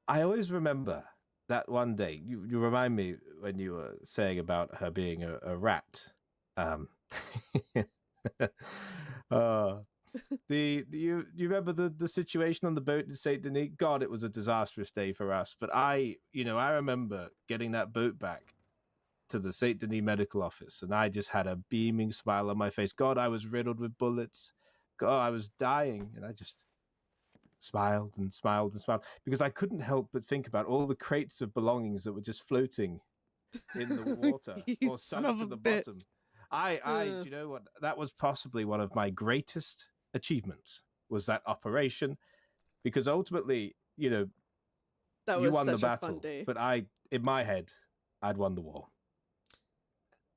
I always remember that one day, you remind me when you were saying about her being a rat. You remember the situation on the boat in Saint Denis? God, it was a disastrous day for us. But I remember getting that boat back to the Saint Denis medical office, and I just had a beaming smile on my face. God, I was riddled with bullets. God, I was dying, and I just smiled and smiled and smiled because I couldn't help but think about all the crates of belongings that were just floating in the water or sunk to the bottom. Do you know what? That was possibly one of my greatest achievements, was that operation, because ultimately, that you was won the such a battle, fun day. but in my head, I'd won the war.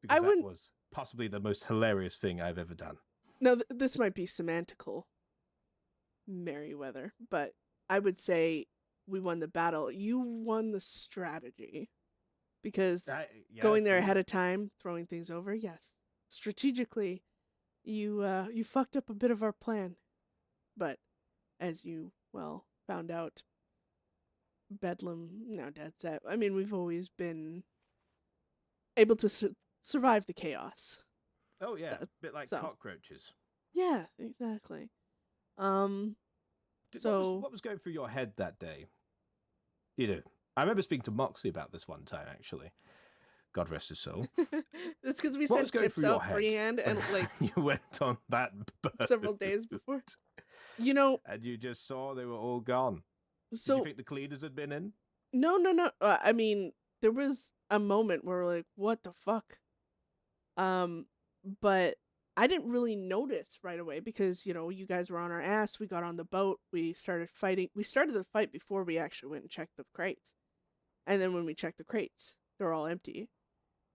I Because that was possibly the most hilarious thing I've ever done. Now, this might be semantical, Merryweather, but I would say we won the battle. You won the strategy. Because going there ahead of time, throwing things over, yes. Strategically, you fucked up a bit of our plan. But as you, found out, Bedlam, now Deadset, I mean, we've always been able to survive the chaos. Oh, yeah. A bit like cockroaches. Yeah, exactly. What was going through your head that day? I remember speaking to Moxie about this one time, actually. God rest his soul. It's because we What was sent going tips through your out head freehand and like you went on that boat? several days before. You know, And you just saw they were all gone. Did so you think the cleaners had been in? no. I mean, there was a moment where we're like, "What the fuck?" But I didn't really notice right away because you guys were on our ass. We got on the boat. We started fighting. We started the fight before we actually went and checked the crates, and then when we checked the crates, they're all empty.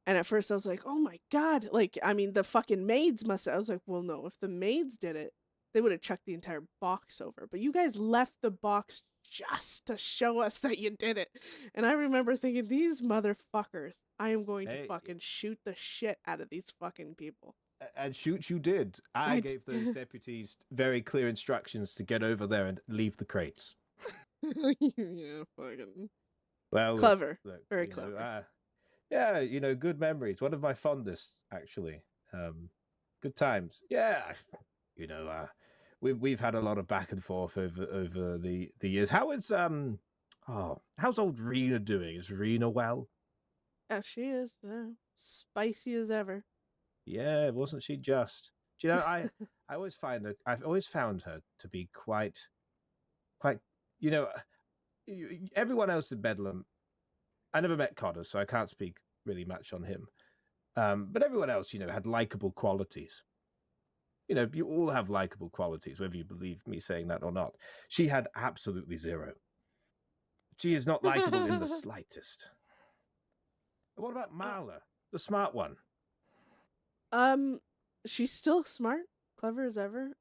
And at first I was like, oh my God. Like, I mean, the fucking maids must have. I was like, well, no, if the maids did it, they would have chucked the entire box over. But you guys left the box just to show us that you did it. And I remember thinking, these motherfuckers, I am going to fucking shoot the shit out of these fucking people. And shoot you did. I gave those deputies very clear instructions to get over there and leave the crates. Yeah, fucking. Well, clever. Look, very clever. Yeah, good memories. One of my fondest, actually. Good times. Yeah, we've had a lot of back and forth over the years. How's old Rena doing? Is Rena well? Yeah, she is spicy as ever. Yeah, wasn't she just? Do you know, I've always found her to be quite. Everyone else in Bedlam. I never met Connor, so I can't speak really much on him. But everyone else, had likable qualities. You all have likable qualities, whether you believe me saying that or not. She had absolutely zero. She is not likable in the slightest. What about Marla, the smart one? She's still smart, clever as ever.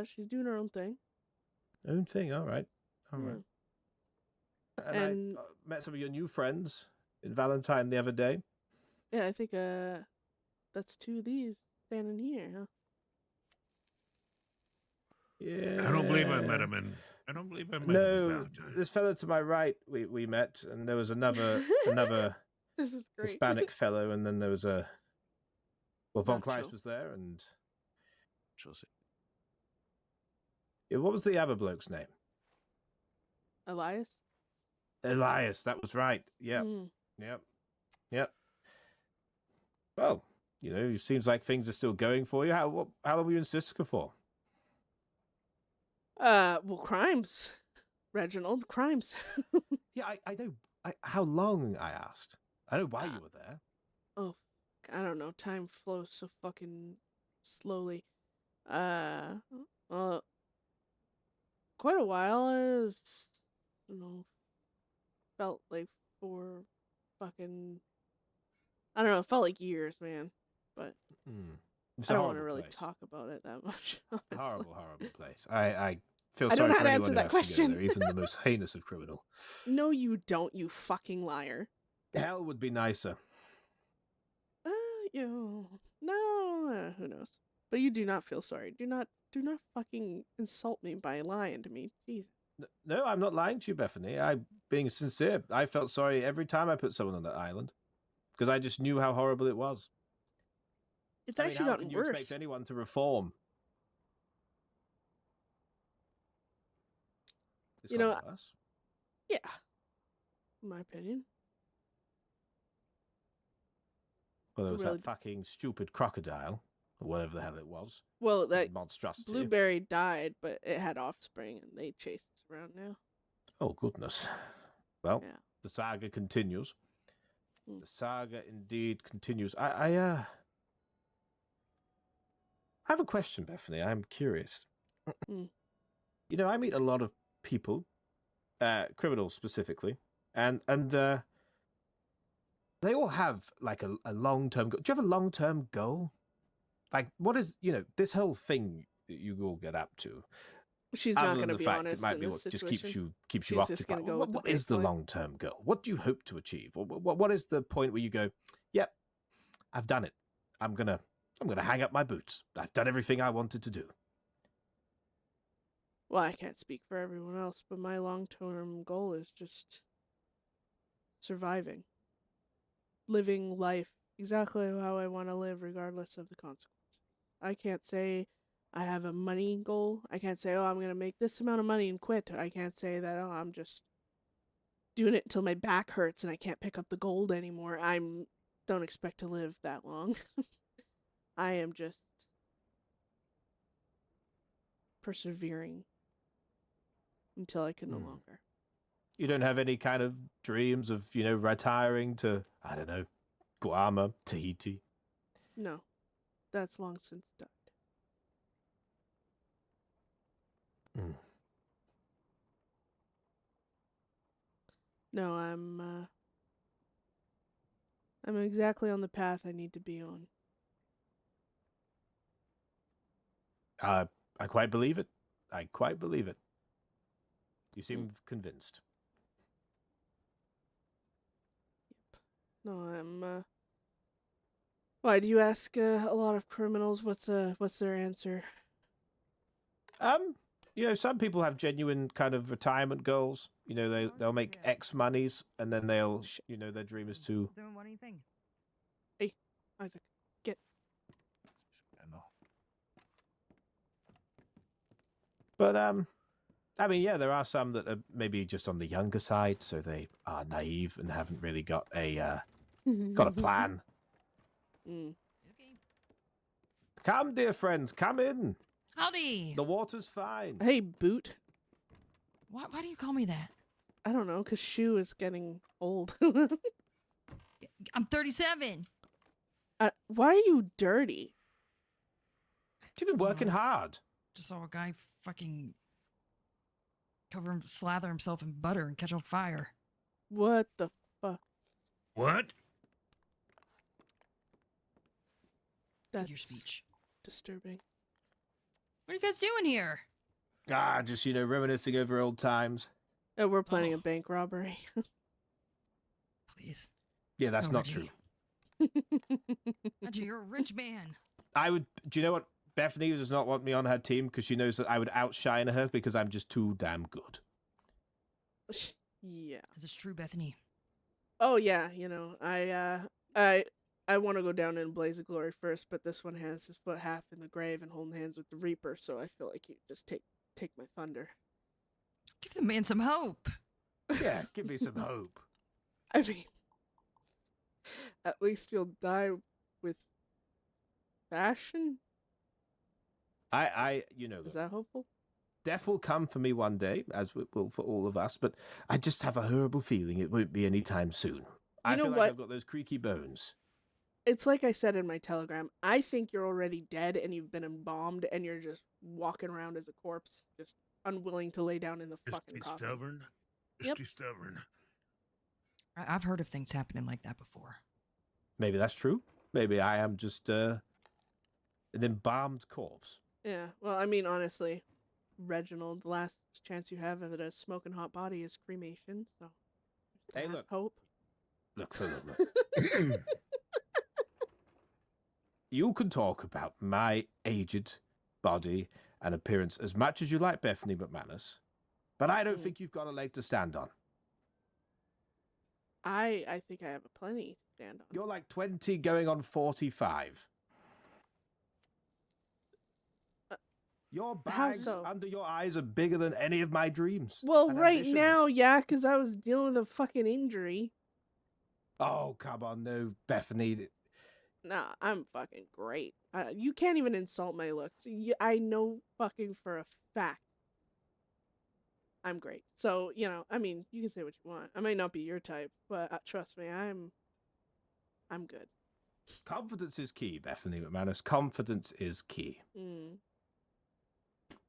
She's doing her own thing. Own thing, all right. Yeah. And I met some of your new friends in Valentine the other day. Yeah, I think that's two of these standing here, huh? Yeah. I don't believe I met him in Valentine. This fellow to my right we met, and there was another This is great. Hispanic fellow, and then there was Von Kleist was there, and yeah, what was the other bloke's name? Elias, that was right. Yep. Yep. Well, it seems like things are still going for you. How long were you in Siska for? Well, crimes, Reginald, crimes. Yeah, I know. How long? I asked. I know why you were there. Oh, I don't know. Time flows so fucking slowly. Quite a while. I was, felt like for fucking. I don't know. It felt like years, man. But I don't want to really talk about it that much. Honestly. Horrible place. I feel I sorry don't know for how to anyone answer who that has question. To go there, even the most heinous of criminal. No, you don't, you fucking liar. Hell would be nicer. No, who knows? But you do not feel sorry. Do not fucking insult me by lying to me. Jesus. No, I'm not lying to you, Bethany. I'm being sincere. I felt sorry every time I put someone on that island because I just knew how horrible it was. It's actually gotten worse. worse. Expect anyone to reform? It's gotten worse. Yeah, in my opinion. Well, there was that fucking stupid crocodile, or whatever the hell it was. Well, that monstrosity. Blueberry died, but it had offspring, and they chase us around now. Oh, goodness. Well, the saga continues. The saga indeed continues. I have a question, Bethany. I'm curious. I meet a lot of people, criminals specifically, and they all have like a long-term goal. Do you have a long-term goal? Like, what is, this whole thing that you all get up to? She's not going to be honest. It might be what just keeps you occupied. What is the long-term goal? What do you hope to achieve? What is the point where you go, yep, I've done it. I'm gonna hang up my boots. I've done everything I wanted to do. Well, I can't speak for everyone else, but my long-term goal is just surviving. Living life exactly how I want to live, regardless of the consequences. I can't say I have a money goal. I can't say, I'm going to make this amount of money and quit. I can't say that, I'm just doing it until my back hurts and I can't pick up the gold anymore. Don't expect to live that long. I am just persevering until I can no longer. You don't have any kind of dreams of, retiring to, I don't know, Guam, Tahiti? No, that's long since died. No, I'm exactly on the path I need to be on. I quite believe it. I quite believe it. You seem convinced. No, I'm. Why do you ask a lot of criminals? What's their answer? Some people have genuine kind of retirement goals. They'll make X monies, and then they'll, their dream is to. What do you think? Hey, Isaac, get. I know. But there are some that are maybe just on the younger side, so they are naive and haven't really got a plan. Come, dear friends, come in. Howdy. The water's fine. Hey, Boot. Why do you call me that? I don't know, because Shu is getting old. I'm 37. Why are you dirty? You've been working hard. Just saw a guy fucking slather himself in butter and catch on fire. What the fuck? What? That's your speech. Disturbing. What are you guys doing here? Just, reminiscing over old times. Oh, we're planning a bank robbery. Please. Yeah, that's No, not Reggie. true. Reggie, you're a rich man. Do you know what? Bethany does not want me on her team because she knows that I would outshine her because I'm just too damn good. Yeah. Is this true, Bethany? Oh yeah, I want to go down in blaze of glory first, but this one has his foot half in the grave and holding hands with the Reaper, so I feel like you just take my thunder. Give the man some hope. Yeah, give me some hope. I mean, at least you'll die with fashion. Is that hopeful? Death will come for me one day, as it will for all of us, but I just have a horrible feeling it won't be any time soon. I feel like I've got those creaky bones. It's like I said in my telegram. I think you're already dead and you've been embalmed and you're just walking around as a corpse, just unwilling to lay down in the fucking coffin. Stubborn. Yep. Just too stubborn. I've heard of things happening like that before. Maybe that's true. Maybe I am just an embalmed corpse. Yeah, well, I mean, honestly, Reginald, the last chance you have of a smoking hot body is cremation, so... Hey, look. Hope. Look. You can talk about my aged body and appearance as much as you like, Bethany McMannus, but I don't think you've got a leg to stand on. I think I have a plenty to stand on. You're like 20 going on 45. Your bags under your eyes are bigger than any of my dreams. Well, and right ambitions. now, yeah, because I was dealing with a fucking injury. Oh, come on, no, Bethany. Nah, I'm fucking great. You can't even insult my looks. I know fucking for a fact I'm great. So, I mean, you can say what you want. I might not be your type, but trust me, I'm good. Confidence is key, Bethany McMannus. Confidence is key. Mm.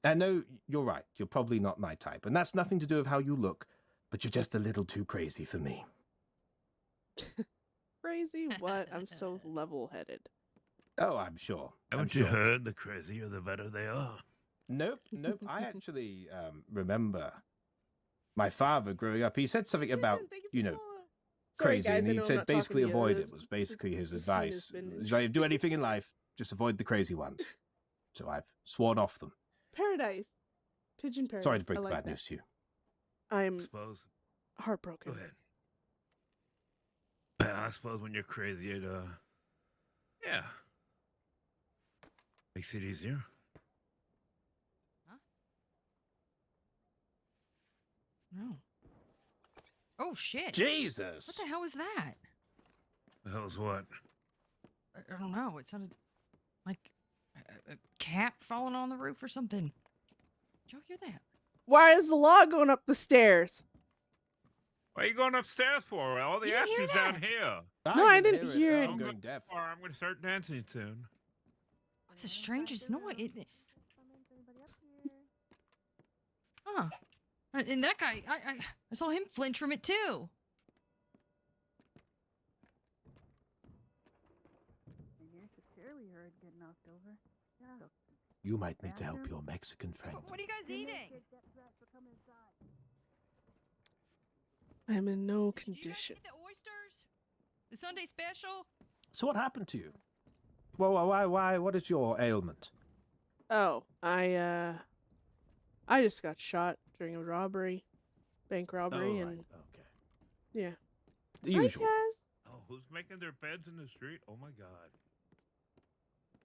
I know you're right. You're probably not my type. And that's nothing to do with how you look, but you're just a little too crazy for me. Crazy? What? I'm so level-headed. Oh, I'm sure. Haven't you heard? The crazier, the better they are. Nope. I actually remember my father growing up. He said something about, Sorry, crazy. guys, And I he know I'm said not basically talking to you. avoid it was basically his the scene has advice. been He's like, do anything in life, just avoid the crazy ones. So I've sworn off them. Paradise. Pigeon paradise. Sorry to break I the like bad that. news to you. I'm Suppose. heartbroken. Go ahead. I suppose when you're crazy, it makes it easier. No. Oh, Oh shit! Jesus! What the hell was that? The hell's what? I don't know. It sounded like a cat falling on the roof or something. Did y'all hear that? Why is the log going up the stairs? Why are you going upstairs for? All the You didn't hear action's down here. No, I didn't hear it. I'm going deaf. I'm going to start dancing soon. It's the strangest noise. Huh. And that guy, I saw him flinch from it too. You might need to help your Mexican friend. What are you guys eating? I'm in no Did you guys condition. get the oysters? The Sunday special? So what happened to you? Well, why? What is your ailment? Oh, I just got shot during a robbery, bank robbery, Oh, right. and Okay. yeah. The Hi, usual. Kaz. Oh, who's making their beds in the street? Oh my God.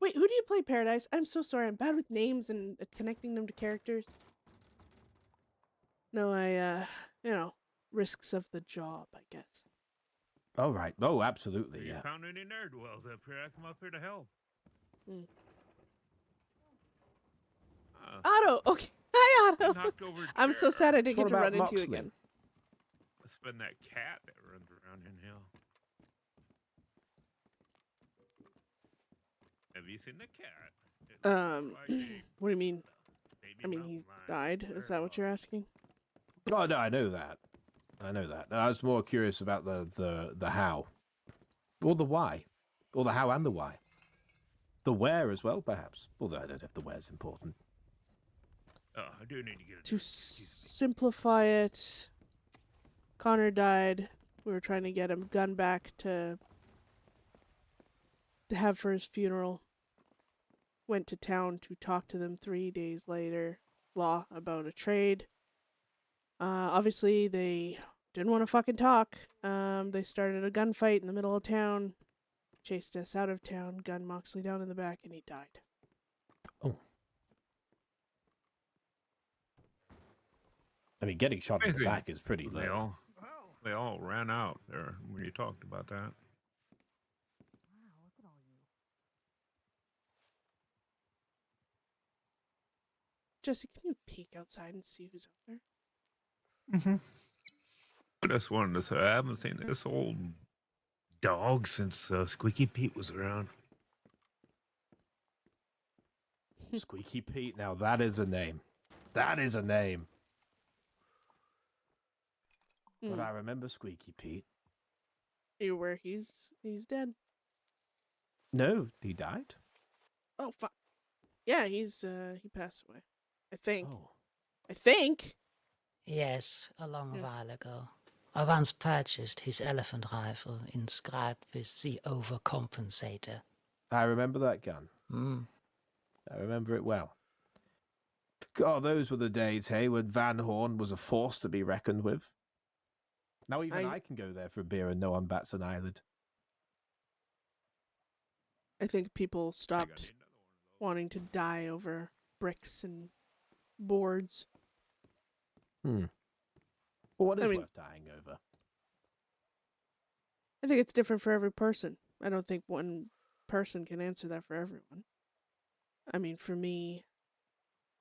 Wait, who do you play Paradise? I'm so sorry. I'm bad with names and connecting them to characters. No, risks of the job, I guess. Oh, right. Oh, absolutely, If you yeah. found any nerd wells up here, I come up here to help. Otto, okay. Hi, Otto. Knocked over I'm so sad I didn't What get to about run into you Moxley? again. It's been that cat that runs around in here. Have you seen the cat? What do you mean? Baby I mean, mountain he's lion. died. Is that what you're asking? Oh, no, I know that. I know that. I was more curious about the how. Or the why. Or the how and the why. The where as well, perhaps. Although I don't know if the where's important. Oh, I do need to get To simplify it, Connor died. We were trying to get him gun back to have for his funeral. Went to town to talk to them 3 days later. Law about a trade. Obviously they didn't want to fucking talk. They started a gunfight in the middle of town. Chased us out of town, gunned Moxley down in the back, and he died. Oh. I mean, getting shot in the Amazing. back is pretty low. They all ran out there when you talked about that. Jesse, can you peek outside and see who's out there? I just wanted to say I haven't seen this old dog since Squeaky Pete was around. Squeaky Pete. Now that is a name. That is a name. But I remember Squeaky Pete. You where he's dead. No, he died. Oh fuck. Yeah, he passed away. I think. Oh. I think. Yes, a long while ago. I once purchased his elephant rifle inscribed with the overcompensator. I remember that gun. I remember it well. God, those were the days, hey, when Van Horn was a force to be reckoned with. Now even I can go there for a beer and no one bats an eyelid. I think people stopped wanting to die over bricks and boards. Well, what is I mean, worth dying over? I think it's different for every person. I don't think one person can answer that for everyone. I mean, for me,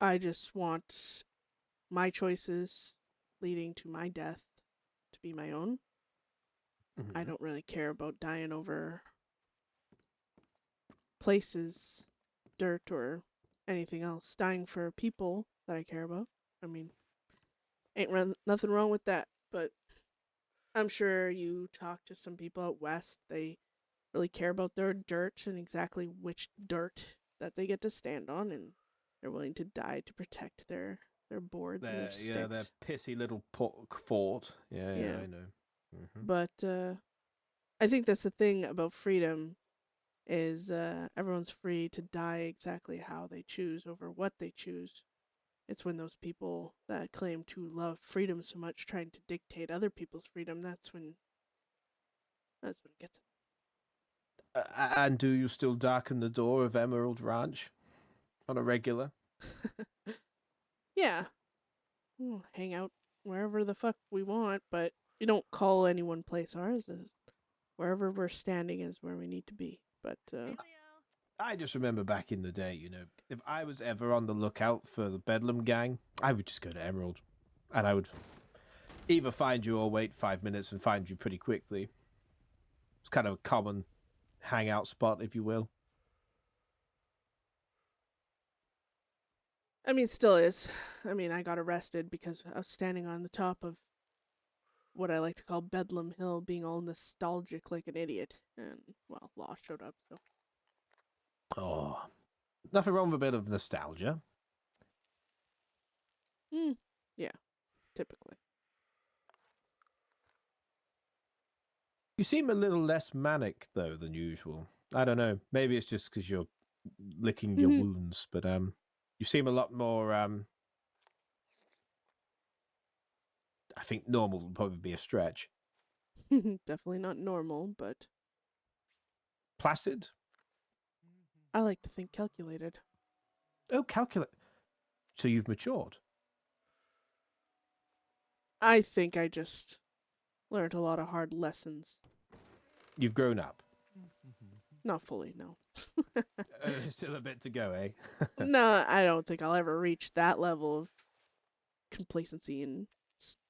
I just want my choices leading to my death to be my own. I don't really care about dying over places, dirt, or anything else. Dying for people that I care about. I mean, nothing wrong with that, but I'm sure you talk to some people out west, they really care about their dirt and exactly which dirt that they get to stand on, and they're willing to die to protect their boards and their sticks. Yeah, their pissy little fort. Yeah, I know. But I think that's the thing about freedom is everyone's free to die exactly how they choose over what they choose. It's when those people that claim to love freedom so much trying to dictate other people's freedom, that's when it gets. And do you still darken the door of Emerald Ranch on a regular? Yeah. We'll hang out wherever the fuck we want, but We don't call any one place ours. Wherever we're standing is where we need to be. But I just remember back in the day, you know, if I was ever on the lookout for the Bedlam gang, I would just go to Emerald. And I would either find you or wait 5 minutes and find you pretty quickly. It's kind of a common hangout spot, if you will. I mean, still is. I mean, I got arrested because I was standing on the top of what I like to call Bedlam Hill, being all nostalgic like an idiot. And, well, law showed up, so. Oh, nothing wrong with a bit of nostalgia. Yeah, typically. You seem a little less manic, though, than usual. I don't know. Maybe it's just because you're licking your wounds, but you seem a lot more. I think normal would probably be a stretch. Definitely not normal, but Placid? I like to think calculated. Oh, calculate. So you've matured. I think I just learned a lot of hard lessons. You've grown up. Not fully, no. Still a bit to go, eh? No, I don't think I'll ever reach that level of complacency and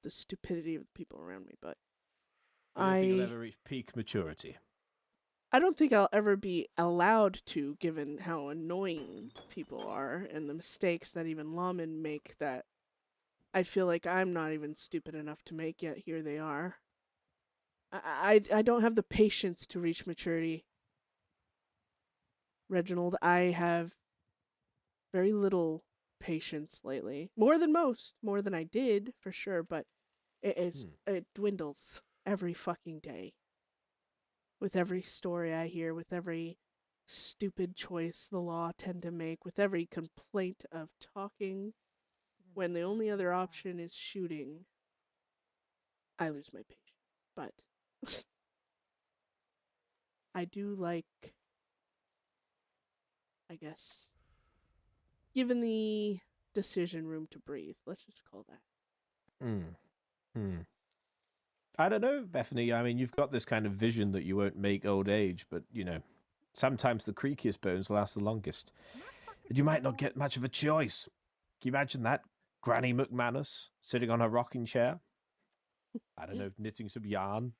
the stupidity of the people around me, but I don't think you'll ever reach peak maturity. I don't think I'll ever be allowed to, given how annoying people are and the mistakes that even lawmen make that I feel like I'm not even stupid enough to make, yet here they are. I don't have the patience to reach maturity. Reginald, I have very little patience lately. More than most. More than I did, for sure, but it dwindles every fucking day. With every story I hear, with every stupid choice the law tend to make, with every complaint of talking, when the only other option is shooting, I lose my patience. But I do like, I guess, given the decision room to breathe. Let's just call that. I don't know, Bethany. I mean, you've got this kind of vision that you won't make old age, but, you know, sometimes the creakiest bones last the longest. And you might not get much of a choice. Can you imagine that? Granny McMannus sitting on her rocking chair? I don't know, knitting some yarn.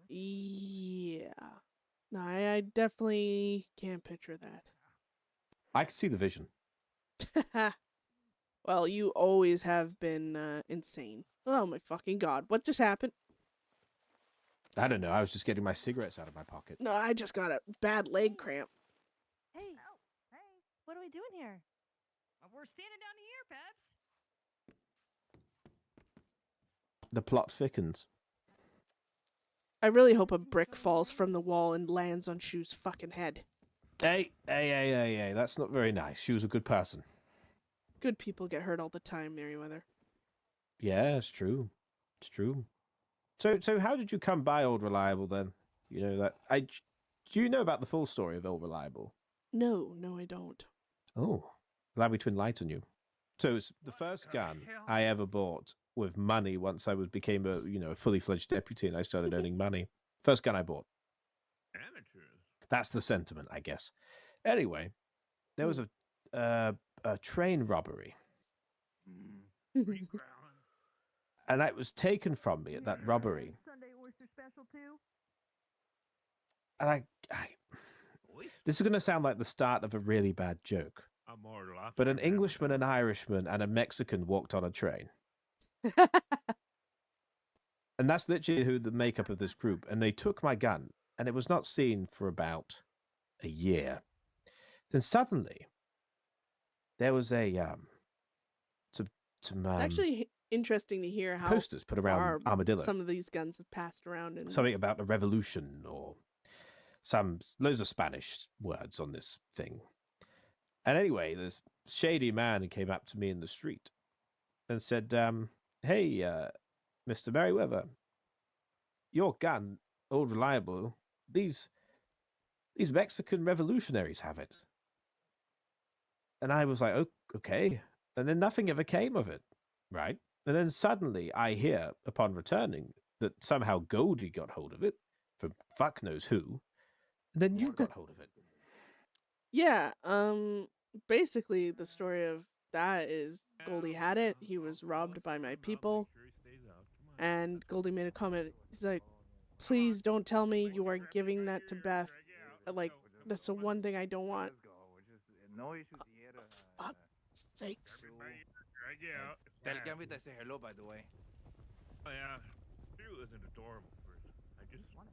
Yeah. No, I definitely can't picture that. I can see the vision. Well, you always have been insane. Oh my fucking god. What just happened? I don't know. I was just getting my cigarettes out of my pocket. No, I just got a bad leg cramp. Hey, what are we doing here? We're standing down here, Babs. The plot thickens. I really hope a brick falls from the wall and lands on Shu's fucking head. Hey, that's not very nice. She was a good person. Good people get hurt all the time, Merryweather. Yeah, it's true. It's true. So how did you come by Old Reliable then? You know that do you know about the full story of Old Reliable? No, I don't. Oh, allow me to enlighten you. So it's the first gun I ever bought with money once I became a fully fledged deputy and I started earning money. First gun I bought. Amateurs. That's the sentiment, I guess. Anyway, there was a train robbery. And that was taken from me at that robbery. Sunday oyster special too. And this is going to sound like the start of a really bad joke. But an Englishman, an Irishman, and a Mexican walked on a train. And that's literally who the makeup of this group. And they took my gun, and it was not seen for about a year. Then suddenly, there was Actually, interesting to hear how posters put around Armadillo. Some of these guns have passed around. And Something about a revolution or loads of Spanish words on this thing. And anyway, this shady man came up to me in the street and said, hey, Mr. Merryweather, your gun, Old Reliable, these Mexican revolutionaries have it. And I was like, oh, okay. And then nothing ever came of it, right? And then suddenly I hear, upon returning, that somehow Goldie got hold of it, from fuck knows who. And then you got hold of it. Yeah, basically the story of that is Goldie had it. He was robbed by my people. And Goldie made a comment. He's like, please don't tell me you are giving that to Beth. Like, that's the one thing I don't want. Fuck sakes. Tell Gambit I say hello, by the way. Oh, yeah. She was an adorable person. I just want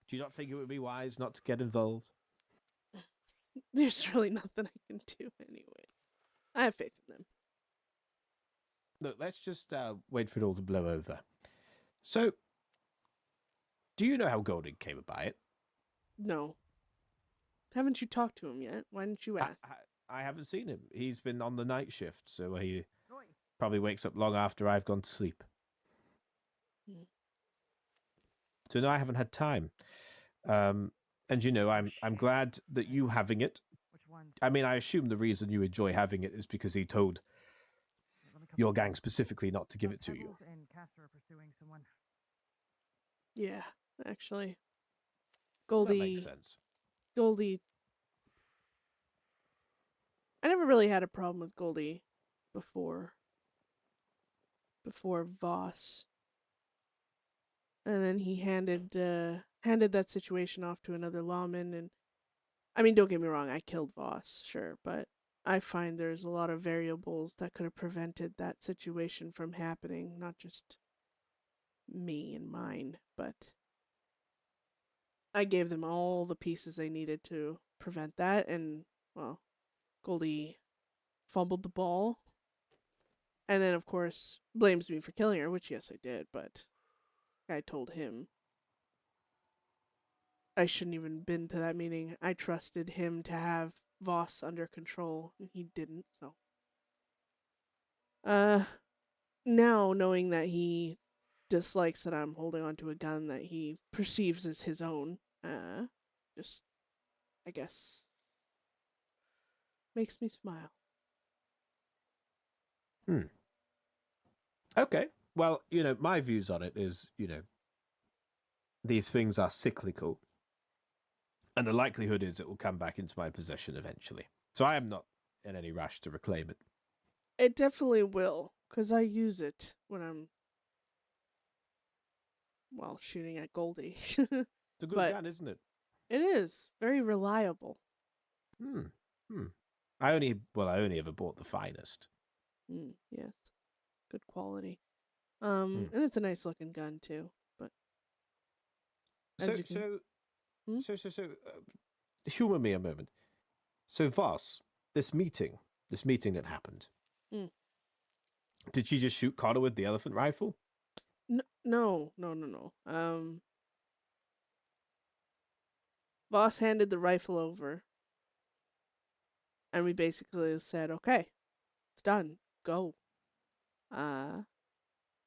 Do you not think it would be wise not to get involved? There's really nothing I can do anyway. I have faith in them. Look, let's just wait for it all to blow over. So, do you know how Goldie came by it? No. Haven't you talked to him yet? Why didn't you ask? I haven't seen him. He's been on the night shift, so he probably wakes up long after I've gone to sleep. So no, I haven't had time. And you know, I'm glad that you having it. I mean, I assume the reason you enjoy having it is because he told your gang specifically not to give it to you. Yeah, actually. Well, Goldie. that makes sense. Goldie. I never really had a problem with Goldie before Voss. And then he handed that situation off to another lawman, and I mean, don't get me wrong, I killed Voss, sure, but I find there's a lot of variables that could have prevented that situation from happening, not just me and mine, but I gave them all the pieces they needed to prevent that, and, well, Goldie fumbled the ball, and then, of course, blames me for killing her, which, yes, I did, but I told him I shouldn't even been to that meeting. I trusted him to have Voss under control, and he didn't, so. Now, knowing that he dislikes that I'm holding onto a gun that he perceives as his own, just, I guess, makes me smile. Okay. Well, you know, my views on it is, you know, these things are cyclical. And the likelihood is it will come back into my possession eventually. So I am not in any rush to reclaim it. It definitely will, because I use it when I'm, well, shooting at Goldie. It's a good gun, isn't it? It is. Very reliable. I only ever bought the finest. Yes. Good quality. And it's a nice looking gun too, but humor me a moment. So Voss, this meeting that happened. Did she just shoot Connor with the elephant rifle? No. Voss handed the rifle over, and we basically said, "Okay, it's done. Go."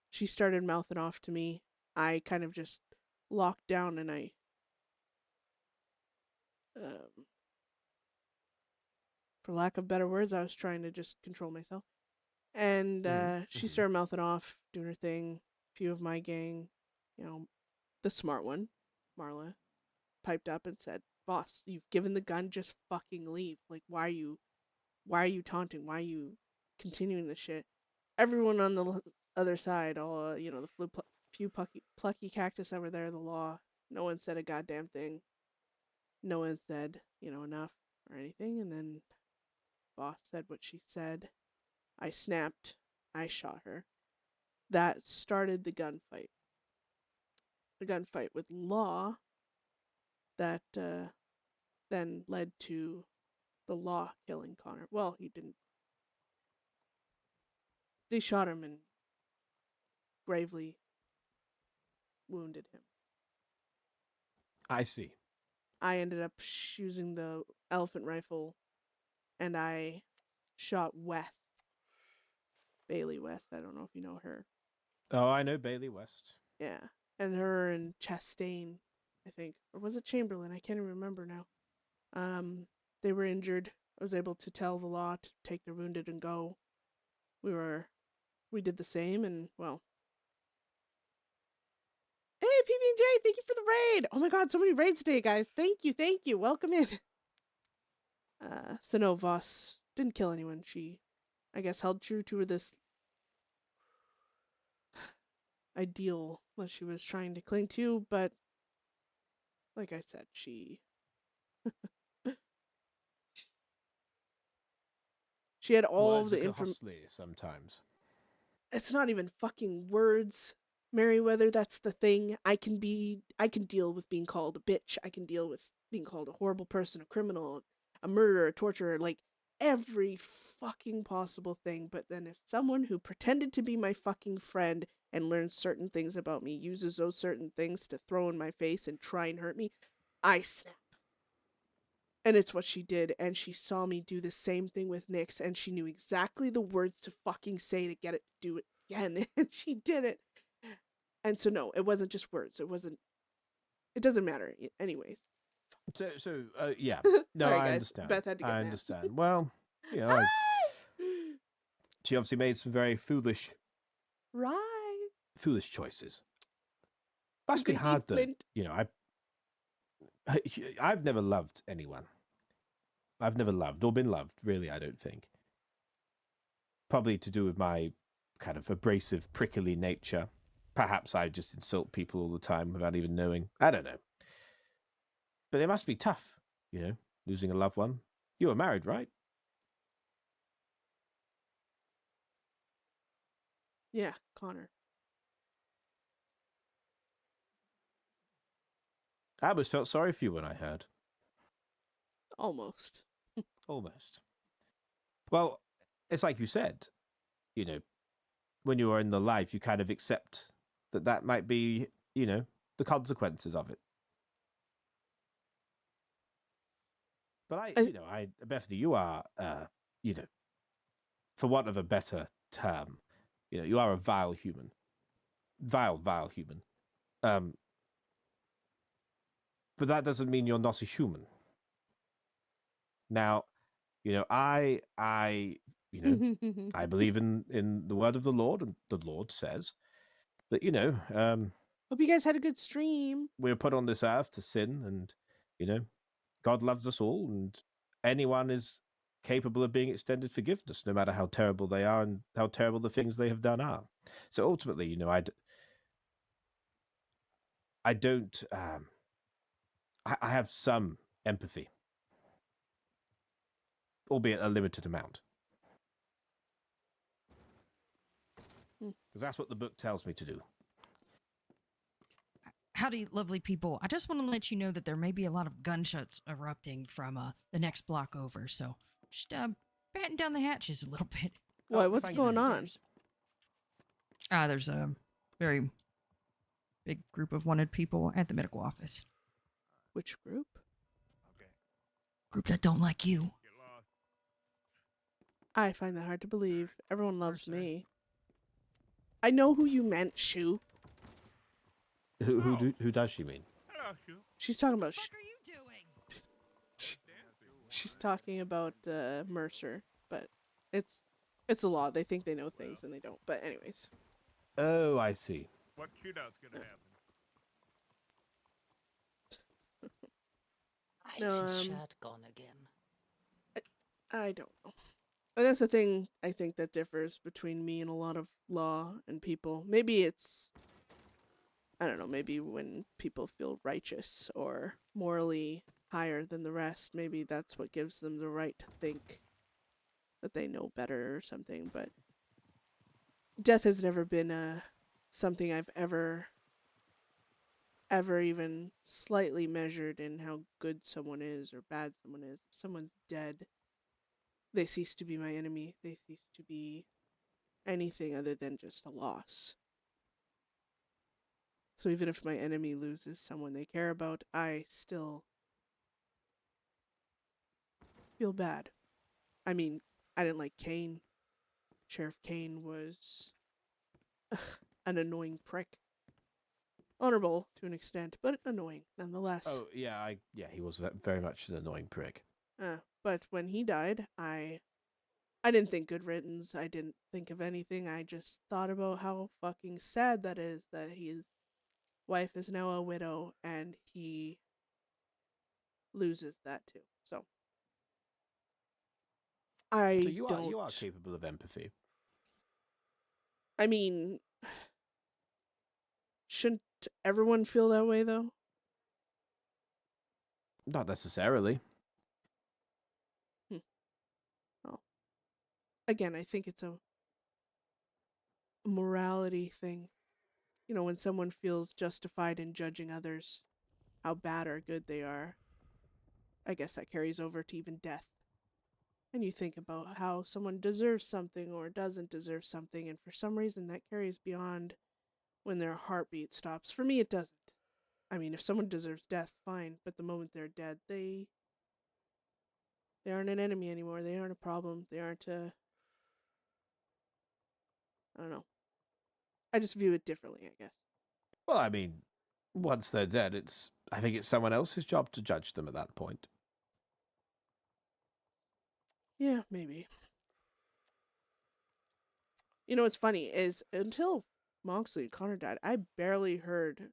She started mouthing off to me. I kind of just locked down, and I for lack of better words, I was trying to just control myself. And she started mouthing off, doing her thing. A few of my gang, you know, the smart one, Marla, piped up and said, "Boss, you've given the gun, just fucking leave. Like, why are you taunting? Why are you continuing this shit?" Everyone on the other side, all, you know, the few plucky cactus that were there, the law, no one said a goddamn thing. No one said, you know, enough or anything. And then Boss said what she said. I snapped. I shot her. That started the gunfight. The gunfight with Law that then led to the Law killing Connor. Well, he didn't. They shot him and gravely wounded him. I see. I ended up using the elephant rifle, and I shot West. Bailey West. I don't know if you know her. Oh, I know Bailey West. Yeah. And her and Chastain, I think. Or was it Chamberlain? I can't even remember now. They were injured. I was able to tell the law to take their wounded and go. We did the same, and well. Hey, PB&J, thank you for the raid. Oh my god, so many raids today, guys. Thank you. Welcome in. So no, Voss didn't kill anyone. She, I guess, held true to this ideal that she was trying to cling to, but like I said, she had all Words the are information. costly sometimes. It's not even fucking words, Merriweather. That's the thing. I can deal with being called a bitch. I can deal with being called a horrible person, a criminal, a murderer, a torturer, like every fucking possible thing. But then if someone who pretended to be my fucking friend and learns certain things about me uses those certain things to throw in my face and try and hurt me, I snap. And it's what she did, and she saw me do the same thing with Nyx, and she knew exactly the words to fucking say to get it to do it again, and she did it. And so no, it wasn't just words. It doesn't matter. Anyways. Yeah. Sorry, No, I guys. understand. Beth had to get I mad. understand. Well, she obviously made some very foolish choices. Must be Good hard, though. Flint. I've never loved anyone. I've never loved or been loved, really, I don't think. Probably to do with my kind of abrasive, prickly nature. Perhaps I just insult people all the time without even knowing. I don't know. But it must be tough, losing a loved one. You were married, right? Yeah, Connor. I always felt sorry for you when I heard. Almost. Almost. Well, it's like you said, when you are in the life, you kind of accept that might be, the consequences of it. But Bethany, you are, for want of a better term, you are a vile human. Vile human. But that doesn't mean you're not a human. Now, I believe in the word of the Lord, and the Lord says that, hope you guys had a good stream. We're put on this earth to sin, and, God loves us all, and anyone is capable of being extended forgiveness, no matter how terrible they are and how terrible the things they have done are. So ultimately, I don't, I have some empathy, albeit a limited amount. Because that's what the book tells me to do. Howdy, lovely people. I just want to let you know that there may be a lot of gunshots erupting from the next block over, so just batten down the hatches a little bit. What? What's going on? There's a very big group of wanted people at the medical office. Which group? Group that don't like you. I find that hard to believe. Everyone loves me. I know who you meant, Shu. Who does she mean? Hello, Shu. She's talking about. What are you doing? She's talking about Mercer, but it's a law. They think they know things and they don't. But anyways. Oh, I see. What shootout's gonna happen? His shirt gone again. I don't know. But that's the thing I think that differs between me and a lot of law and people. Maybe it's, I don't know, maybe when people feel righteous or morally higher than the rest, maybe that's what gives them the right to think that they know better or something. But death has never been something I've ever even slightly measured in how good someone is or bad someone is. If someone's dead, they cease to be my enemy. They cease to be anything other than just a loss. So even if my enemy loses someone they care about, I still feel bad. I mean, I didn't like Kane. Sheriff Kane was an annoying prick. Honorable to an extent, but annoying nonetheless. Oh, yeah, he was very much an annoying prick. But when he died, I didn't think good riddance. I didn't think of anything. I just thought about how fucking sad that is that his wife is now a widow and he loses that too. So So I you don't. are capable of empathy. I mean, shouldn't everyone feel that way though? Not necessarily. Oh. Again, I think it's a morality thing. You know, when someone feels justified in judging others, how bad or good they are, I guess that carries over to even death. And you think about how someone deserves something or doesn't deserve something, and for some reason that carries beyond when their heartbeat stops. For me, it doesn't. I mean, if someone deserves death, fine, but the moment they're dead, they aren't an enemy anymore. They aren't a problem. They aren't a... I don't know. I just view it differently, I guess. Well, I mean, once they're dead, I think it's someone else's job to judge them at that point. Yeah, maybe. You know what's funny is until Moxley and Connor died, I barely heard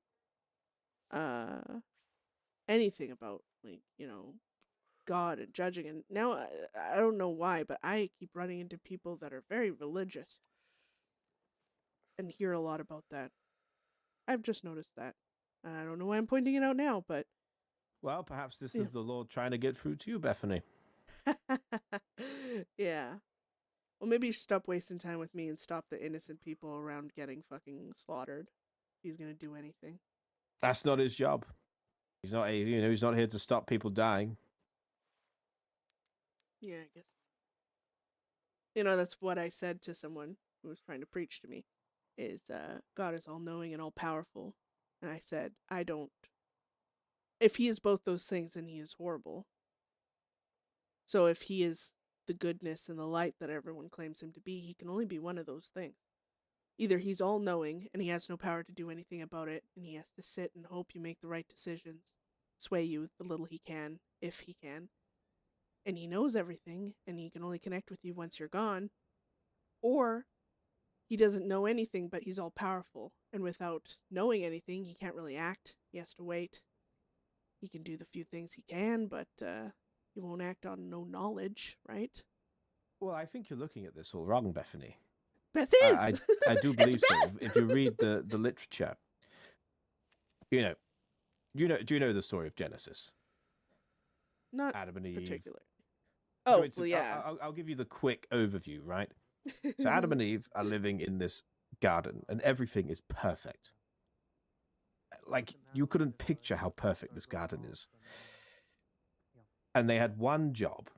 anything about, like, you know, God and judging. And now I don't know why, but I keep running into people that are very religious and hear a lot about that. I've just noticed that. And I don't know why I'm pointing it out now, but... Well, perhaps this is the Lord trying to get through to you, Bethany. Yeah. Well, maybe you should stop wasting time with me and stop the innocent people around getting fucking slaughtered. He's gonna do anything. That's not his job. He's not, he's not here to stop people dying. Yeah, I guess. You know, that's what I said to someone who was trying to preach to me, is God is all-knowing and all-powerful. And I said, I don't... If he is both those things, then he is horrible. So if he is the goodness and the light that everyone claims him to be, he can only be one of those things. Either he's all-knowing and he has no power to do anything about it, and he has to sit and hope you make the right decisions, sway you the little he can, if he can, and he knows everything, and he can only connect with you once you're gone, or he doesn't know anything, but he's all-powerful, and without knowing anything, he can't really act. He has to wait. He can do the few things he can, but he won't act on no knowledge, right? Well, I think you're looking at this all wrong, Bethany. Beth is! I do believe so. If you read the literature, do you know the story of Genesis? Not Adam and Eve. particularly. Oh, well, yeah. I'll give you the quick overview, right? So Adam and Eve are living in this garden, and everything is perfect. Like, you couldn't picture how perfect this garden is. And they had one job,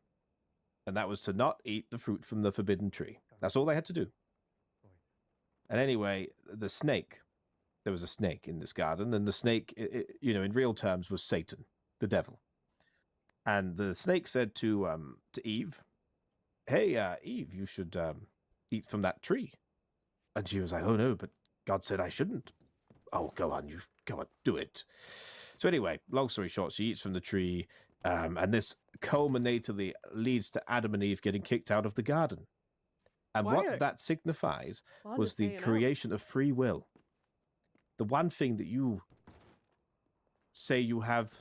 and that was to not eat the fruit from the forbidden tree. That's all they had to do. And anyway, the snake, there was a snake in this garden, and the snake, in real terms, was Satan, the devil. And the snake said to Eve, "Hey, Eve, you should eat from that tree." And she was like, "Oh no, but God said I shouldn't." "Oh, go on, do it." So anyway, long story short, she eats from the tree, and this culminately leads to Adam and Eve getting kicked out of the garden. And what that signifies was the creation of free will. The one thing that you say you have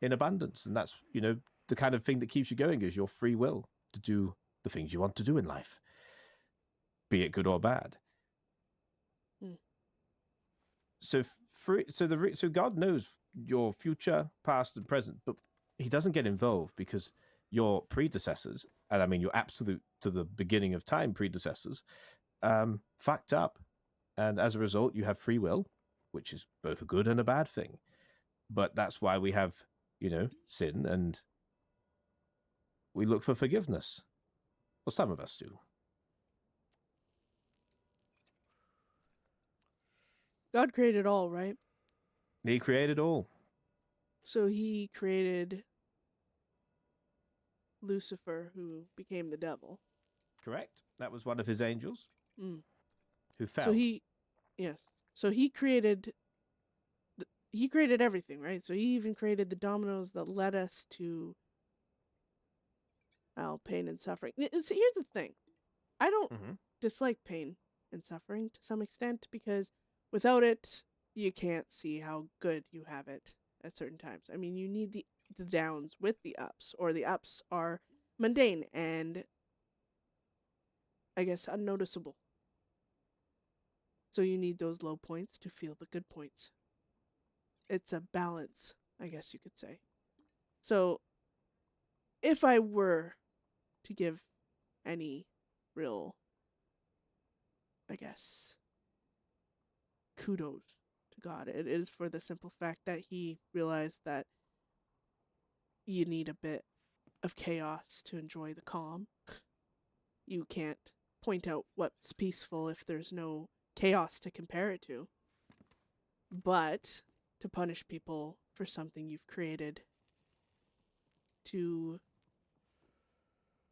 in abundance, and that's, the kind of thing that keeps you going is your free will to do the things you want to do in life, be it good or bad. So God knows your future, past, and present, but he doesn't get involved because your predecessors, and I mean your absolute to the beginning of time predecessors, fucked up. And as a result, you have free will, which is both a good and a bad thing. But that's why we have, sin, and we look for forgiveness. Well, some of us do. God created all, right? He created all. So he created Lucifer, who became the devil. Correct. That was one of his angels who fell. So he created everything, right? So he even created the dominoes that led us to well, pain and suffering. Here's the thing. I don't Mm-hmm. dislike pain and suffering to some extent because without it, you can't see how good you have it at certain times. I mean, you need the downs with the ups, or the ups are mundane and, I guess, unnoticeable. So you need those low points to feel the good points. It's a balance, I guess you could say. So, if I were to give any real, I guess, kudos to God, it is for the simple fact that he realized that you need a bit of chaos to enjoy the calm. You can't point out what's peaceful if there's no chaos to compare it to. But to punish people for something you've created, to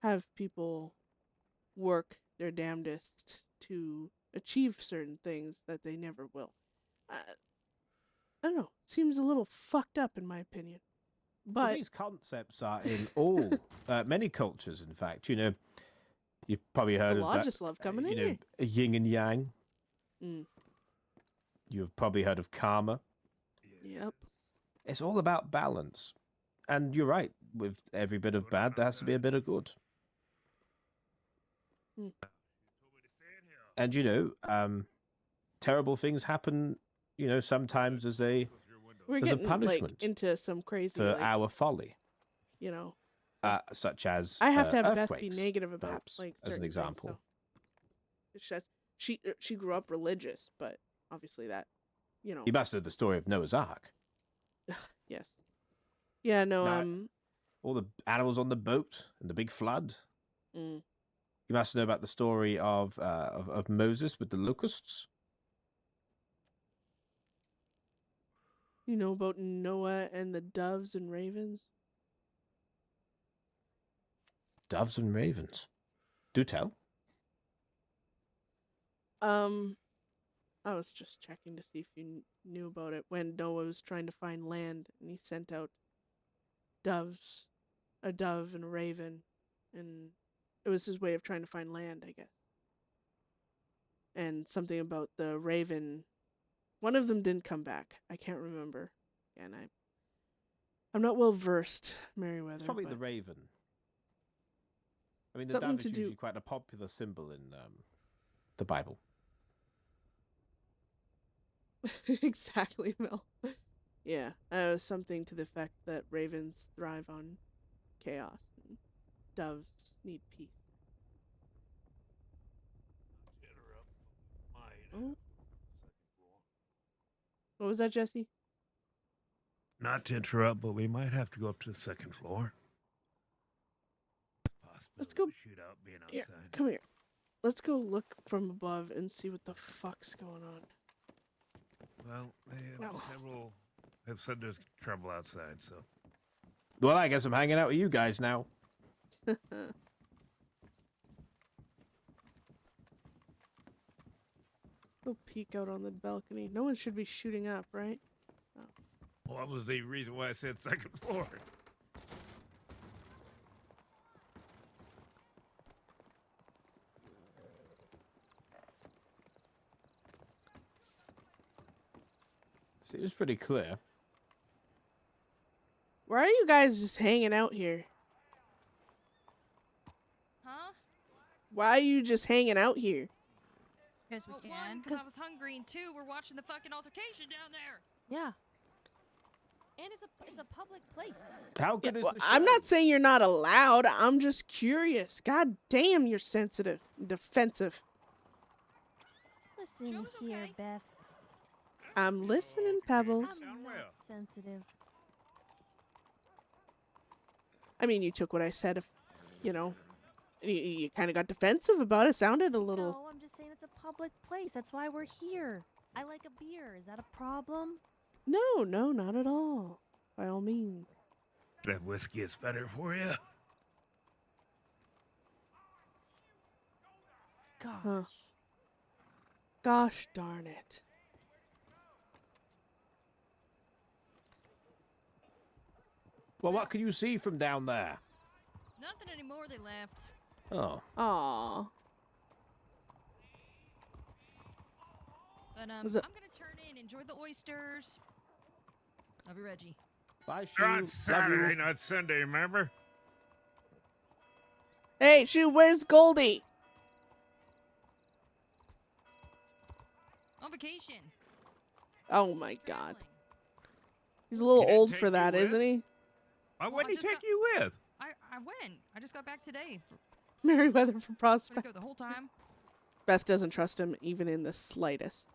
have people work their damnedest to achieve certain things that they never will. I don't know. Seems a little fucked up in my opinion. But well, these concepts are in all many cultures. In fact, you've probably heard the of that. logists love coming in here. Yin and yang. Mm. You've probably heard of karma. Yep. It's all about balance, and you're right. With every bit of bad, there has to be a bit of good. Mm. And terrible things happen. Sometimes as a punishment into some crazy for our folly. Such as I have to have Beth be earthquakes, negative about perhaps, as an certain example. Things, so. It's just she grew up religious, but obviously that You must know the story of Noah's Ark. Yes. Yeah. No. All the animals on the boat and the big flood. Mm. You must know about the story of Moses with the locusts. You know about Noah and the doves and ravens? Doves and ravens. Do tell. I was just checking to see if you knew about it when Noah was trying to find land and he sent out doves, a dove and a raven, and it was his way of trying to find land, I guess. And something about the raven, one of them didn't come back. I can't remember. And I'm not well versed, Meriwether. It's probably the raven. I mean, the Something dove is usually quite a popular symbol in the Bible. Exactly, Mel. Yeah, something to the effect that ravens thrive on chaos and doves need peace. Oh. What was that, Jesse? Not to interrupt, but we might have to go up to the second floor. Let's go. Shootout being outside. Here, come here. Let's go look from above and see what the fuck's going on. Well, several have said there's trouble outside, so. Well, I guess I'm hanging out with you guys now. Go peek out on the balcony. No one should be shooting up, right? Oh. Well, that was the reason why I said second floor. Seems pretty clear. Why are you guys just hanging out here? Huh? Why are you just hanging out here? Because we can. Because I was hungry, and two, we're watching the fucking altercation down there. Yeah. And it's a public place. How good is the I'm not saying you're not allowed. I'm just curious. God damn, you're sensitive, defensive. Listen here, Beth. I'm listening, Pebbles. I'm not sensitive. I mean, you took what I said. If you kind of got defensive about it. Sounded a little. No, I'm just saying it's a public place. That's why we're here. I like a beer. Is that a problem? No, not at all. By all means. That whiskey is better for you. Gosh. Huh. Gosh darn it. Well, what can you see from down there? Nothing anymore. They left. Oh. Aw. But Was it- I'm gonna turn in. Enjoy the oysters. Love you, Reggie. Bye, You're Shu. on Love Saturday, you. not Sunday, remember? Hey, Shu, where's Goldie? On vacation. Oh my god. He's a little old for that, isn't he? Why Well, wouldn't I he just take you with? I went. I just got back today. Merryweather for Gonna Prospect. go the whole time. Beth doesn't trust him even in the slightest.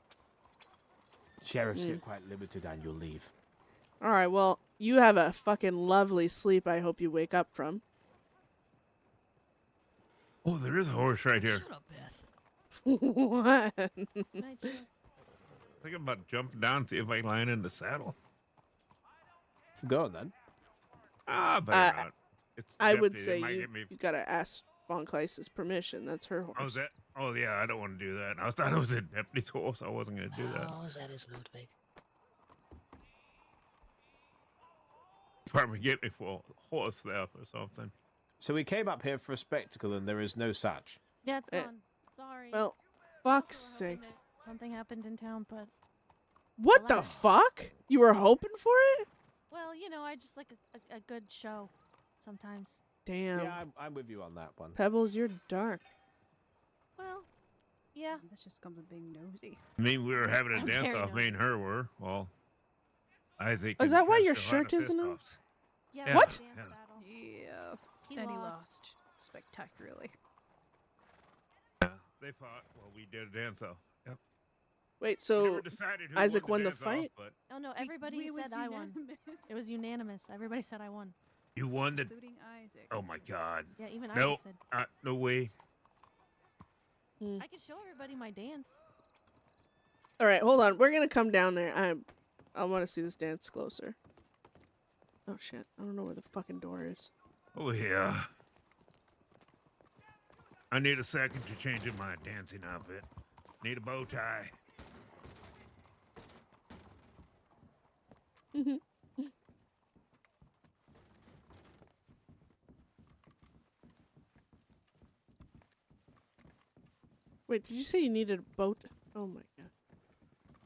Sheriffs Mm. get quite limited annual leave. Alright, well, you have a fucking lovely sleep I hope you wake up from. Oh, there is a horse right here. Shut up, Beth. What? Thinking about jumping down and see if I can land in the saddle. Go on then. Ah, better not. It's I would deputy, say it might you, get me. you gotta ask Von Kleist's permission. That's her horse. Oh, is that? Oh, yeah, I don't want to do that. I thought it was a deputy's horse. I wasn't going to do that. Oh, that is Ludwig. Probably get me for horse theft or something. So we came up here for a spectacle and there is no such. Yeah, it's gone. Sorry. Well, fuck's sake. Something happened in town, but What the fuck? You were hoping for it? well, you know, I just like a good show sometimes. Damn. Yeah, I'm with you on that one. Pebbles, you're dark. Well, yeah. This just comes with being nosy. I mean, we were having a I'm dance very off, me and her were. Well, I think. Is that why your shirt isn't on? Yeah. What? we danced battle. Yeah. He and lost. he lost spectacularly. Yeah, they fought. Well, we did a dance off. Yep. Wait, We so never decided who Isaac won the dance off, fight? but Oh no, everybody we was said I won. unanimous. It was unanimous. Everybody said I won. you won the. Including Isaac. Oh my God. Yeah, even No, Isaac said. no way. I could show everybody my dance. All right, hold on. We're gonna come down there. I want to see this dance closer. Oh shit! I don't know where the fucking door is. Oh yeah. I need a second to change in my dancing outfit. Need a bow tie. Wait, did you say you needed a boat? Oh my god.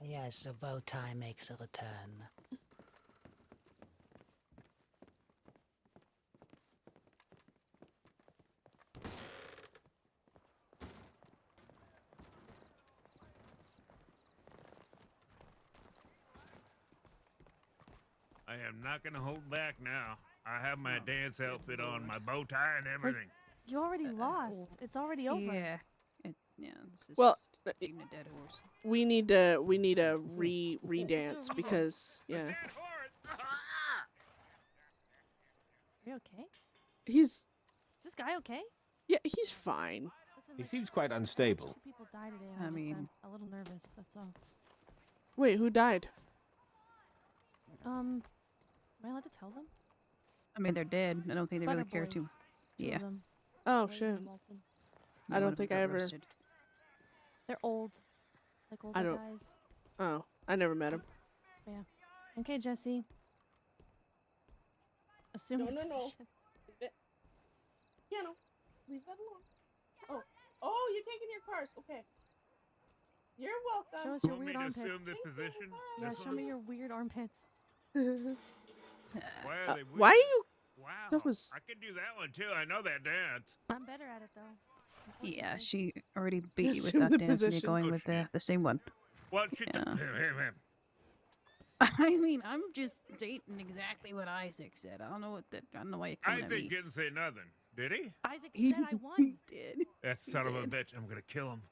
Yes, a bow tie makes a return. I am not gonna hold back now. I have my dance outfit on, my bow tie and everything. You already lost. It's already over. Yeah. Yeah, this is Well, just beating a dead horse. we need a re-dance because yeah, Are you okay? he's Is this guy okay? yeah he's fine. Listen, He like, seems quite unstable. 2 people died today. And I I'm mean- a little nervous. That's all. Wait, who died? Am I allowed to tell them? I mean, they're dead. I don't think they really Butter care boys, to. two of Yeah. them. Oh Ray shit! and Walton. I One don't of them think got I ever. roasted. They're old, like older I don't- guys. Oh, I never met him. Yeah. Okay, Jesse. Assume. No. position. Piano, leave that alone. Oh, you're taking your cars. Okay. You're welcome. Show us You your want me weird to armpits. assume this position? Yeah, This show one? me your weird armpits. Why are they Why are weird? you? Wow. That was. I can do that one too. I know that dance. I'm better at it though. Yeah, unfortunately. she already beat you with Assume that the dance, and you're position. going Oh, with shit. the same one. Well, she Yeah. him. I mean, I'm just dating exactly what Isaac said. I don't know why you're coming at Isaac me. didn't say nothing, did he? Isaac said I won. did. That son of a bitch. I'm gonna kill him.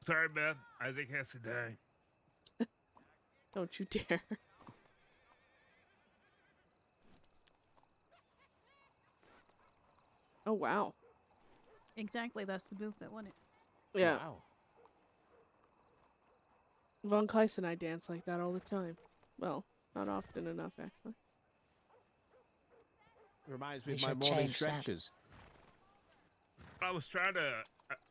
Sorry, Beth. Isaac has to die. Don't you dare. Oh wow. Exactly, that's the move that won it. Yeah. Wow. Von Kleist and I dance like that all the time. Well, not often enough actually. Reminds me We of my should morning change that. stretches. I was trying to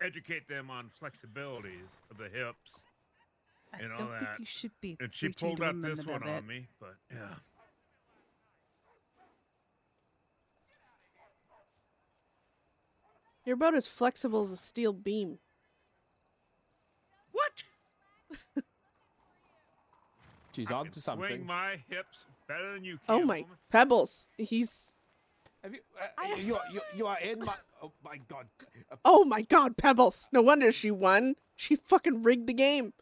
educate them on flexibilities of the hips I and all don't think that. you should be And she preaching pulled to out women this about one that. on me, but yeah. You're about as flexible as a steel beam. What? She's I on can to something. swing my hips better than you can. Oh my Pebbles. He's. Have you? You are in my. Oh my god. Oh my god, Pebbles. No wonder she won. She fucking rigged the game.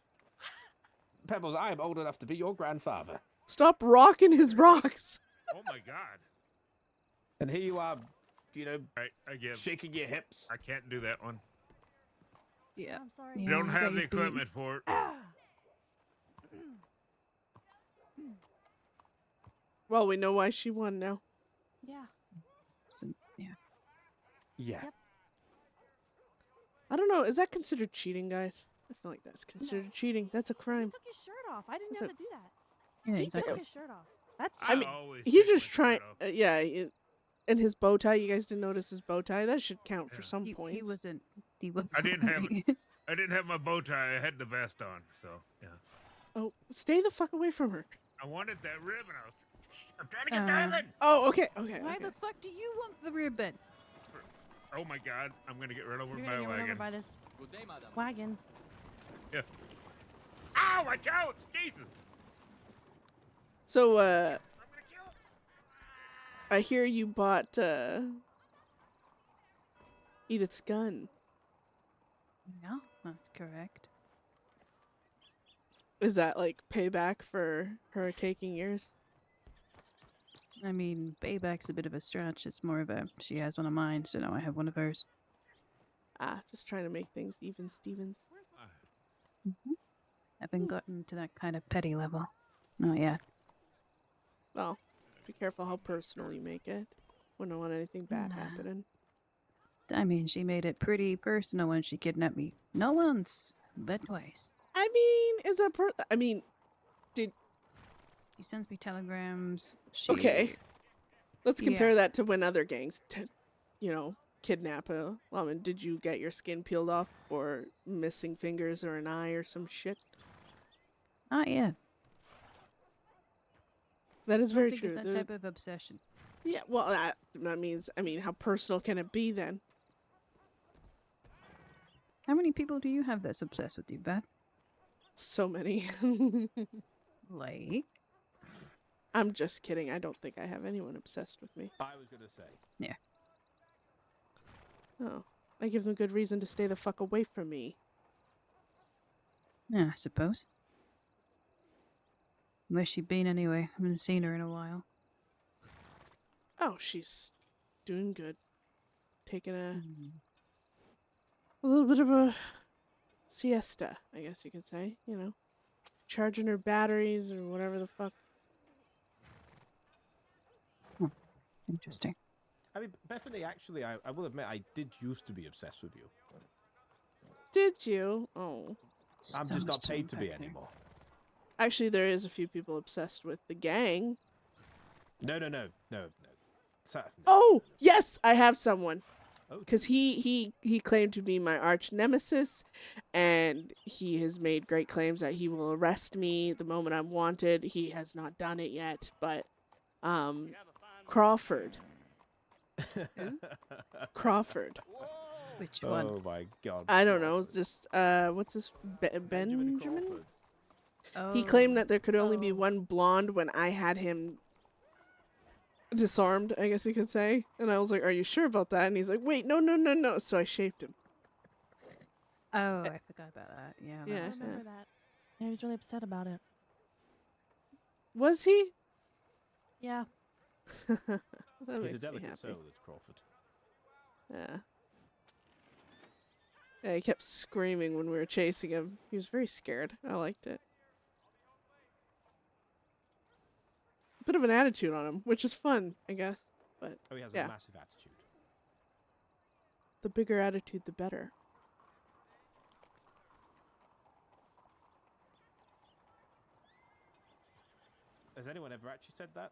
Pebbles, I am old enough to be your grandfather. Stop rocking his rocks. Oh my god. And here you are, you know, I give. shaking your hips. I can't do that one. Yeah. I'm sorry. You don't have the equipment for it. Well, we know why she won now. Yeah. Yeah. Yeah. Yep. I don't know. Is that considered cheating, guys? I feel like that's considered cheating. That's a crime. He took his shirt off. I didn't That's know a- how to do that. Yeah, He exactly. took his shirt off. That's I mean, always he's take just my trying. shirt off. Yeah, and his bow tie. You guys didn't notice his bow tie. That should count for some points. He wasn't. He was. I didn't have it. I didn't have my bow tie. I had the vest on, so yeah. Oh, stay the fuck away from her. I wanted that ribbon. I'm trying to get the ribbon. Oh, okay, okay. Why okay. the fuck do you want the ribbon? Oh my god, I'm gonna get run over You're by gonna a get run over wagon. by this wagon. Yeah. Ow! Watch out! Jesus! So, I hear you bought Edith's gun. Yeah, that's correct. Is that like payback for her taking yours? I mean, payback's a bit of a stretch. It's more of a she has one of mine, so now I have one of hers. Ah, just trying to make things even, Stevens. Haven't gotten to that kind of petty level. Not yet. Well, be careful how personal you make it. Wouldn't want anything bad Nah. happening. I mean, she made it pretty personal when she kidnapped me. Not once, but twice. I mean, is that I mean, did She sends me telegrams. She... okay? Let's Yeah. compare that to when other gangs, kidnap a woman. Did you get your skin peeled off, or missing fingers, or an eye, or some shit? Not yet. That is I don't very think true. it's that type of obsession. Yeah, well, that means, I mean, how personal can it be then? How many people do you have that's obsessed with you, Beth? So many. Like? I'm just kidding. I don't think I have anyone obsessed with me. I was gonna say. Yeah. Oh, I give them good reason to stay the fuck away from me. Yeah, I suppose. Where's she been anyway? I haven't seen her in a while. Oh, she's doing good. Taking a little bit of a siesta, I guess you could say. You know, charging her batteries or whatever the fuck. Interesting. I mean, Bethany, actually, I will admit, I did used to be obsessed with you. Did you? Oh. I'm just not paid to be anymore. Actually, there is a few people obsessed with the gang. No. Oh, yes, I have someone. Oh. Because he claimed to be my arch nemesis, and he has made great claims that he will arrest me the moment I'm wanted. He has not done it yet, but Crawford. Crawford. Which one? Oh my god. I don't know. It's just what's this? Benjamin? Crawford. He claimed that there could only be one blonde when I had him disarmed, I guess you could say. And I was like, "Are you sure about that?" And he's like, "Wait, no." So I shaved him. Oh, I forgot about that. Yeah. Yeah, I remember that. Yeah, he was really upset about it. Was he? Yeah. That He's makes a me delicate happy. soul, is Crawford. Yeah. Yeah, he kept screaming when we were chasing him. He was very scared. I liked it. Bit of an attitude on him, which is fun, I guess. But Oh, he has yeah, a massive attitude. the bigger attitude, the better. Has anyone ever actually said that?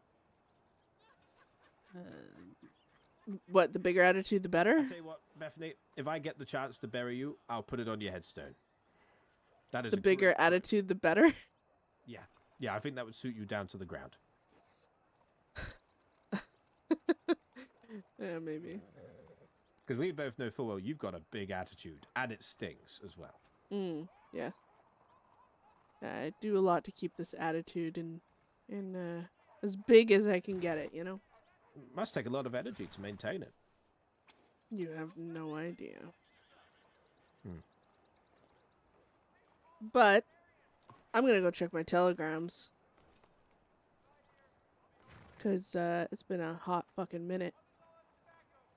What, the bigger attitude, the better? I'll tell you what, Bethany, if I get the chance to bury you, I'll put it on your headstone. That is The a bigger great quote. attitude, the better? Yeah, I think that would suit you down to the ground. Yeah, maybe. Because we both know full well you've got a big attitude, and it stings as well. Yeah. I do a lot to keep this attitude in as big as I can get it, you know? It must take a lot of energy to maintain it. You have no idea. But I'm gonna go check my telegrams. Because it's been a hot fucking minute.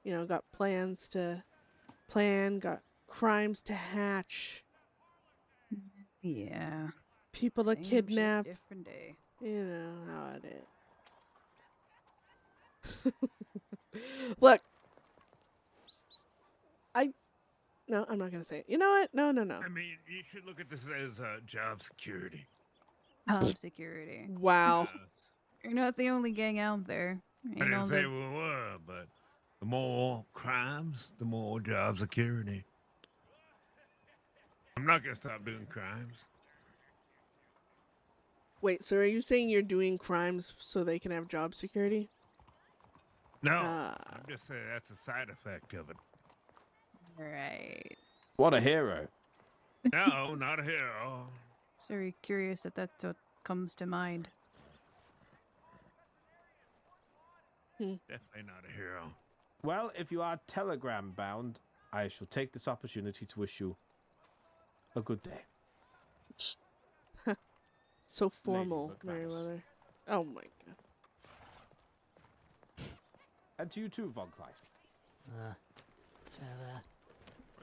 You know, got plans to plan, got crimes to hatch. Yeah. People to Same shit, kidnap. different day. You know how it is. Look. No, I'm not going to say it. You know what? No. I mean, you should look at this as job security. Job security. Wow. You're not the only gang out there. I didn't say we were, but the more crimes, the more job security. I'm not going to stop doing crimes. Wait, so are you saying you're doing crimes so they can have job security? No, I'm just saying that's a side effect of it. Right. What a hero. No, not a hero. It's very curious that that's what comes to mind. Definitely not a hero. Well, if you are telegram bound, I shall take this opportunity to wish you a good day. So formal, Meriwether. Oh my god. And to you too, Von Kleist. Where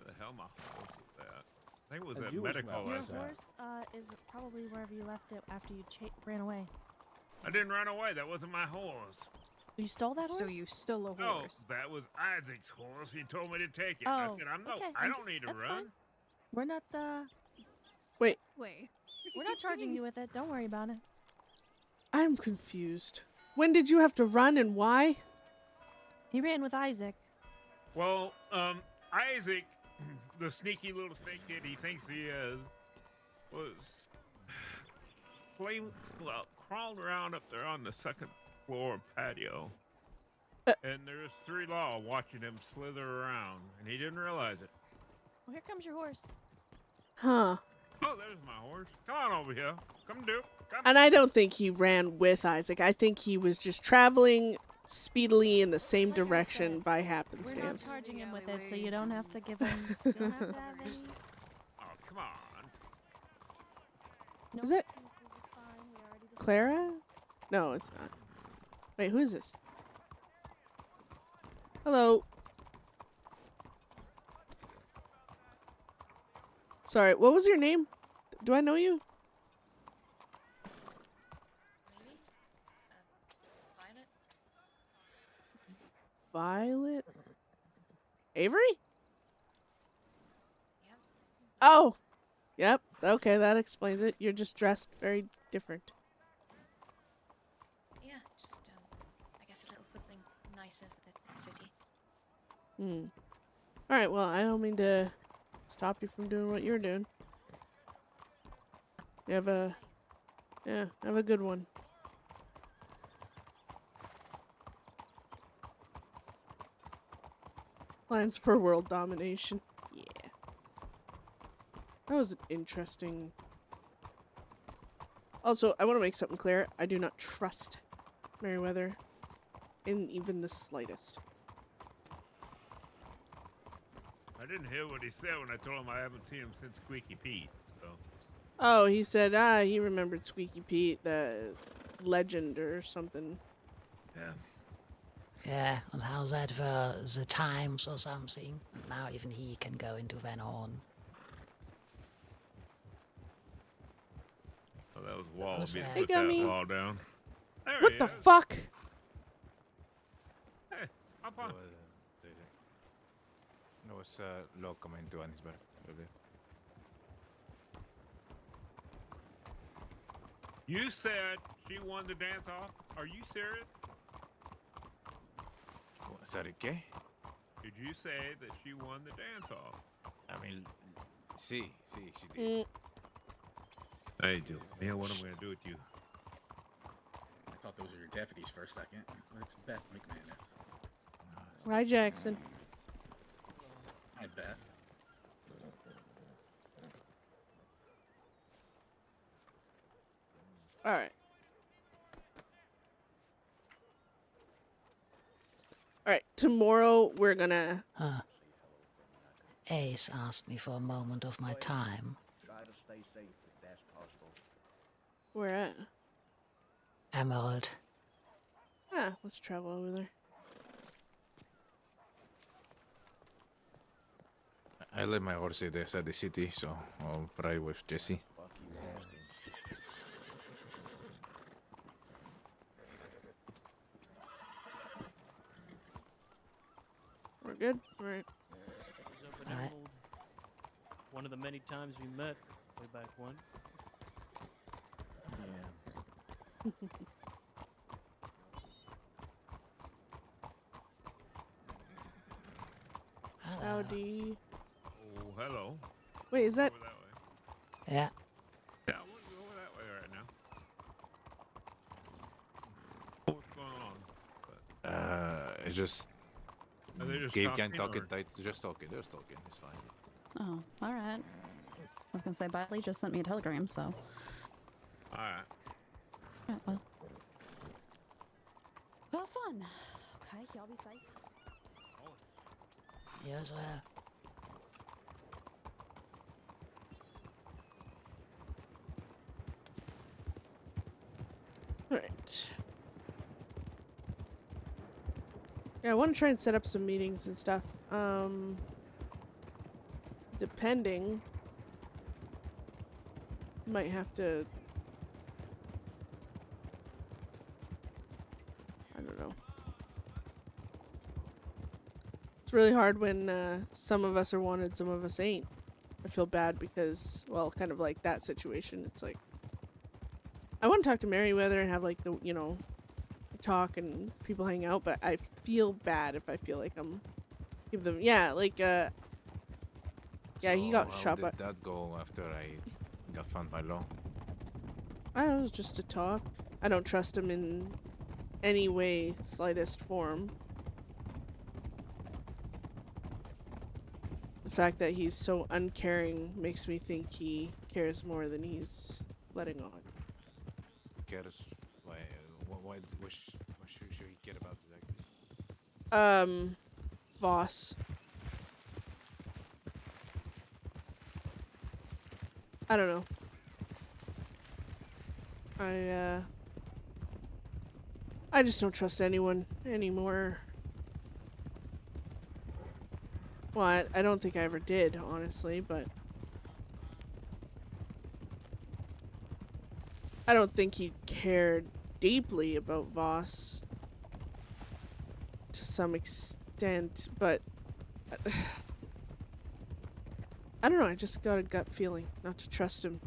the hell my horse was at? I think it was And at you as medical. well, Your I said. horse is probably wherever you left it after you ran away. I didn't run away. That wasn't my horse. You stole that horse? So you stole a No, horse. that was Isaac's horse. He told me to take it. Oh, I said, okay, I don't need to that's run. fine. We're not Wait. We're not charging you with it. Don't worry about it. I'm confused. When did you have to run and why? He ran with Isaac. Well, Isaac, the sneaky little snake kid he thinks he is, was crawled around up there on the second floor patio. And there's 3 law watching him slither around, and he didn't realize it. Well, here comes your horse. Huh. Oh, there's my horse. Come on over here. Come do. Come. And I don't think he ran with Isaac. I think he was just traveling speedily in the same direction by We're not happenstance. charging him with it, so you don't have to give him. You don't have to have any. Oh, come on. No Is it excuses, it's fine. We already discussed Clara? No, it's not. Wait, who is this? Hello. Sorry, what was your name? Do I know you? Violet? Avery? Yep. Oh! Yep. Okay, that explains it. You're just dressed very different. Yeah, just I guess a little something nicer for the city. Alright, well, I don't mean to stop you from doing what you're doing. You have a... Yeah, have a good one. Plans for world domination. Yeah. That was interesting. Also, I want to make something clear. I do not trust Meriwether in even the slightest. I didn't hear what he said when I told him I haven't seen him since Squeaky Pete. So. Oh, he said, he remembered Squeaky Pete, the legend or something. Yeah. Yeah, and how's that for the Times or something? And now even he can go into Van Horn. Oh, that was Wall. was Me to that? put Hey, that Gummy. wall down. There What he the is. fuck? Hey, hop on. No, es lo comentó Anisberg. You said she won the dance off. Are you serious? ¿Sorry, qué? Did you say that she won the dance off? I mean, sí, she did. Hey, Jill. Man, what am I going to do with you? I thought those were your deputies for a second. It's Beth McMannus. Rye Jackson. Hi, Beth. All right. All right. Tomorrow we're gonna. Huh. Ace asked me for a moment of my time. Try to stay safe if that's possible. Where at? Emerald. Ah, let's travel over there. I let my horse at the city, so I'll ride with Jesse. Fuck you asking. We're good. All right. One of the many times we met way back when. Yeah. Howdy. Oh, hello. Wait, is that? Over that way. Yeah. Yeah, I want to go over that way right now. What's going on? It's just. Are they just Gabe can't talking, talk it. Just talking. Just talking. It's fine. Oh, all right. I was gonna say, Bailey just sent me a telegram, so. All right. All right, well. Well, fun. Okay, y'all be safe. You as well. All right. Yeah, I want to try and set up some meetings and stuff. Depending, might have to. I don't know. It's really hard when some of us are wanted, some of us ain't. I feel bad because, well, kind of like that situation. It's like I want to talk to Merryweather and have like the, you know, talk and people hang out, but I feel bad if I feel like I'm give them, yeah, like yeah, he got shot by. How did that go after I got found by law? It was just a talk. I don't trust him in any way, slightest form. The fact that he's so uncaring makes me think he cares more than he's letting on. Cares? Why? What should he care about exactly? Voss. I don't know. I just don't trust anyone anymore. Well, I don't think I ever did, honestly, but I don't think he cared deeply about Voss to some extent, but I don't know, I just got a gut feeling not to trust him.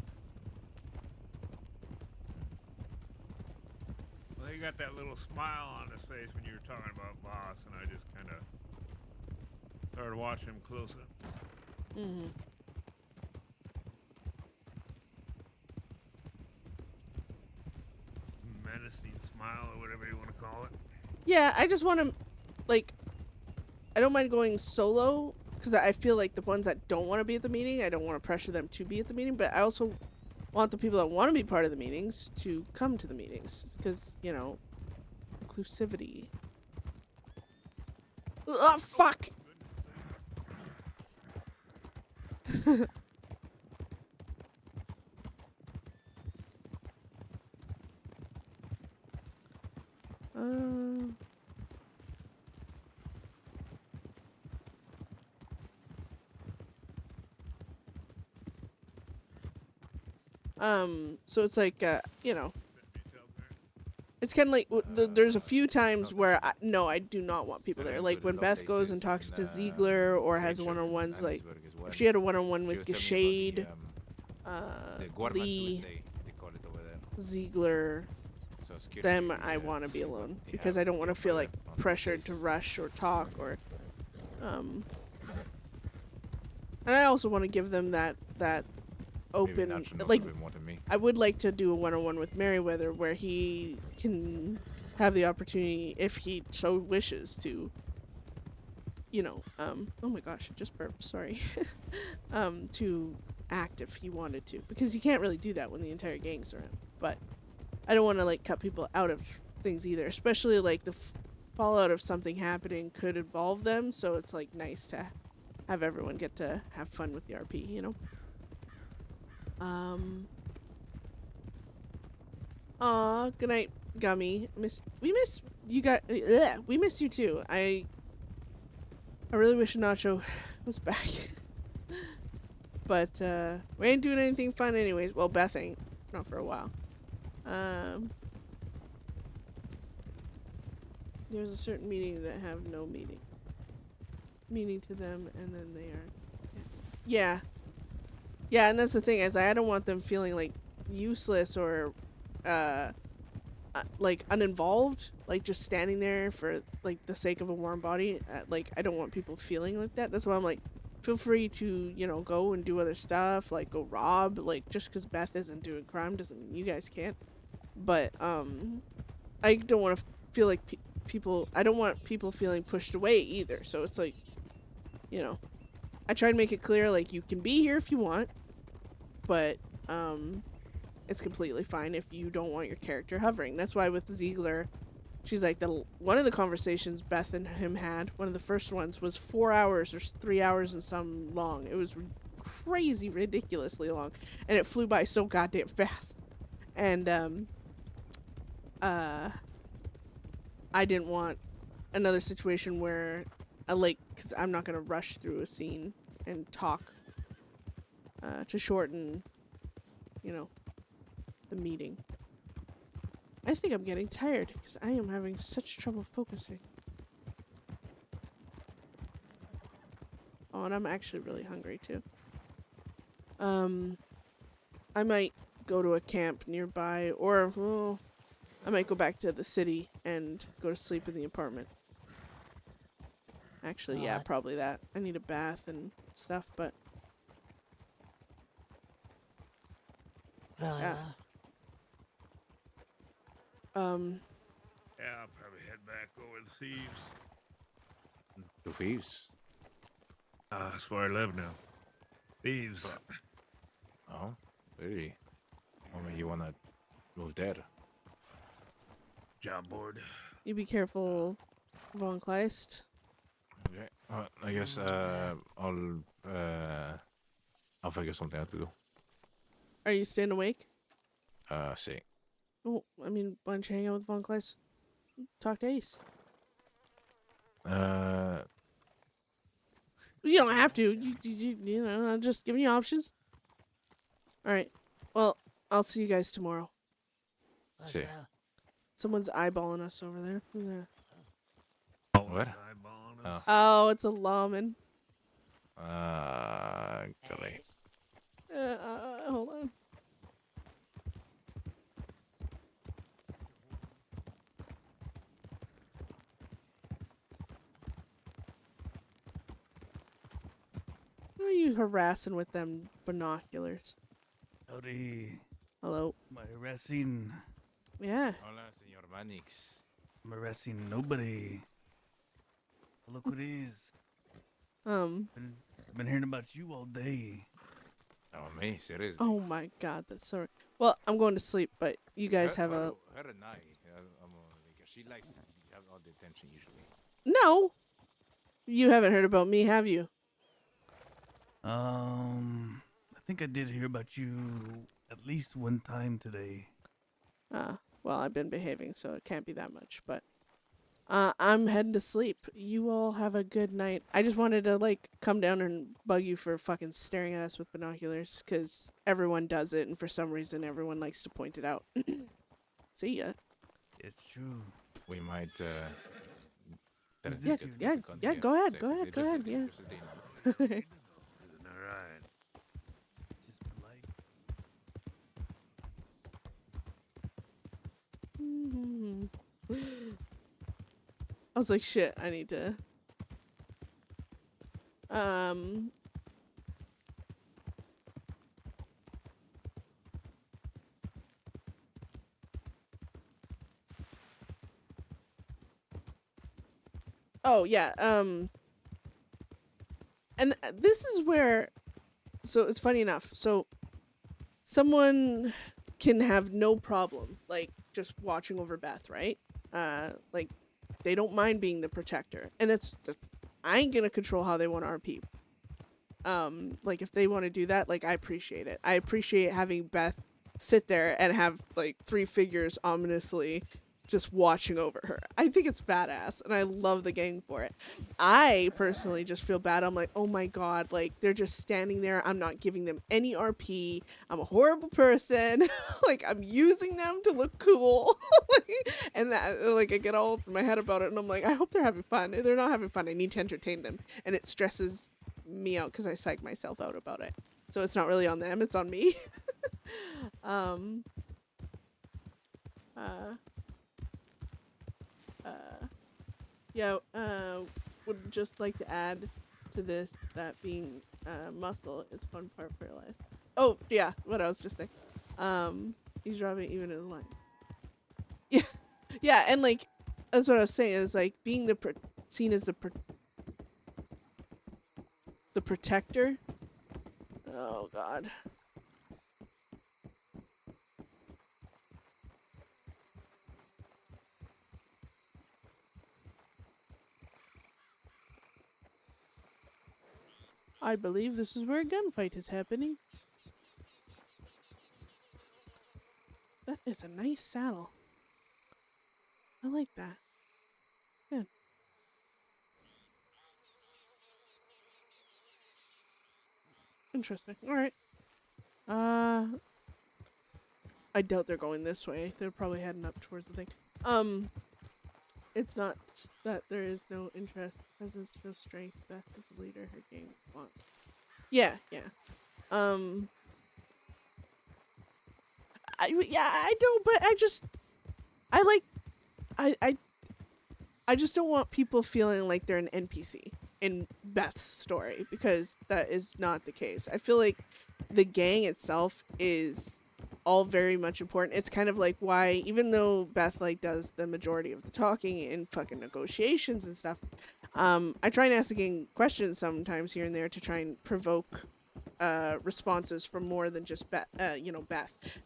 Well, he got that little smile on his face when you were talking about Boss, and I just kind of started watching him closer. Mm-hmm. Menacing smile, or whatever you want to call it. Yeah, I just want to, like, I don't mind going solo, because I feel like the ones that don't want to be at the meeting, I don't want to pressure them to be at the meeting, but I also want the people that want to be part of the meetings to come to the meetings, because, you know, inclusivity. Oh, fuck! So it's like, you know, it's kind of like, there's a few times where, no, I do not want people there. Like, when Beth goes and talks to Ziegler, or has one-on-ones, like, if she had a one-on-one with Gashade, Lee, Ziegler, them, I want to be alone. Because I don't want to feel, like, pressured to rush or talk, or, and I also want to give them that open, like, I would like to do a one-on-one with Merryweather where he can have the opportunity, if he so wishes, to oh my gosh, I just burped, sorry. To act if he wanted to, because you can't really do that when the entire gang's around. But I don't want to like cut people out of things either, especially like the fallout of something happening could involve them, so it's like nice to have everyone get to have fun with the RP, you know? Aw, good night, Gummy. We miss you too. I really wish Nacho was back. But we ain't doing anything fun anyways. Well, Beth ain't. Not for a while. There's a certain meaning that have no meaning to them, and then they are. Yeah. Yeah, and that's the thing, is I don't want them feeling like useless or like uninvolved, like just standing there for like the sake of a warm body. Like I don't want people feeling like that. That's why I'm like, feel free to, you know, go and do other stuff, like go rob. Like just because Beth isn't doing crime doesn't mean you guys can't. But I don't want to feel like people. I don't want people feeling pushed away either. So it's like, you know, I try to make it clear like you can be here if you want, but it's completely fine if you don't want your character hovering. That's why with Ziegler, she's like, one of the conversations Beth and him had, one of the first ones, was 4 hours or 3 hours and some long. It was crazy, ridiculously long, and it flew by so goddamn fast. And I didn't want another situation where because I'm not gonna rush through a scene and talk to shorten, you know, the meeting. I think I'm getting tired because I am having such trouble focusing. Oh, and I'm actually really hungry too. I might go to a camp nearby, or well, I might go back to the city and go to sleep in the apartment. Actually, yeah, probably that. I need a bath and stuff, but Well, yeah. Yeah, I'll probably head back over to Thieves. To Thieves? That's where I live now. Thieves. Oh, really? I mean, you wanna move there? Job board. You be careful, Von Kleist. Okay. I guess I'll figure something out to do. Are you staying awake? See. Oh, I mean, why don't you hang out with Von Kleist? Talk to Ace. You don't have to. You know, I'm just giving you options. All right. Well, I'll see you guys tomorrow. See. Someone's eyeballing us over there. Who's that? What? Oh, it's a lawman. Great. Hold on. Who are you harassing with them binoculars? Howdy. Hello. Am I harassing? Yeah. Hola, señor Manix. I'm harassing nobody. Look who it is. I've been hearing about you all day. Oh, me? Seriously? Oh my god, that's so... Well, I'm going to sleep, but you guys have a... Her and I, she likes to have all the attention usually. No! You haven't heard about me, have you? I think I did hear about you at least one time today. Well, I've been behaving, so it can't be that much, but... I'm heading to sleep. You all have a good night. I just wanted to, like, come down and bug you for fucking staring at us with binoculars, because everyone does it, and for some reason everyone likes to point it out. See ya. It's true. We might, Yeah, go ahead, yeah. Alright. I was like, shit, I need to... Oh, yeah, And this is where, so it's funny enough. So someone can have no problem, like, just watching over Beth, right? Like, they don't mind being the protector. And I ain't gonna control how they want to RP. Like, if they want to do that, like, I appreciate it. I appreciate having Beth sit there and have, like, 3 figures ominously just watching over her. I think it's badass, and I love the gang for it. I personally just feel bad. I'm like, oh my god, like, they're just standing there. I'm not giving them any RP. I'm a horrible person. Like, I'm using them to look cool. And that, like, I get all up in my head about it, and I'm like, I hope they're having fun. If they're not having fun, I need to entertain them. And it stresses me out because I psych myself out about it. So it's not really on them, it's on me. Would just like to add to this that being muscle is fun part for your life. Oh yeah, what I was just saying. He's driving even in the line. Yeah, and like that's what I was saying is like being seen as the protector. Oh god. I believe this is where a gunfight is happening. That is a nice saddle. I like that. Good. Interesting. Alright. I doubt they're going this way. They're probably heading up towards the thing. It's not that there is no interest, presence, no strength. Beth is the leader. Her game wants. Yeah. I don't, but I just don't want people feeling like they're an NPC in Beth's story, because that is not the case. I feel like the gang itself is all very much important. It's kind of like why, even though Beth like does the majority of the talking in fucking negotiations and stuff, I try and ask the gang questions sometimes here and there to try and provoke responses from more than just Beth,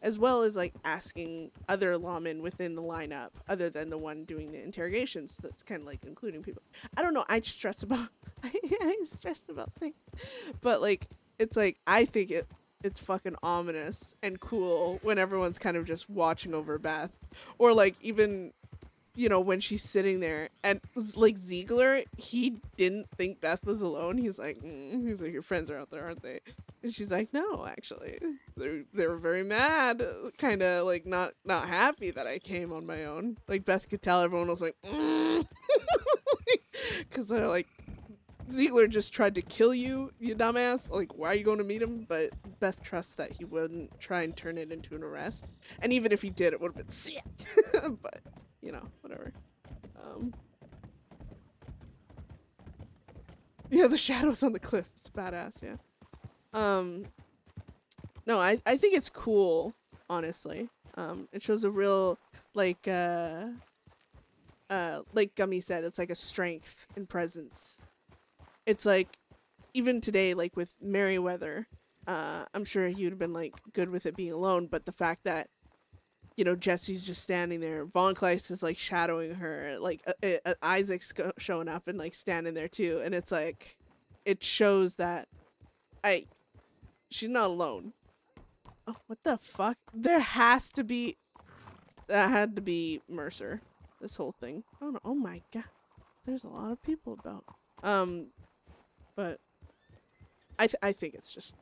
as well as like asking other lawmen within the lineup other than the one doing the interrogations. That's kind of like including people. I don't know. I stress about I stress about things, but like it's like I think it's fucking ominous and cool when everyone's kind of just watching over Beth, or like even, you know, when she's sitting there and like Ziegler, he didn't think Beth was alone. He's like, your friends are out there, aren't they? And she's like, no, actually, they were very mad, kind of like not happy that I came on my own. Like Beth could tell everyone was like, because they're like, Ziegler just tried to kill you, you dumbass. Like, why are you going to meet him? But Beth trusts that he wouldn't try and turn it into an arrest. And even if he did, it would have been sick. But, you know, whatever. Yeah, the shadows on the cliff. It's badass, yeah. No, I think it's cool, honestly. It shows a real, like Gummy said, it's like a strength and presence. It's like, even today, like with Merryweather, I'm sure he would have been like good with it being alone, but the fact that, you know, Jesse's just standing there, Von Kleist is like shadowing her, like Isaac's showing up and like standing there too, and it's like, it shows that she's not alone. Oh, what the fuck? That had to be Mercer, this whole thing. Oh my god, there's a lot of people about. But I think it's just,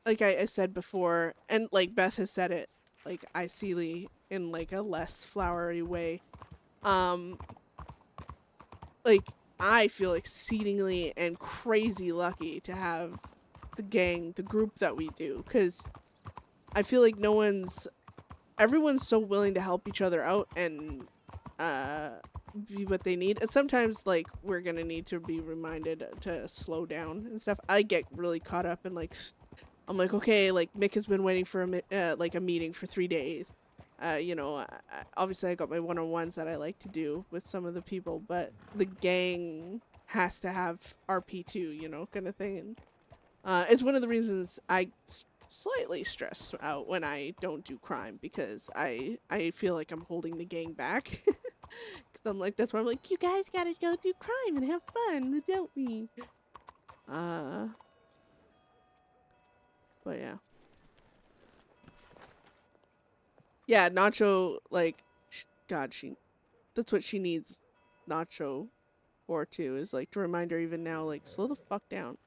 like I said before, and like Beth has said it, like Iceely in like a less flowery way. Like I feel exceedingly and crazy lucky to have the gang, the group that we do, because I feel like everyone's so willing to help each other out and be what they need. And sometimes like we're gonna need to be reminded to slow down and stuff. I get really caught up in like, I'm like, okay, like Mick has been waiting for a meeting for 3 days. You know, obviously I got my one-on-ones that I like to do with some of the people, but the gang has to have RP2, you know, kind of thing. And it's one of the reasons I slightly stress out when I don't do crime, because I feel like I'm holding the gang back. Because I'm like, that's why I'm like, you guys gotta go do crime and have fun without me. But yeah. Yeah, Nacho, like, God, that's what she needs Nacho for too, is like to remind her even now, like, slow the fuck down.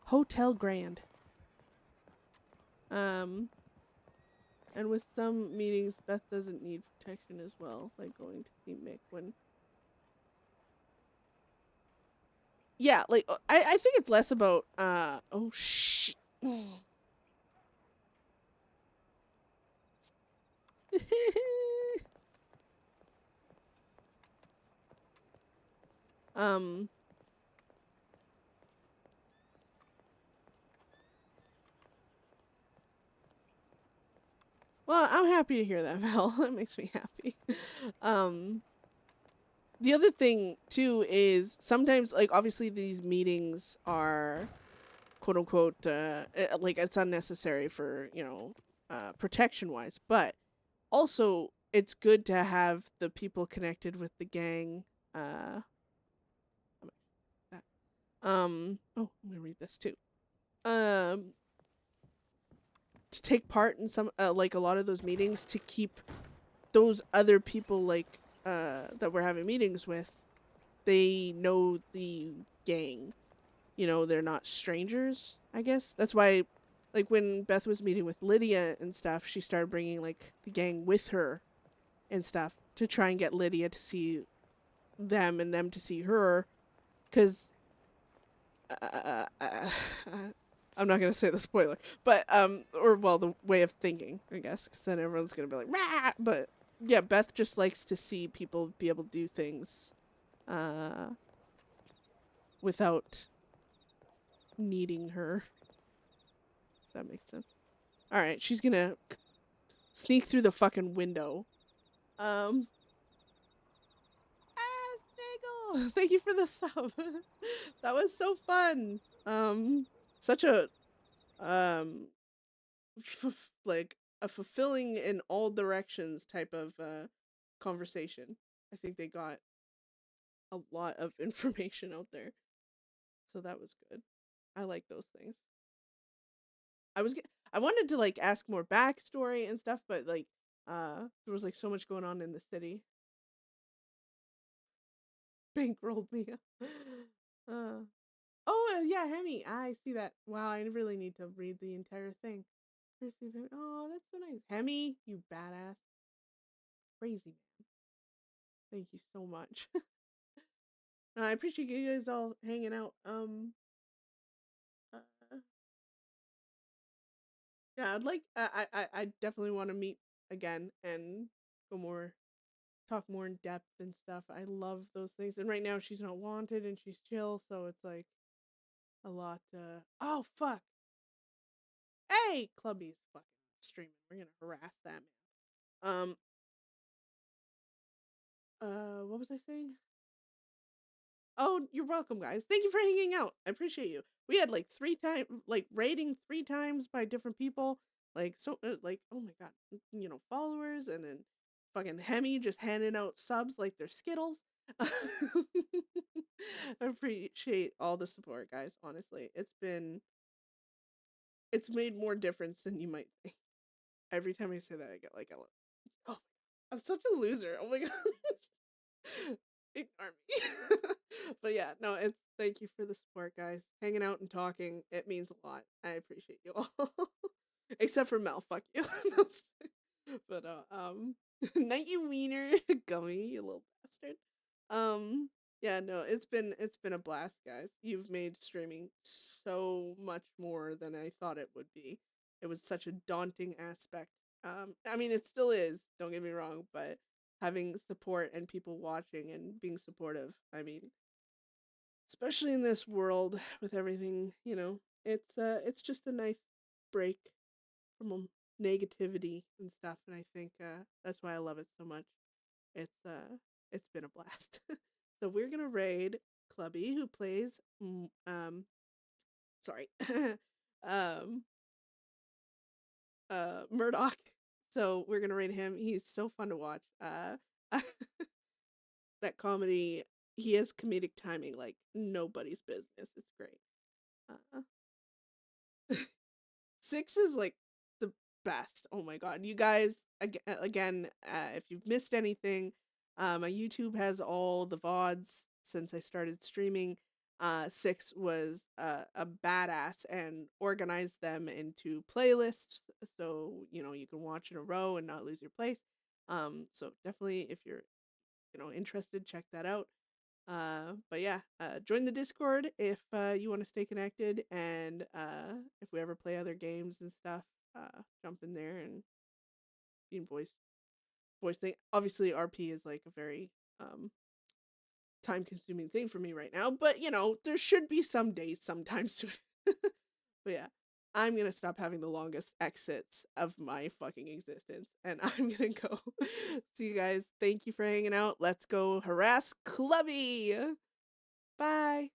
Hotel Grand. And with some meetings, Beth doesn't need protection as well, like going to see Mick when... Yeah, like, I think it's less about, oh, shit. Well, I'm happy to hear that, Val. That makes me happy. The other thing too is sometimes, like, obviously these meetings are quote unquote like, it's unnecessary for, you know, protection wise, but also it's good to have the people connected with the gang. Oh, I'm gonna read this too. To take part in some like a lot of those meetings, to keep those other people, like, that we're having meetings with, they know the gang. You know, they're not strangers, I guess. That's why, like, when Beth was meeting with Lydia and stuff, she started bringing, like, the gang with her and stuff to try and get Lydia to see them and them to see her. Because, I'm not going to say the spoiler, but, or, well, the way of thinking, I guess, because then everyone's going to be like, rah! But, yeah, Beth just likes to see people be able to do things, without needing her. If that makes sense. Alright, she's gonna sneak through the fucking window. Snaggle! Thank you for the sub. That was so fun. Such a, like, a fulfilling in all directions type of, conversation. I think they got a lot of information out there. So that was good. I like those things. I wanted to, like, ask more backstory and stuff, but, like, there was, like, so much going on in the city. Bankrolled me. Oh, yeah, Hemi. I see that. Wow, I really need to read the entire thing. Oh, that's so nice. Hemi, you badass. Crazy man. Thank you so much. I appreciate you guys all hanging out. Yeah, I'd like, I definitely want to meet again and talk more in depth and stuff. I love those things. And right now she's not wanted and she's chill, so it's like a lot. Oh, fuck. Hey, Clubby's fucking streaming. We're gonna harass that man. What was I saying? Oh, you're welcome, guys. Thank you for hanging out. I appreciate you. We had like rating 3 times by different people. Like, so, like, oh my god, you know, followers, and then fucking Hemi just handing out subs like they're Skittles. I appreciate all the support, guys. Honestly, it's made more difference than you might think. Every time I say that, I get like oh, I'm such a loser. Oh my god. Ignore me. But yeah, no, thank you for the support, guys. Hanging out and talking, it means a lot. I appreciate you all. Except for Mel, fuck you. But night you wiener gummy, you little bastard. Yeah, no, it's been a blast, guys. You've made streaming so much more than I thought it would be. It was such a daunting aspect. I mean, it still is, don't get me wrong, but having support and people watching and being supportive, I mean, especially in this world with everything, you know, it's just a nice break from negativity and stuff, and I think that's why I love it so much. It's it's been a blast. So we're gonna raid Clubby, who plays sorry. Murdoch. So we're gonna raid him. He's so fun to watch. That comedy, he has comedic timing like nobody's business. It's great. 6 is like the best. Oh my god, you guys! Again, if you've missed anything, my YouTube has all the VODs since I started streaming. 6 was a badass and organized them into playlists, so you know you can watch in a row and not lose your place. So definitely, if you're interested, check that out. But yeah, join the Discord if you want to stay connected, and if we ever play other games and stuff, jump in there and you can voice thing. Obviously, RP is like a very time consuming thing for me right now, but there should be some days sometime soon. But yeah, I'm gonna stop having the longest exits of my fucking existence, and I'm gonna go. See you guys. Thank you for hanging out. Let's go harass Clubby. Bye.